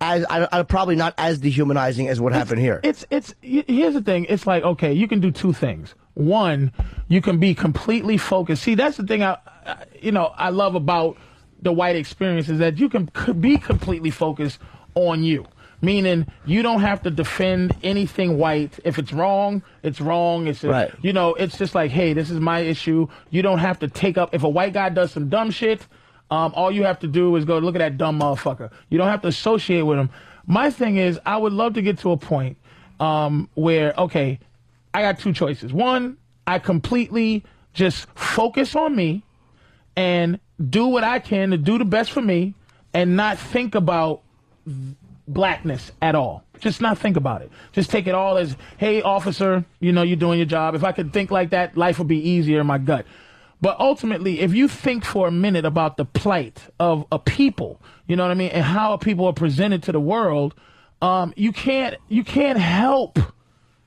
Speaker 3: probably not as dehumanizing as what happened here.
Speaker 17: Here's the thing. It's like, okay, you can do two things. One, you can be completely focused. See, that's the thing I love about the white experience is that you can be completely focused on you. Meaning you don't have to defend anything white. If it's wrong, it's wrong. It's
Speaker 3: right.
Speaker 17: It's just like, hey, this is my issue. You don't have to take up if a white guy does some dumb shit. All you have to do is go look at that dumb motherfucker. You don't have to associate with him. My thing is, I would love to get to a point where, okay, I got two choices. One, I completely just focus on me and do what I can to do the best for me and not think about blackness at all. Just not think about it. Just take it all as, hey, officer, you're doing your job. If I could think like that, life would be easier in my gut. But ultimately, if you think for a minute about the plight of a people, you know what I mean, and how people are presented to the world, you can't help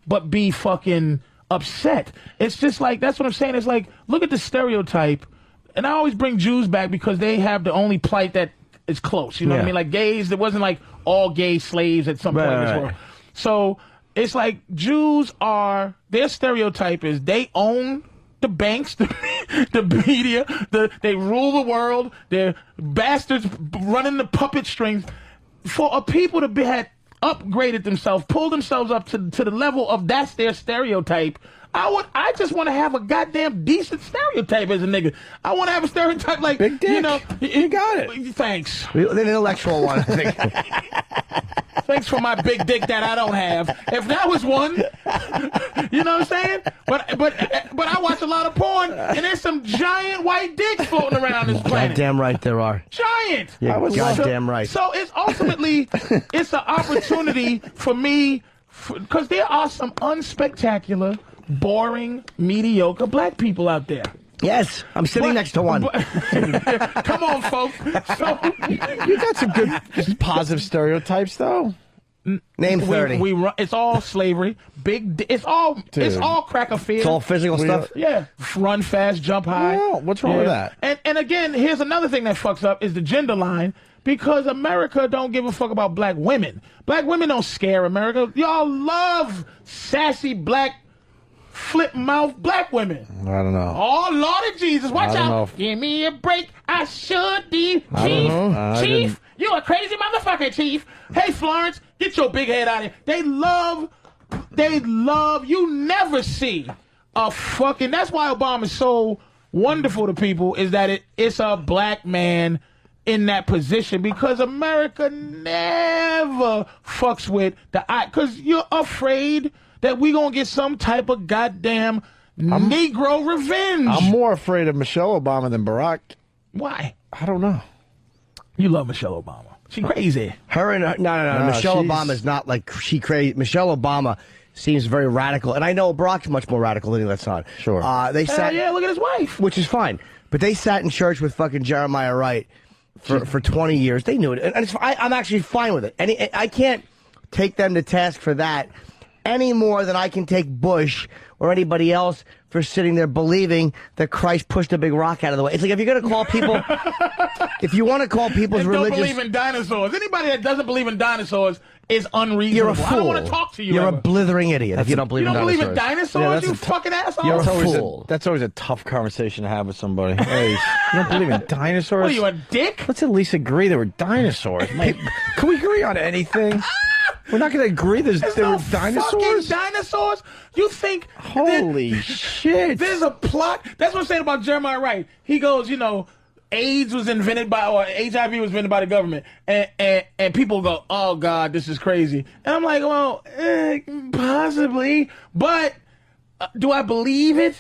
Speaker 17: but be fucking upset. It's just like, that's what I'm saying. It's like, look at the stereotype. And I always bring Jews back because they have the only plight that is close. You know what I mean? Like gays, there wasn't like all gay slaves at some point in this world. So it's like Jews their stereotype is they own the banks, the media, they rule the world. They're bastards running the puppet strings. For a people to had upgraded themselves, pulled themselves up to the level of that's their stereotype. I just want to have a goddamn decent stereotype as a nigga. I want to have a stereotype like
Speaker 8: big dick. You got it.
Speaker 17: Thanks.
Speaker 3: An intellectual one, I think.
Speaker 17: Thanks for my big dick that I don't have. If that was one, you know what I'm saying? But I watch a lot of porn, and there's some giant white dicks floating around this planet.
Speaker 3: Goddamn right there are.
Speaker 17: Giant.
Speaker 3: Yeah, goddamn right.
Speaker 17: So it's ultimately it's an opportunity for me, because there are some unspectacular, boring, mediocre black people out there.
Speaker 3: Yes, I'm sitting next to one.
Speaker 17: Come on, folks. So,
Speaker 8: you got some good positive stereotypes, though.
Speaker 3: Name 30.
Speaker 17: It's all slavery. It's all crack of fear.
Speaker 3: It's all physical stuff.
Speaker 17: Yeah, run fast, jump high.
Speaker 8: Yeah, what's wrong with that?
Speaker 17: And again, here's another thing that fucks up is the gender line. Because America don't give a fuck about black women. Black women don't scare America. Y'all love sassy black flip mouth black women.
Speaker 8: I don't know.
Speaker 17: Oh, Lord of Jesus, watch out. Give me a break. I should be. Chief, you a crazy motherfucker, Chief. Hey, Florence, get your big head out of here. They love, you never see a fucking, that's why Obama's so wonderful to people, is that it's a black man in that position, because America never fucks with because you're afraid that we gonna get some type of goddamn Negro revenge.
Speaker 8: I'm more afraid of Michelle Obama than Barack.
Speaker 17: Why?
Speaker 8: I don't know.
Speaker 17: You love Michelle Obama. She crazy.
Speaker 3: No. Michelle Obama's not like she crazy. Michelle Obama seems very radical, and I know Barack's much more radical than that's on.
Speaker 8: Sure.
Speaker 3: They sat.
Speaker 17: Yeah, look at his wife.
Speaker 3: Which is fine, but they sat in church with fucking Jeremiah Wright for 20 years. They knew it, and I'm actually fine with it. And I can't take them to task for that any more than I can take Bush or anybody else for sitting there believing that Christ pushed a big rock out of the way. It's like if you're going to call people, if you want to call people's
Speaker 17: and
Speaker 3: religious...
Speaker 17: don't believe in dinosaurs. Anybody that doesn't believe in dinosaurs is unreasonable.
Speaker 3: You're a fool.
Speaker 17: I don't want to talk to you.
Speaker 3: You're
Speaker 17: ever.
Speaker 3: a blithering idiot if you don't believe in dinosaurs.
Speaker 17: You don't believe in dinosaurs, you fucking asshole?
Speaker 8: You're
Speaker 3: a fool.
Speaker 8: That's always a tough conversation to have with somebody. Hey, you don't believe in dinosaurs?
Speaker 17: What are you, a dick?
Speaker 8: Let's at least agree there were dinosaurs. Can we agree on anything? We're not going to agree there were dinosaurs?
Speaker 17: Fucking dinosaurs? You think...
Speaker 8: Holy shit.
Speaker 17: There's a plot. That's what I'm saying about Jeremiah Wright. He goes, you know, AIDS was invented by, or HIV was invented by the government. And people go, oh, God, this is crazy. And I'm like, well, possibly. But do I believe it?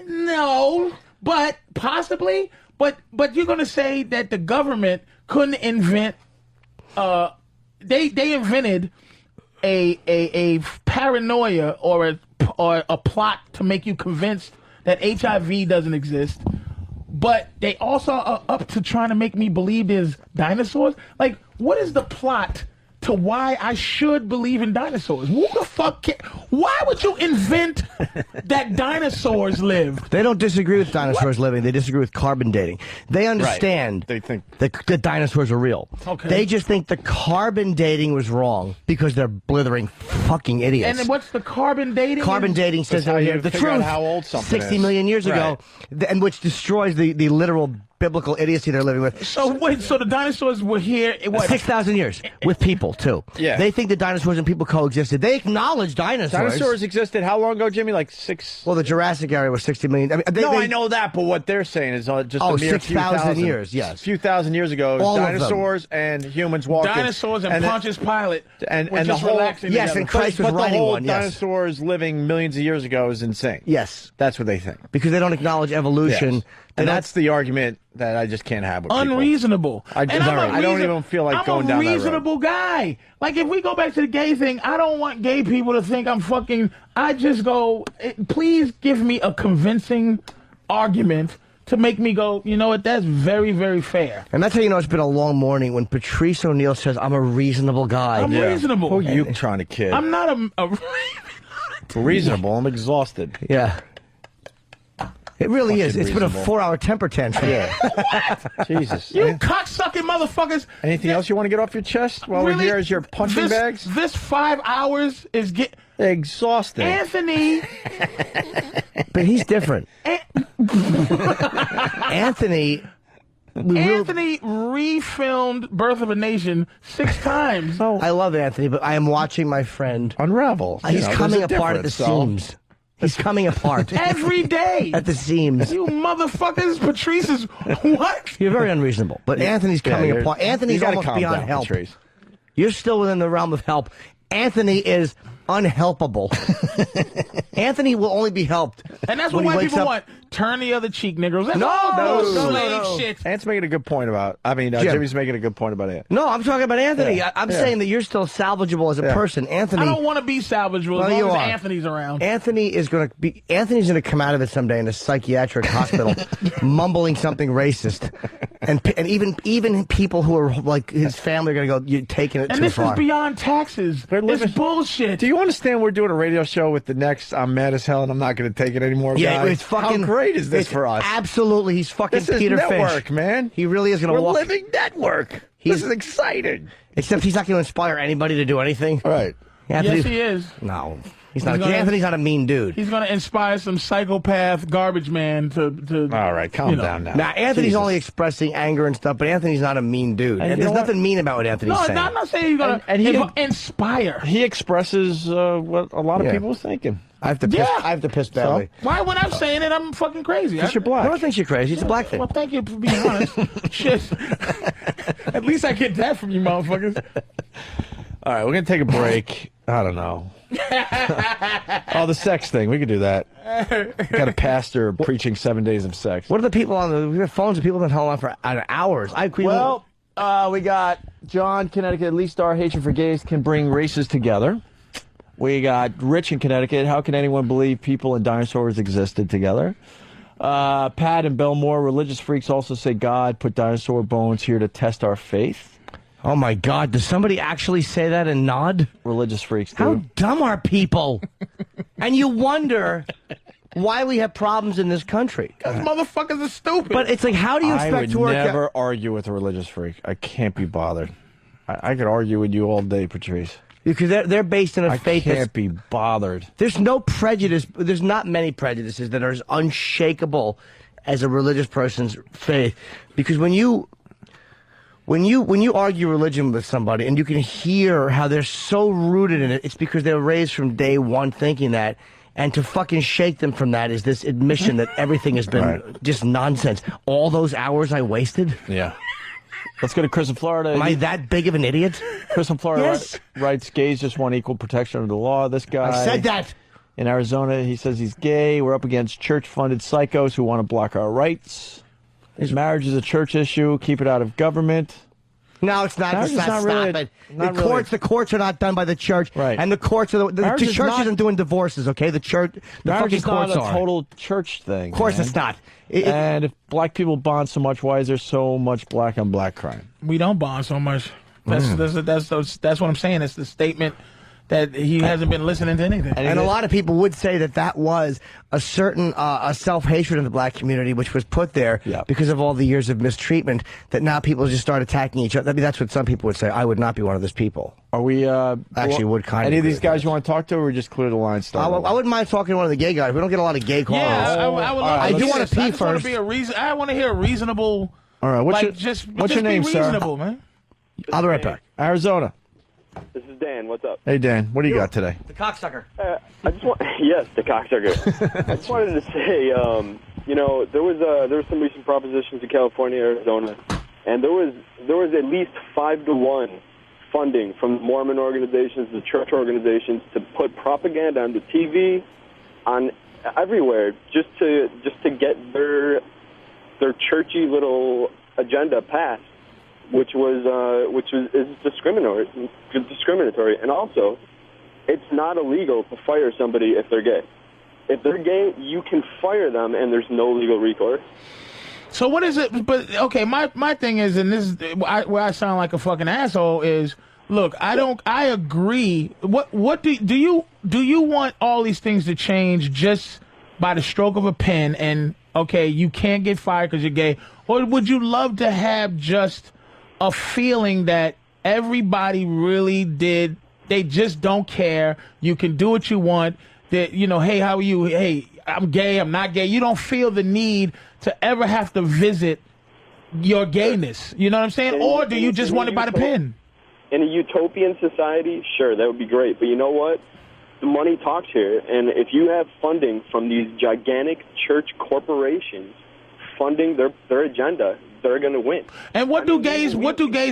Speaker 17: No. But possibly. But you're going to say that the government couldn't invent... They invented a paranoia or a plot to make you convinced that HIV doesn't exist, but they also are up to trying to make me believe there's dinosaurs. Like, what is the plot to why I should believe in dinosaurs? Who the fuck why would you invent that dinosaurs live?
Speaker 3: They don't disagree with dinosaurs living. They disagree with carbon dating. They understand
Speaker 8: They think
Speaker 3: that dinosaurs are real.
Speaker 17: Okay.
Speaker 3: They just think the carbon dating was wrong because they're blithering fucking idiots.
Speaker 17: And then what's the carbon dating?
Speaker 3: Carbon dating says
Speaker 8: how you
Speaker 3: the
Speaker 8: figure out
Speaker 3: truth
Speaker 8: how old something
Speaker 3: 60
Speaker 8: is.
Speaker 3: million years ago, and which destroys the literal biblical idiocy they're living with.
Speaker 17: So wait, so the dinosaurs were here, what?
Speaker 3: 6,000 years with people too.
Speaker 8: Yeah.
Speaker 3: They think the dinosaurs and people coexisted. They acknowledge dinosaurs.
Speaker 8: Dinosaurs existed how long ago, Jimmy? Like 6...
Speaker 3: Well, the Jurassic area was 60 million. I mean,
Speaker 8: I know that, but what they're saying is just a mere
Speaker 3: 6,000 years, yes.
Speaker 8: A few thousand years ago,
Speaker 3: All of
Speaker 8: dinosaurs and humans walking.
Speaker 17: Dinosaurs and Pontius Pilate
Speaker 8: and
Speaker 17: were
Speaker 8: the
Speaker 17: just
Speaker 8: whole...
Speaker 17: relaxing
Speaker 3: Yes,
Speaker 17: together.
Speaker 3: and Christ was
Speaker 8: but the
Speaker 3: riding
Speaker 8: whole
Speaker 3: one, yes.
Speaker 8: dinosaurs living millions of years ago is insane.
Speaker 3: Yes.
Speaker 8: That's what they think.
Speaker 3: Because they don't acknowledge evolution.
Speaker 8: Yes.
Speaker 3: They
Speaker 8: And
Speaker 3: don't-
Speaker 8: that's the argument that I just can't have with people.
Speaker 17: Unreasonable.
Speaker 8: I don't even feel like going down
Speaker 17: I'm a
Speaker 8: that road.
Speaker 17: reasonable guy. Like, if we go back to the gay thing, I don't want gay people to think I'm fucking... I just go, please give me a convincing argument to make me go, you know what, that's very, very fair.
Speaker 3: And that's how you know it's been a long morning when Patrice O'Neill says, I'm a reasonable guy.
Speaker 17: I'm reasonable.
Speaker 8: Who are you trying to kid?
Speaker 17: I'm not a
Speaker 8: reasonable. I'm exhausted.
Speaker 3: Yeah. It really
Speaker 8: Fucking
Speaker 3: is. It's been a
Speaker 8: reasonable.
Speaker 3: 4-hour temper tantrum.
Speaker 8: Jesus.
Speaker 17: You cocksucking motherfuckers.
Speaker 8: Anything else you want to get off your chest while
Speaker 17: Really?
Speaker 8: we're here as your punching bags?
Speaker 17: This 5 hours is
Speaker 8: exhausting.
Speaker 17: Anthony.
Speaker 3: But he's different. Anthony
Speaker 17: refilmed Birth of a Nation 6 times.
Speaker 3: I love Anthony, but I am watching my friend
Speaker 8: unravel.
Speaker 3: He's
Speaker 8: You know,
Speaker 3: coming
Speaker 8: there's a
Speaker 3: apart at the
Speaker 8: difference,
Speaker 3: seams. He's coming apart.
Speaker 17: Every day.
Speaker 3: At the seams.
Speaker 17: You motherfuckers, Patrice is what?
Speaker 3: You're very unreasonable. But Anthony's coming apart. Anthony's
Speaker 8: you gotta
Speaker 3: almost
Speaker 8: calm
Speaker 3: beyond
Speaker 8: down,
Speaker 3: help.
Speaker 8: Patrice.
Speaker 3: You're still within the realm of help. Anthony is unhelpable. Anthony will only be helped.
Speaker 17: And that's what
Speaker 3: when he
Speaker 17: white
Speaker 3: wakes
Speaker 17: people
Speaker 3: up.
Speaker 17: want. Turn the other cheek, Negroes. That's
Speaker 3: No,
Speaker 17: all
Speaker 3: no,
Speaker 17: slave shit.
Speaker 8: Ant's making a good point about.
Speaker 3: Jim.
Speaker 8: Jimmy's making a good point about it.
Speaker 3: No, I'm talking about Anthony.
Speaker 8: Yeah.
Speaker 3: I'm
Speaker 8: Yeah.
Speaker 3: saying that you're still salvageable as a person. Anthony.
Speaker 17: I don't want to be salvageable
Speaker 3: Well,
Speaker 17: as
Speaker 3: you
Speaker 17: long as
Speaker 3: are.
Speaker 17: Anthony's around.
Speaker 3: Anthony's going to come out of it someday in a psychiatric hospital, mumbling something racist, and even people who are like his family are going to go, "You're taking it
Speaker 17: And
Speaker 3: too
Speaker 17: this
Speaker 3: far."
Speaker 17: is beyond taxes. It's bullshit.
Speaker 8: Do you understand we're doing a radio show with the next I'm mad as hell and I'm not going to take it anymore
Speaker 3: Yeah,
Speaker 8: guy?
Speaker 3: it's fucking.
Speaker 8: How great is this
Speaker 3: it's
Speaker 8: for us?
Speaker 3: Absolutely, he's fucking
Speaker 8: This is
Speaker 3: Peter
Speaker 8: network,
Speaker 3: Fish,
Speaker 8: man.
Speaker 3: He really is going to
Speaker 8: We're
Speaker 3: walk.
Speaker 8: living network. This is exciting.
Speaker 3: Except he's not going to inspire anybody to do anything.
Speaker 8: Right.
Speaker 17: Yes, he is.
Speaker 3: No, he's not.
Speaker 17: gonna-
Speaker 3: Anthony's not a mean dude.
Speaker 17: He's going to inspire some psychopath garbage man to
Speaker 8: All right, calm down now.
Speaker 3: Now, Anthony's
Speaker 8: Jesus.
Speaker 3: only expressing anger and stuff, but Anthony's not a mean dude.
Speaker 8: And you
Speaker 3: There's
Speaker 8: know what?
Speaker 3: nothing mean about what Anthony's
Speaker 17: No,
Speaker 3: saying.
Speaker 17: I'm not saying he's going
Speaker 8: And he-
Speaker 17: to inspire.
Speaker 8: He expresses what a lot of
Speaker 3: Yeah.
Speaker 8: people are thinking.
Speaker 3: I have to piss.
Speaker 17: Yeah.
Speaker 3: I have to piss badly.
Speaker 17: Why, when I'm saying it, I'm fucking crazy.
Speaker 8: Because you're black.
Speaker 3: I don't think you're crazy. It's a black thing.
Speaker 17: Well, thank you for being honest. Shit. At least I get that from you motherfuckers.
Speaker 8: All right, we're going to take a break. I don't know. Oh, the sex thing. We could do that. Got a pastor preaching 7 days of sex.
Speaker 3: What are the people on the? We have phones of people that hold on for hours.
Speaker 8: Well, we got John, Connecticut. At least our hatred for gays can bring races together. We got Rich in Connecticut. How can anyone believe people and dinosaurs existed together? Pat in Belmore. Religious freaks also say God put dinosaur bones here to test our faith.
Speaker 3: Oh, my God. Does somebody actually say that and nod?
Speaker 8: Religious freaks, dude.
Speaker 3: How dumb are people? And you wonder why we have problems in this country.
Speaker 17: Because motherfuckers are stupid.
Speaker 3: But it's like, how do you expect to work
Speaker 8: I would never argue with a religious freak. I can't be bothered. I could argue with you all day, Patrice.
Speaker 3: Because they're based in a faith
Speaker 8: I can't be bothered.
Speaker 3: There's no prejudice. There's not many prejudices that are as unshakable as a religious person's faith. Because when you argue religion with somebody and you can hear how they're so rooted in it, it's because they were raised from day one thinking that. And to fucking shake them from that is this admission that everything has been just nonsense. All those hours I wasted?
Speaker 8: Yeah. Let's go to Chris in Florida.
Speaker 3: Am I that big of an idiot?
Speaker 8: Chris in Florida
Speaker 3: Yes.
Speaker 8: writes, gays just want equal protection under the law. This guy...
Speaker 3: I said that.
Speaker 8: In Arizona, he says he's gay. We're up against church-funded psychos who want to block our rights. His marriage is a church issue. Keep it out of government.
Speaker 3: No, it's not.
Speaker 8: Marriage
Speaker 3: It's
Speaker 8: is
Speaker 3: not.
Speaker 8: not really-
Speaker 3: Stop it.
Speaker 8: not
Speaker 3: The
Speaker 8: really-
Speaker 3: courts are not done by the church,
Speaker 8: Right.
Speaker 3: and the courts are the
Speaker 8: Marriage is
Speaker 3: church
Speaker 8: not-
Speaker 3: isn't doing divorces. Okay, the church, the
Speaker 8: Marriage
Speaker 3: fucking
Speaker 8: is not
Speaker 3: courts
Speaker 8: a
Speaker 3: are.
Speaker 8: total church thing.
Speaker 3: Of course,
Speaker 8: man.
Speaker 3: it's not.
Speaker 8: And if black people bond so much, why is there so much black on black crime?
Speaker 17: We don't bond so much. That's what I'm saying. It's the statement that he hasn't been listening to anything.
Speaker 3: And a lot of people would say that was a certain a self-hatred of the black community, which was put there because of all the years of mistreatment, that now people just start attacking each other. I mean, that's what some people would say. I would not be one of those people.
Speaker 8: Are we...
Speaker 3: Actually, would kind of
Speaker 8: Any of
Speaker 3: agree
Speaker 8: these
Speaker 3: with
Speaker 8: guys you want to talk to, or we just clear the line stuff?
Speaker 3: I wouldn't mind talking to one of the gay guys. We don't get a lot of gay calls.
Speaker 17: Yeah, I would love
Speaker 3: I do want to pee
Speaker 17: I just want
Speaker 3: first.
Speaker 17: to be a reason. I want to hear a reasonable.
Speaker 8: All right, what's
Speaker 17: just
Speaker 8: your name,
Speaker 17: be
Speaker 8: sir?
Speaker 17: reasonable, man.
Speaker 3: I'll be right back.
Speaker 8: Arizona.
Speaker 18: This is Dan. What's up?
Speaker 8: Hey, Dan. What do you got today?
Speaker 3: The cocksucker.
Speaker 18: I just want, yes, the cocksucker. I just wanted to say, you know, there was some recent propositions in California, Arizona, and there was at least 5-to-1 funding from Mormon organizations, the church organizations, to put propaganda on the TV, on everywhere, just to get their churchy little agenda passed, which is discriminatory, and also, it's not illegal to fire somebody if they're gay. If they're gay, you can fire them, and there's no legal recourse.
Speaker 17: So what is it? But okay, my thing is, and this is where I sound like a fucking asshole is. Look, I agree. What do you want all these things to change just by the stroke of a pen? And okay, you can't get fired because you're gay, or would you love to have just a feeling that everybody really did? They just don't care. You can do what you want. That, you know, hey, how are you? Hey, I'm gay. I'm not gay. You don't feel the need to ever have to visit your gayness. You know what I'm saying? Or do you just want it by the pen?
Speaker 18: In a utopian society, sure, that would be great. But you know what? The money talks here. And if you have funding from these gigantic church corporations funding their agenda, they're going to win.
Speaker 17: And what do gays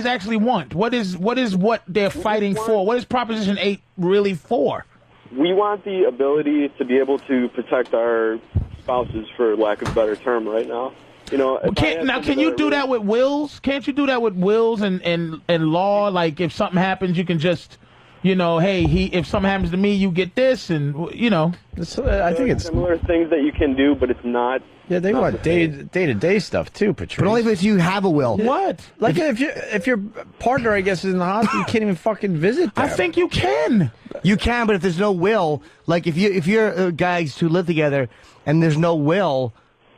Speaker 17: actually want? What is what they're fighting for? What is Proposition 8 really for?
Speaker 18: We want the ability to be able to protect our spouses, for lack of a better term, right now. You know,
Speaker 17: can you do that with wills? Can't you do that with wills and law? Like, if something happens, you can just, you know, hey, if something happens to me, you get this, and you know.
Speaker 8: I think it's
Speaker 18: similar things that you can do, but it's not.
Speaker 8: Yeah, they want day-to-day stuff too, Patrice.
Speaker 3: But only if you have a will.
Speaker 17: What?
Speaker 8: Like if your partner, I guess, is in the hospital, you can't even fucking visit them.
Speaker 17: I think you can.
Speaker 3: You can, but if there's no will, like if you're guys who live together and there's no will,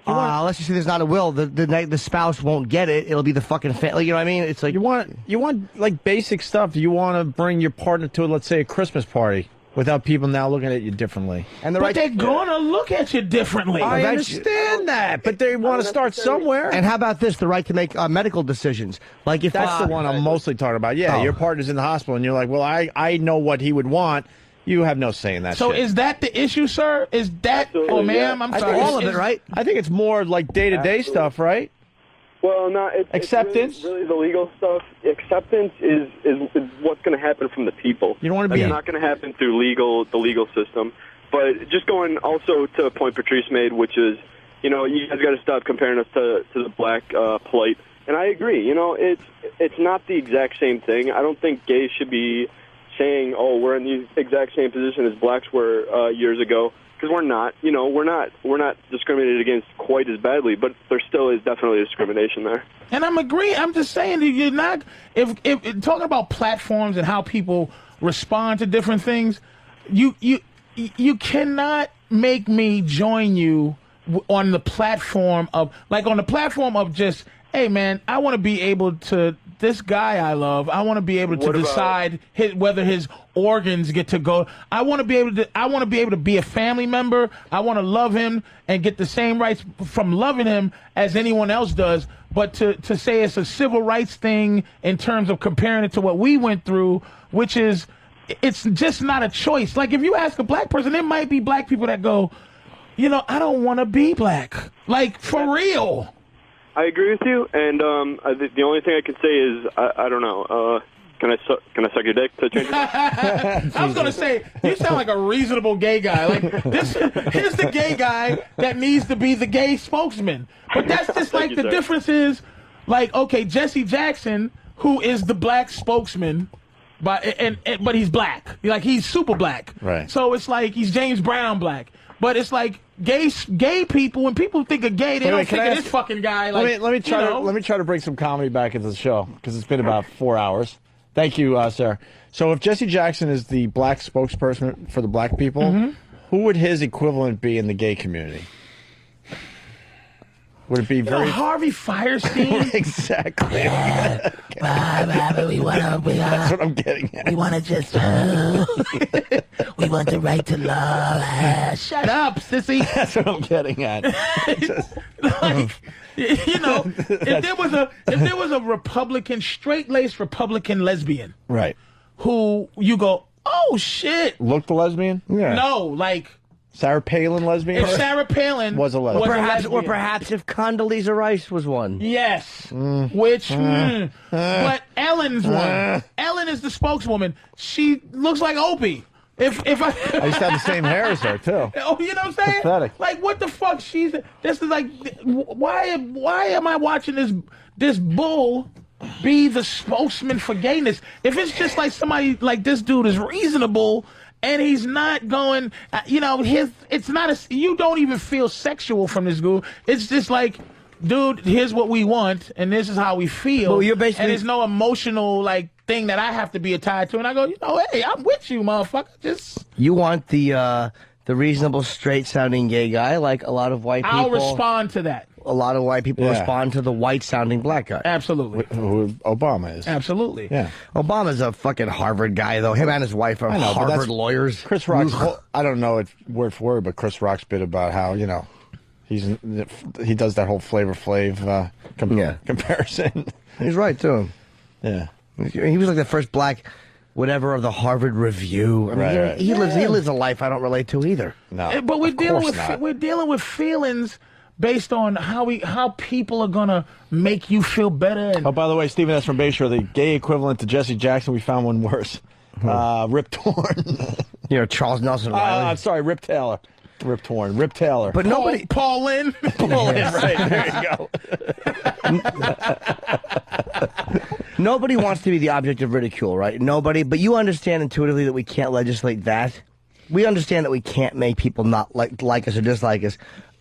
Speaker 3: let's just say there's not a will, the spouse won't get it. It'll be the fucking family. You know what I mean? It's like
Speaker 8: you want like basic stuff. You want to bring your partner to, let's say, a Christmas party without people now looking at you differently.
Speaker 3: And
Speaker 17: but they're gonna look at you differently.
Speaker 8: I understand that, but they want to start somewhere.
Speaker 3: And how about this? The right to make medical decisions. Like if
Speaker 8: that's the one I'm mostly talking about. Yeah, your partner's in the hospital, and you're like, well, I know what he would want. You have no say in that.
Speaker 17: So
Speaker 8: shit.
Speaker 17: is that the issue, sir? Is that?
Speaker 18: Absolutely,
Speaker 17: oh, ma'am, I'm sorry.
Speaker 3: all of it, right?
Speaker 8: I think it's more like day-to-day stuff, right?
Speaker 18: Well, no,
Speaker 8: acceptance.
Speaker 18: It's really the legal stuff. Acceptance is what's going to happen from the people.
Speaker 8: You don't want to be.
Speaker 18: It's not going to happen through the legal system. But just going also to a point Patrice made, which is, you know, you guys got to stop comparing us to the black plight. And I agree. You know, it's not the exact same thing. I don't think gays should be saying, oh, we're in the exact same position as blacks were years ago. because we're not, we're not discriminated against quite as badly, but there still is definitely discrimination there.
Speaker 17: And I'm agreeing. I'm just saying that you're not. If talking about platforms and how people respond to different things, you cannot make me join you on the platform of just, hey man, I want to be able to, this guy I love, I want to be able to decide whether his organs get to go. I want to be able to be a family member. I want to love him and get the same rights from loving him as anyone else does. But to say it's a civil rights thing in terms of comparing it to what we went through, which is, it's just not a choice. Like if you ask a black person, there might be black people that go, I don't want to be black. Like, for real.
Speaker 18: I agree with you, and the only thing I can say is, I don't know. Can I suck your dick to change it?
Speaker 17: I was going to say, you sound like a reasonable gay guy. Like, here's the gay guy that needs to be the gay spokesman. But that's just like the difference is, like, okay, Jesse Jackson, who is the black spokesman, but he's black. Like, he's super black.
Speaker 8: Right.
Speaker 17: So it's like he's James Brown black. But it's like gay people. When people think of gay, they don't think of this fucking guy. Like,
Speaker 8: let me try to bring some comedy back into the show because it's been about 4 hours. Thank you, Sarah. So if Jesse Jackson is the black spokesperson for the black people, who would his equivalent be in the gay community? Would it be
Speaker 17: Harvey Firestein?
Speaker 8: Exactly.
Speaker 7: That's
Speaker 8: what I'm getting at.
Speaker 7: We want to just, we want the right to love.
Speaker 17: Shut up, sissy.
Speaker 8: That's what I'm getting at.
Speaker 17: Like, if there was a Republican, straight-laced Republican lesbian,
Speaker 8: right,
Speaker 17: who you go, oh shit,
Speaker 8: looked a lesbian? Yeah.
Speaker 17: No, like
Speaker 8: Sarah Palin lesbian?
Speaker 17: If Sarah Palin
Speaker 8: was a lesbian.
Speaker 3: Or perhaps if Condoleezza Rice was one.
Speaker 17: Yes. But Ellen's one. Ellen is the spokeswoman. She looks like Opie. I
Speaker 8: used to have the same hair as her too.
Speaker 17: Oh, you know what I'm saying?
Speaker 8: Pathetic.
Speaker 17: Like, what the fuck? This is like, why am I watching this bull be the spokesman for gayness? If it's just like somebody like this dude is reasonable and he's not going, it's not you don't even feel sexual from this dude. It's just like, dude, here's what we want and this is how we feel.
Speaker 3: Well, you're basically,
Speaker 17: and there's no emotional thing that I have to be tied to, and I go, hey, I'm with you, motherfucker.
Speaker 3: You want the reasonable, straight-sounding gay guy, like a lot of white people.
Speaker 17: I'll respond to that.
Speaker 3: A lot of white people respond to the white-sounding black guy.
Speaker 17: Absolutely.
Speaker 8: Who Obama is.
Speaker 17: Absolutely.
Speaker 8: Yeah.
Speaker 3: Obama's a fucking Harvard guy, though. Him and his wife are Harvard lawyers.
Speaker 8: Chris Rock's, I don't know it word for word, but Chris Rock's bit about how, he does that whole Flavor Flav comparison.
Speaker 3: He's right, too.
Speaker 8: Yeah.
Speaker 3: He was like the first black whatever of the Harvard Review. I mean, he lives a life I don't relate to either.
Speaker 8: No,
Speaker 17: but we're dealing with feelings based on how people are gonna make you feel better.
Speaker 8: Oh, by the way, Stephen S. from Bayshore, the gay equivalent to Jesse Jackson, we found one worse. Rip Torn.
Speaker 3: Charles Nelson Riley.
Speaker 8: I'm sorry, Rip Taylor. Rip Torn. Rip Taylor.
Speaker 3: But nobody.
Speaker 17: Paul Lynn.
Speaker 8: Paul Lynn, right. There you
Speaker 3: go. Nobody wants to be the object of ridicule, right? Nobody. But you understand intuitively that we can't legislate that. We understand that we can't make people not like us or dislike us.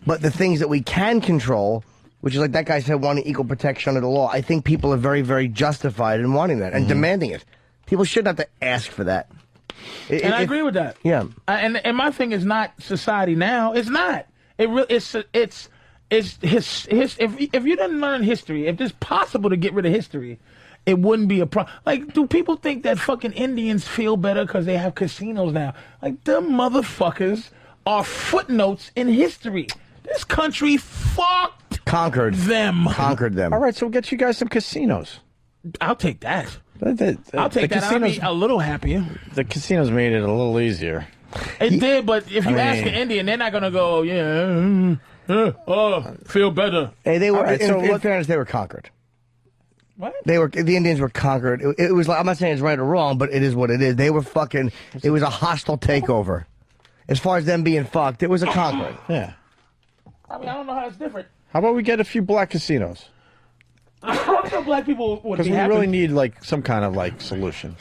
Speaker 3: But the things that we can control, which is like that guy said, wanting equal protection under the law, I think people are very, very justified in wanting that and demanding it. People shouldn't have to ask for that.
Speaker 17: I agree with that.
Speaker 3: Yeah.
Speaker 17: And my thing is not society now. It's not. If you didn't learn history, if it's possible to get rid of history, it wouldn't be a problem. Like, do people think that fucking Indians feel better because they have casinos now? Like, them motherfuckers are footnotes in history. This country
Speaker 3: conquered
Speaker 17: them.
Speaker 8: All right, so we'll get you guys some casinos.
Speaker 17: I'll take that.
Speaker 8: I'll
Speaker 17: take that. I'll be a little happier.
Speaker 8: The casinos made it a little easier.
Speaker 17: It did, but if you ask an Indian, they're not going to go, feel better.
Speaker 3: Hey, they were. Right, in fairness, they were conquered.
Speaker 17: What?
Speaker 3: The Indians were conquered. It was like, I'm not saying it's right or wrong, but it is what it is. They were fucking. It was a hostile takeover. As far as them being fucked, it was a conquering.
Speaker 8: Yeah.
Speaker 17: I mean, I don't know how it's different.
Speaker 8: How about we get a few black casinos?
Speaker 17: I'm sure black people would be happy.
Speaker 8: Because we really need some kind of solution.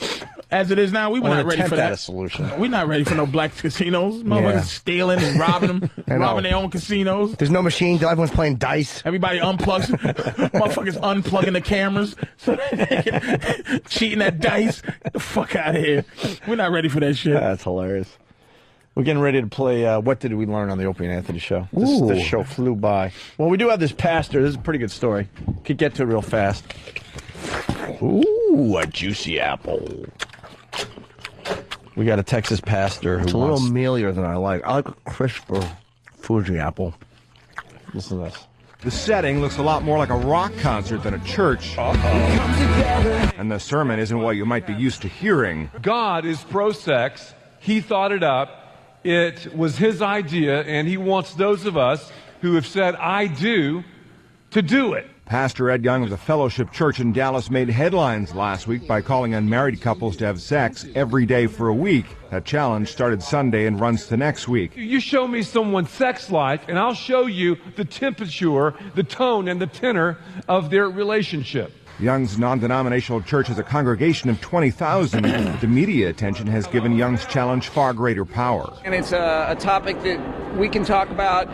Speaker 17: As it is now, we were not ready for that.
Speaker 8: A solution.
Speaker 17: We're not ready for no black casinos. Motherfuckers stealing and robbing them, robbing their own casinos.
Speaker 3: There's no machines. Everyone's playing dice.
Speaker 17: Everybody unplugs. Motherfuckers unplugging the cameras so they can cheating at dice. Get the fuck out of here. We're not ready for that shit.
Speaker 8: That's hilarious. We're getting ready to play What Did We Learn on the Opie and Anthony Show. This show flew by. Well, we do have this pastor. This is a pretty good story. Could get to it real fast. Ooh, a juicy apple. We got a Texas pastor who
Speaker 3: It's a little mealier than I like. I like a crisper Fuji apple.
Speaker 8: Listen to this.
Speaker 6: The setting looks a lot more like a rock concert than a church. And the sermon isn't what you might be used to hearing.
Speaker 22: God is pro-sex. He thought it up. It was his idea, and he wants those of us who have said, I do, to do it.
Speaker 6: Pastor Ed Young of the Fellowship Church in Dallas made headlines last week by calling on married couples to have sex every day for a week. That challenge started Sunday and runs to next week.
Speaker 22: You show me someone's sex life, and I'll show you the temperature, the tone, and the tenor of their relationship.
Speaker 6: Young's non-denominational church has a congregation of 20,000. The media attention has given Young's challenge far greater power.
Speaker 23: And it's a topic that we can talk about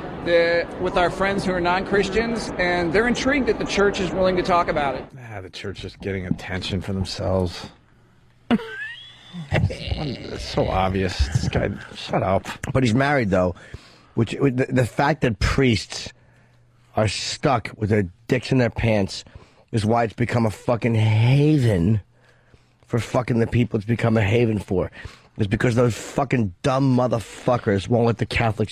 Speaker 23: with our friends who are non-Christians, and they're intrigued that the church is willing to talk about it.
Speaker 8: The church is getting attention for themselves. It's so obvious. This guy, shut up.
Speaker 3: But he's married, though. Which the fact that priests are stuck with their dicks in their pants is why it's become a fucking haven for fucking the people it's become a haven for. It's because those fucking dumb motherfuckers won't let the Catholic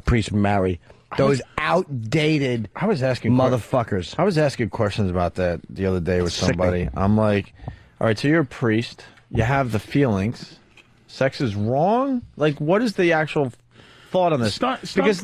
Speaker 3: priests marry. Those outdated motherfuckers.
Speaker 8: I was asking questions about that the other day with somebody. I'm like, all right, so you're a priest. You have the feelings. Sex is wrong? Like, what is the actual thought on this? Because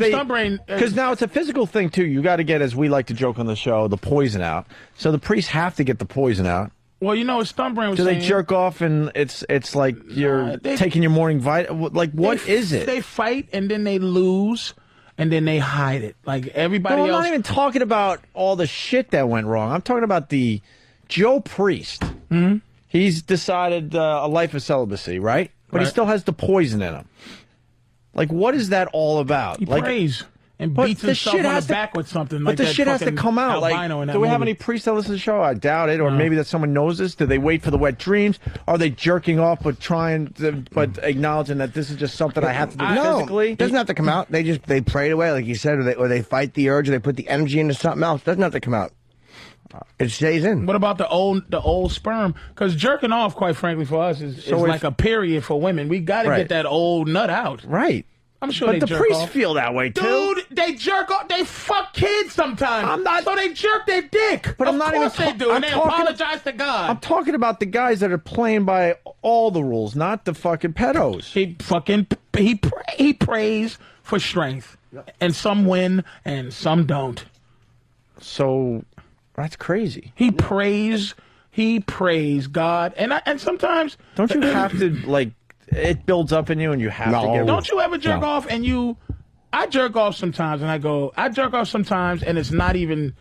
Speaker 8: now it's a physical thing, too. You got to get, as we like to joke on the show, the poison out. So the priests have to get the poison out.
Speaker 17: Well, you know, Stuntbrain was
Speaker 8: saying... Do
Speaker 17: they
Speaker 8: jerk off and it's like you're taking your morning vitamin? Like, what is it?
Speaker 17: They fight and then they lose and then they hide it. Like everybody else...
Speaker 8: I'm not even talking about all the shit that went wrong. I'm talking about the Joe Priest.
Speaker 17: Mm-hmm.
Speaker 8: He's decided a life of celibacy, right? But he still has the poison in him. Like, what is that all about?
Speaker 17: He prays and beats himself on the back with something.
Speaker 8: But the shit has to come out. Like, do we have any priests that listen to the show? I doubt it. Or maybe that someone knows this. Do they wait for the wet dreams? Are they jerking off but acknowledging that this is just something I have to do physically?
Speaker 3: It doesn't have to come out. They pray it away, like you said, or they fight the urge, or they put the energy into something else. It doesn't have to come out. It stays in.
Speaker 17: What about the old sperm? Because jerking off, quite frankly, for us is like a period for women. We got to get that old nut out.
Speaker 8: Right.
Speaker 17: I'm sure
Speaker 8: but the priests feel that way, too.
Speaker 17: Dude, they jerk off. They fuck kids sometimes. So they jerk their dick.
Speaker 8: But I'm not even
Speaker 17: they do, and they apologize to God.
Speaker 8: I'm talking about the guys that are playing by all the rules, not the fucking pedos.
Speaker 17: He prays for strength. And some win, and some don't.
Speaker 8: So... That's crazy.
Speaker 17: He prays God, and sometimes
Speaker 8: don't you have to like it builds up in you, and you have to get.
Speaker 17: Don't you ever jerk off and you? I jerk off sometimes, and I jerk off sometimes, and it's not even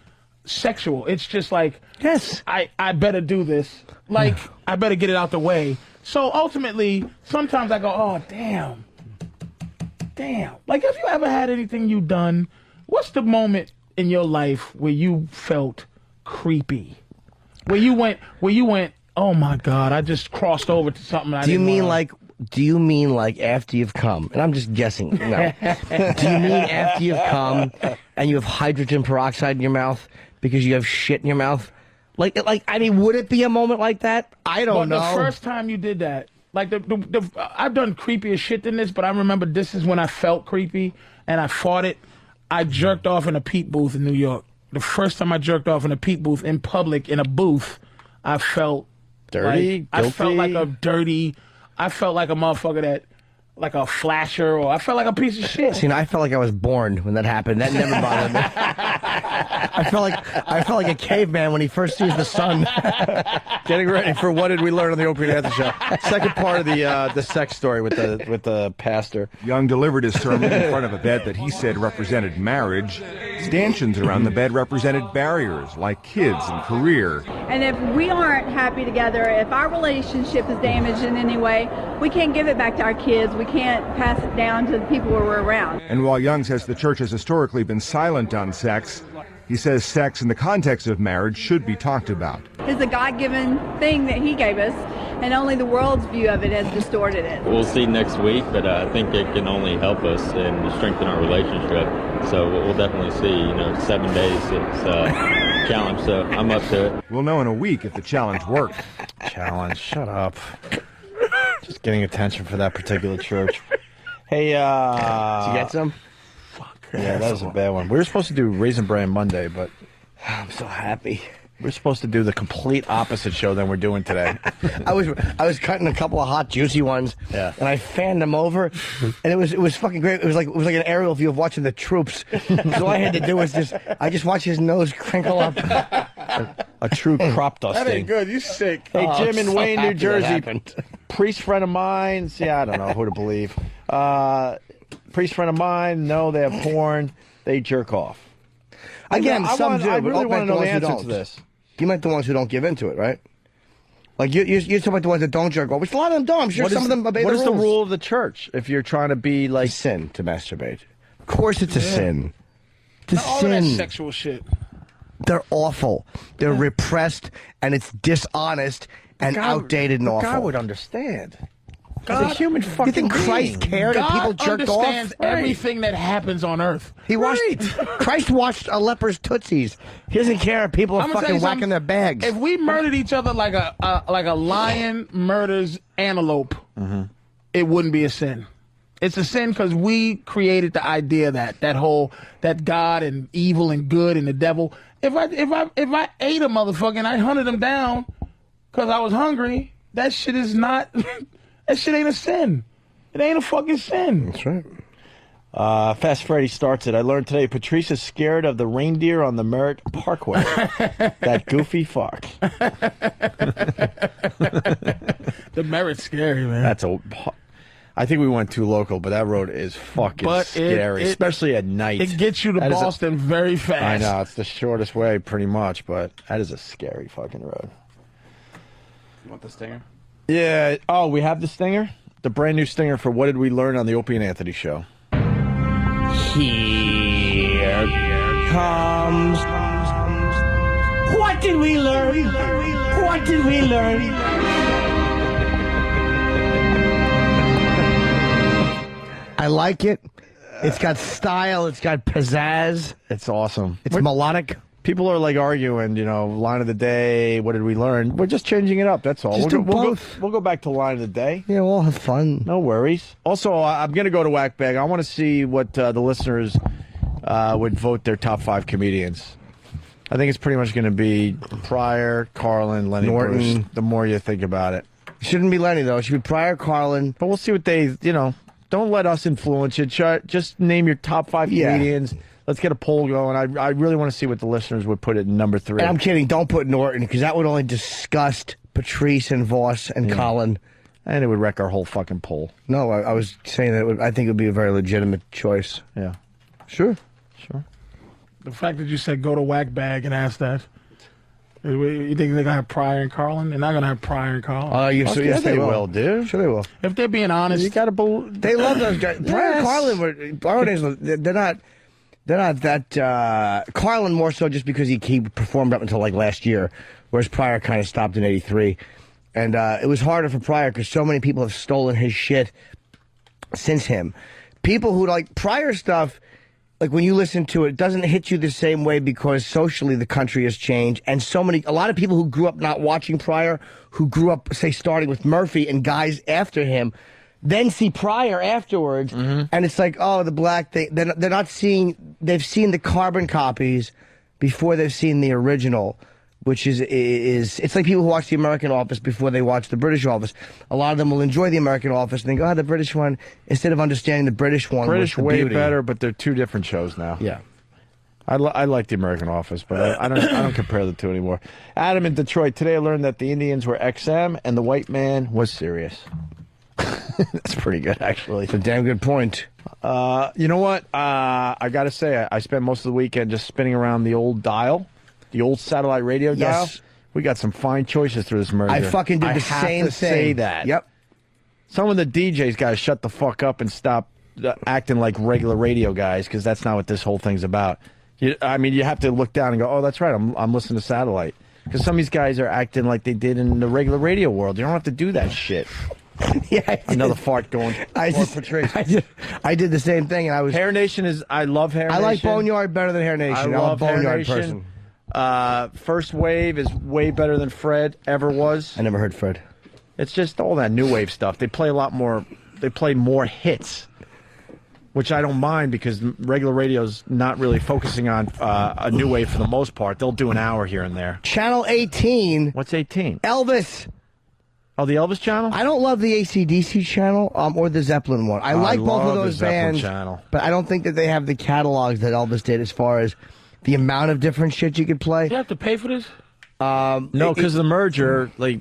Speaker 17: sexual. It's just like,
Speaker 3: yes,
Speaker 17: I better do this. Like I better get it out the way. So ultimately, sometimes I go, oh damn. Like, have you ever had anything you done? What's the moment in your life where you felt creepy, where you went, oh my God, I just crossed over to something.
Speaker 3: Do you mean like after you've come? And I'm just guessing. No. Do you mean after you've come and you have hydrogen peroxide in your mouth because you have shit in your mouth? Like I mean, would it be a moment like that? I don't know.
Speaker 17: The first time you did that, like I've done creepier shit than this, but I remember this is when I felt creepy and I fought it. I jerked off in a Pete booth in New York. The first time I jerked off in a Pete booth in public in a booth, I felt
Speaker 8: dirty.
Speaker 17: I felt like a dirty. I felt like a motherfucker that, like a flasher, or I felt like a piece of shit.
Speaker 3: See, I felt like I was born when that happened. That never bothered me. I felt like a caveman when he first sees the sun.
Speaker 8: Getting ready for What Did We Learn on the Opie and Anthony Show. Second part of the sex story with the pastor.
Speaker 6: Young delivered his sermon in front of a bed that he said represented marriage. Stanchions around the bed represented barriers like kids and career.
Speaker 4: And if we aren't happy together, if our relationship is damaged in any way, we can't give it back to our kids. We can't pass it down to the people we're around.
Speaker 6: And while Young says the church has historically been silent on sex, he says sex in the context of marriage should be talked about.
Speaker 4: It's a God-given thing that he gave us, and only the world's view of it has distorted it.
Speaker 9: We'll see next week, but I think it can only help us and strengthen our relationship. So we'll definitely see. 7 days, it's a challenge, so I'm up to it.
Speaker 6: We'll know in a week if the challenge worked.
Speaker 8: Challenge, shut up. Just getting attention for that particular church. Hey,
Speaker 3: Did you get some?
Speaker 8: Yeah, that was a bad one. We were supposed to do Raisin Bran Monday, but
Speaker 3: I'm so happy.
Speaker 8: We're supposed to do the complete opposite show than we're doing today.
Speaker 3: I was cutting a couple of hot, juicy ones, and I fanned them over, and it was fucking great. It was like an aerial view of watching the troops. So all I had to do was just watch his nose crinkle up.
Speaker 8: A true crop dusting.
Speaker 17: That ain't good. You sick.
Speaker 8: Hey, Jim in
Speaker 3: so
Speaker 8: Wayne, New
Speaker 3: happy that
Speaker 8: Jersey.
Speaker 3: happened.
Speaker 8: Priest friend of mine. See, I don't know who to believe. Priest friend of mine. No, they have porn. They jerk off.
Speaker 3: Again,
Speaker 8: I really want to know the answer to this.
Speaker 3: You meant the ones who don't give into it, right? Like you're talking about the ones that don't jerk off, which a lot of them don't. I'm sure some of them obey the rules.
Speaker 8: What is the rule of the church if you're trying to be like
Speaker 3: sin to masturbate? Of course, it's a sin. It's a
Speaker 17: All of
Speaker 3: sin.
Speaker 17: that sexual shit.
Speaker 3: They're awful. They're repressed, and it's dishonest and outdated and awful.
Speaker 8: God would understand. He's a human fucking
Speaker 3: You think Christ
Speaker 8: being.
Speaker 3: cared if people
Speaker 17: God
Speaker 3: jerked off?
Speaker 17: understands everything that happens on earth.
Speaker 3: He watched. Christ watched a leper's tootsies. He doesn't care if people are
Speaker 17: I'm gonna tell
Speaker 3: fucking
Speaker 17: you something.
Speaker 3: whacking their bags.
Speaker 17: If we murdered each other like a lion murders antelope, it wouldn't be a sin. It's a sin because we created the idea that God and evil and good and the devil. If I ate a motherfucker and I hunted him down because I was hungry, that shit is not. That shit ain't a sin. It ain't a fucking sin.
Speaker 3: That's right.
Speaker 8: Fast Freddy starts it. I learned today Patrice is scared of the reindeer on the Merritt Parkway. That goofy fuck.
Speaker 17: The Merritt's scary, man.
Speaker 8: I think we went too local, but that road is fucking scary, especially at night.
Speaker 17: It gets you to Boston very fast.
Speaker 8: I know, it's the shortest way pretty much, but that is a scary fucking road.
Speaker 13: You want the stinger?
Speaker 8: Yeah. Oh, we have the stinger? The brand new stinger for What Did We Learn on the Opie and Anthony Show.
Speaker 3: Here comes. What did we learn? What did we learn? I like it. It's got style. It's got pizzazz.
Speaker 8: It's awesome.
Speaker 3: It's melodic.
Speaker 8: People are like arguing, line of the day, what did we learn? We're just changing it up, that's all.
Speaker 3: Just do both.
Speaker 8: We'll go back to line of the day.
Speaker 3: Yeah, we'll have fun.
Speaker 8: No worries. Also, I'm going to go to Whack Bag. I want to see what the listeners would vote their top 5 comedians. I think it's pretty much going to be Pryor, Carlin, Lenny
Speaker 3: Norton.
Speaker 8: Bruce, the more you think about it.
Speaker 3: Shouldn't be Lenny, though. It should be Pryor, Carlin.
Speaker 8: But we'll see what they, don't let us influence you. Just name your top 5 comedians. Let's get a poll going. I really want to see what the listeners would put at number 3.
Speaker 3: And I'm kidding. Don't put Norton, because that would only disgust Patrice and Voss and Colin.
Speaker 8: And it would wreck our whole fucking poll.
Speaker 3: No, I was saying that I think it would be a very legitimate choice.
Speaker 8: Yeah.
Speaker 3: Sure.
Speaker 17: The fact that you said go to Whack Bag and ask that. You think they're going to have Pryor and Carlin? They're not going to have Pryor and Carlin.
Speaker 3: Yes, they will,
Speaker 8: dude.
Speaker 3: Sure they will.
Speaker 17: If they're being honest.
Speaker 8: You got to believe.
Speaker 3: They love those guys. Pryor and Carlin they're not that. Carlin more so just because he performed up until like last year, whereas Pryor kind of stopped in '83, and it was harder for Pryor because so many people have stolen his shit since him. People who like Pryor stuff, like when you listen to it, it doesn't hit you the same way because socially the country has changed, and a lot of people who grew up not watching Pryor, who grew up say starting with Murphy and guys after him, then see Pryor afterwards, and it's like, oh, the black thing. They're not seeing. They've seen the carbon copies before they've seen the original, which is it's like people who watch The American Office before they watch The British Office. A lot of them will enjoy The American Office and think, oh, the British one, instead of understanding the British one.
Speaker 8: British
Speaker 3: was the
Speaker 8: way
Speaker 3: beauty.
Speaker 8: better, but they're 2 different shows now.
Speaker 3: Yeah.
Speaker 8: I like The American Office, but I don't compare the 2 anymore. Adam in Detroit. Today I learned that the Indians were XM and the white man was Sirius. That's pretty good, actually.
Speaker 3: It's a damn good point.
Speaker 8: You know what? I got to say, I spent most of the weekend just spinning around the old dial, the old satellite radio dial. We got some fine choices through this merger.
Speaker 3: I fucking did the
Speaker 8: have
Speaker 3: same
Speaker 8: to
Speaker 3: thing.
Speaker 8: say that.
Speaker 3: Yep.
Speaker 8: Some of the DJs got to shut the fuck up and stop acting like regular radio guys, because that's not what this whole thing's about. You have to look down and go, oh, that's right, I'm listening to satellite. Because some of these guys are acting like they did in the regular radio world. You don't have to do that shit.
Speaker 3: Yeah,
Speaker 8: another fart going.
Speaker 3: I did the same thing, and I was.
Speaker 8: Hair Nation is. I love Hair Nation.
Speaker 3: I like Boneyard better than Hair Nation.
Speaker 8: I love
Speaker 3: I'm a Boneyard
Speaker 8: Hair Nation. Person. First Wave is way better than Fred ever was.
Speaker 3: I never heard Fred.
Speaker 8: It's just all that new wave stuff. They play a lot more. They play more hits, which I don't mind, because regular radio's not really focusing on a new wave for the most part. They'll do an hour here and there.
Speaker 3: Channel 18.
Speaker 8: What's 18?
Speaker 3: Elvis.
Speaker 8: Oh, the Elvis channel?
Speaker 3: I don't love the AC/DC channel or the Zeppelin one. I like both of those bands,
Speaker 8: channel.
Speaker 3: But I don't think that they have the catalogs that Elvis did as far as the amount of different shit you could play.
Speaker 17: Do you have to pay for this?
Speaker 8: No, because of the merger, they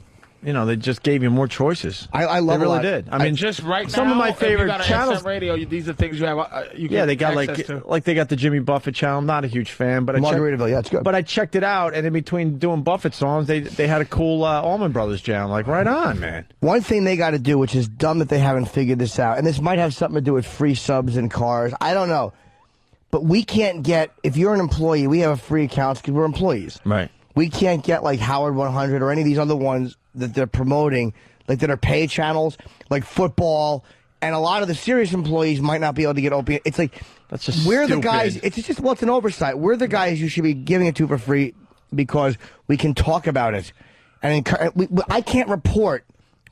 Speaker 8: just gave you more choices.
Speaker 3: I love
Speaker 8: they
Speaker 3: it.
Speaker 8: really did. I mean,
Speaker 17: just right
Speaker 8: some
Speaker 17: now,
Speaker 8: of my
Speaker 17: if
Speaker 8: favorite
Speaker 17: you got an
Speaker 8: channels.
Speaker 17: XM radio, these are things you have. You
Speaker 8: Yeah, they got
Speaker 17: access to.
Speaker 8: they got the Jimmy Buffett channel. I'm not a huge fan, but
Speaker 3: Margaritaville, yeah, it's good.
Speaker 8: But I checked it out, and in between doing Buffett songs, they had a cool Allman Brothers channel. Like, right on, man.
Speaker 3: One thing they got to do, which is dumb that they haven't figured this out, and this might have something to do with free subs in cars. I don't know, but we can't get, if you're an employee, we have a free account because we're employees.
Speaker 8: Right.
Speaker 3: We can't get like Howard 100 or any of these other ones that they're promoting, like that are pay channels, like football, and a lot of the serious employees might not be able to get OP. It's like,
Speaker 8: that's just
Speaker 3: we're
Speaker 8: stupid.
Speaker 3: the guys. It's just, well, it's an oversight. We're the guys you should be giving it to for free because we can talk about it. And I can't report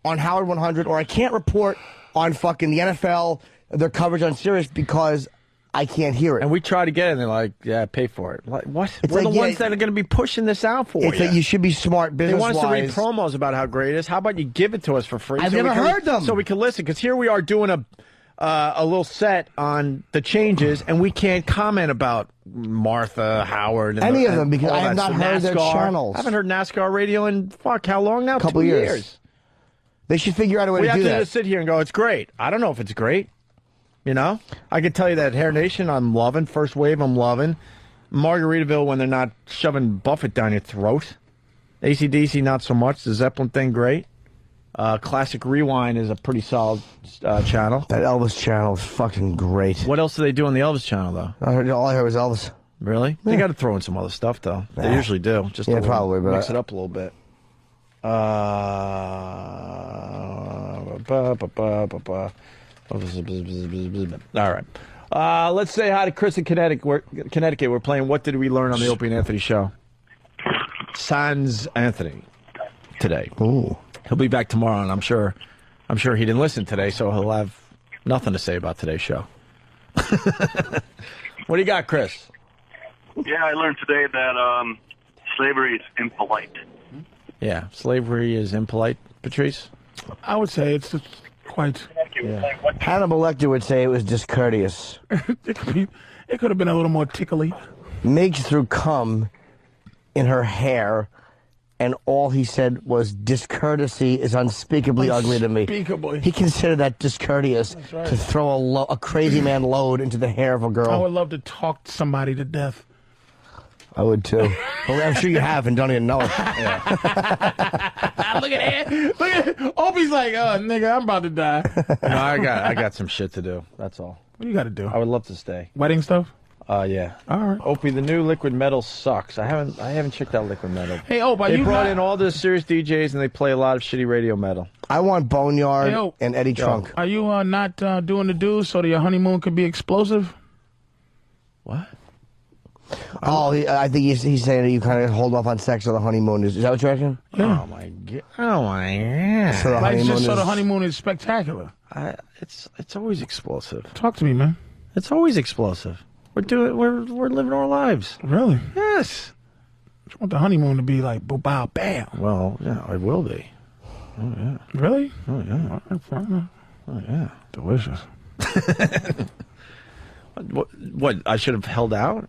Speaker 3: on Howard 100, or I can't report on fucking the NFL, their coverage on Sirius, because I can't hear it.
Speaker 8: And we try to get it, and they're like, yeah, pay for it. Like, what?
Speaker 3: It's
Speaker 8: We're
Speaker 3: like,
Speaker 8: the ones that are going to be pushing this out for
Speaker 3: It's
Speaker 8: you.
Speaker 3: like you should be smart
Speaker 8: They want us to read
Speaker 3: business-wise.
Speaker 8: promos about how great it is. How about you give it to us for free?
Speaker 3: I've never heard them.
Speaker 8: So we can listen, because here we are doing a little set on the changes, and we can't comment about Martha, Howard, and
Speaker 3: Any of them,
Speaker 8: and
Speaker 3: because
Speaker 8: all
Speaker 3: I have
Speaker 8: that
Speaker 3: not
Speaker 8: stuff.
Speaker 3: heard their
Speaker 8: NASCAR.
Speaker 3: channels.
Speaker 8: I haven't heard NASCAR radio in, how long now?
Speaker 3: Couple
Speaker 8: 2
Speaker 3: years. They should figure out a way
Speaker 8: we
Speaker 3: to
Speaker 8: have
Speaker 3: do
Speaker 8: to
Speaker 3: that.
Speaker 8: just sit here and go, it's great. I don't know if it's great. You know? I can tell you that Hair Nation, I'm loving. First Wave, I'm loving. Margaritaville, when they're not shoving Buffett down your throat. AC/DC, not so much. The Zeppelin thing, great. Classic Rewind is a pretty solid channel.
Speaker 3: That Elvis channel is fucking great.
Speaker 8: What else do they do on the Elvis channel, though?
Speaker 3: All I heard was Elvis.
Speaker 8: Really?
Speaker 3: Yeah.
Speaker 8: They got to throw in some other stuff, though. They
Speaker 3: Nah.
Speaker 8: usually do. Just
Speaker 3: Yeah,
Speaker 8: a little-
Speaker 3: probably, but
Speaker 8: mix it up a little bit. All right. Let's say hi to Chris in Connecticut. We're playing What Did We Learn on the Opie and Anthony Show? Sans Anthony today.
Speaker 3: Ooh.
Speaker 8: He'll be back tomorrow, and I'm sure he didn't listen today, so he'll have nothing to say about today's show. What do you got, Chris?
Speaker 11: Yeah, I learned today that slavery is impolite.
Speaker 8: Yeah, slavery is impolite, Patrice?
Speaker 17: I would say it's quite.
Speaker 8: Yeah.
Speaker 3: Hannibal Lecter would say it was discourteous.
Speaker 17: It could have been a little more tickly.
Speaker 3: Miggs threw cum in her hair, and all he said was, discourtesy is unspeakably ugly to me.
Speaker 17: Unspeakably.
Speaker 3: He considered that discourteous
Speaker 17: right.
Speaker 3: to throw a crazy man load into the hair of a girl.
Speaker 17: I would love to talk somebody to death.
Speaker 3: I would too. Well, I'm sure you have and don't even know it.
Speaker 17: Look at that. Look at Opie's like, oh, nigga, I'm about to die.
Speaker 8: No, I got some shit to do. That's all.
Speaker 17: What do you got to do?
Speaker 8: I would love to stay.
Speaker 17: Wedding stuff?
Speaker 8: Yeah.
Speaker 17: All right.
Speaker 8: Opie, the new Liquid Metal sucks. I haven't checked out Liquid Metal.
Speaker 17: Hey, Opie,
Speaker 8: they
Speaker 17: you
Speaker 8: brought
Speaker 17: not-
Speaker 8: in all the serious DJs, and they play a lot of shitty radio metal.
Speaker 3: I want Boneyard
Speaker 17: Hey, Ope.
Speaker 3: and Eddie Trunk.
Speaker 17: Are you not doing the do so that your honeymoon could be explosive?
Speaker 8: What?
Speaker 3: Oh, I think he's saying that you kind of hold off on sex on the honeymoon. Is that what you're asking?
Speaker 17: Yeah.
Speaker 8: Oh my god! Oh my god!
Speaker 3: So the
Speaker 17: Like
Speaker 3: honeymoon
Speaker 17: just so the
Speaker 3: is-
Speaker 17: honeymoon is spectacular.
Speaker 8: It's always explosive.
Speaker 17: Talk to me, man.
Speaker 8: It's always explosive. We're living our lives.
Speaker 17: Really?
Speaker 8: Yes.
Speaker 17: I want the honeymoon to be like bow bow bam.
Speaker 8: Well, yeah, it will be. Oh yeah.
Speaker 17: Really?
Speaker 8: Oh yeah.
Speaker 17: All right, fine.
Speaker 8: Oh yeah.
Speaker 17: Delicious.
Speaker 8: What? I should have held out.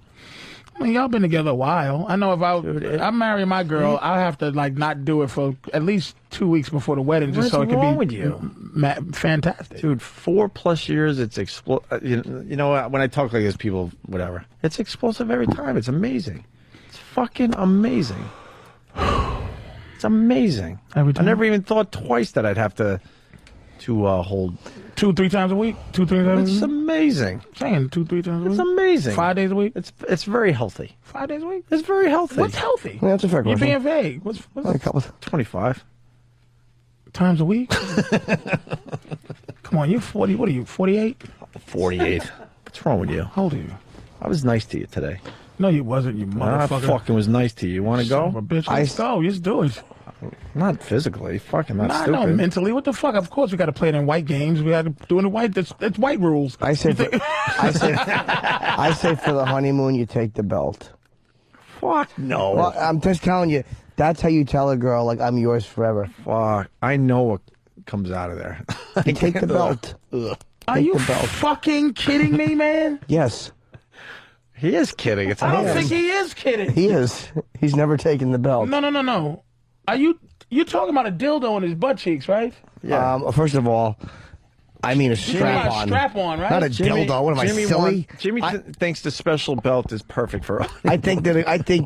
Speaker 17: I mean, y'all been together a while. I know if I'm marrying my girl, I'll have to like not do it for at least 2 weeks before the wedding, just so it can be
Speaker 8: with you?
Speaker 17: Fantastic.
Speaker 8: Dude, 4+ years, it's you know, when I talk like this, people, whatever. It's explosive every time. It's amazing. It's fucking amazing. It's amazing.
Speaker 17: Every time.
Speaker 8: I never even thought twice that I'd have to hold
Speaker 17: 2-3 times a week. 2-3 times a week.
Speaker 8: It's amazing.
Speaker 17: Saying 2-3 times a week.
Speaker 8: It's amazing.
Speaker 17: 5 days a week.
Speaker 8: It's very healthy.
Speaker 17: 5 days a week.
Speaker 8: It's very healthy.
Speaker 17: What's healthy?
Speaker 3: Yeah, that's a fair
Speaker 17: You're
Speaker 3: question.
Speaker 17: being vague. What's
Speaker 3: A couple
Speaker 8: 25
Speaker 17: times a week? Come on, you're 40. What are you? 48.
Speaker 8: 48. What's wrong with you?
Speaker 17: How old are you?
Speaker 8: I was nice to you today.
Speaker 17: No, you wasn't. You
Speaker 8: I
Speaker 17: motherfucker.
Speaker 8: fucking was nice to you. You want to go?
Speaker 17: Son of a bitch. Let's go. Let's do it.
Speaker 8: Not physically. Fucking not
Speaker 17: Nah,
Speaker 8: stupid.
Speaker 17: no, mentally. What the fuck? Of course, we got to play it in white games. We got to do it in white. It's white rules.
Speaker 3: I say for the honeymoon, you take the belt.
Speaker 8: Fuck no.
Speaker 3: Well, I'm just telling you, that's how you tell a girl, like, I'm yours forever.
Speaker 8: Fuck. I know what comes out of there.
Speaker 3: You take the belt. Ugh.
Speaker 17: Are
Speaker 3: Take
Speaker 17: you
Speaker 3: the belt.
Speaker 17: fucking kidding me, man?
Speaker 3: Yes.
Speaker 8: He is kidding. It's
Speaker 17: I don't think he is kidding.
Speaker 3: He is. He's never taken the belt.
Speaker 17: No. Are you talking about a dildo in his butt cheeks, right?
Speaker 3: Yeah. First of all, I mean a
Speaker 17: Jimmy,
Speaker 3: strap-on.
Speaker 17: strap-on, right?
Speaker 3: Not a dildo. What am I, silly?
Speaker 8: Jimmy thinks the special belt is perfect for us.
Speaker 3: I think that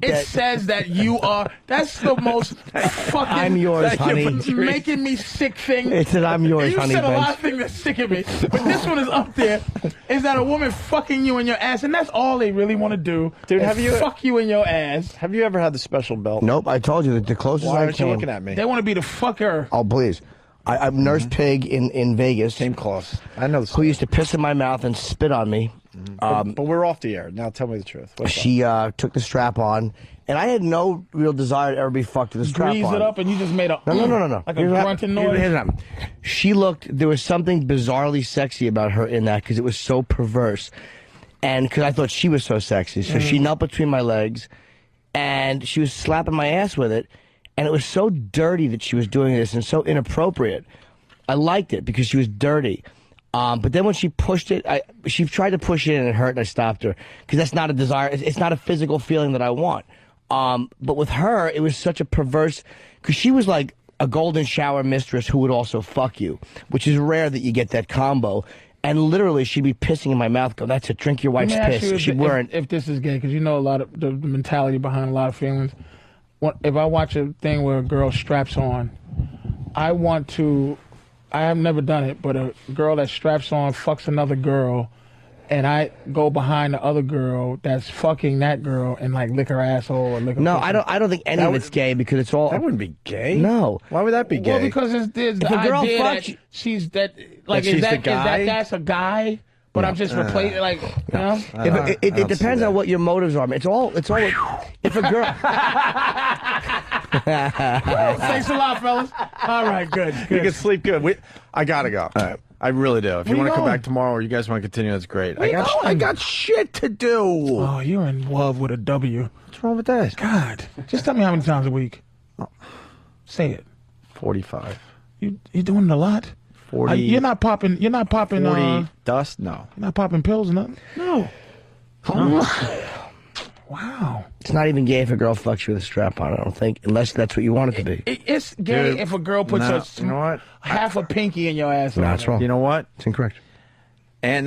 Speaker 17: It says that you are. That's the most fucking.
Speaker 3: I'm yours, honey.
Speaker 17: Making me sick thing.
Speaker 3: It said I'm yours,
Speaker 17: you
Speaker 3: honey.
Speaker 17: said a
Speaker 3: Bench.
Speaker 17: lot of things that sicken me, but this one is up there. Is that a woman fucking you in your ass, and that's all they really want to do.
Speaker 8: Dude,
Speaker 17: is
Speaker 8: have you
Speaker 17: fuck you in your ass?
Speaker 8: Have you ever had the special belt?
Speaker 3: Nope, I told you that the closest
Speaker 8: Why
Speaker 3: I
Speaker 8: aren't you
Speaker 3: came.
Speaker 8: looking at me?
Speaker 17: They want to be the fucker.
Speaker 3: Oh, please. I'm Nurse Pig in Vegas.
Speaker 8: Came close. I know.
Speaker 3: Who used to piss in my mouth and spit on me.
Speaker 8: But we're off the air. Now tell me the truth. What's
Speaker 3: She took the strap on, and I had no real desire to ever be fucked with the strap
Speaker 17: Grease
Speaker 3: on.
Speaker 17: it up, and you just made a
Speaker 3: No.
Speaker 17: like a grunting noise.
Speaker 3: She looked. There was something bizarrely sexy about her in that because it was so perverse, and because I thought she was so sexy. So she knelt between my legs, and she was slapping my ass with it, and it was so dirty that she was doing this and so inappropriate. I liked it because she was dirty. But then when she pushed it, she tried to push it and it hurt, and I stopped her because that's not a desire. It's not a physical feeling that I want. But with her, it was such a perverse, because she was like a golden shower mistress who would also fuck you, which is rare that you get that combo. And literally, she'd be pissing in my mouth, go, that's it, drink your wife's
Speaker 17: Let me ask
Speaker 3: piss.
Speaker 17: you
Speaker 3: She weren't.
Speaker 17: if this is gay, because you know a lot of the mentality behind a lot of feelings. If I watch a thing where a girl straps on, I have never done it, but a girl that straps on fucks another girl, and I go behind the other girl that's fucking that girl and like lick her asshole or lick her
Speaker 3: No,
Speaker 17: pussy.
Speaker 3: I don't think any of it's gay because it's all.
Speaker 8: That wouldn't be gay.
Speaker 3: No.
Speaker 8: Why would that be gay?
Speaker 17: Well, because there's the
Speaker 3: If a girl
Speaker 17: idea
Speaker 3: fucks
Speaker 17: that
Speaker 3: you-
Speaker 17: she's that like
Speaker 8: That she's the
Speaker 17: is
Speaker 8: guy?
Speaker 17: that's a guy, but I'm just replacing like you know.
Speaker 3: It depends on what your motives are. It's all. If a girl.
Speaker 17: Thanks a lot, fellas. All right, good.
Speaker 8: You can sleep good. I gotta go. All right. I really do. If you
Speaker 17: Where
Speaker 8: want
Speaker 17: you
Speaker 8: to come
Speaker 17: going?
Speaker 8: back tomorrow or you guys want to continue, that's great.
Speaker 17: Where you
Speaker 8: I
Speaker 17: going?
Speaker 8: got shit to do.
Speaker 17: Oh, you're in love with a W.
Speaker 8: What's wrong with that?
Speaker 17: God, just tell me how many times a week. Say it.
Speaker 8: 45.
Speaker 17: You're doing it a lot.
Speaker 8: 40.
Speaker 17: You're not popping.
Speaker 8: 40 dust? No.
Speaker 17: You're not popping pills or nothing.
Speaker 8: No.
Speaker 17: Wow.
Speaker 3: It's not even gay if a girl fucks you with a strap on, I don't think, unless that's what you want it to be.
Speaker 17: It's gay
Speaker 8: Dude,
Speaker 17: if a girl puts
Speaker 8: no, you know what?
Speaker 17: half a pinky in your ass.
Speaker 3: No, that's wrong.
Speaker 8: You know what?
Speaker 3: It's incorrect.
Speaker 8: And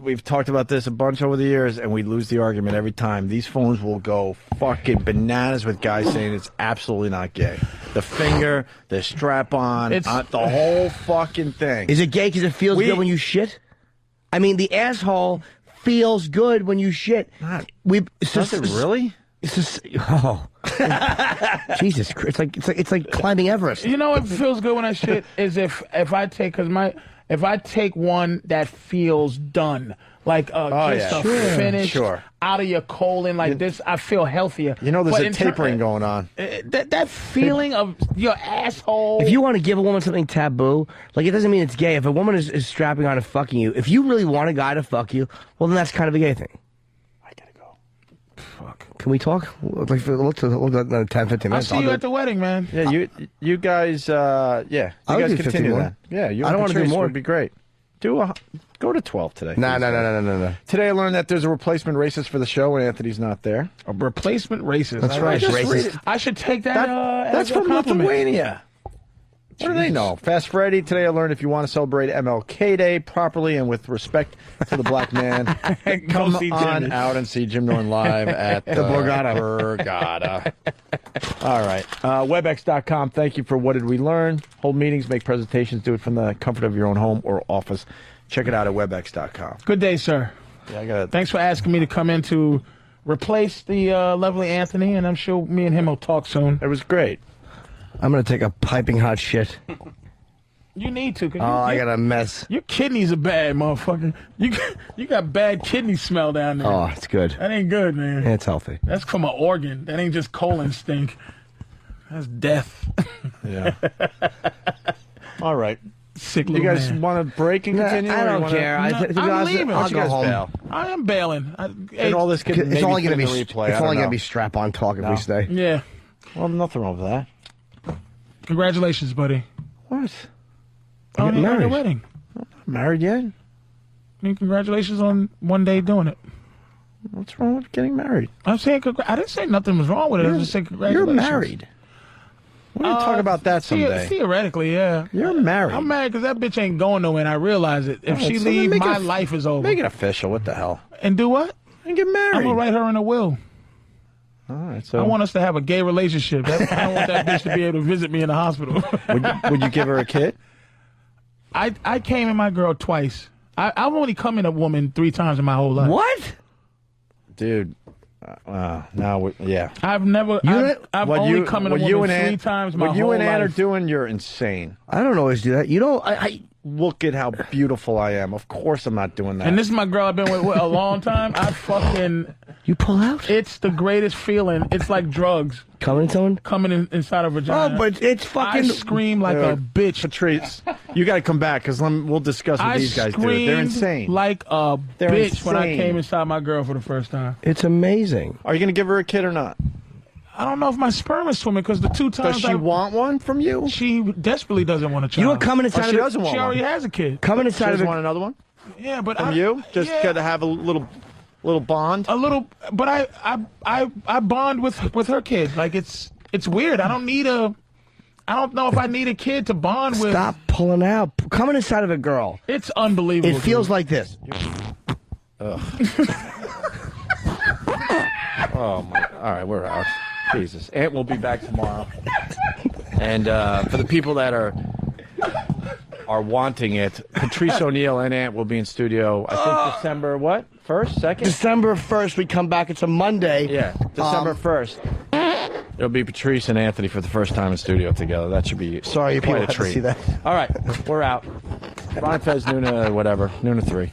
Speaker 8: we've talked about this a bunch over the years, and we lose the argument every time. These phones will go fucking bananas with guys saying it's absolutely not gay. The finger, the strap-on, the whole fucking thing.
Speaker 3: Is it gay because it feels good when you shit? I mean, the asshole feels good when you shit.
Speaker 8: Does it really?
Speaker 3: Oh, Jesus Christ! It's like climbing Everest.
Speaker 17: You know what feels good when I shit is if I take if I take one that feels done, like just finish out of your colon, like this, I feel healthier.
Speaker 8: You know, there's
Speaker 17: But
Speaker 8: a tapering going on.
Speaker 17: That feeling of your asshole.
Speaker 3: If you want to give a woman something taboo, like it doesn't mean it's gay. If a woman is strapping on and fucking you, if you really want a guy to fuck you, well, then that's kind of a gay thing.
Speaker 17: I gotta go. Fuck.
Speaker 3: Can we talk? Like, let's 10, 15 minutes.
Speaker 17: I'll see you at the wedding, man.
Speaker 8: Yeah, you guys,
Speaker 3: I'll
Speaker 8: you guys
Speaker 3: do 50
Speaker 8: continue
Speaker 3: more.
Speaker 8: then. Yeah, you
Speaker 3: I don't
Speaker 8: want to
Speaker 3: do more.
Speaker 8: Would be great. Do Go to 12 today.
Speaker 3: No.
Speaker 8: Today I learned that there's a replacement racist for the show when Anthony's not there.
Speaker 17: A replacement racist.
Speaker 3: That's right, racist.
Speaker 17: I should take that.
Speaker 8: That's
Speaker 17: as a
Speaker 8: from
Speaker 17: compliment.
Speaker 8: Lithuania. What do they know? Fast Freddy, today I learned if you want to celebrate MLK Day properly and with respect to the black man, come
Speaker 17: see
Speaker 8: on
Speaker 17: Jim.
Speaker 8: out and see Jim Norton live at the Borgata. All right. WebEx.com. Thank you for What Did We Learn? Hold meetings, make presentations, do it from the comfort of your own home or office. Check it out at WebEx.com.
Speaker 17: Good day, sir.
Speaker 8: Yeah,
Speaker 17: Thanks for asking me to come in to replace the lovely Anthony, and I'm sure me and him will talk soon.
Speaker 8: It was great.
Speaker 3: I'm going to take a piping hot shit.
Speaker 17: You need to. 'Cause
Speaker 3: I got a mess.
Speaker 17: Your kidneys are bad, motherfucker. You got bad kidney smell down there.
Speaker 3: Oh, it's good.
Speaker 17: That ain't good, man.
Speaker 3: It's healthy.
Speaker 17: That's from an organ. That ain't just colon stink. That's death.
Speaker 8: Yeah. All right.
Speaker 17: Sick
Speaker 8: You
Speaker 17: little
Speaker 8: guys
Speaker 17: man.
Speaker 8: want to break and continue?
Speaker 3: I
Speaker 8: or
Speaker 3: don't
Speaker 8: you wanna-
Speaker 3: care.
Speaker 17: No,
Speaker 3: To be
Speaker 17: I'm
Speaker 3: honest,
Speaker 17: leaving.
Speaker 3: I'll
Speaker 17: Why
Speaker 3: go
Speaker 8: you guys
Speaker 3: home.
Speaker 8: bail?
Speaker 17: I am bailing.
Speaker 8: And all this could
Speaker 3: It's
Speaker 8: maybe
Speaker 3: only
Speaker 8: fit
Speaker 3: going
Speaker 8: in
Speaker 3: to
Speaker 8: the
Speaker 3: be
Speaker 8: replay.
Speaker 3: it's
Speaker 8: I don't
Speaker 3: only going
Speaker 8: know.
Speaker 3: to be strap-on talk if we stay.
Speaker 17: Yeah.
Speaker 8: Well, nothing wrong with that.
Speaker 17: Congratulations, buddy.
Speaker 8: What?
Speaker 17: On
Speaker 3: getting
Speaker 17: your
Speaker 3: married.
Speaker 17: wedding.
Speaker 8: Married yet?
Speaker 17: I mean, congratulations on one day doing it.
Speaker 8: What's wrong with getting married?
Speaker 17: I'm saying I didn't say nothing was wrong with it. I just said
Speaker 8: You're
Speaker 17: congratulations.
Speaker 8: married. We're going to talk about that someday.
Speaker 17: Theoretically, yeah.
Speaker 8: You're married.
Speaker 17: I'm married because that bitch ain't going nowhere, and I realize it. If
Speaker 8: All right,
Speaker 17: she
Speaker 8: so then
Speaker 17: leaves,
Speaker 8: make
Speaker 17: my
Speaker 8: it-
Speaker 17: life is over.
Speaker 8: Make it official. What the hell?
Speaker 17: And do what?
Speaker 8: And get married.
Speaker 17: I'm going to write her in a will.
Speaker 8: All right. So
Speaker 17: I want us to have a gay relationship. I don't want that bitch to be able to visit me in the hospital.
Speaker 8: would you give her a kid?
Speaker 17: I came in my girl twice. I've only come in a woman 3 times in my whole life.
Speaker 3: What?
Speaker 8: Dude. Yeah.
Speaker 17: I've never. I've only come in a woman 3 times my
Speaker 8: What
Speaker 17: whole
Speaker 8: you and Ann are
Speaker 17: life.
Speaker 8: doing, you're insane.
Speaker 3: I don't always do that. You don't. I
Speaker 8: Look at how beautiful I am. Of course I'm not doing that.
Speaker 17: And this is my girl I've been with a long time. I fucking.
Speaker 3: You pull out?
Speaker 17: It's the greatest feeling. It's like drugs.
Speaker 3: Coming to someone?
Speaker 17: Coming inside a vagina.
Speaker 3: Oh, but it's fucking.
Speaker 17: I scream like a bitch.
Speaker 8: Patrice, you got to come back because we'll discuss what these guys do. They're
Speaker 17: screamed
Speaker 8: insane.
Speaker 17: like a
Speaker 8: They're
Speaker 17: bitch when I
Speaker 8: insane.
Speaker 17: came inside my girl for the first time.
Speaker 3: It's amazing.
Speaker 8: Are you going to give her a kid or not?
Speaker 17: I don't know if my sperm is swimming because the 2 times
Speaker 8: Does she want one from you?
Speaker 17: She desperately doesn't want a child.
Speaker 3: You know, coming inside
Speaker 8: Oh,
Speaker 3: of
Speaker 8: she
Speaker 3: it-
Speaker 8: doesn't want
Speaker 17: She already
Speaker 8: one.
Speaker 17: has a kid.
Speaker 3: Coming
Speaker 8: She
Speaker 3: inside of
Speaker 8: doesn't
Speaker 3: it.
Speaker 8: want another one
Speaker 17: Yeah, but
Speaker 8: from you? Just
Speaker 17: yeah.
Speaker 8: got to have a little bond?
Speaker 17: A little, but I bond with her kid. Like it's weird. I don't know if I need a kid to bond with.
Speaker 3: Stop pulling out. Coming inside of a girl.
Speaker 17: It's unbelievable.
Speaker 3: It feels
Speaker 17: dude.
Speaker 3: like this.
Speaker 8: Ugh. Oh, my. All right, we're out. Jesus. Ant will be back tomorrow. And for the people that are wanting it, Patrice O'Neill and Ant will be in studio, I think December, what? 1st? 2nd?
Speaker 3: December 1st, we come back. It's a Monday.
Speaker 8: Yeah, December 1st. It'll be Patrice and Anthony for the first time in studio together. That should be
Speaker 3: Sorry,
Speaker 8: quite
Speaker 3: people
Speaker 8: a
Speaker 3: have to
Speaker 8: treat.
Speaker 3: see that.
Speaker 8: All right, we're out. Ron Fez, noon to 3.